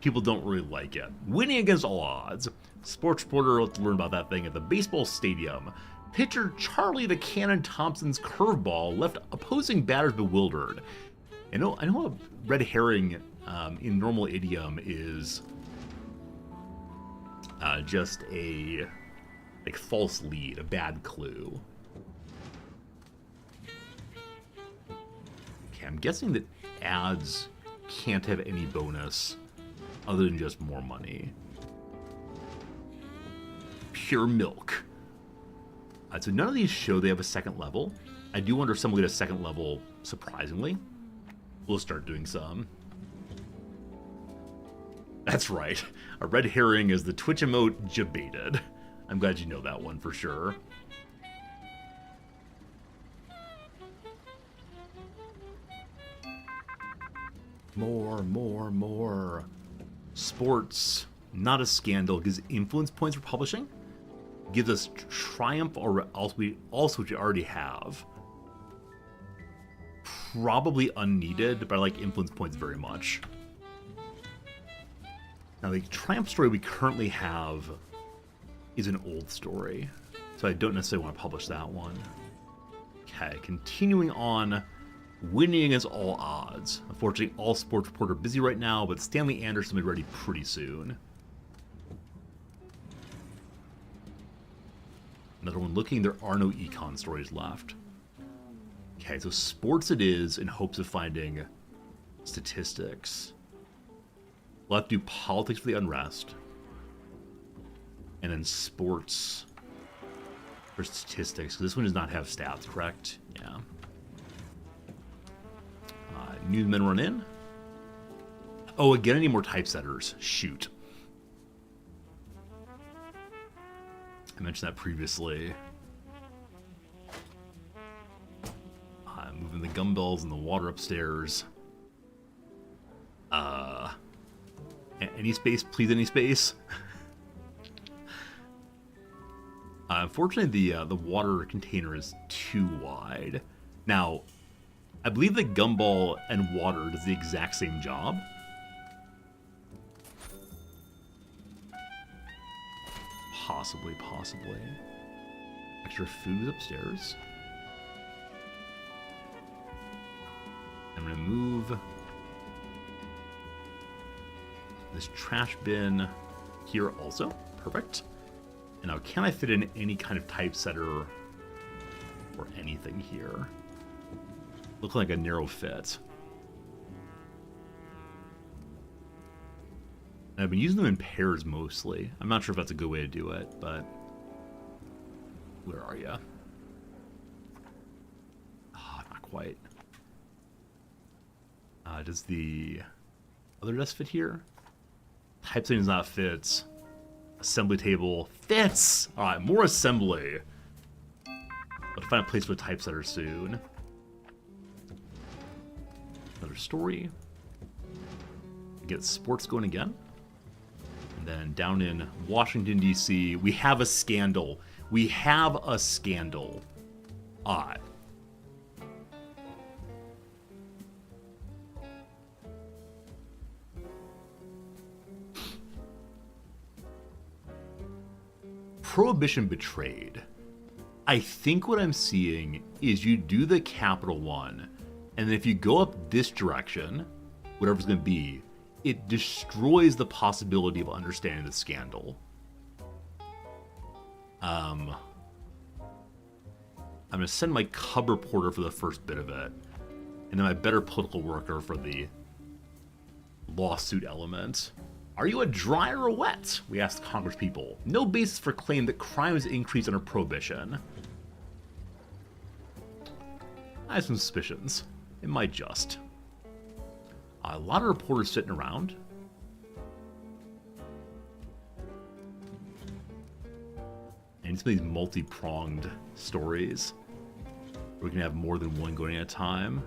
People don't really like it. Winning against all odds. Sports reporter, let's learn about that thing at the baseball stadium. Pitcher Charlie the Cannon Thompson's curveball left opposing batters bewildered. I know a red herring in normal idiom is just a false lead, a bad clue. Okay, I'm guessing that ads can't have any bonus other than just more money. Pure milk. So none of these show they have a second level. I do wonder if some will get a second level, surprisingly. We'll start doing some. That's right. A red herring is the Twitch emote Jebaited. I'm glad you know that one for sure. More. Sports. Not a scandal. Gives influence points for publishing. Gives us triumph or else we already have. Probably unneeded, but I like influence points very much. Now the triumph story we currently have is an old story, so I don't necessarily want to publish that one. Okay, continuing on. Winning against all odds. Unfortunately, all sports reporter are busy right now, but Stanley Anderson will be ready pretty soon. Another one looking, there are no econ stories left. Okay, so sports it is in hopes of finding statistics. We'll have to do politics for the unrest. And then sports for statistics. This one does not have stats, correct? Yeah. Newsmen run in. Oh, again, I need more typesetters. Shoot. I mentioned that previously. Moving the gumballs and the water upstairs. Any space, please, any space. Unfortunately, the water container is too wide. Now, I believe that Gumball and water does the exact same job. Possibly. Extra food upstairs. I'm gonna move this trash bin here also. Perfect. And now, can I fit in any kind of typesetter or anything here? Look like a narrow fit. And I've been using them in pairs mostly. I'm not sure if that's a good way to do it, but where are you? Ah, not quite. Does the other desk fit here? Typesetting does not fit. Assembly table fits! Alright, more assembly. I'll find a place for a typesetter soon. Another story. Get sports going again. And then down in Washington, D.C., we have a scandal. We have a scandal. Odd. Prohibition betrayed. I think what I'm seeing is you do the capital one, and then if you go up this direction, whatever it's going to be, it destroys the possibility of understanding the scandal. I'm going to send my cub reporter for the first bit of it, and then my better political worker for the lawsuit element. Are you a dry or a wet? We asked Congress people. No basis for claim that crime has increased under prohibition. I have some suspicions. It might just. A lot of reporters sitting around. And some of these multi-pronged stories. We can have more than one going at a time.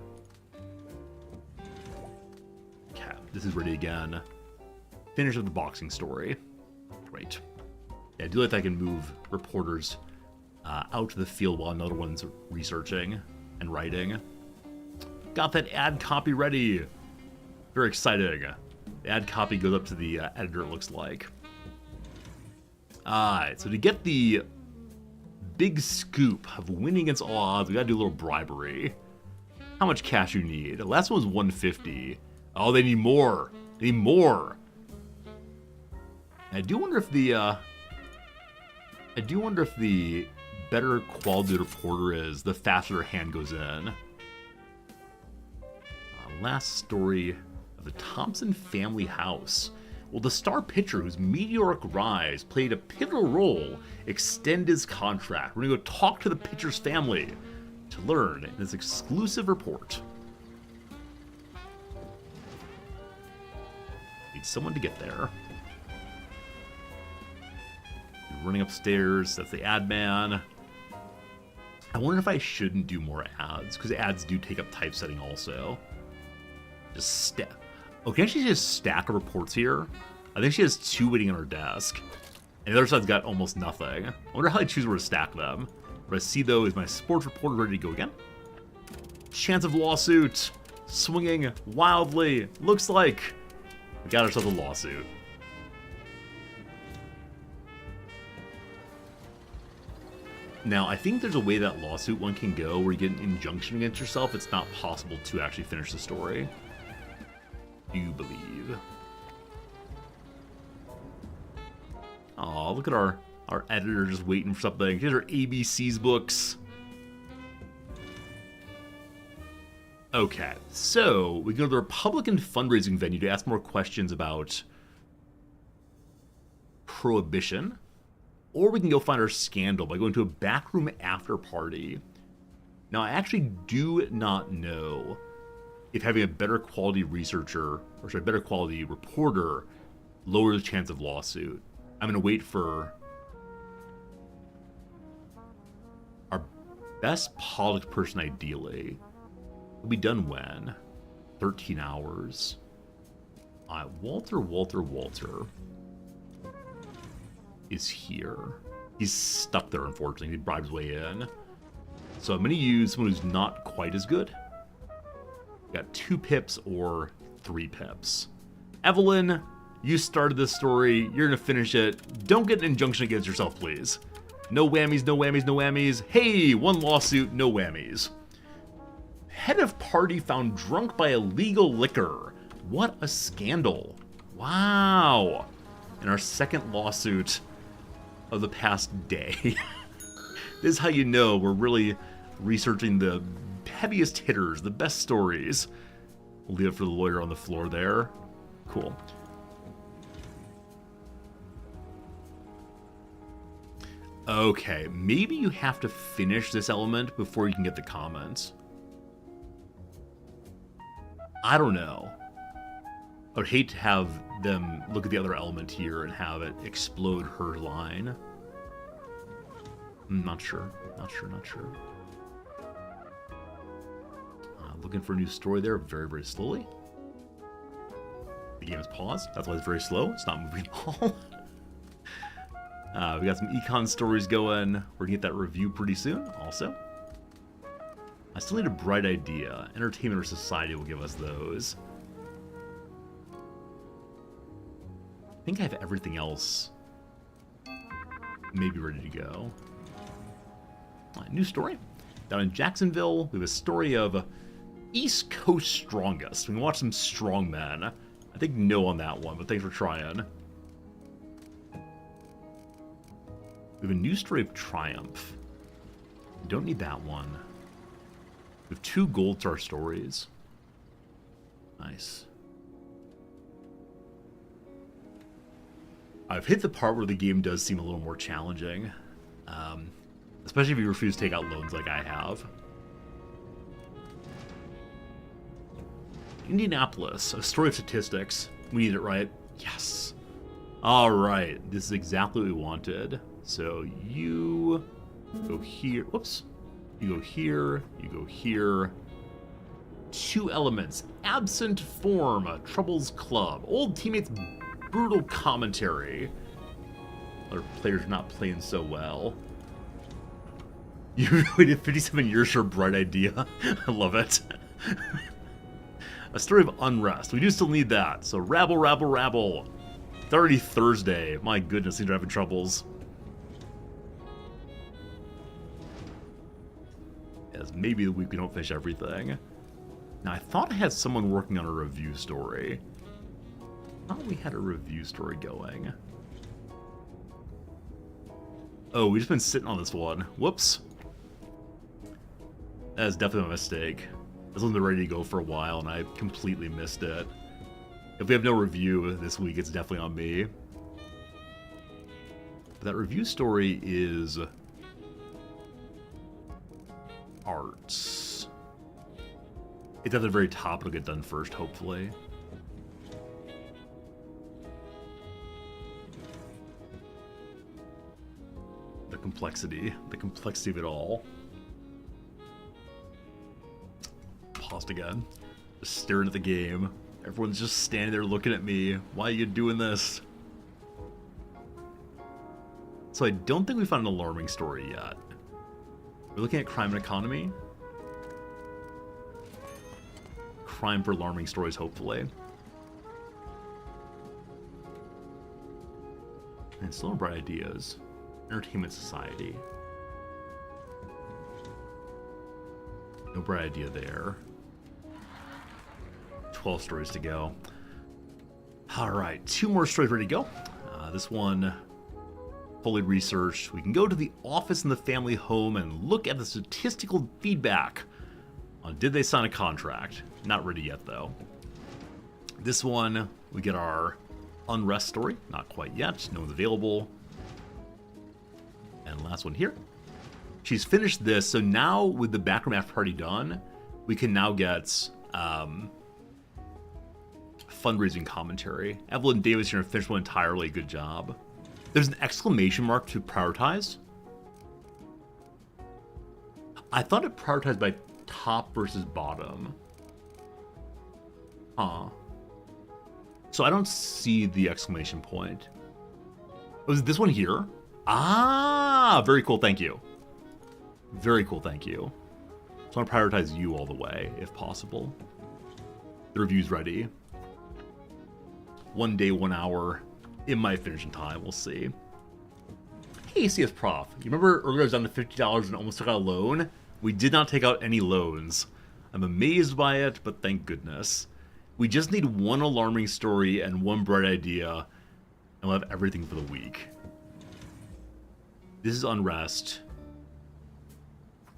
Okay, this is ready again. Finish up the boxing story. Great. Yeah, I do like that I can move reporters out to the field while another one's researching and writing. Got that ad copy ready. Very exciting. The ad copy goes up to the editor, it looks like. Alright, so to get the big scoop of winning against all odds, we gotta do a little bribery. How much cash you need? The last one was 150. Oh, they need more. They need more. I do wonder if the better quality reporter is, the faster her hand goes in. Last story of the Thompson family house. Will the star pitcher whose meteoric rise played a pivotal role extend his contract? We're gonna go talk to the pitcher's family to learn in this exclusive report. Need someone to get there. Running upstairs, that's the ad man. I wonder if I shouldn't do more ads, because ads do take up typesetting also. Just oh, can she just stack of reports here? I think she has 2 waiting on her desk. And the other side's got almost nothing. I wonder how I choose where to stack them. What I see though is my sports reporter ready to go again. Chance of lawsuit. Swinging wildly. Looks like we got ourselves a lawsuit. Now, I think there's a way that lawsuit one can go where you get an injunction against yourself. It's not possible to actually finish the story. Do you believe? Aw, look at our editor just waiting for something. Here's our ABC's books. Okay, so we go to the Republican fundraising venue to ask more questions about prohibition. Or we can go find our scandal by going to a backroom after party. Now, I actually do not know if having a better quality researcher, or sorry, better quality reporter, lowers the chance of lawsuit. I'm going to wait for our best politics person, ideally. Will be done when? 13 hours. Walter is here. He's stuck there, unfortunately. He bribed his way in. So I'm going to use someone who's not quite as good. got 2 pips or 3 pips. Evelyn, you started this story. You're going to finish it. Don't get an injunction against yourself, please. No whammies, no whammies, no whammies. Hey, 1 lawsuit, no whammies. Head of party found drunk by illegal liquor. What a scandal. Wow. And our 2nd lawsuit of the past day. This is how you know we're really researching the heaviest hitters, the best stories. We'll leave it for the lawyer on the floor there. Cool. Okay, maybe you have to finish this element before you can get the comments. I don't know. I would hate to have them look at the other element here and have it explode her line. I'm not sure. Not sure. Looking for a new story there very, very slowly. The game is paused. That's why it's very slow. It's not moving at all. We got some econ stories going. We're going to get that review pretty soon also. I still need a bright idea. Entertainment or Society will give us those. I think I have everything else maybe ready to go. New story. Down in Jacksonville, we have a story of East Coast Strongest. We can watch some strongmen. I think no on that one, but thanks for trying. We have a new story of Triumph. We don't need that one. We have 2 Gold Star stories. Nice. I've hit the part where the game does seem a little more challenging. Especially if you refuse to take out loans like I have. Indianapolis, a story of statistics. We need it, right? Yes. Alright, this is exactly what we wanted. So you go here. Whoops. You go here. You go here. 2 elements. Absent form. Troubles Club. Old teammates. Brutal commentary. Our players not playing so well. You waited 57 years for a bright idea. I love it. A story of unrest. We do still need that. So rabble, rabble, rabble. It's already Thursday. My goodness, these are having troubles. Yes, maybe the week we don't finish everything. Now, I thought I had someone working on a review story. I thought we had a review story going. Oh, we've just been sitting on this one. Whoops. That is definitely a mistake. This one's been ready to go for a while, and I completely missed it. If we have no review this week, it's definitely on me. But that review story is arts. It's at the very top. It'll get done first, hopefully. The complexity of it all. Paused again. Just staring at the game. Everyone's just standing there looking at me. Why are you doing this? So I don't think we found an alarming story yet. We're looking at crime and economy. Crime for alarming stories, hopefully. And still no bright ideas. Entertainment Society. No bright idea there. 12 stories to go. Alright, 2 more stories ready to go. This one, fully researched. We can go to the office in the family home and look at the statistical feedback on did they sign a contract. Not ready yet, though. This one, we get our unrest story. Not quite yet. No one's available. And last one here. She's finished this, so now with the backroom after party done, we can now get fundraising commentary. Evelyn Davis here finished one entirely. Good job. There's an exclamation mark to prioritize. I thought it prioritized by top versus bottom. Huh. So I don't see the exclamation point. Was this one here? Ah, very cool. Thank you. Very cool. Thank you. So I want to prioritize you all the way, if possible. The review's ready. 1 day, 1 hour. It might finish in time. We'll see. Hey, CS Prof. You remember earlier I was down to $50 and almost took out a loan? We did not take out any loans. I'm amazed by it, but thank goodness. We just need one alarming story and one bright idea, and we'll have everything for the week. This is Unrest.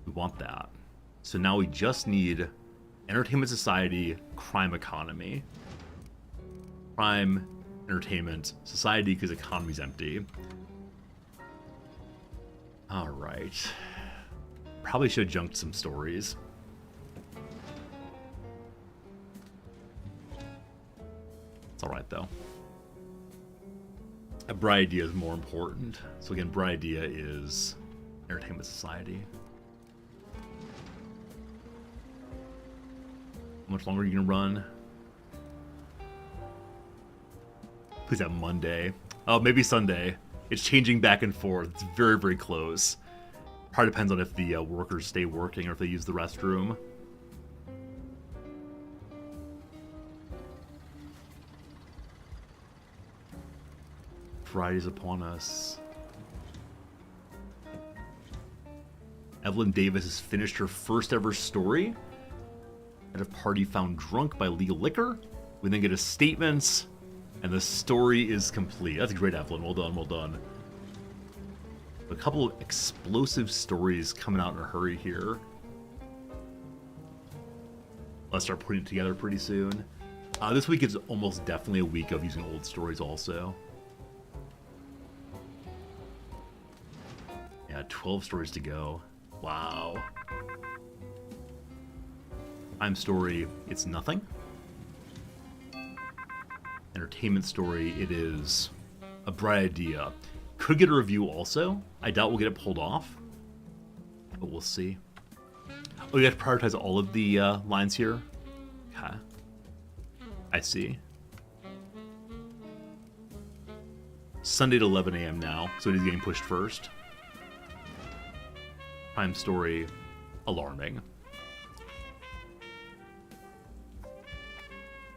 We want that. So now we just need Entertainment Society, Crime Economy. Crime, Entertainment, Society, because economy's empty. Alright. Probably should have junked some stories. It's alright though. A bright idea is more important. So again, bright idea is Entertainment Society. How much longer are you gonna run? Please have Monday. Oh, maybe Sunday. It's changing back and forth. It's very, very close. Probably depends on if the workers stay working or if they use the restroom. Friday's upon us. Evelyn Davis has finished her first ever story at a party found drunk by legal liquor. We then get a statement, and the story is complete. That's great, Evelyn. Well done, well done. A couple of explosive stories coming out in a hurry here. Let's start putting it together pretty soon. This week is almost definitely a week of using old stories also. Yeah, 12 stories to go. Wow. Crime story, it's nothing. Entertainment story, it is a bright idea. Could get a review also. I doubt we'll get it pulled off, but we'll see. Oh, you have to prioritize all of the lines here? Okay. I see. Sunday at 11 a.m. now, so it is getting pushed first. Crime story, alarming.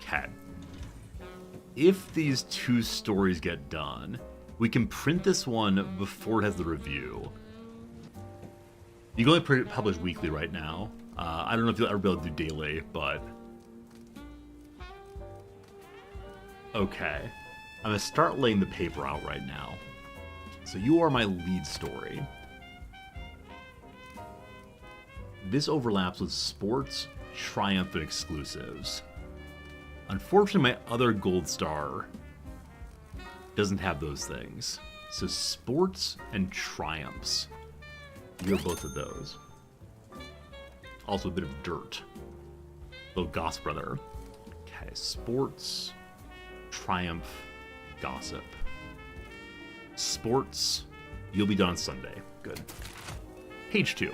Okay. If these two stories get done, we can print this one before it has the review. You can only publish weekly right now. I don't know if you'll ever be able to do daily, but... Okay. I'm going to start laying the paper out right now. So you are my lead story. This overlaps with sports, triumph, and exclusives. Unfortunately, my other gold star doesn't have those things. So sports and triumphs. You have both of those. Also a bit of dirt. Little gossip brother. Okay, sports, triumph, gossip. Sports, you'll be done on Sunday. Good. Page 2.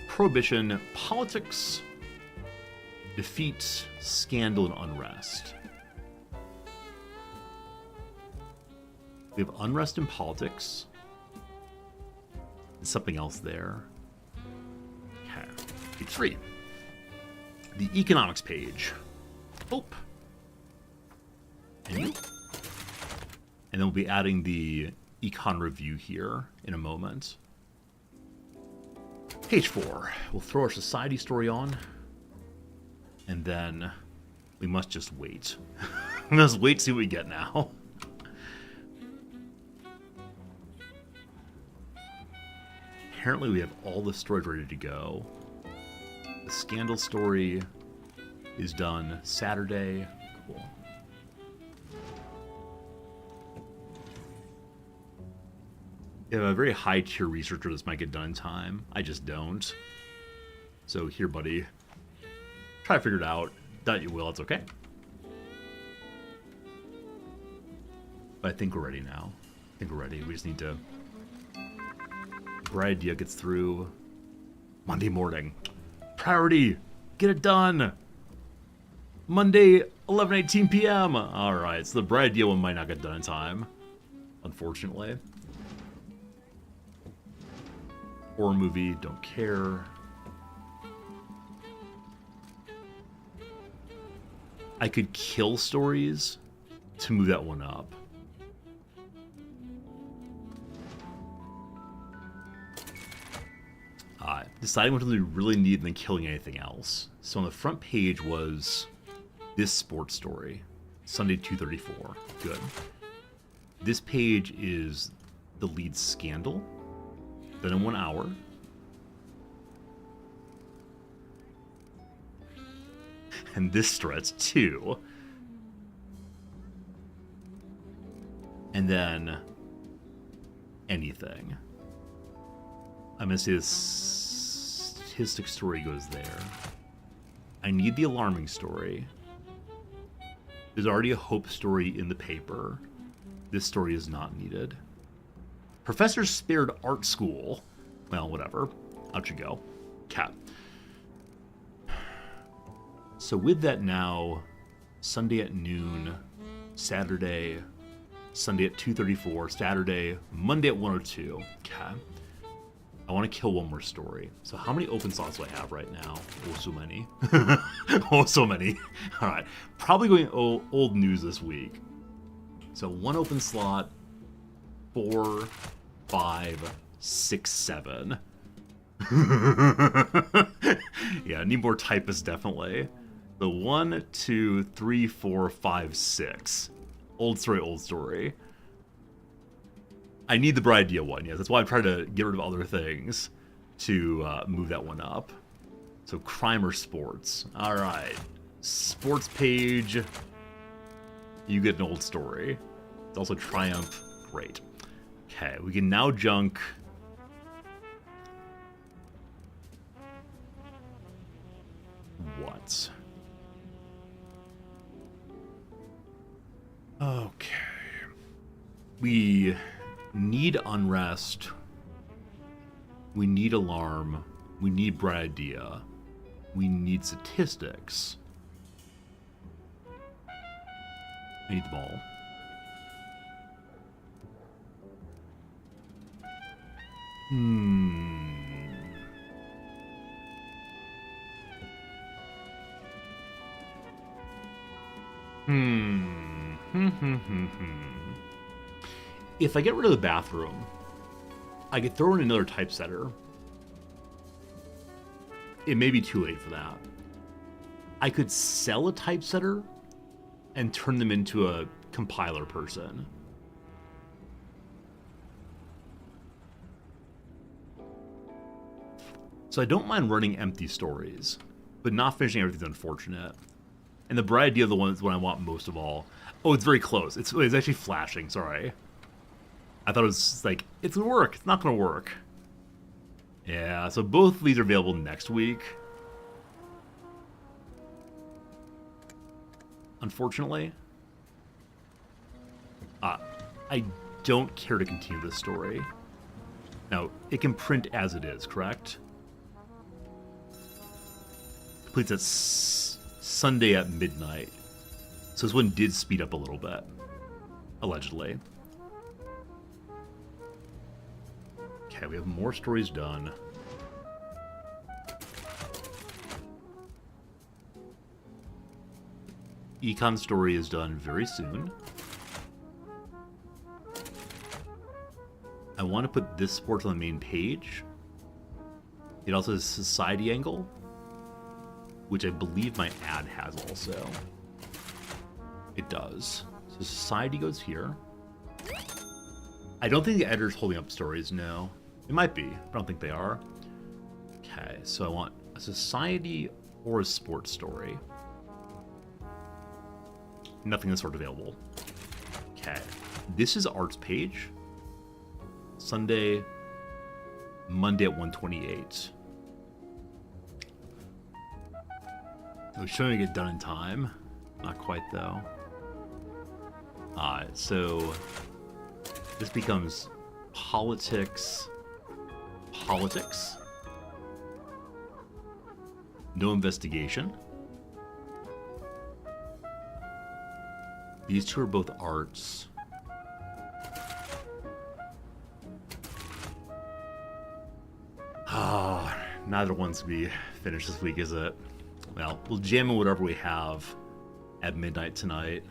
Prohibition, politics, defeat, scandal, and unrest. We have unrest in politics. There's something else there. Okay. Page 3. The economics page. Oh. And then we'll be adding the econ review here in a moment. Page 4. We'll throw our society story on. And then we must just wait. We must wait to see what we get now. Apparently we have all the stories ready to go. The scandal story is done Saturday. Cool. You have a very high tier researcher this might get done in time. I just don't. So here, buddy. Try to figure it out. Doubt you will. It's okay. But I think we're ready now. I think we're ready. We just need to... Bright idea gets through Monday morning. Priority! Get it done! Monday, 11:18 p.m. Alright, so the bright idea one might not get done in time. Unfortunately. Horror movie, don't care. I could kill stories to move that one up. Deciding what we really need and then killing anything else. So on the front page was this sports story, Sunday 234. Good. This page is the lead scandal. Then in 1 hour. And this stretch too. And then anything. I'm gonna say this statistic story goes there. I need the alarming story. There's already a hope story in the paper. This story is not needed. Professor spared art school. Well, whatever. Out you go. Cat. So with that now, Sunday at noon, Saturday, Sunday at 2:34, Saturday, Monday at 1:02. Okay. I want to kill one more story. So how many open slots do I have right now? Oh, so many. Oh, so many. All right. Probably going old news this week. So 1 open slot, 4, 5, 6, 7. Yeah, I need more typists, definitely. The 1, 2, 3, 4, 5, 6. Old story, old story. I need the Bright Idea one, yes. That's why I'm trying to get rid of other things to move that one up. So crime or sports. All right. Sports page. You get an old story. It's also Triumph. Great. Okay, we can now junk. What? Okay. We need unrest. We need alarm. We need bright idea. We need statistics. I need them all. If I get rid of the bathroom, I could throw in another typesetter. It may be too late for that. I could sell a typesetter and turn them into a compiler person. So I don't mind running empty stories, but not finishing everything's unfortunate. And the bright idea of the one is what I want most of all. Oh, it's very close. It's actually flashing, sorry. I thought it was like, it's gonna work. It's not gonna work. Yeah, so both of these are available next week. Unfortunately. I don't care to continue this story. Now, it can print as it is, correct? Completes at Sunday at midnight. So this one did speed up a little bit. Allegedly. Okay, we have more stories done. Econ story is done very soon. I want to put this sports on the main page. It also has society angle, which I believe my ad has also. It does. So society goes here. I don't think the editor's holding up stories, no. It might be. I don't think they are. Okay, so I want a society or a sports story. Nothing is sort of available. Okay. This is arts page. Sunday, Monday at 1:28. I was trying to get done in time. Not quite, though. Alright, so this becomes politics. Politics. No investigation. These two are both arts. Neither one's to be finished this week, is it? Well, we'll jam in whatever we have. at midnight tonight.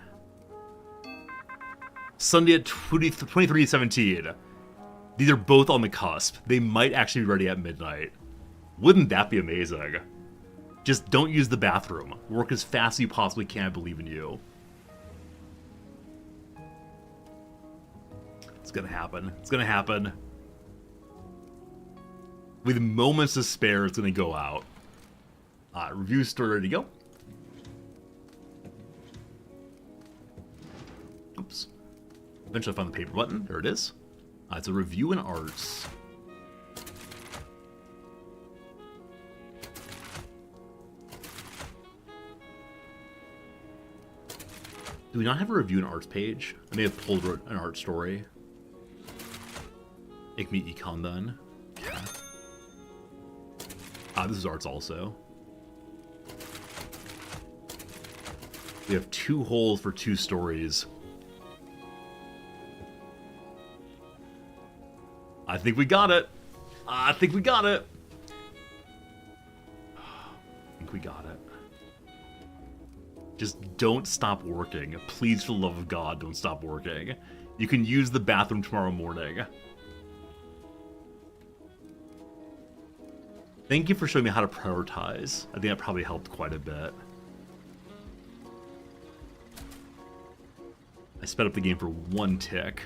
Sunday at 23:17. These are both on the cusp. They might actually be ready at midnight. Wouldn't that be amazing? Just don't use the bathroom. Work as fast as you possibly can. I believe in you. It's gonna happen. It's gonna happen. With moments to spare, it's gonna go out. Review story ready to go. Oops. Eventually I found the paper button. There it is. It's a review in arts. Do we not have a review in arts page? I may have pulled an art story. Make me econ then. Okay. This is arts also. We have 2 holes for 2 stories. I think we got it. I think we got it. I think we got it. Just don't stop working. Please, for the love of God, don't stop working. You can use the bathroom tomorrow morning. Thank you for showing me how to prioritize. I think that probably helped quite a bit. I sped up the game for 1 tick.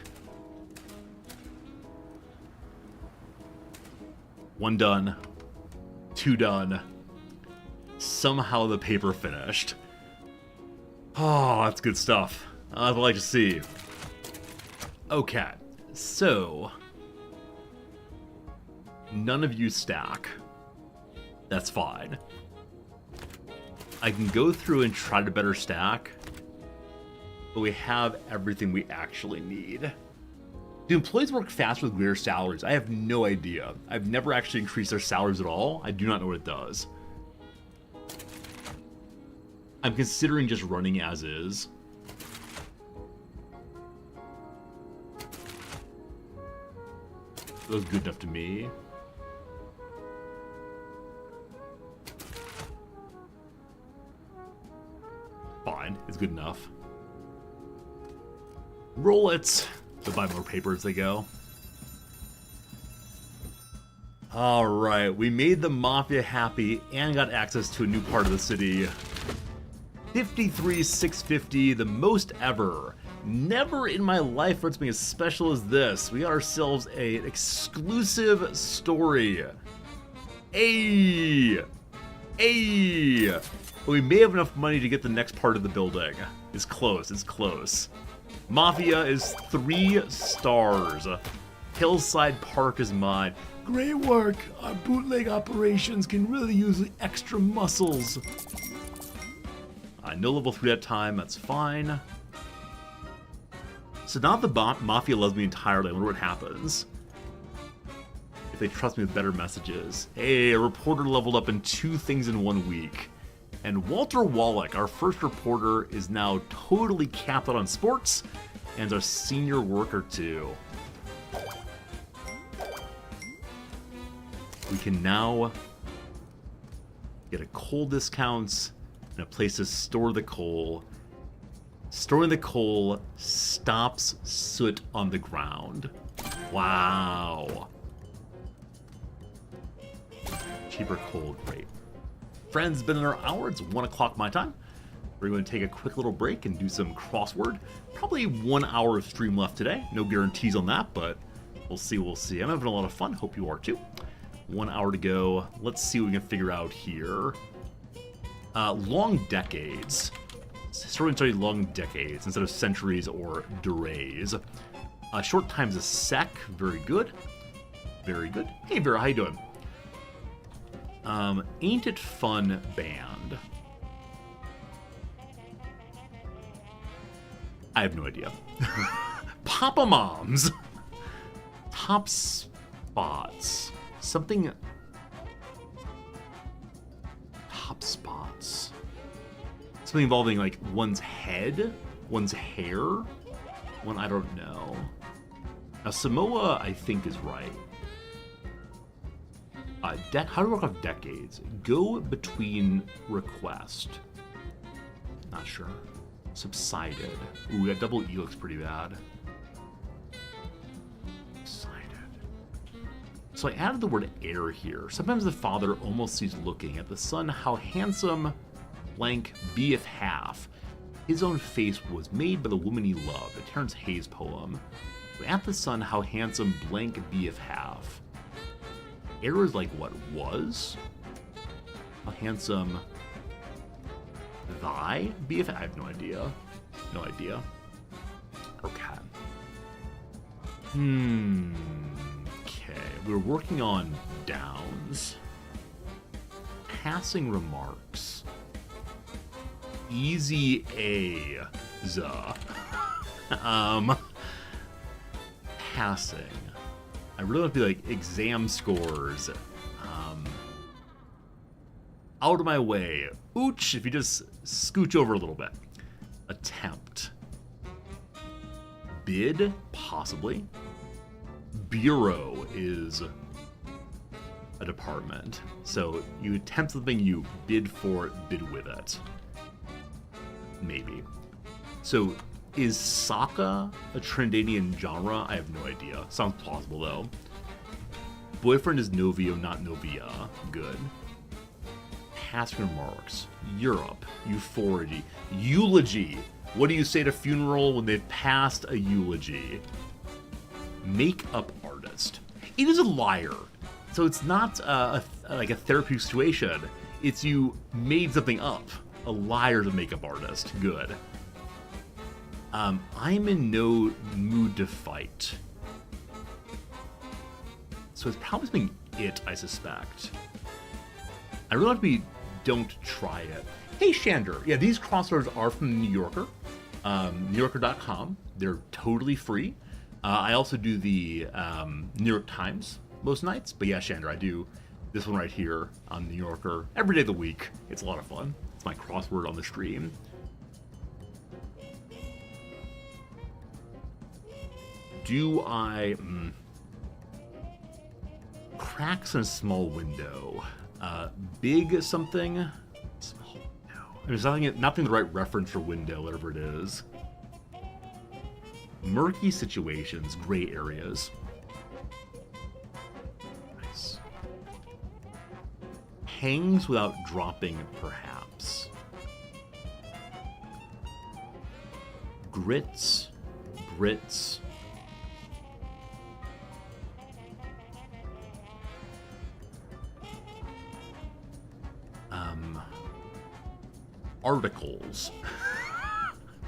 1 done. 2 done. Somehow the paper finished. Oh, that's good stuff. I'd like to see. Okay, so none of you stack. That's fine. I can go through and try to better stack, but we have everything we actually need. Do employees work faster with greater salaries? I have no idea. I've never actually increased their salaries at all. I do not know what it does. I'm considering just running as is. That was good enough to me. Fine, it's good enough. Roll it. They'll buy more paper as they go. Alright, we made the Mafia happy and got access to a new part of the city. 53,650, the most ever. Never in my life heard something as special as this. We got ourselves an exclusive story. Hey! We may have enough money to get the next part of the building. It's close, it's close. Mafia is 3 stars. Hillside Park is mine. Great work. Our bootleg operations can really use the extra muscles. No level 3 at time, that's fine. So now the Mafia loves me entirely. I wonder what happens if they trust me with better messages. Hey, a reporter leveled up in 2 things in 1 week. And Walter Wallach, our first reporter, is now totally capped out on sports and is our senior worker too. We can now get a coal discounts and a place to store the coal. Storing the coal stops soot on the ground. Wow. Cheaper coal, great. Friends, it's been another hour. It's 1 o'clock my time. We're going to take a quick little break and do some crossword. Probably 1 hour of stream left today. No guarantees on that, but we'll see, we'll see. I'm having a lot of fun. Hope you are too. 1 hour to go. Let's see what we can figure out here. Long decades. Historians study long decades instead of centuries or durays. Short time's a sec. Very good. Very good. Hey, Vera, how you doing? Ain't It Fun Band. I have no idea. Papa Moms. Top spots. Something. Top spots. Something involving like one's head, one's hair. One I don't know. Now Samoa, I think, is right. How do we work off decades? Go between request. Not sure. Subsided. Ooh, that double E looks pretty bad. Subsided. So I added the word air here. Sometimes the father almost sees looking at the son how handsome blank beeth half. His own face was made by the woman he loved, a Terence Hayes poem. So at the son how handsome blank beeth half. Air is like what was? How handsome thy beeth? I have no idea. No idea. Okay. Okay. We're working on downs. Passing remarks. Easy A. Passing. I really want to be like exam scores. Out of my way. Ooch, if you just scooch over a little bit. Attempt. Bid, possibly. Bureau is a department. So you attempt something, you bid for it, bid with it. Maybe. So is Sokka a Trinidadian genre? I have no idea. Sounds plausible though. Boyfriend is novio, not novia. Good. Passing remarks. Europe. Euphority. Eulogy. What do you say to funeral when they've passed a eulogy? Makeup artist. It is a liar. So it's not like a therapeutic situation. It's you made something up. A liar's a makeup artist. Good. I'm in no mood to fight. So it's probably something it, I suspect. I really want to be don't try it. Hey, Shander. Yeah, these crosswords are from The New Yorker. NewYorker.com. They're totally free. I also do the New York Times most nights. But yeah, Shander, I do this one right here on The New Yorker every day of the week. It's a lot of fun. It's my crossword on the stream. Do I... cracks in a small window. Big something? Small window. There's nothing the right reference for window, whatever it is. Murky situations, gray areas. Nice. Hangs without dropping, perhaps. Grits, grits. Articles.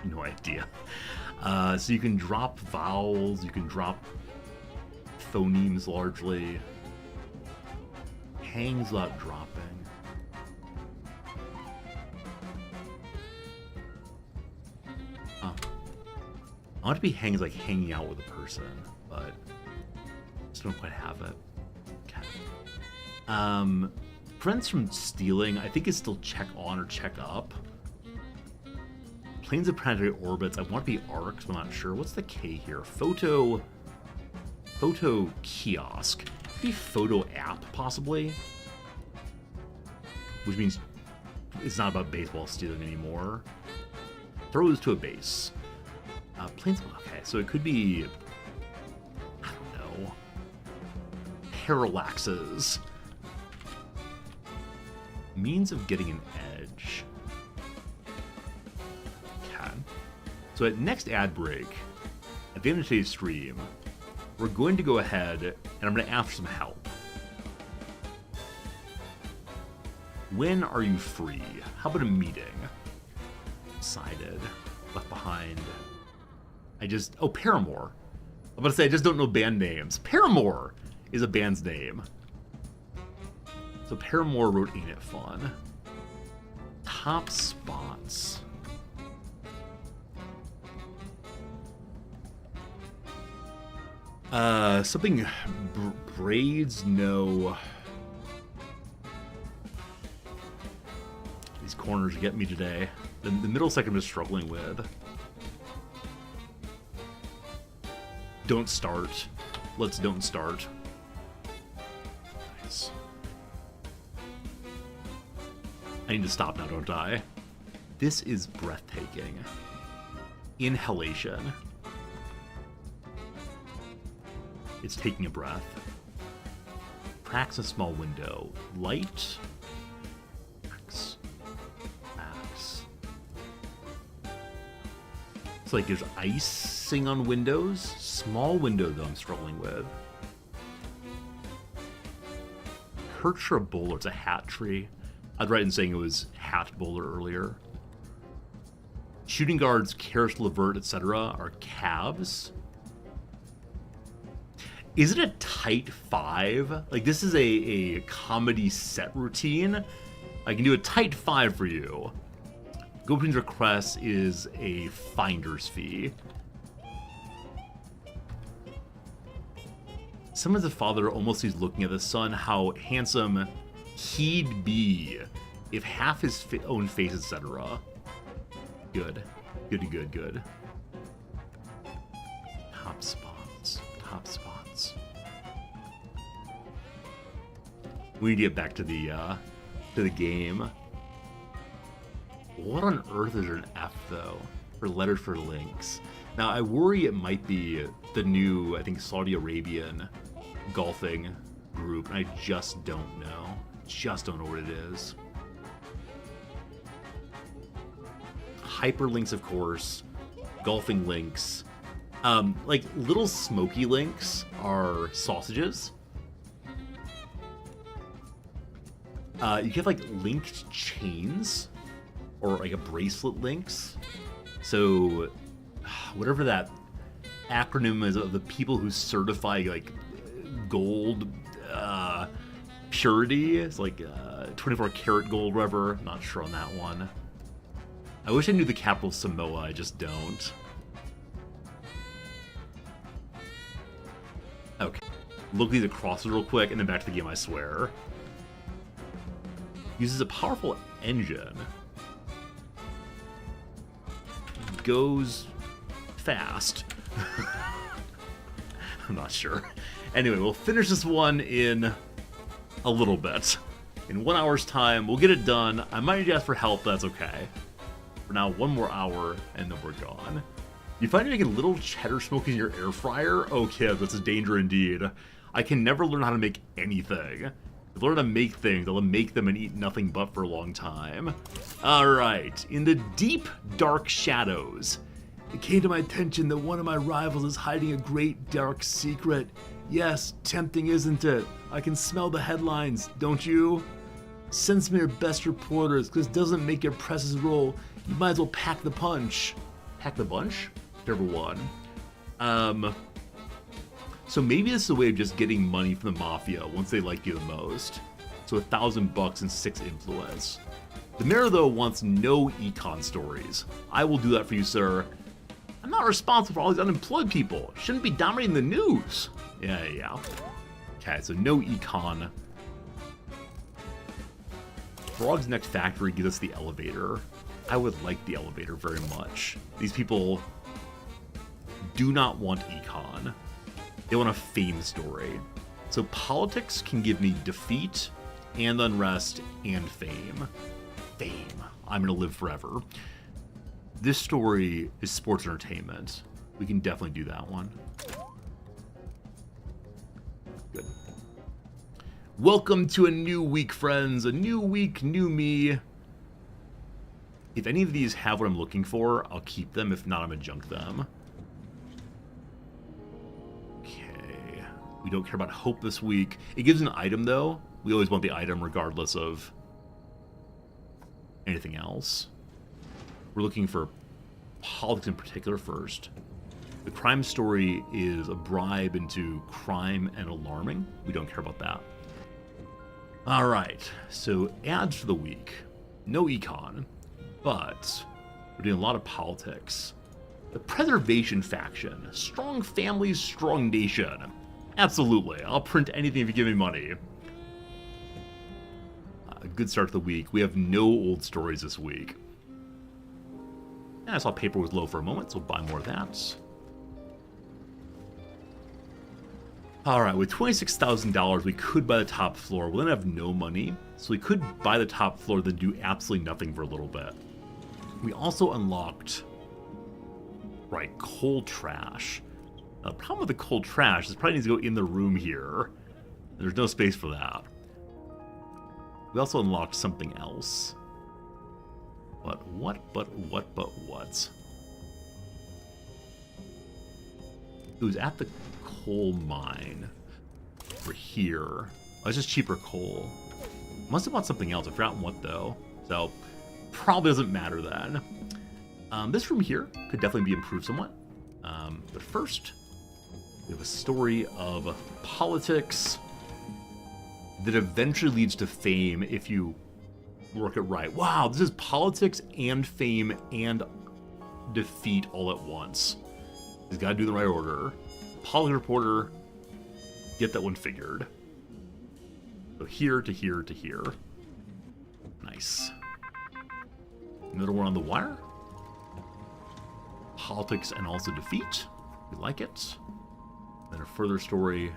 No idea. So you can drop vowels, you can drop phonemes largely. Hangs without dropping. I want to be hangs like hanging out with a person, but just don't quite have it. Okay. Friends from stealing, I think is still check on or check up. Planes of planetary orbits, I want to be arcs, but I'm not sure. What's the K here? Photo kiosk. Maybe photo app, possibly? Which means it's not about baseball stealing anymore. Throws to a base. Planes, okay, so it could be, I don't know, parallaxes. Means of getting an edge. Okay. So at next ad break, at the end of today's stream, we're going to go ahead and I'm going to ask for some help. When are you free? How about a meeting? Decided. Left behind. Paramore. I'm about to say I just don't know band names. Paramore is a band's name. So Paramore wrote Ain't It Fun. Top spots. Something braids, no. These corners get me today. The middle second is struggling with. Don't start. Let's don't start. Nice. I need to stop now, don't I? This is breathtaking. Inhalation. It's taking a breath. Cracks a small window. Light. Cracks. Cracks. It's like there's icing on windows. Small window, though, I'm struggling with. Perch or a bowler? It's a hat tree. I'd right in saying it was hat bowler earlier. Shooting guards, Karis LeVert, etc. are calves. Is it a tight 5? Like, this is a comedy set routine. I can do a tight 5 for you. Go Between's request is a finder's fee. Some of the father almost is looking at the son, how handsome he'd be if half his own face, etc. Good. Good. Top spots. We need to get back to the game. What on earth is an F, though? For letters for links. Now, I worry it might be the new, I think, Saudi Arabian golfing group, and I just don't know. Just don't know what it is. Hyperlinks, of course. Golfing links. Like, little smoky links are sausages. You can have, like, linked chains. Or, like, a bracelet links. So, whatever that acronym is of the people who certify, like, gold purity. It's like 24 karat gold, whatever. Not sure on that one. I wish I knew the capital of Samoa. I just don't. Okay. Look at these across real quick, and then back to the game, I swear. Uses a powerful engine. Goes fast. I'm not sure. Anyway, we'll finish this one in a little bit. In 1 hour's time, we'll get it done. I might need to ask for help, but that's okay. For now, 1 more hour, and then we're gone. You find you're making little cheddar smokies in your air fryer? Oh, kid, that's a danger indeed. I can never learn how to make anything. If I learn how to make things, I'll make them and eat nothing but for a long time. Alright, in the deep, dark shadows. It came to my attention that one of my rivals is hiding a great dark secret. Yes, tempting, isn't it? I can smell the headlines, don't you? Send me your best reporters, because it doesn't make your presses roll. You might as well pack the punch. Pack the bunch? Whichever one. So maybe this is a way of just getting money from the mafia once they like you the most. So $1,000 and 6 influence. The mayor, though, wants no econ stories. I will do that for you, sir. I'm not responsible for all these unemployed people. Shouldn't be dominating the news. Yeah. Okay, so no econ. Frog's Next Factory gives us the elevator. I would like the elevator very much. These people do not want econ. They want a fame story. So politics can give me defeat and unrest and fame. Fame. I'm gonna live forever. This story is sports entertainment. We can definitely do that one. Good. Welcome to a new week, friends. A new week, new me. If any of these have what I'm looking for, I'll keep them. If not, I'm gonna junk them. Okay. We don't care about hope this week. It gives an item, though. We always want the item regardless of anything else. We're looking for politics in particular first. The crime story is a bribe into crime and alarming. We don't care about that. All right, so ads for the week. No econ, but we're doing a lot of politics. The Preservation Faction. Strong families, strong nation. Absolutely, I'll print anything if you give me money. A good start to the week. We have no old stories this week. I saw paper was low for a moment, so we'll buy more of that. Alright, with $26,000, we could buy the top floor. We'll then have no money, so we could buy the top floor, then do absolutely nothing for a little bit. We also unlocked, right, coal trash. The problem with the coal trash is it probably needs to go in the room here. There's no space for that. We also unlocked something else. But what? It was at the coal mine. Over here. Oh, it's just cheaper coal. Must have bought something else. I've forgotten what, though. So, probably doesn't matter then. This room here could definitely be improved somewhat. But first, we have a story of politics that eventually leads to fame if you work it right. Wow, this is politics and fame and defeat all at once. He's got to do the right order. Politics reporter, get that one figured. So here to here to here. Nice. Another one on the wire. Politics and also defeat. We like it. Then a further story.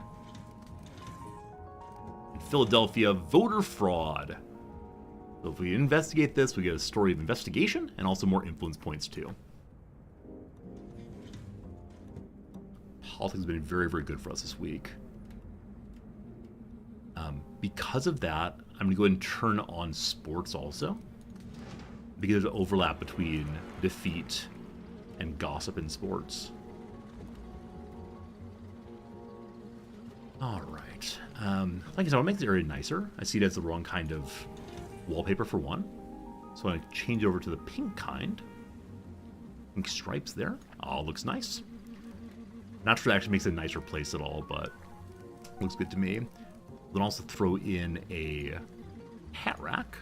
In Philadelphia, voter fraud. So if we investigate this, we get a story of investigation and also more influence points too. Politics has been very, very good for us this week. Because of that, I'm going to go ahead and turn on sports also. Because there's an overlap between defeat and gossip in sports. Alright. Like I said, I'll make the area nicer. I see it as the wrong kind of wallpaper for one. So I'm going to change over to the pink kind. Pink stripes there. Oh, looks nice. Not sure that actually makes it a nicer place at all, but looks good to me. Then also throw in a hat rack.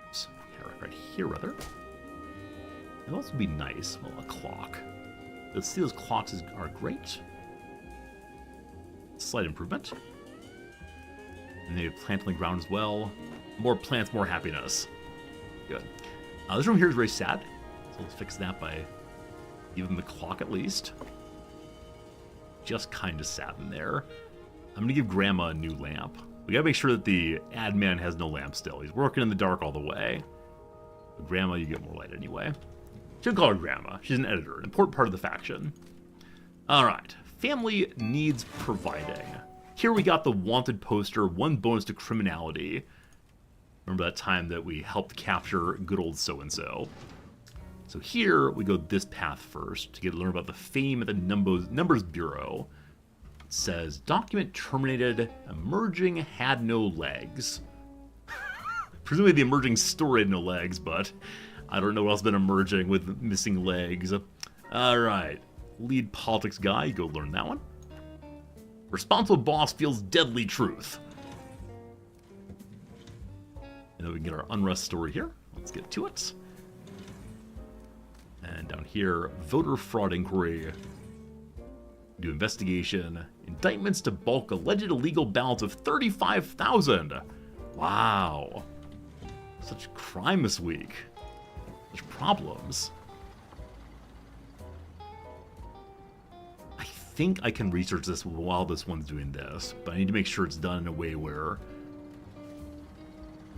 Oops, hat rack right here, rather. It'll also be nice. Well, a clock. Let's see, those clocks are great. Slight improvement. And they have plant on the ground as well. More plants, more happiness. Good. This room here is very sad. So let's fix that by giving the clock at least. Just kind of sad in there. I'm going to give Grandma a new lamp. We got to make sure that the ad man has no lamp still. He's working in the dark all the way. But Grandma, you get more light anyway. Shouldn't call her Grandma. She's an editor, an important part of the faction. Alright. Family needs providing. Here we got the wanted poster, 1 bonus to criminality. Remember that time that we helped capture good old so-and-so. So here we go this path first to learn about the fame at the Numbers Bureau. It says, document terminated, emerging had no legs. Presumably the emerging story had no legs, but I don't know what else has been emerging with missing legs. Alright, lead politics guy, you go learn that one. Responsible boss feels deadly truth. And then we can get our unrest story here. Let's get to it. And down here, voter fraud inquiry. Do investigation. Indictments to bulk alleged illegal ballots of 35,000. Wow. Such crime this week. Such problems. I think I can research this while this one's doing this, but I need to make sure it's done in a way where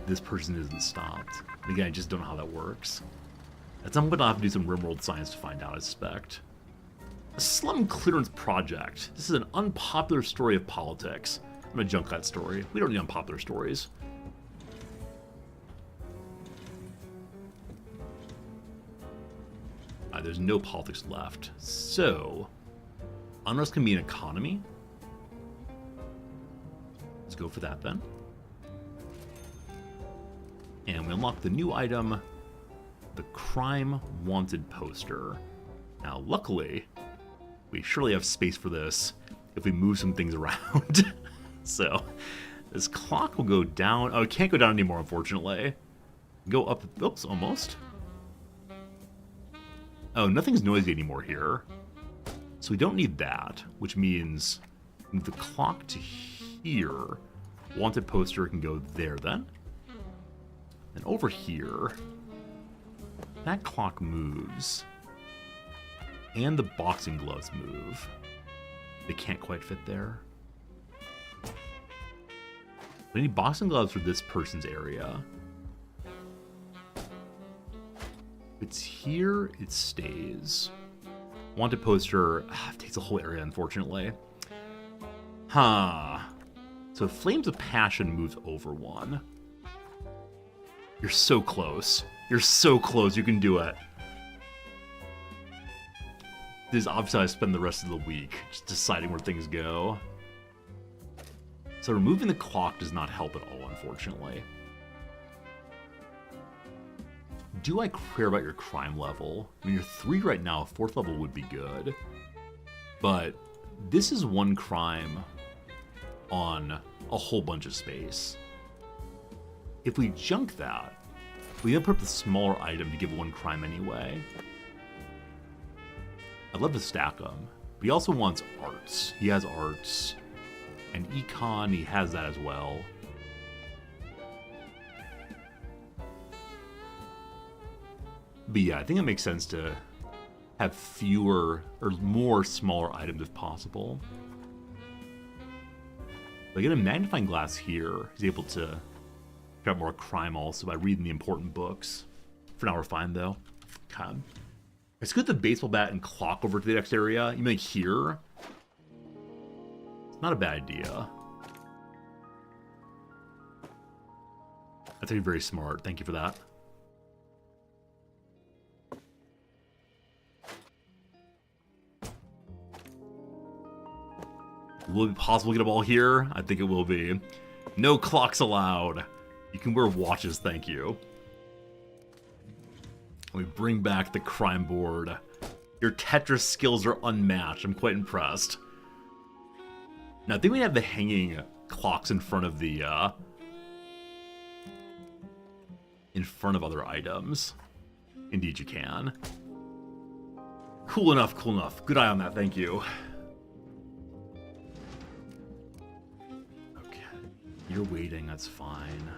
this person isn't stopped. Again, I just don't know how that works. At some point I'll have to do some RimWorld science to find out, I suspect. A slum clearance project. This is an unpopular story of politics. I'm gonna junk that story. We don't need unpopular stories. There's no politics left. So, unrest can be an economy. Let's go for that then. And we unlock the new item, the crime wanted poster. Now, luckily, we surely have space for this if we move some things around. So, this clock will go down. Oh, it can't go down anymore, unfortunately. Go up. Oops, almost. Oh, nothing's noisy anymore here. So we don't need that, which means move the clock to here. Wanted poster can go there then. And over here, that clock moves. And the boxing gloves move. They can't quite fit there. We need boxing gloves for this person's area. It's here, it stays. Wanted poster takes a whole area, unfortunately. Huh. So Flames of Passion moves over one. You're so close. You're so close, you can do it. This is obviously I spend the rest of the week just deciding where things go. So removing the clock does not help at all, unfortunately. Do I care about your crime level? I mean, you're 3 right now, 4th level would be good. But this is 1 crime on a whole bunch of space. If we junk that, we then put up the smaller item to give 1 crime anyway. I'd love to stack them. But he also wants arts. He has arts. And econ, he has that as well. But yeah, I think it makes sense to have fewer or more smaller items if possible. But I get a magnifying glass here. He's able to get more crime also by reading the important books. For now, we're fine though. God. Let's get the baseball bat and clock over to the next area. You mean here? It's not a bad idea. That's actually very smart. Thank you for that. Will it be possible to get a ball here? I think it will be. No clocks allowed. You can wear watches, thank you. We bring back the crime board. Your Tetris skills are unmatched. I'm quite impressed. Now, I think we have the hanging clocks in front of the, in front of other items. Indeed you can. Cool enough, cool enough. Good eye on that, thank you. You're waiting, that's fine.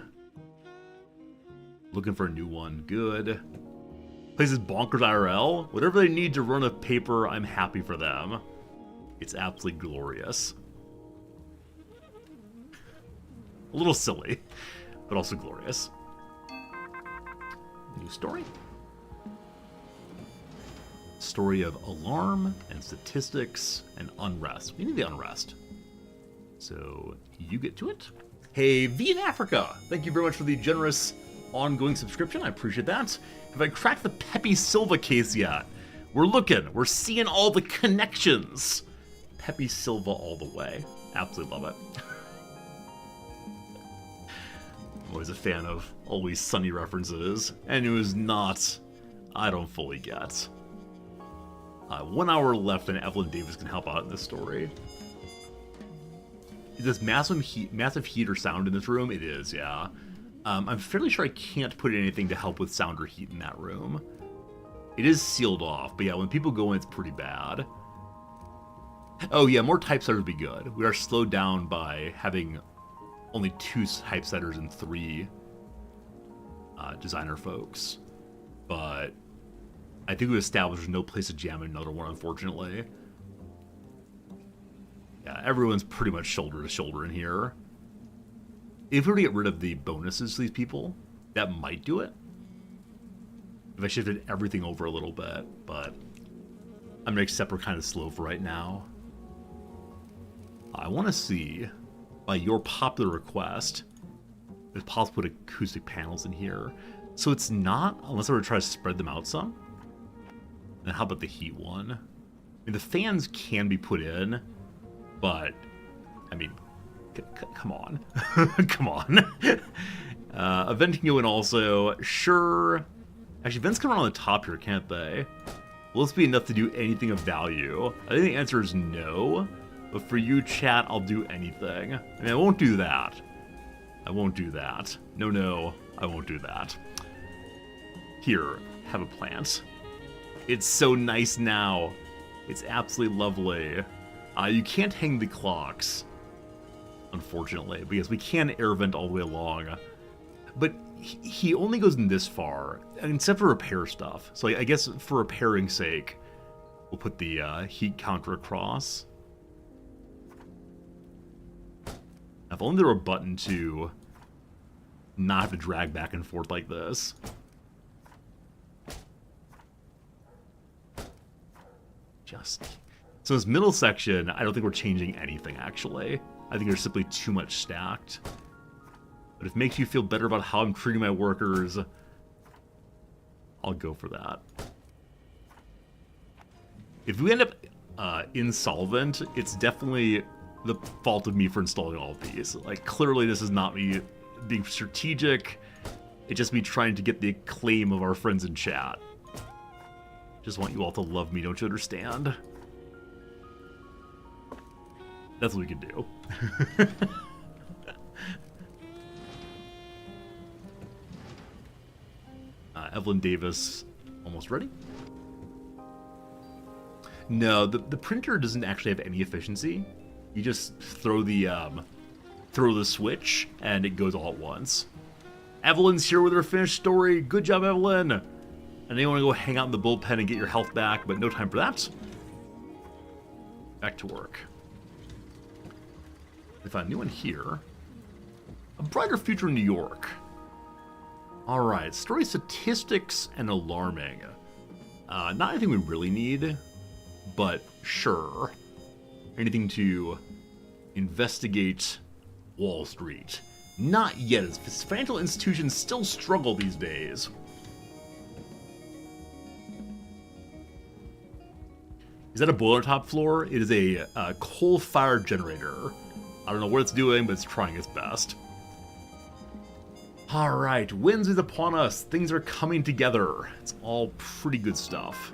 Looking for a new one, good. Places bonkers IRL. Whatever they need to run a paper, I'm happy for them. It's absolutely glorious. A little silly, but also glorious. New story. Story of alarm and statistics and unrest. We need the unrest. So you get to it. Hey, V in Africa, thank you very much for the generous ongoing subscription. I appreciate that. Have I cracked the Pepe Silva case yet? We're looking. We're seeing all the connections. Pepe Silva all the way. Absolutely love it. I'm always a fan of Always Sunny references. And it was not, I don't fully get. 1 hour left and Evelyn Davis can help out in this story. Is this massive heat or sound in this room? It is, yeah. I'm fairly sure I can't put anything to help with sound or heat in that room. It is sealed off, but yeah, when people go in, it's pretty bad. Oh yeah, more typesetters would be good. We are slowed down by having only 2 typesetters and 3 designer folks. But I think we established there's no place to jam another one, unfortunately. Yeah, everyone's pretty much shoulder to shoulder in here. If we were to get rid of the bonuses to these people, that might do it. If I shifted everything over a little bit, but I'm gonna accept we're kind of slow for right now. I want to see, by your popular request, if it's possible to put acoustic panels in here. So it's not, unless I were to try to spread them out some. And how about the heat one? I mean, the fans can be put in, but, I mean, come on. Come on. A vent can go in also. Sure. Actually, vents can run on the top here, can't they? Will this be enough to do anything of value? I think the answer is no. But for you, chat, I'll do anything. I mean, I won't do that. I won't do that. No, I won't do that. Here, have a plant. It's so nice now. It's absolutely lovely. You can't hang the clocks, unfortunately, because we can air vent all the way along. But he only goes in this far, except for repair stuff. So I guess for repairing sake, we'll put the heat counter across. If only there were a button to not have to drag back and forth like this. So this middle section, I don't think we're changing anything, actually. I think there's simply too much stacked. But if it makes you feel better about how I'm treating my workers, I'll go for that. If we end up insolvent, it's definitely the fault of me for installing all of these. Like, clearly this is not me being strategic. It's just me trying to get the acclaim of our friends in chat. Just want you all to love me, don't you understand? That's what we can do. Evelyn Davis, almost ready? No, the printer doesn't actually have any efficiency. You just throw the switch and it goes all at once. Evelyn's here with her finished story. Good job, Evelyn. And then you want to go hang out in the bullpen and get your health back, but no time for that. Back to work. We found a new one here. A brighter future in New York. Alright, story statistics and alarming. Not anything we really need, but sure. Anything to investigate Wall Street. Not yet, as financial institutions still struggle these days. Is that a boiler top floor? It is a coal-fired generator. I don't know what it's doing, but it's trying its best. Alright, Wednesday's upon us. Things are coming together. It's all pretty good stuff.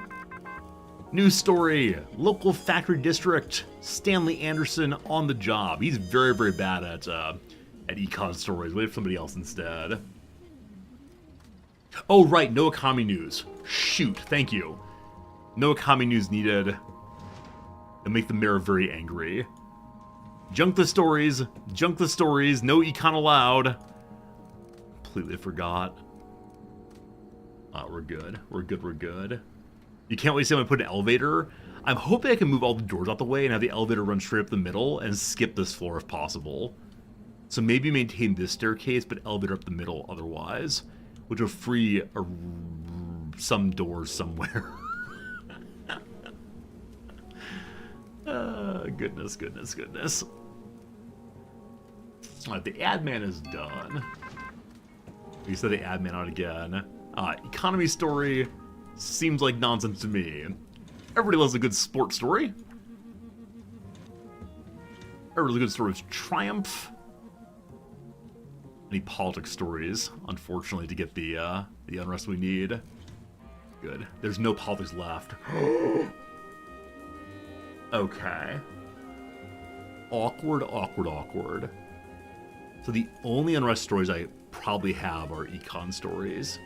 News story. Local factory district. Stanley Anderson on the job. He's very, very bad at econ stories. We have somebody else instead. Oh, right. No economy news. Shoot. Thank you. No economy news needed. It'll make the mayor very angry. Junk the stories. Junk the stories. No econ allowed. Completely forgot. We're good. We're good. We're good. You can't wait to see when I put an elevator. I'm hoping I can move all the doors out the way and have the elevator run straight up the middle and skip this floor if possible. So maybe maintain this staircase, but elevator up the middle otherwise, which will free some doors somewhere. Goodness, goodness, goodness. Alright, the ad man is done. We said the ad man out again. Economy story seems like nonsense to me. Everybody loves a good sports story. A really good story is Triumph. Any politics stories, unfortunately, to get the unrest we need. Good. There's no politics left. Okay. Awkward, awkward, awkward. So the only unrest stories I probably have are econ stories.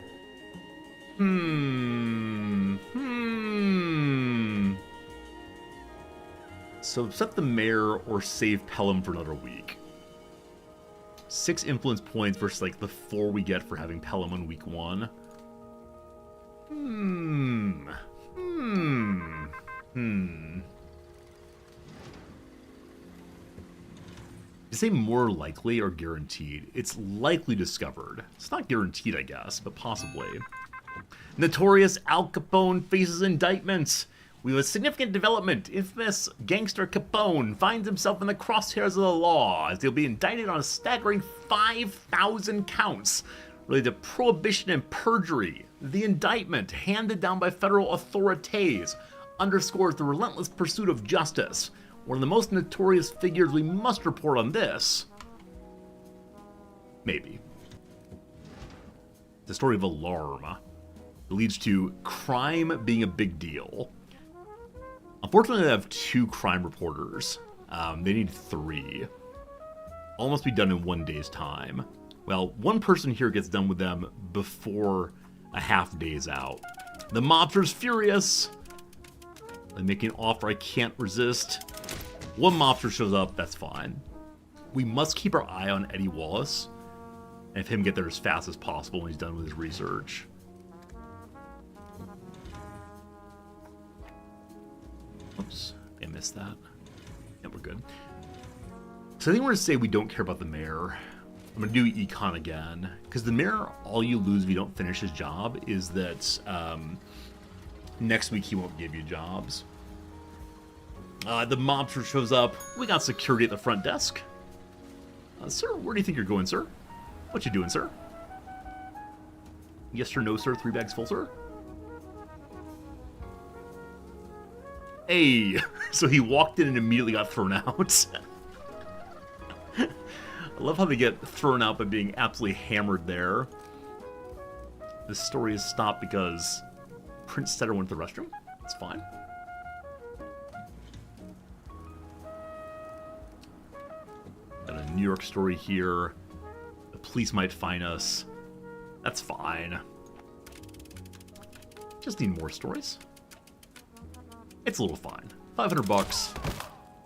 So upset the mayor or save Pelham for another week. 6 influence points versus like the 4 we get for having Pelham on week 1. You say more likely or guaranteed? It's likely discovered. It's not guaranteed, I guess, but possibly. Notorious Al Capone faces indictment. We have a significant development. Infamous gangster Capone finds himself in the crosshairs of the law as he'll be indicted on a staggering 5,000 counts related to prohibition and perjury. The indictment, handed down by federal authorities, underscores the relentless pursuit of justice. One of the most notorious figures we must report on this. Maybe. The story of alarm. It leads to crime being a big deal. Unfortunately, I have 2 crime reporters. They need 3. All must be done in 1 day's time. Well, one person here gets done with them before a half day's out. The mobster's furious. They make an offer I can't resist. One mobster shows up, that's fine. We must keep our eye on Eddie Wallace and have him get there as fast as possible when he's done with his research. Oops, I missed that. Yeah, we're good. So I think we're going to say we don't care about the mayor. I'm going to do econ again. Because the mayor, all you lose if you don't finish his job is that next week he won't give you jobs. The mobster shows up. We got security at the front desk. Sir, where do you think you're going, sir? What you doing, sir? Yes or no, sir? 3 bags full, sir? Hey! So he walked in and immediately got thrown out. I love how they get thrown out by being absolutely hammered there. This story is stopped because Prince Setter went to the restroom. It's fine. Got a New York story here. The police might fine us. That's fine. Just need more stories. It's a little fine. 500 bucks.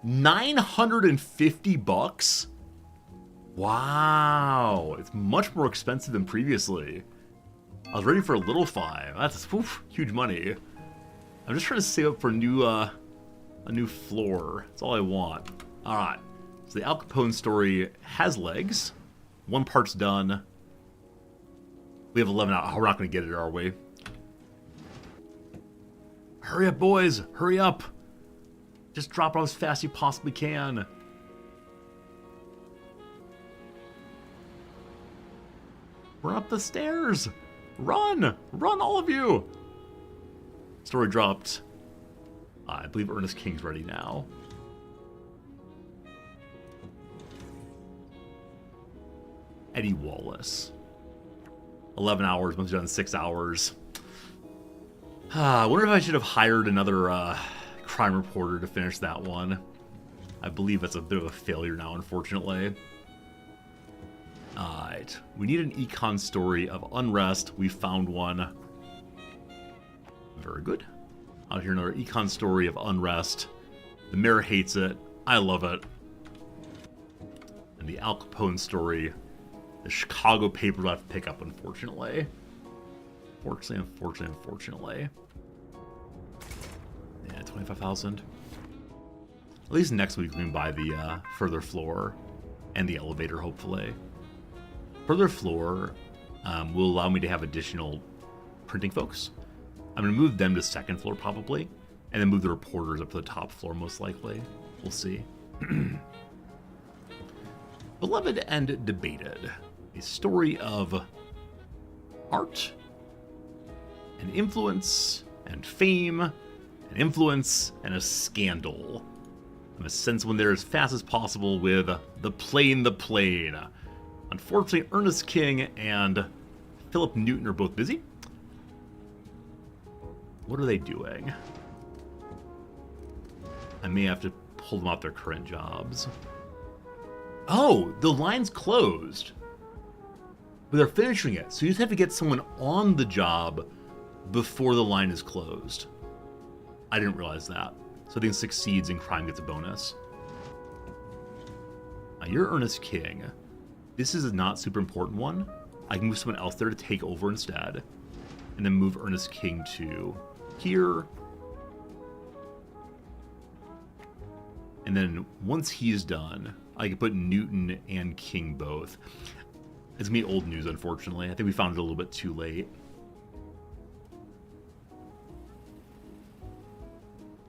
950 bucks? Wow. It's much more expensive than previously. I was ready for a little 5. That's huge money. I'm just trying to save up for a new floor. That's all I want. All right. So the Al Capone story has legs. 1 part's done. We have 11 out. Oh, we're not going to get it, are we? Hurry up, boys. Hurry up. Just drop it as fast as you possibly can. Run up the stairs. Run. Run, all of you. Story dropped. I believe Ernest King's ready now. Eddie Wallace. 11 hours, must have done 6 hours. I wonder if I should have hired another crime reporter to finish that one. I believe that's a bit of a failure now, unfortunately. Alright. We need an econ story of unrest. We found one. Very good. Out here, another econ story of unrest. The mayor hates it. I love it. And the Al Capone story. The Chicago papers will have to pick up, unfortunately. Unfortunately. Yeah, 25,000. At least next week we can buy the further floor and the elevator, hopefully. Further floor will allow me to have additional printing folks. I'm going to move them to 2nd floor, probably, and then move the reporters up to the top floor, most likely. We'll see. Beloved and Debated. A story of art and influence and fame and influence and a scandal. I'm a sense when they're as fast as possible with the plane. Unfortunately, Ernest King and Philip Newton are both busy. What are they doing? I may have to pull them off their current jobs. Oh, the line's closed. But they're finishing it, so you just have to get someone on the job before the line is closed. I didn't realize that. So I think succeeds in crime gets a bonus. Now you're Ernest King. This is a not super important one. I can move someone else there to take over instead. And then move Ernest King to here. And then once he's done, I can put Newton and King both. It's gonna be old news, unfortunately. I think we found it a little bit too late.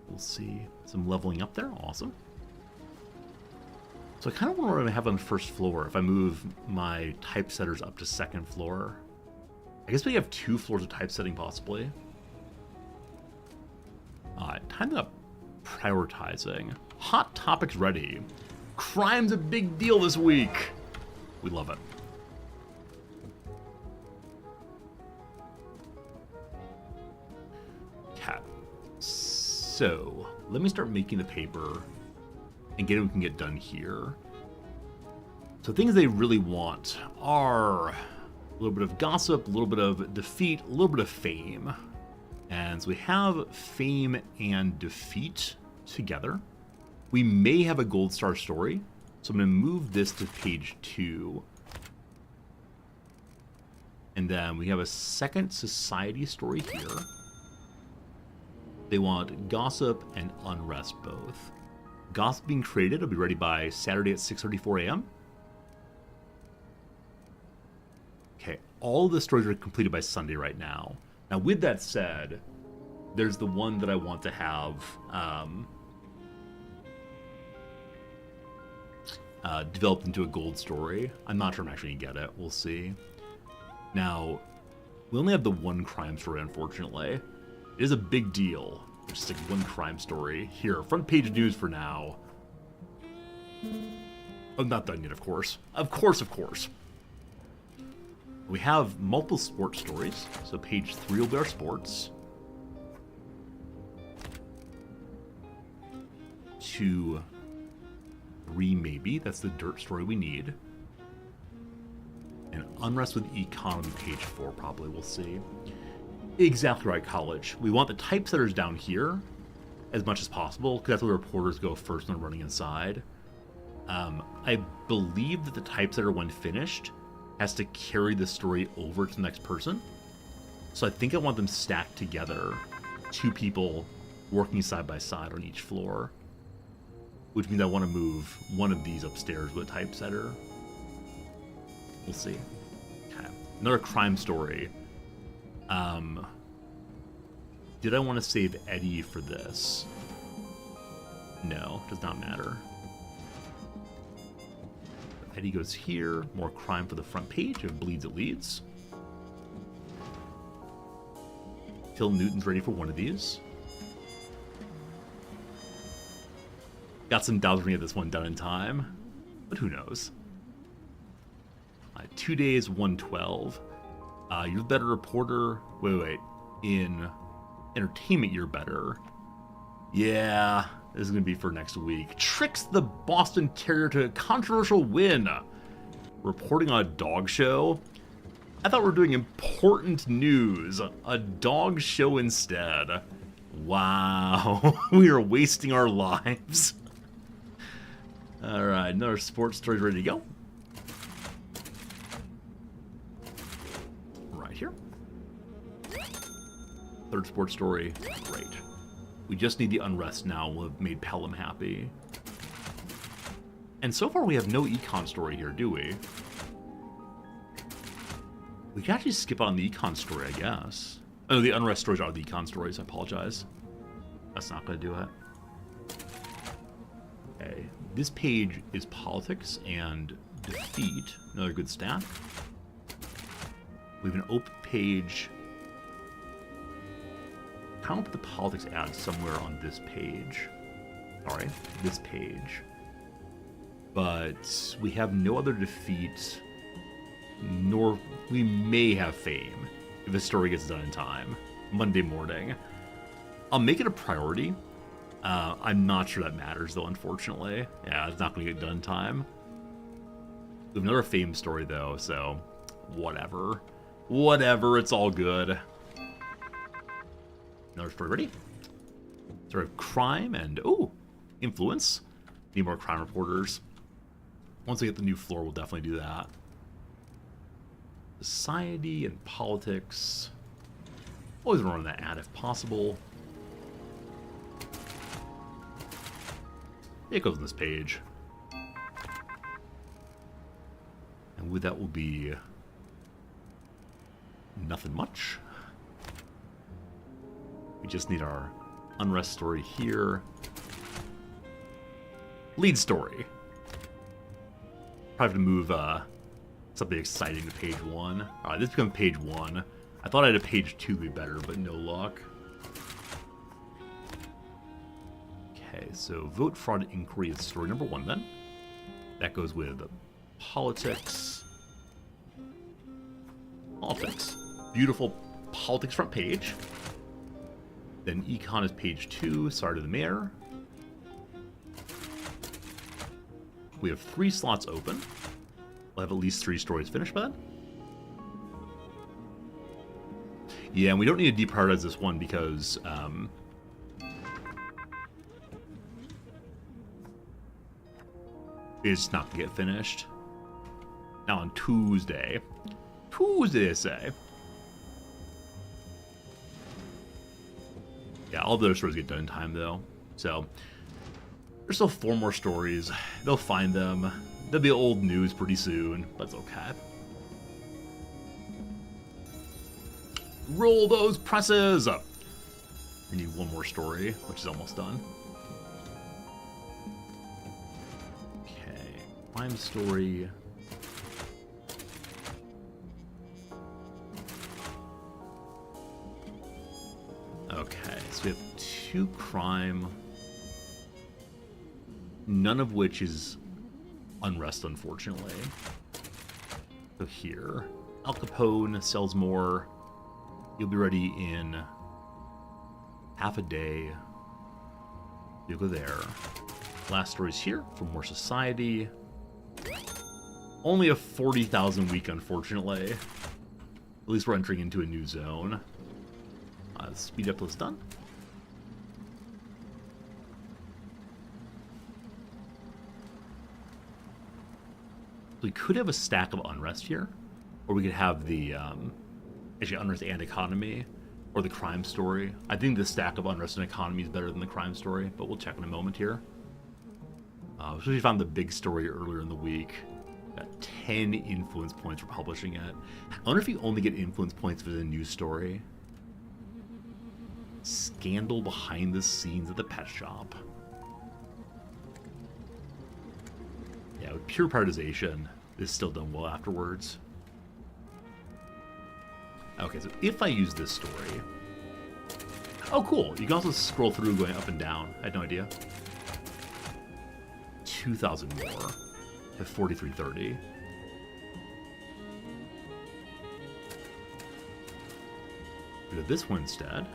We'll see. Some leveling up there. Awesome. So I kind of wonder what I have on the 1st floor if I move my typesetters up to 2nd floor. I guess we have 2 floors of typesetting, possibly. Time up prioritizing. Hot topics ready. Crime's a big deal this week. We love it. Cat. So, let me start making the paper and get what we can get done here. So things they really want are a little bit of gossip, a little bit of defeat, a little bit of fame. And so we have fame and defeat together. We may have a gold star story. So I'm going to move this to page 2. And then we have a second society story here. They want gossip and unrest both. Gossip being created will be ready by Saturday at 6:34 a.m. Okay, all of the stories are completed by Sunday right now. Now, with that said, there's the one that I want to have developed into a gold story. I'm not sure I'm actually gonna get it. We'll see. Now, we only have the one crime story, unfortunately. It is a big deal. Just like one crime story. Here, front page news for now. I'm not done yet, of course. Of course. We have multiple sports stories. So page 3 will be our sports. 2, 3 maybe. That's the dirt story we need. And unrest with economy, page 4 probably. We'll see. Exactly right, college. We want the typesetters down here as much as possible, because that's where reporters go first when running inside. I believe that the typesetter, when finished, has to carry the story over to the next person. So I think I want them stacked together, 2 people working side by side on each floor, which means I want to move one of these upstairs with a typesetter. We'll see. Okay. Another crime story. Did I want to save Eddie for this? No, does not matter. Eddie goes here. More crime for the front page. If it bleeds, it leads. Phil Newton's ready for one of these. Got some doubts we're gonna get this one done in time, but who knows? 2 days, 112. You're the better reporter. Wait. In entertainment, you're better. Yeah, this is gonna be for next week. Tricks the Boston Terrier to a controversial win. Reporting on a dog show. I thought we were doing important news. A dog show instead. Wow, we are wasting our lives. All right, another sports story ready to go. Right here. Third sports story. Great. We just need the unrest now. We'll have made Pelham happy. And so far we have no econ story here, do we? We can actually skip on the econ story, I guess. Oh, the unrest stories are the econ stories. I apologize. That's not going to do it. Okay. This page is politics and defeat. Another good stat. We have an open page. I kind of put the politics ad somewhere on this page. Alright, this page. But we have no other defeat, nor we may have fame if the story gets done in time. Monday morning. I'll make it a priority. I'm not sure that matters, though, unfortunately. Yeah, it's not going to get done in time. We have another fame story, though, so whatever. Whatever, it's all good. Another story ready. Sort of crime and, influence. Need more crime reporters. Once we get the new floor, we'll definitely do that. Society and politics. Always run that ad if possible. It goes on this page. And with that will be nothing much. We just need our unrest story here. Lead story. Probably have to move something exciting to page 1. Alright, this becomes page 1. I thought I had a page 2 be better, but no luck. Okay, so vote fraud inquiry is story number 1 then. That goes with politics. Politics. Beautiful politics front page. Then econ is page 2, sorry to the mayor. We have 3 slots open. We'll have at least 3 stories finished by then. Yeah, and we don't need to deprioritize this one because it's not going to get finished. Now on Tuesday. Tuesday, I say. Yeah, all the other stories get done in time, though. So, there's still 4 more stories. They'll find them. They'll be old news pretty soon, but it's okay. Roll those presses! We need 1 more story, which is almost done. Okay. Crime story. Okay, so we have 2 crime, none of which is unrest, unfortunately. So here, Al Capone sells more. You'll be ready in half a day. You'll go there. Last story's here for more society. Only a 40,000 week, unfortunately. At least we're entering into a new zone. Speed up till it's done. We could have a stack of unrest here, or we could have the actually unrest and economy, or the crime story. I think the stack of unrest and economy is better than the crime story, but we'll check in a moment here. So we found the big story earlier in the week. Got 10 influence points for publishing it. I wonder if you only get influence points for the news story. Scandal behind the scenes at the pet shop. Yeah, with pure prioritization, this is still done well afterwards. Okay, so if I use this story... Oh, cool. You can also scroll through going up and down. I had no idea. 2,000 more. At 4330. We do this one instead.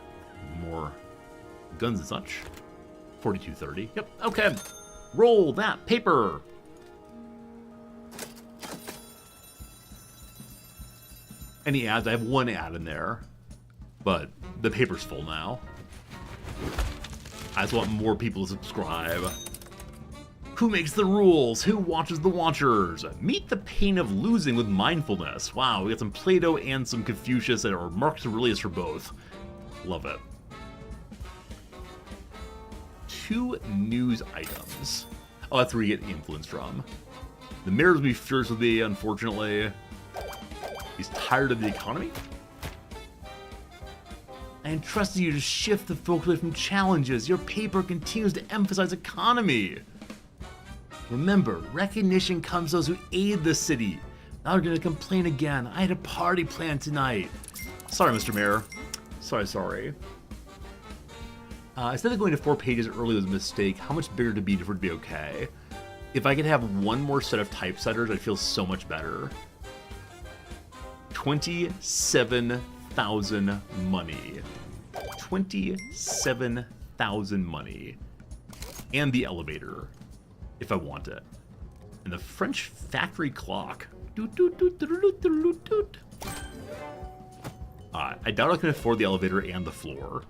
More guns and such. 4230. Yep, okay. Roll that paper. Any ads? I have one ad in there, but the paper's full now. I just want more people to subscribe. Who makes the rules? Who watches the watchers? Meet the pain of losing with mindfulness. Wow, we got some Plato and some Confucius that are Marcus Aurelius for both. Love it. 2 news items. Oh, that's where you get influence from. The mayor's will be furious with me, unfortunately. He's tired of the economy. I entrusted you to shift the focus away from challenges. Your paper continues to emphasize economy. Remember, recognition comes to those who aid the city. Now they're gonna complain again. I had a party planned tonight. Sorry, Mr. Mayor. Sorry. Instead of going to 4 pages early was a mistake. How much bigger to be for it to be okay? If I could have one more set of typesetters, I'd feel so much better. 27,000 money. 27,000 money. And the elevator, if I want it. And the French factory clock. Doot, doot, doot, doot, doot, doot, doot. I doubt I can afford the elevator and the floor.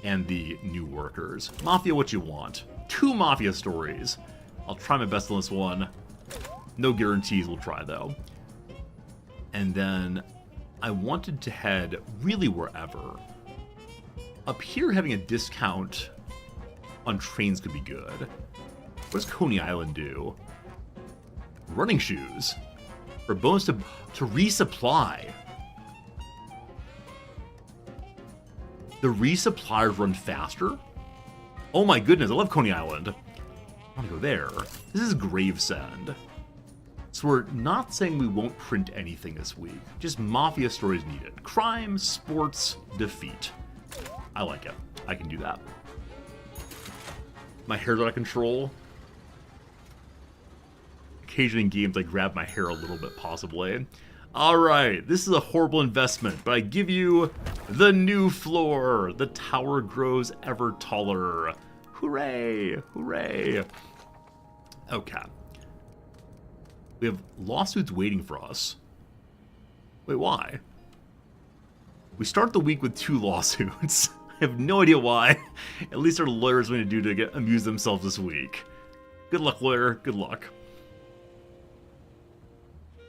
And the new workers. Mafia, what you want? 2 Mafia stories. I'll try my best on this one. No guarantees, we'll try though. And then I wanted to head really wherever. Up here, having a discount on trains could be good. What does Coney Island do? Running shoes. For bonus to resupply. The resuppliers run faster? Oh my goodness, I love Coney Island. I want to go there. This is Gravesend. So we're not saying we won't print anything this week. Just Mafia stories needed. Crime, sports, defeat. I like it. I can do that. My hair's out of control. Occasionally in games I grab my hair a little bit, possibly. Alright, this is a horrible investment, but I give you the new floor. The tower grows ever taller. Hooray! Hooray! Okay. We have lawsuits waiting for us. Wait, why? We start the week with 2 lawsuits. I have no idea why. At least our lawyers going to do to amuse themselves this week. Good luck, lawyer. Good luck.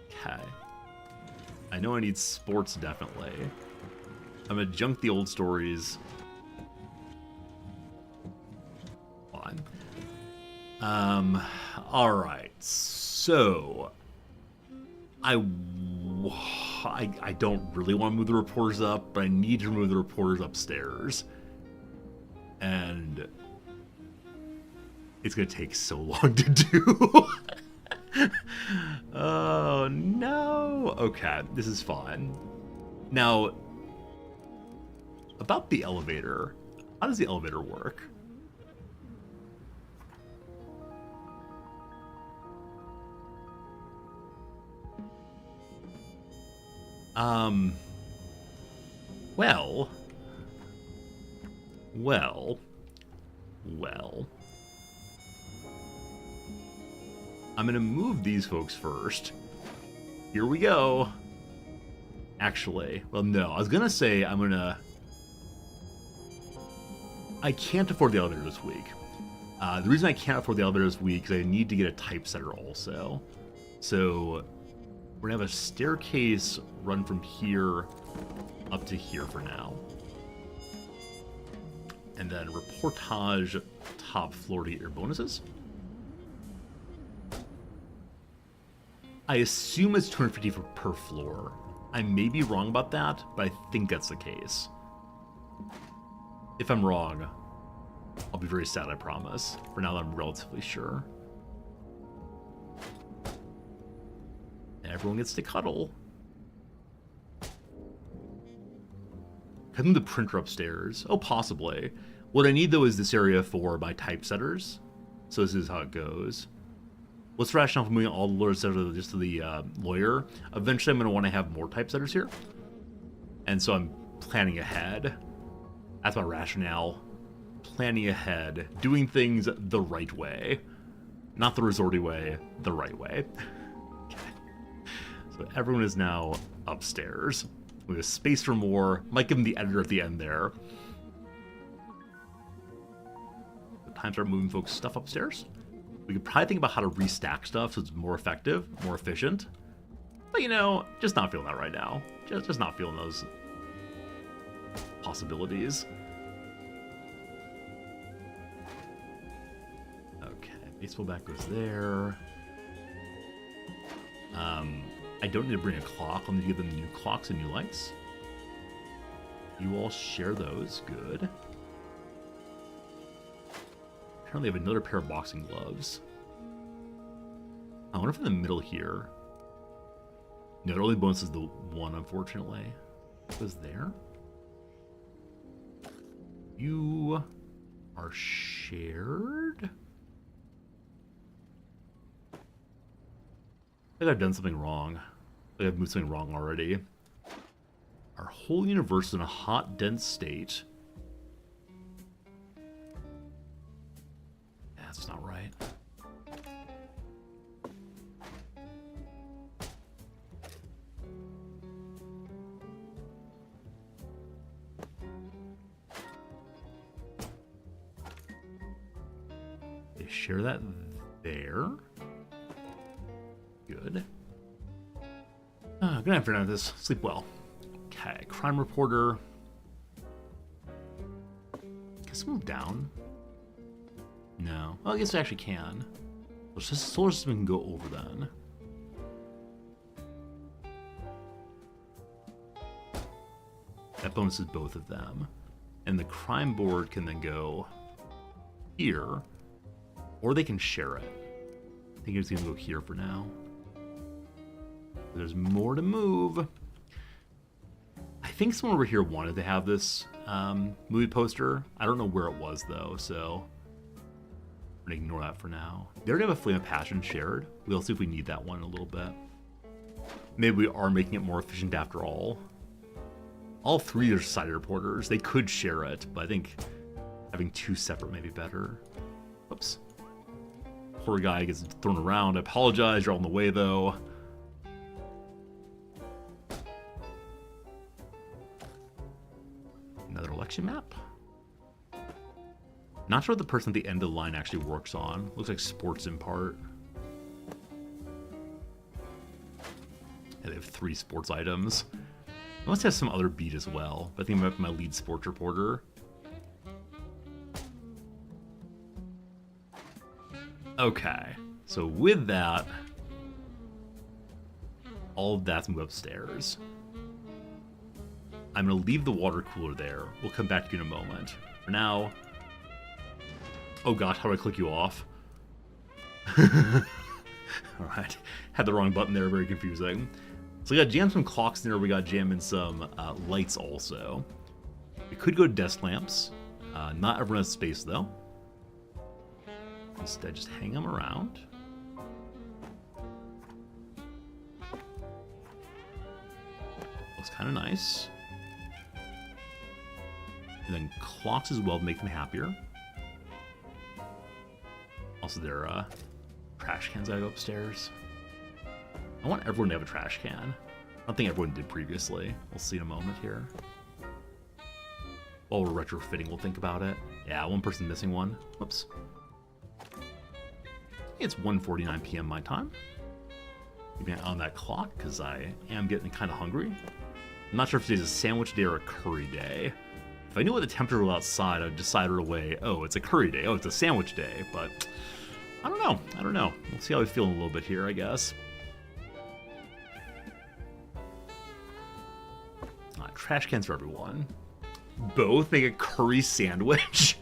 Okay. I know I need sports, definitely. I'm gonna junk the old stories. Fine. Alright. So... I don't really want to move the reporters up, but I need to move the reporters upstairs. And... it's gonna take so long to do. Oh, no. Okay, this is fun. Now, about the elevator. How does the elevator work? Well. I'm gonna move these folks first. Here we go. Actually, well, no. I was gonna say I can't afford the elevator this week. The reason I can't afford the elevator this week is I need to get a typesetter also. So we're gonna have a staircase run from here up to here for now. And then reportage top floor to get your bonuses. I assume it's 250 per floor. I may be wrong about that, but I think that's the case. If I'm wrong, I'll be very sad, I promise. For now, I'm relatively sure. Everyone gets to cuddle. Cutting the printer upstairs. Oh, possibly. What I need, though, is this area for my typesetters. So this is how it goes. What's the rationale for moving all the lawyers just to the lawyer? Eventually, I'm going to want to have more typesetters here. And so I'm planning ahead. That's my rationale. Planning ahead. Doing things the right way. Not the resorty way, the right way. Okay. So everyone is now upstairs. We have space for more. Might give them the editor at the end there. Time to start moving folks' stuff upstairs. We could probably think about how to restack stuff so it's more effective, more efficient. But you know, just not feeling that right now. Just not feeling those possibilities. Okay, baseball bat goes there. I don't need to bring a clock. I'll need to give them new clocks and new lights. You all share those. Good. Apparently I have another pair of boxing gloves. I wonder if in the middle here... No, it only bonuses the one, unfortunately. What was there? You are shared? I think I've done something wrong. I think I've moved something wrong already. Our whole universe is in a hot, dense state. That's not right. They share that there. Good. Good night, Fernandez. Sleep well. Okay, crime reporter. Guess move down. No. Well, I guess I actually can. Solar system can go over then. That bonuses both of them. And the crime board can then go here. Or they can share it. I think it's going to go here for now. There's more to move. I think someone over here wanted to have this movie poster. I don't know where it was, though, so... I'm going to ignore that for now. They already have a Flame of Passion shared. We'll see if we need that one in a little bit. Maybe we are making it more efficient after all. All three are society reporters. They could share it, but I think having two separate may be better. Whoops. Poor guy gets thrown around. I apologize. You're all in the way, though. Another election map. Not sure what the person at the end of the line actually works on. Looks like sports in part. Yeah, they have 3 sports items. I must have some other beat as well. But I think I'm my lead sports reporter. Okay. So with that, all of that's moved upstairs. I'm going to leave the water cooler there. We'll come back to you in a moment. For now... Oh gosh, how do I click you off? Alright, had the wrong button there, very confusing. So we got jam some clocks in there, we got jam in some lights also. We could go to desk lamps. Not everyone has space though. Instead, just hang them around. Looks kind of nice. And then clocks as well to make them happier. Also, their trash cans I go upstairs. I want everyone to have a trash can. I don't think everyone did previously. We'll see in a moment here. While we're retrofitting, we'll think about it. Yeah, one person missing one. Whoops. It's 1:49 p.m. my time. Keeping an eye on that clock, because I am getting kind of hungry. I'm not sure if today's a sandwich day or a curry day. If I knew what the temperature was outside, I'd decide right away, oh, it's a curry day. Oh, it's a sandwich day. But I don't know. I don't know. We'll see how we feel in a little bit here, I guess. Trash cans for everyone. Both make a curry sandwich.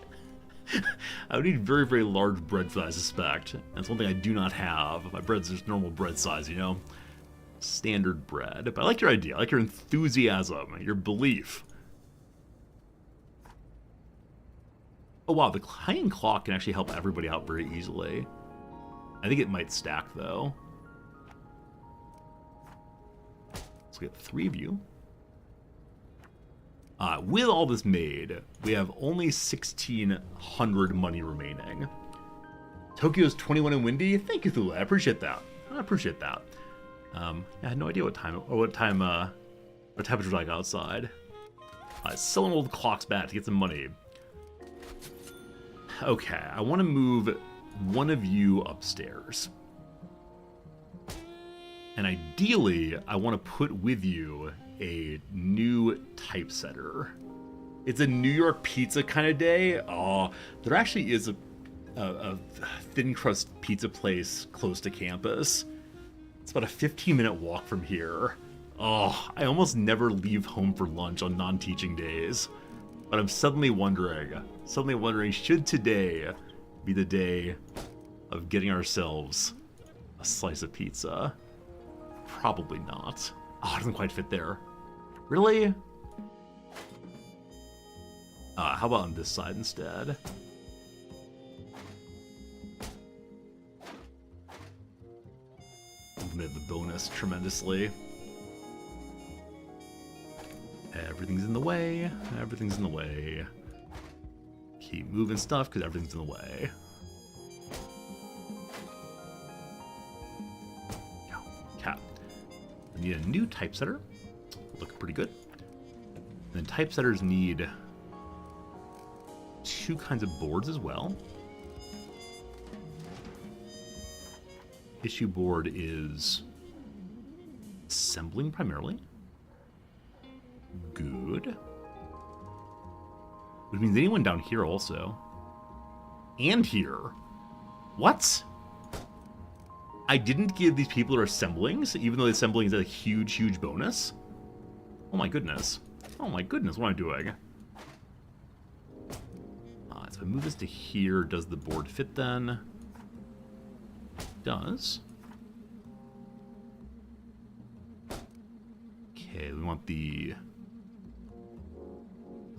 I would need very, very large bread for that, I suspect. That's one thing I do not have. My bread's just normal bread size, you know? Standard bread. But I like your idea. I like your enthusiasm, your belief. Oh wow, the hanging clock can actually help everybody out very easily. I think it might stack, though. Let's get 3 of you. With all this made, we have only 1,600 money remaining. Tokyo's 21 and windy. Thank you, Thula. I appreciate that. I appreciate that. I had no idea what temperature's like outside. Selling old clocks back to get some money. Okay, I want to move one of you upstairs. And ideally, I want to put with you a new typesetter. It's a New York pizza kind of day. Oh, there actually is a thin crust pizza place close to campus. It's about a 15-minute walk from here. Oh, I almost never leave home for lunch on non-teaching days. But I'm suddenly wondering, should today be the day of getting ourselves a slice of pizza? Probably not. Oh, it doesn't quite fit there. Really? How about on this side instead? Limit the bonus tremendously. Everything's in the way. Everything's in the way. Keep moving stuff because everything's in the way. Cat. I need a new typesetter. Look pretty good. And then typesetters need 2 kinds of boards as well. Issue board is assembling primarily. Good. Which means anyone down here also. And here. What? I didn't give these people their assemblings, even though the assembling is a huge, huge bonus. Oh my goodness. Oh my goodness, what am I doing? So I move this to here. Does the board fit then? Does. Okay, we want the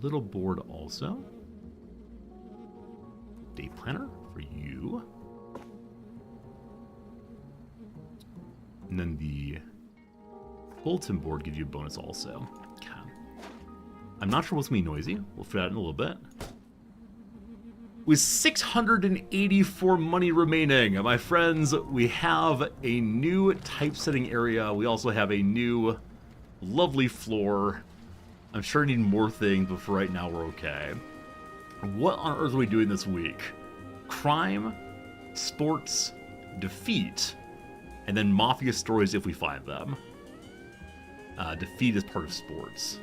little board also. Day planner for you. And then the bulletin board gives you a bonus also. Okay. I'm not sure what's going to be noisy. We'll figure that in a little bit. With 684 money remaining, my friends, we have a new typesetting area. We also have a new lovely floor. I'm sure I need more things, but for right now, we're okay. What on earth are we doing this week? Crime, sports, defeat, and then mafia stories if we find them. Defeat is part of sports.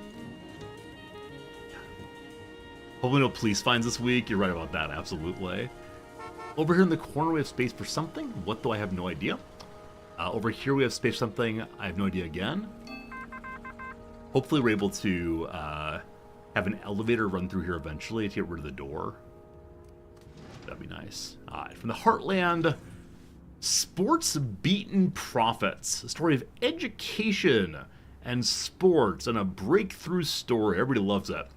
Hopefully no police finds this week. You're right about that, absolutely. Over here in the corner, we have space for something. What, though? I have no idea. Over here, we have space for something. I have no idea again. Hopefully we're able to have an elevator run through here eventually to get rid of the door. That'd be nice. All right, from the Heartland Sports Beaten Profits, a story of education and sports and a breakthrough story. Everybody loves it.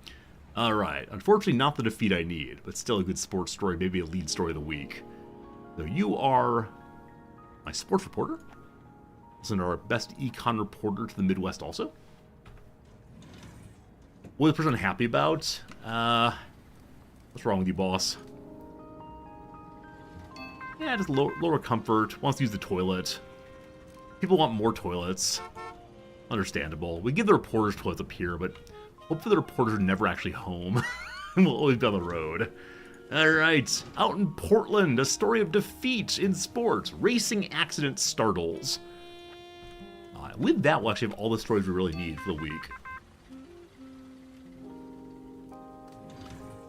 All right. Unfortunately, not the defeat I need, but still a good sports story, maybe a lead story of the week. So you are my sports reporter. Isn't our best econ reporter to the Midwest also? What is the person happy about? What's wrong with you, boss? Yeah, just lower comfort. Wants to use the toilet. People want more toilets. Understandable. We give the reporters toilets up here, but hopefully the reporters are never actually home. And we'll always be on the road. Alright. Out in Portland, a story of defeat in sports. Racing accident startles. With that, we'll actually have all the stories we really need for the week.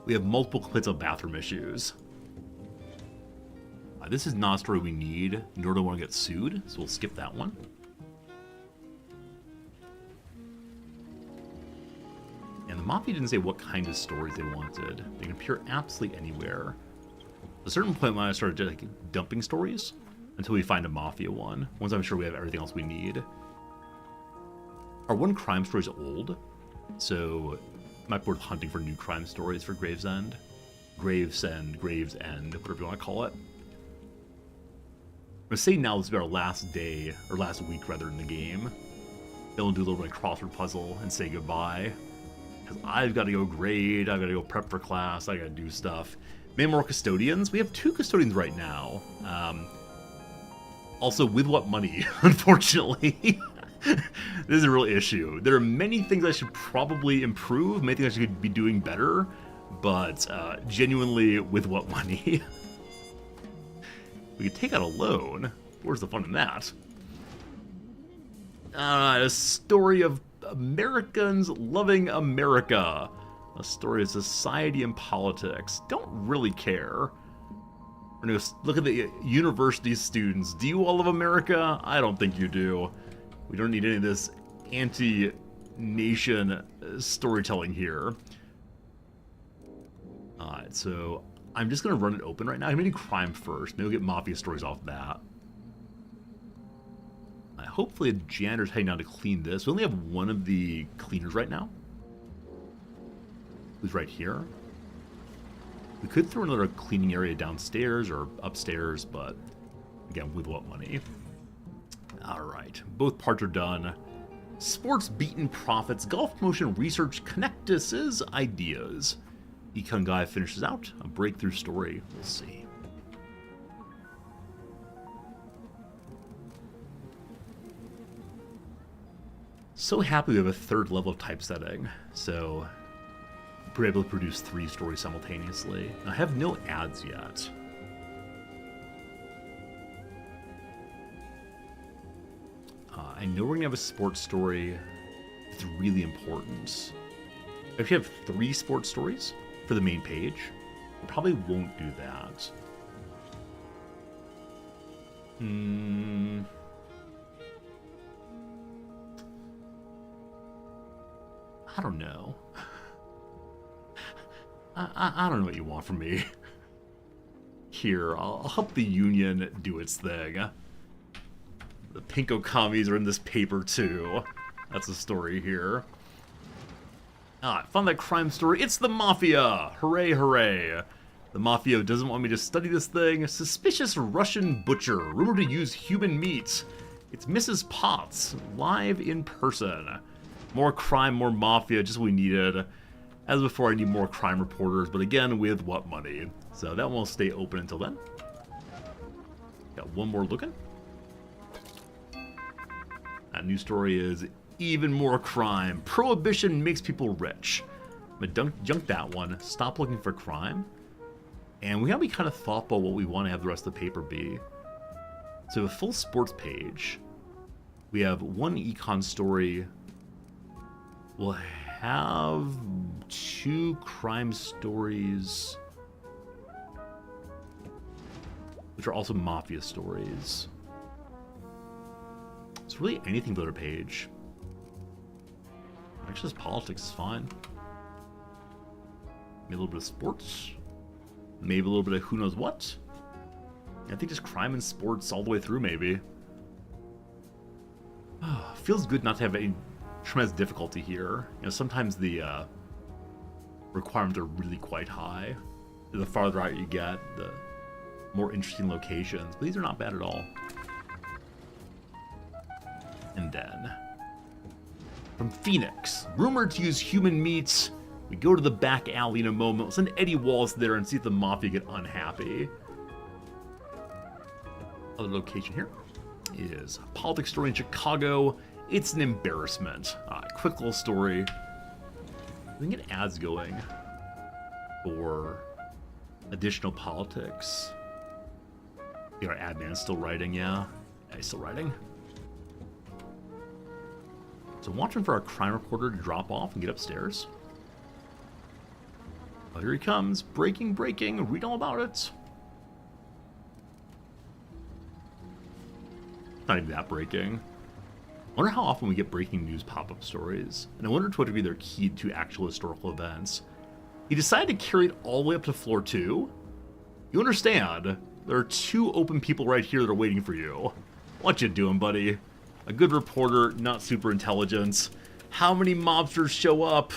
We have multiple complaints of bathroom issues. This is not a story we need, nor do I want to get sued, so we'll skip that one. And the Mafia didn't say what kind of stories they wanted. They can appear absolutely anywhere. At a certain point when I started like, dumping stories, until we find a Mafia one, once I'm sure we have everything else we need. Our one crime story is old, so it might be worth hunting for new crime stories for Gravesend. Gravesend, whatever you want to call it. I'm going to say now this will be our last day, or last week rather, in the game. Then we'll do a little bit of crossword puzzle and say goodbye. Because I've got to go grade, I've got to go prep for class, I got to do stuff. Maybe more custodians. We have 2 custodians right now. Also, with what money, unfortunately. This is a real issue. There are many things I should probably improve, many things I should be doing better, but genuinely, with what money? We could take out a loan. Where's the fun in that? A story of Americans loving America. A story of society and politics. Don't really care. We're going to look at the university students. Do you all love America? I don't think you do. We don't need any of this anti-nation storytelling here. Alright, so I'm just going to run it open right now. I'm going to do crime first. Maybe we'll get Mafia stories off that. Hopefully a janitor's heading down to clean this. We only have one of the cleaners right now. Who's right here. We could throw another cleaning area downstairs or upstairs, but again, with what money? Alright, both parts are done. Sports Beaten Profits, Golf Motion Research, Connectus's ideas. Econ guy finishes out a breakthrough story. We'll see. So happy we have a 3rd level of typesetting, so we're able to produce 3 stories simultaneously. I have no ads yet. I know we're gonna have a sports story that's really important. If you have 3 sports stories for the main page, we probably won't do that. I don't know. I don't know what you want from me. Here, I'll help the union do its thing. The Pinko commies are in this paper too. That's the story here. I found that crime story. It's the Mafia! Hooray, hooray. The Mafia doesn't want me to study this thing. Suspicious Russian butcher, rumored to use human meat. It's Mrs. Potts, live in person. More crime, more Mafia, just what we needed. As before, I need more crime reporters, but again, with what money? So that won't stay open until then. Got one more looking. That new story is even more crime. Prohibition makes people rich. I'm gonna junk that one. Stop looking for crime. And we gotta be kind of thoughtful what we want to have the rest of the paper be. So a full sports page. We have one econ story. We'll have 2 crime stories, which are also Mafia stories. It's really anything but a page. Actually, just politics is fine. Maybe a little bit of sports. Maybe a little bit of who knows what. I think just crime and sports all the way through, maybe. Feels good not to have any tremendous difficulty here. You know, sometimes the requirements are really quite high. The farther out you get, the more interesting locations. But these are not bad at all. And then, from Phoenix, rumored to use human meat. We go to the back alley in a moment. We'll send Eddie Wallace there and see if the Mafia get unhappy. Other location here is a politics story in Chicago. It's an embarrassment. Quick little story. We can get ads going for additional politics. Our ad man's still writing, yeah. He's still writing. So watching for our crime reporter to drop off and get upstairs. Oh, here he comes. Breaking, breaking. Read all about it. Not even that breaking. I wonder how often we get breaking news pop-up stories. And I wonder to what degree they're keyed to actual historical events. He decided to carry it all the way up to floor 2. You understand, there are 2 open people right here that are waiting for you. What you doing, buddy? A good reporter, not super intelligent. How many mobsters show up?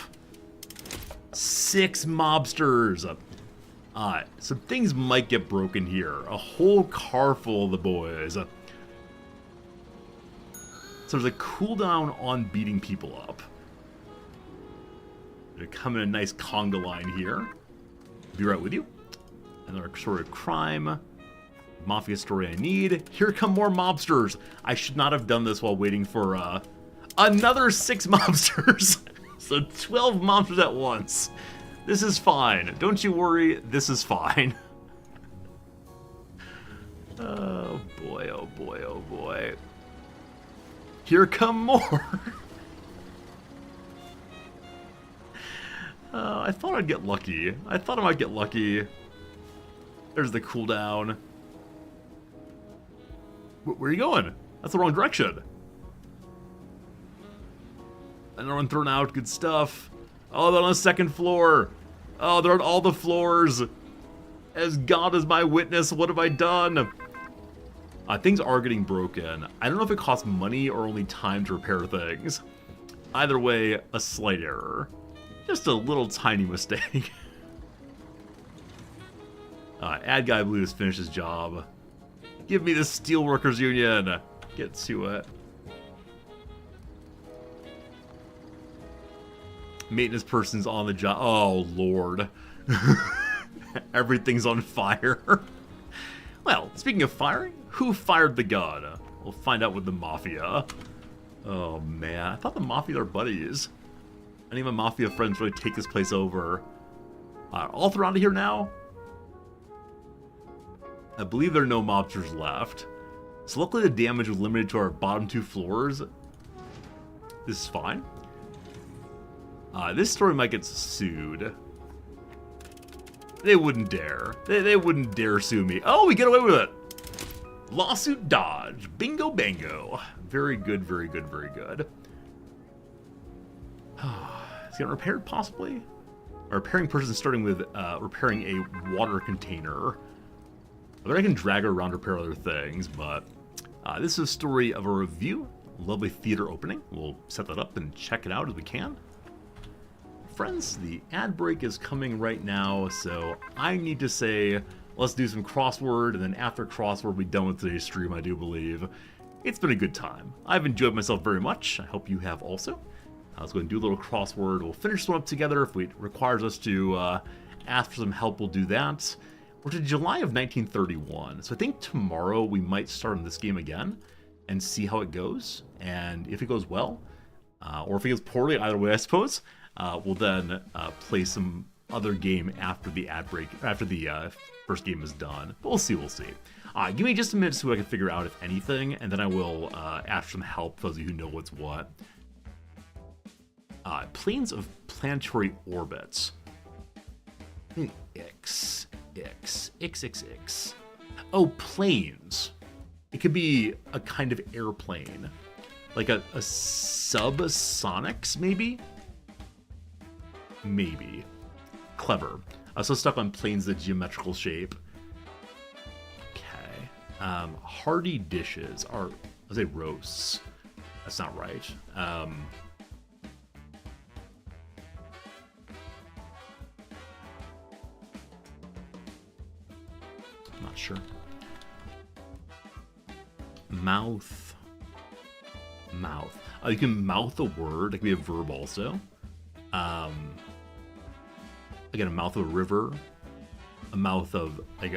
6 mobsters. So things might get broken here. A whole car full of the boys. So there's a cooldown on beating people up. They come in a nice conga line here. Be right with you. Another story of crime. Mafia story I need. Here come more mobsters. I should not have done this while waiting for another 6 mobsters. So 12 mobsters at once. This is fine. Don't you worry. This is fine. Oh boy, oh boy, oh boy. Here come more. I thought I'd get lucky. I thought I might get lucky. There's the cooldown. Where are you going? That's the wrong direction. Another one thrown out. Good stuff. Oh, they're on the 2nd floor. Oh, they're on all the floors. As God is my witness, what have I done? Things are getting broken. I don't know if it costs money or only time to repair things. Either way, a slight error. Just a little tiny mistake. Ad guy, I believe, has finished his job. Give me the Steelworkers Union. Get to it. Maintenance person's on the job. Oh, Lord. Everything's on fire. Well, speaking of firing, who fired the gun? We'll find out with the Mafia. Oh, man. I thought the Mafia are buddies. Any of my Mafia friends really take this place over. All around here now. I believe there are no mobsters left. So luckily the damage was limited to our bottom 2 floors. This is fine. This story might get sued. They wouldn't dare. They wouldn't dare sue me. Oh, we get away with it. Lawsuit dodge. Bingo bango. Very good, very good, very good. Is it getting repaired, possibly? A repairing person starting with repairing a water container. I bet I can drag her around to repair other things, but this is a story of a review. Lovely theater opening. We'll set that up and check it out as we can. Friends, the ad break is coming right now, so I need to say, let's do some crossword, and then after crossword, we'll be done with today's stream, I do believe. It's been a good time. I've enjoyed myself very much. I hope you have also. Let's go and do a little crossword. We'll finish one up together. If it requires us to ask for some help, we'll do that. We're to July of 1931, so I think tomorrow we might start on this game again and see how it goes. And if it goes well, or if it goes poorly, either way, I suppose, we'll then play some other game after the ad break, after the first game is done. But we'll see, we'll see. Give me just a minute so I can figure out if anything, and then I will ask for some help for those of you who know what's what. Planes of planetary orbits. X. Oh, planes. It could be a kind of airplane. Like a subsonics, maybe? Maybe. Clever. So stuck on planes of geometrical shape. Okay. Hearty dishes are, I'll say roasts. That's not right. I'm not sure. Mouth. You can mouth a word. It can be a verb also. Again, a mouth of a river. A mouth of, like,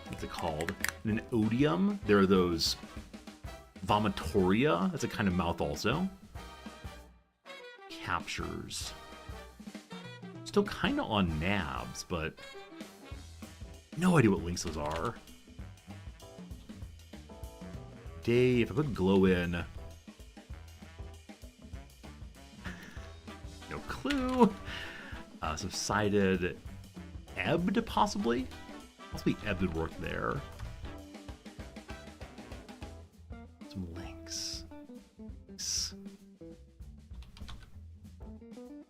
what's it called? An odium. There are those vomitoria. That's a kind of mouth also. Captures. Still kind of on nabs, but no idea what links those are. Day, if I put glow in. No clue. Subsided. Ebbed, possibly? Possibly ebbed would work there. Some links.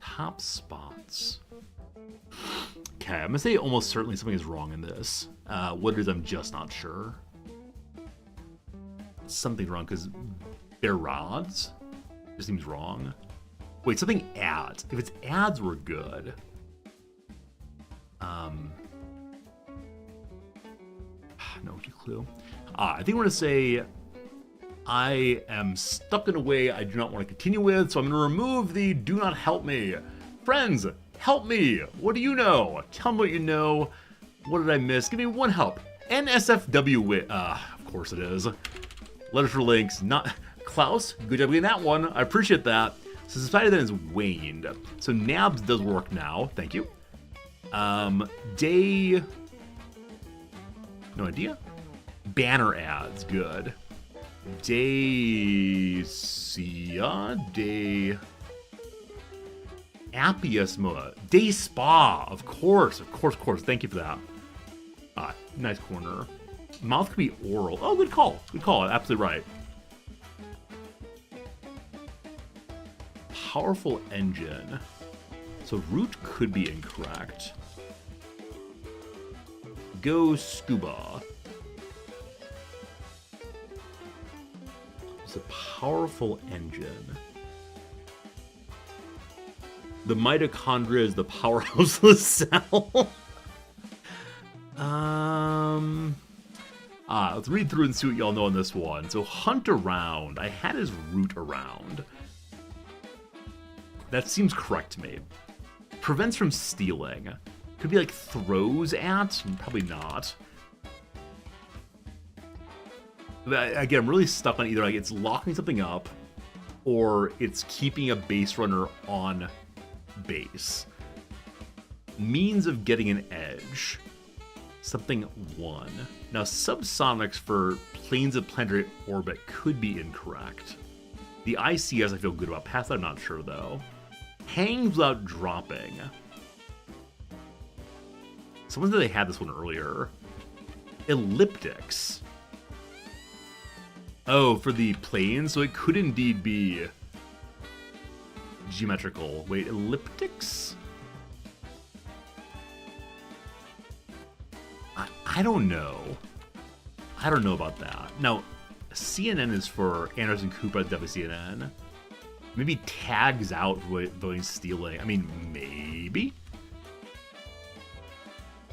Top spots. Okay, I'm gonna say almost certainly something is wrong in this. What it is, I'm just not sure. Something's wrong, because bare rods just seems wrong. Wait, something ads. If it's ads, we're good. No clue. I think we're gonna say I am stuck in a way I do not want to continue with, so I'm gonna remove the do not help me. Friends, help me. What do you know? Tell me what you know. What did I miss? Give me one help. NSFW. Of course it is. Letters for links. Not Klaus. Good job getting that one. I appreciate that. So society then is waned. So nabs does work now. Thank you. Day. No idea. Banner ads. Good. Day. Day. Appius. Day spa. Of course. Thank you for that. Nice corner. Mouth could be oral. Oh, good call. Absolutely right. Powerful engine. So root could be incorrect. Go scuba. It's a powerful engine. The mitochondria is the powerhouse of the cell. Let's read through and see what y'all know on this one. So hunt around. I had his root around. That seems correct to me. Prevents from stealing. Could be like throws at? Probably not. But again, I'm really stuck on either like it's locking something up or it's keeping a base runner on base. Means of getting an edge. Something 1. Now, subsonics for planes of planetary orbit could be incorrect. The ICS I feel good about. Past that, I'm not sure, though. Hangs without dropping. Someone said they had this one earlier. Elliptics. Oh, for the planes? So it could indeed be geometrical. Wait, elliptics? I don't know. I don't know about that. Now, CNN is for Anderson Cooper, WCNN. Maybe tags out voting stealing. I mean, maybe.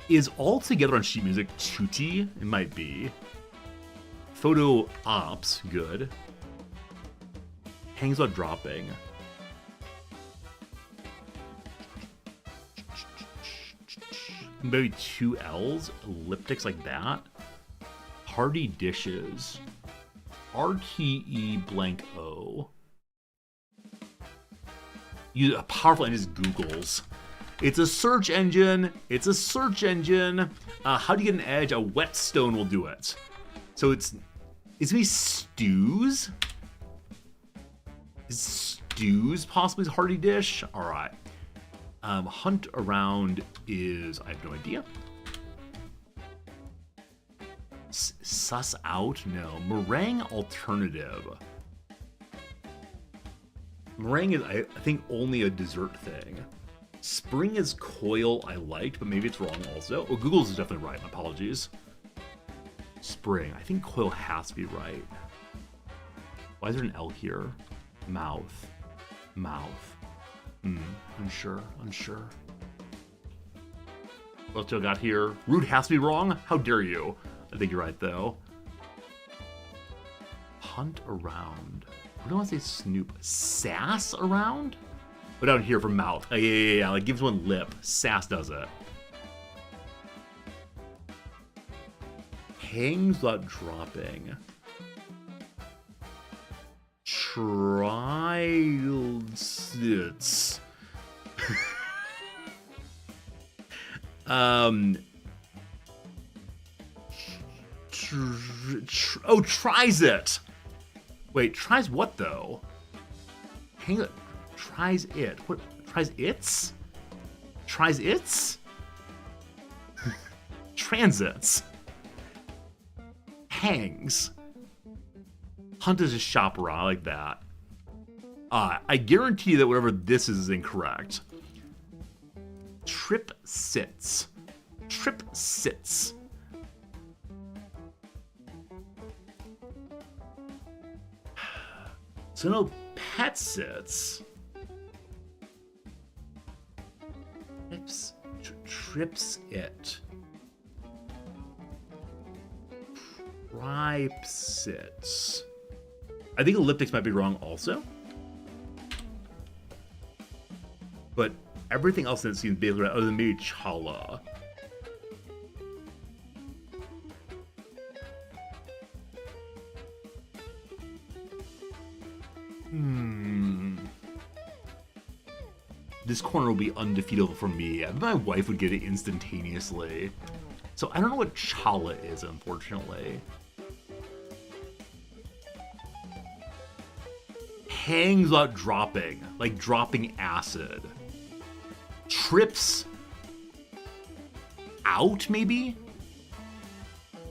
Is all together on sheet music tutti? It might be. Photo ops, good. Hangs without dropping. Maybe 2 L's, elliptics like that. Hearty dishes. RTE blank O. A powerful engine is Google's. It's a search engine. How do you get an edge? A whetstone will do it. So it's gonna be stews. Is stews possibly a hearty dish? All right. Hunt around is, I have no idea. Suss out? No. Meringue alternative. Meringue is, I think, only a dessert thing. Spring is coil I liked, but maybe it's wrong also. Oh, Google's is definitely right. My apologies. Spring. I think coil has to be right. Why is there an L here? Mouth. Mouth. Unsure. What else do I got here? Root has to be wrong? How dare you? I think you're right, though. Hunt around. What do I want to say? Snoop. Sass around? But down here for mouth. Oh, yeah. Like gives one lip. Sass does it. Hangs without dropping. Trilsits. Tries it. Wait, tries what though? Hang on. Tries it. What? Tries its? Tries its? Transits. Hangs. Hunt is a shop around. I like that. I guarantee that whatever this is incorrect. Trip sits. Trip sits. So no pet sits. Trips it. Tripe sits. I think elliptics might be wrong also. But everything else in it seems basically right, other than maybe Chala. This corner will be undefeatable for me. I bet my wife would get it instantaneously. So I don't know what Chala is, unfortunately. Hangs without dropping, like dropping acid. Trips out, maybe?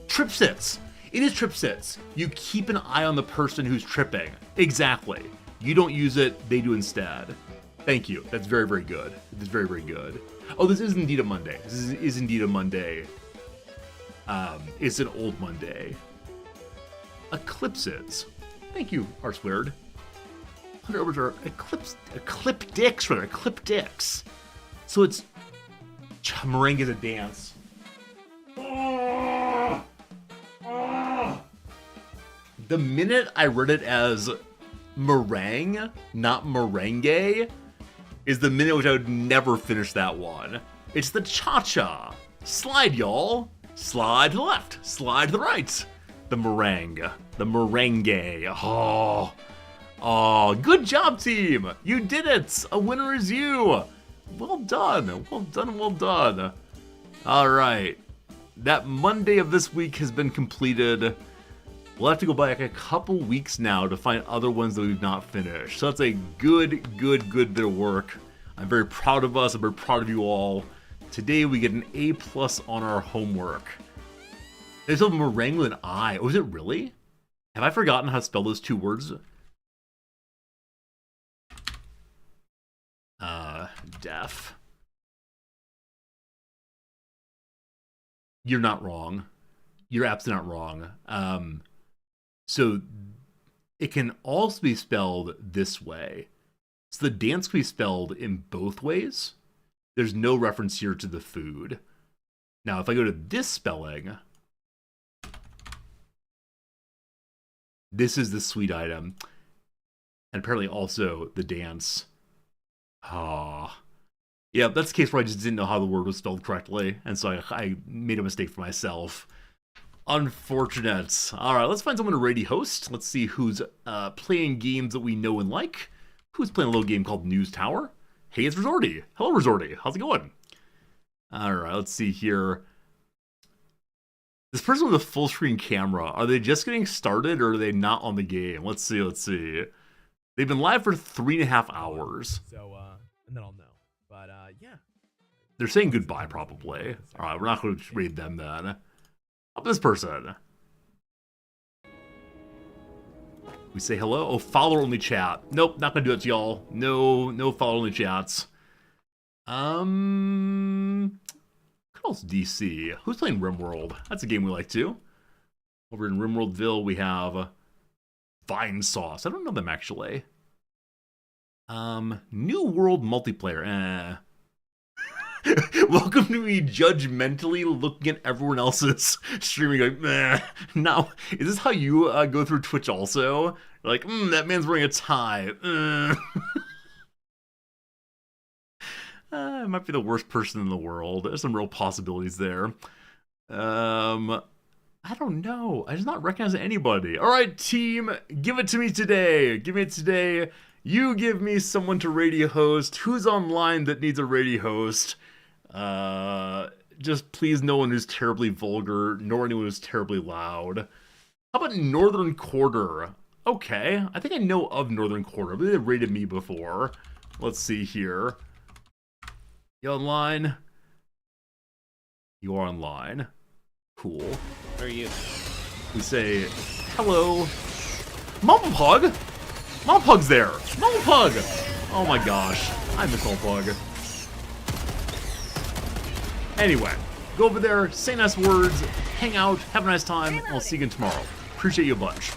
Tripsits. It is tripsits. You keep an eye on the person who's tripping. Exactly. You don't use it, they do instead. Thank you. That's very, very good. It's very, very good. Oh, this is indeed a Monday. This is indeed a Monday. It's an old Monday. Eclipses. Thank you, R squared. Ecliptics, rather. Ecliptics. So it's meringue is a dance. The minute I read it as meringue, not merengue, is the minute which I would never finish that one. It's the cha-cha. Slide, y'all. Slide to the left. Slide to the right. The meringue. The merengue. Oh, good job, team. You did it. A winner is you. Well done. Well done, well done. All right. That Monday of this week has been completed. We'll have to go back a couple weeks now to find other ones that we've not finished. So that's a good bit of work. I'm very proud of us. I'm very proud of you all. Today we get an A+ on our homework. There's a meringue with an I. Oh, is it really? Have I forgotten how to spell those two words? Deaf. You're not wrong. You're absolutely not wrong. So it can also be spelled this way. So the dance can be spelled in both ways. There's no reference here to the food. Now, if I go to this spelling, this is the sweet item. And apparently also the dance. Yeah, that's the case where I just didn't know how the word was spelled correctly. And so I made a mistake for myself. Unfortunate. All right, let's find someone to ready host. Let's see who's playing games that we know and like. Who's playing a little game called News Tower? Hey, it's Resorty. Hello, Resorty. How's it going? All right, let's see here. This person with a full screen camera, are they just getting started or are they not on the game? Let's see. They've been live for 3.5 hours. So, and then I'll know. But, yeah. They're saying goodbye, probably. All right, we're not going to read them then. How about this person? We say hello. Oh, follower only chat. Nope, not gonna do it to y'all. No follower only chats. What else? DC. Who's playing RimWorld? That's a game we like too. Over in Rimworldville, we have Vine Sauce. I don't know them, actually. New World Multiplayer. Welcome to me judgmentally looking at everyone else's streaming like, meh. Now, is this how you go through Twitch also? You're like, that man's wearing a tie. I might be the worst person in the world. There's some real possibilities there. I don't know. I just not recognize anybody. All right, team, give it to me today. Give me it today. You give me someone to radio host. Who's online that needs a radio host? Just please no one who's terribly vulgar, nor anyone who's terribly loud. How about Northern Quarter? Okay, I think I know of Northern Quarter. I believe they rated me before. Let's see here. You online? You are online. Cool. Where are you? We say, hello. Mama Pug! Mama Pug's there! Mama Pug! Oh my gosh. I miss Mama Pug. Anyway, go over there, say nice words, hang out, have a nice time, and I'll see you again tomorrow. Appreciate you a bunch.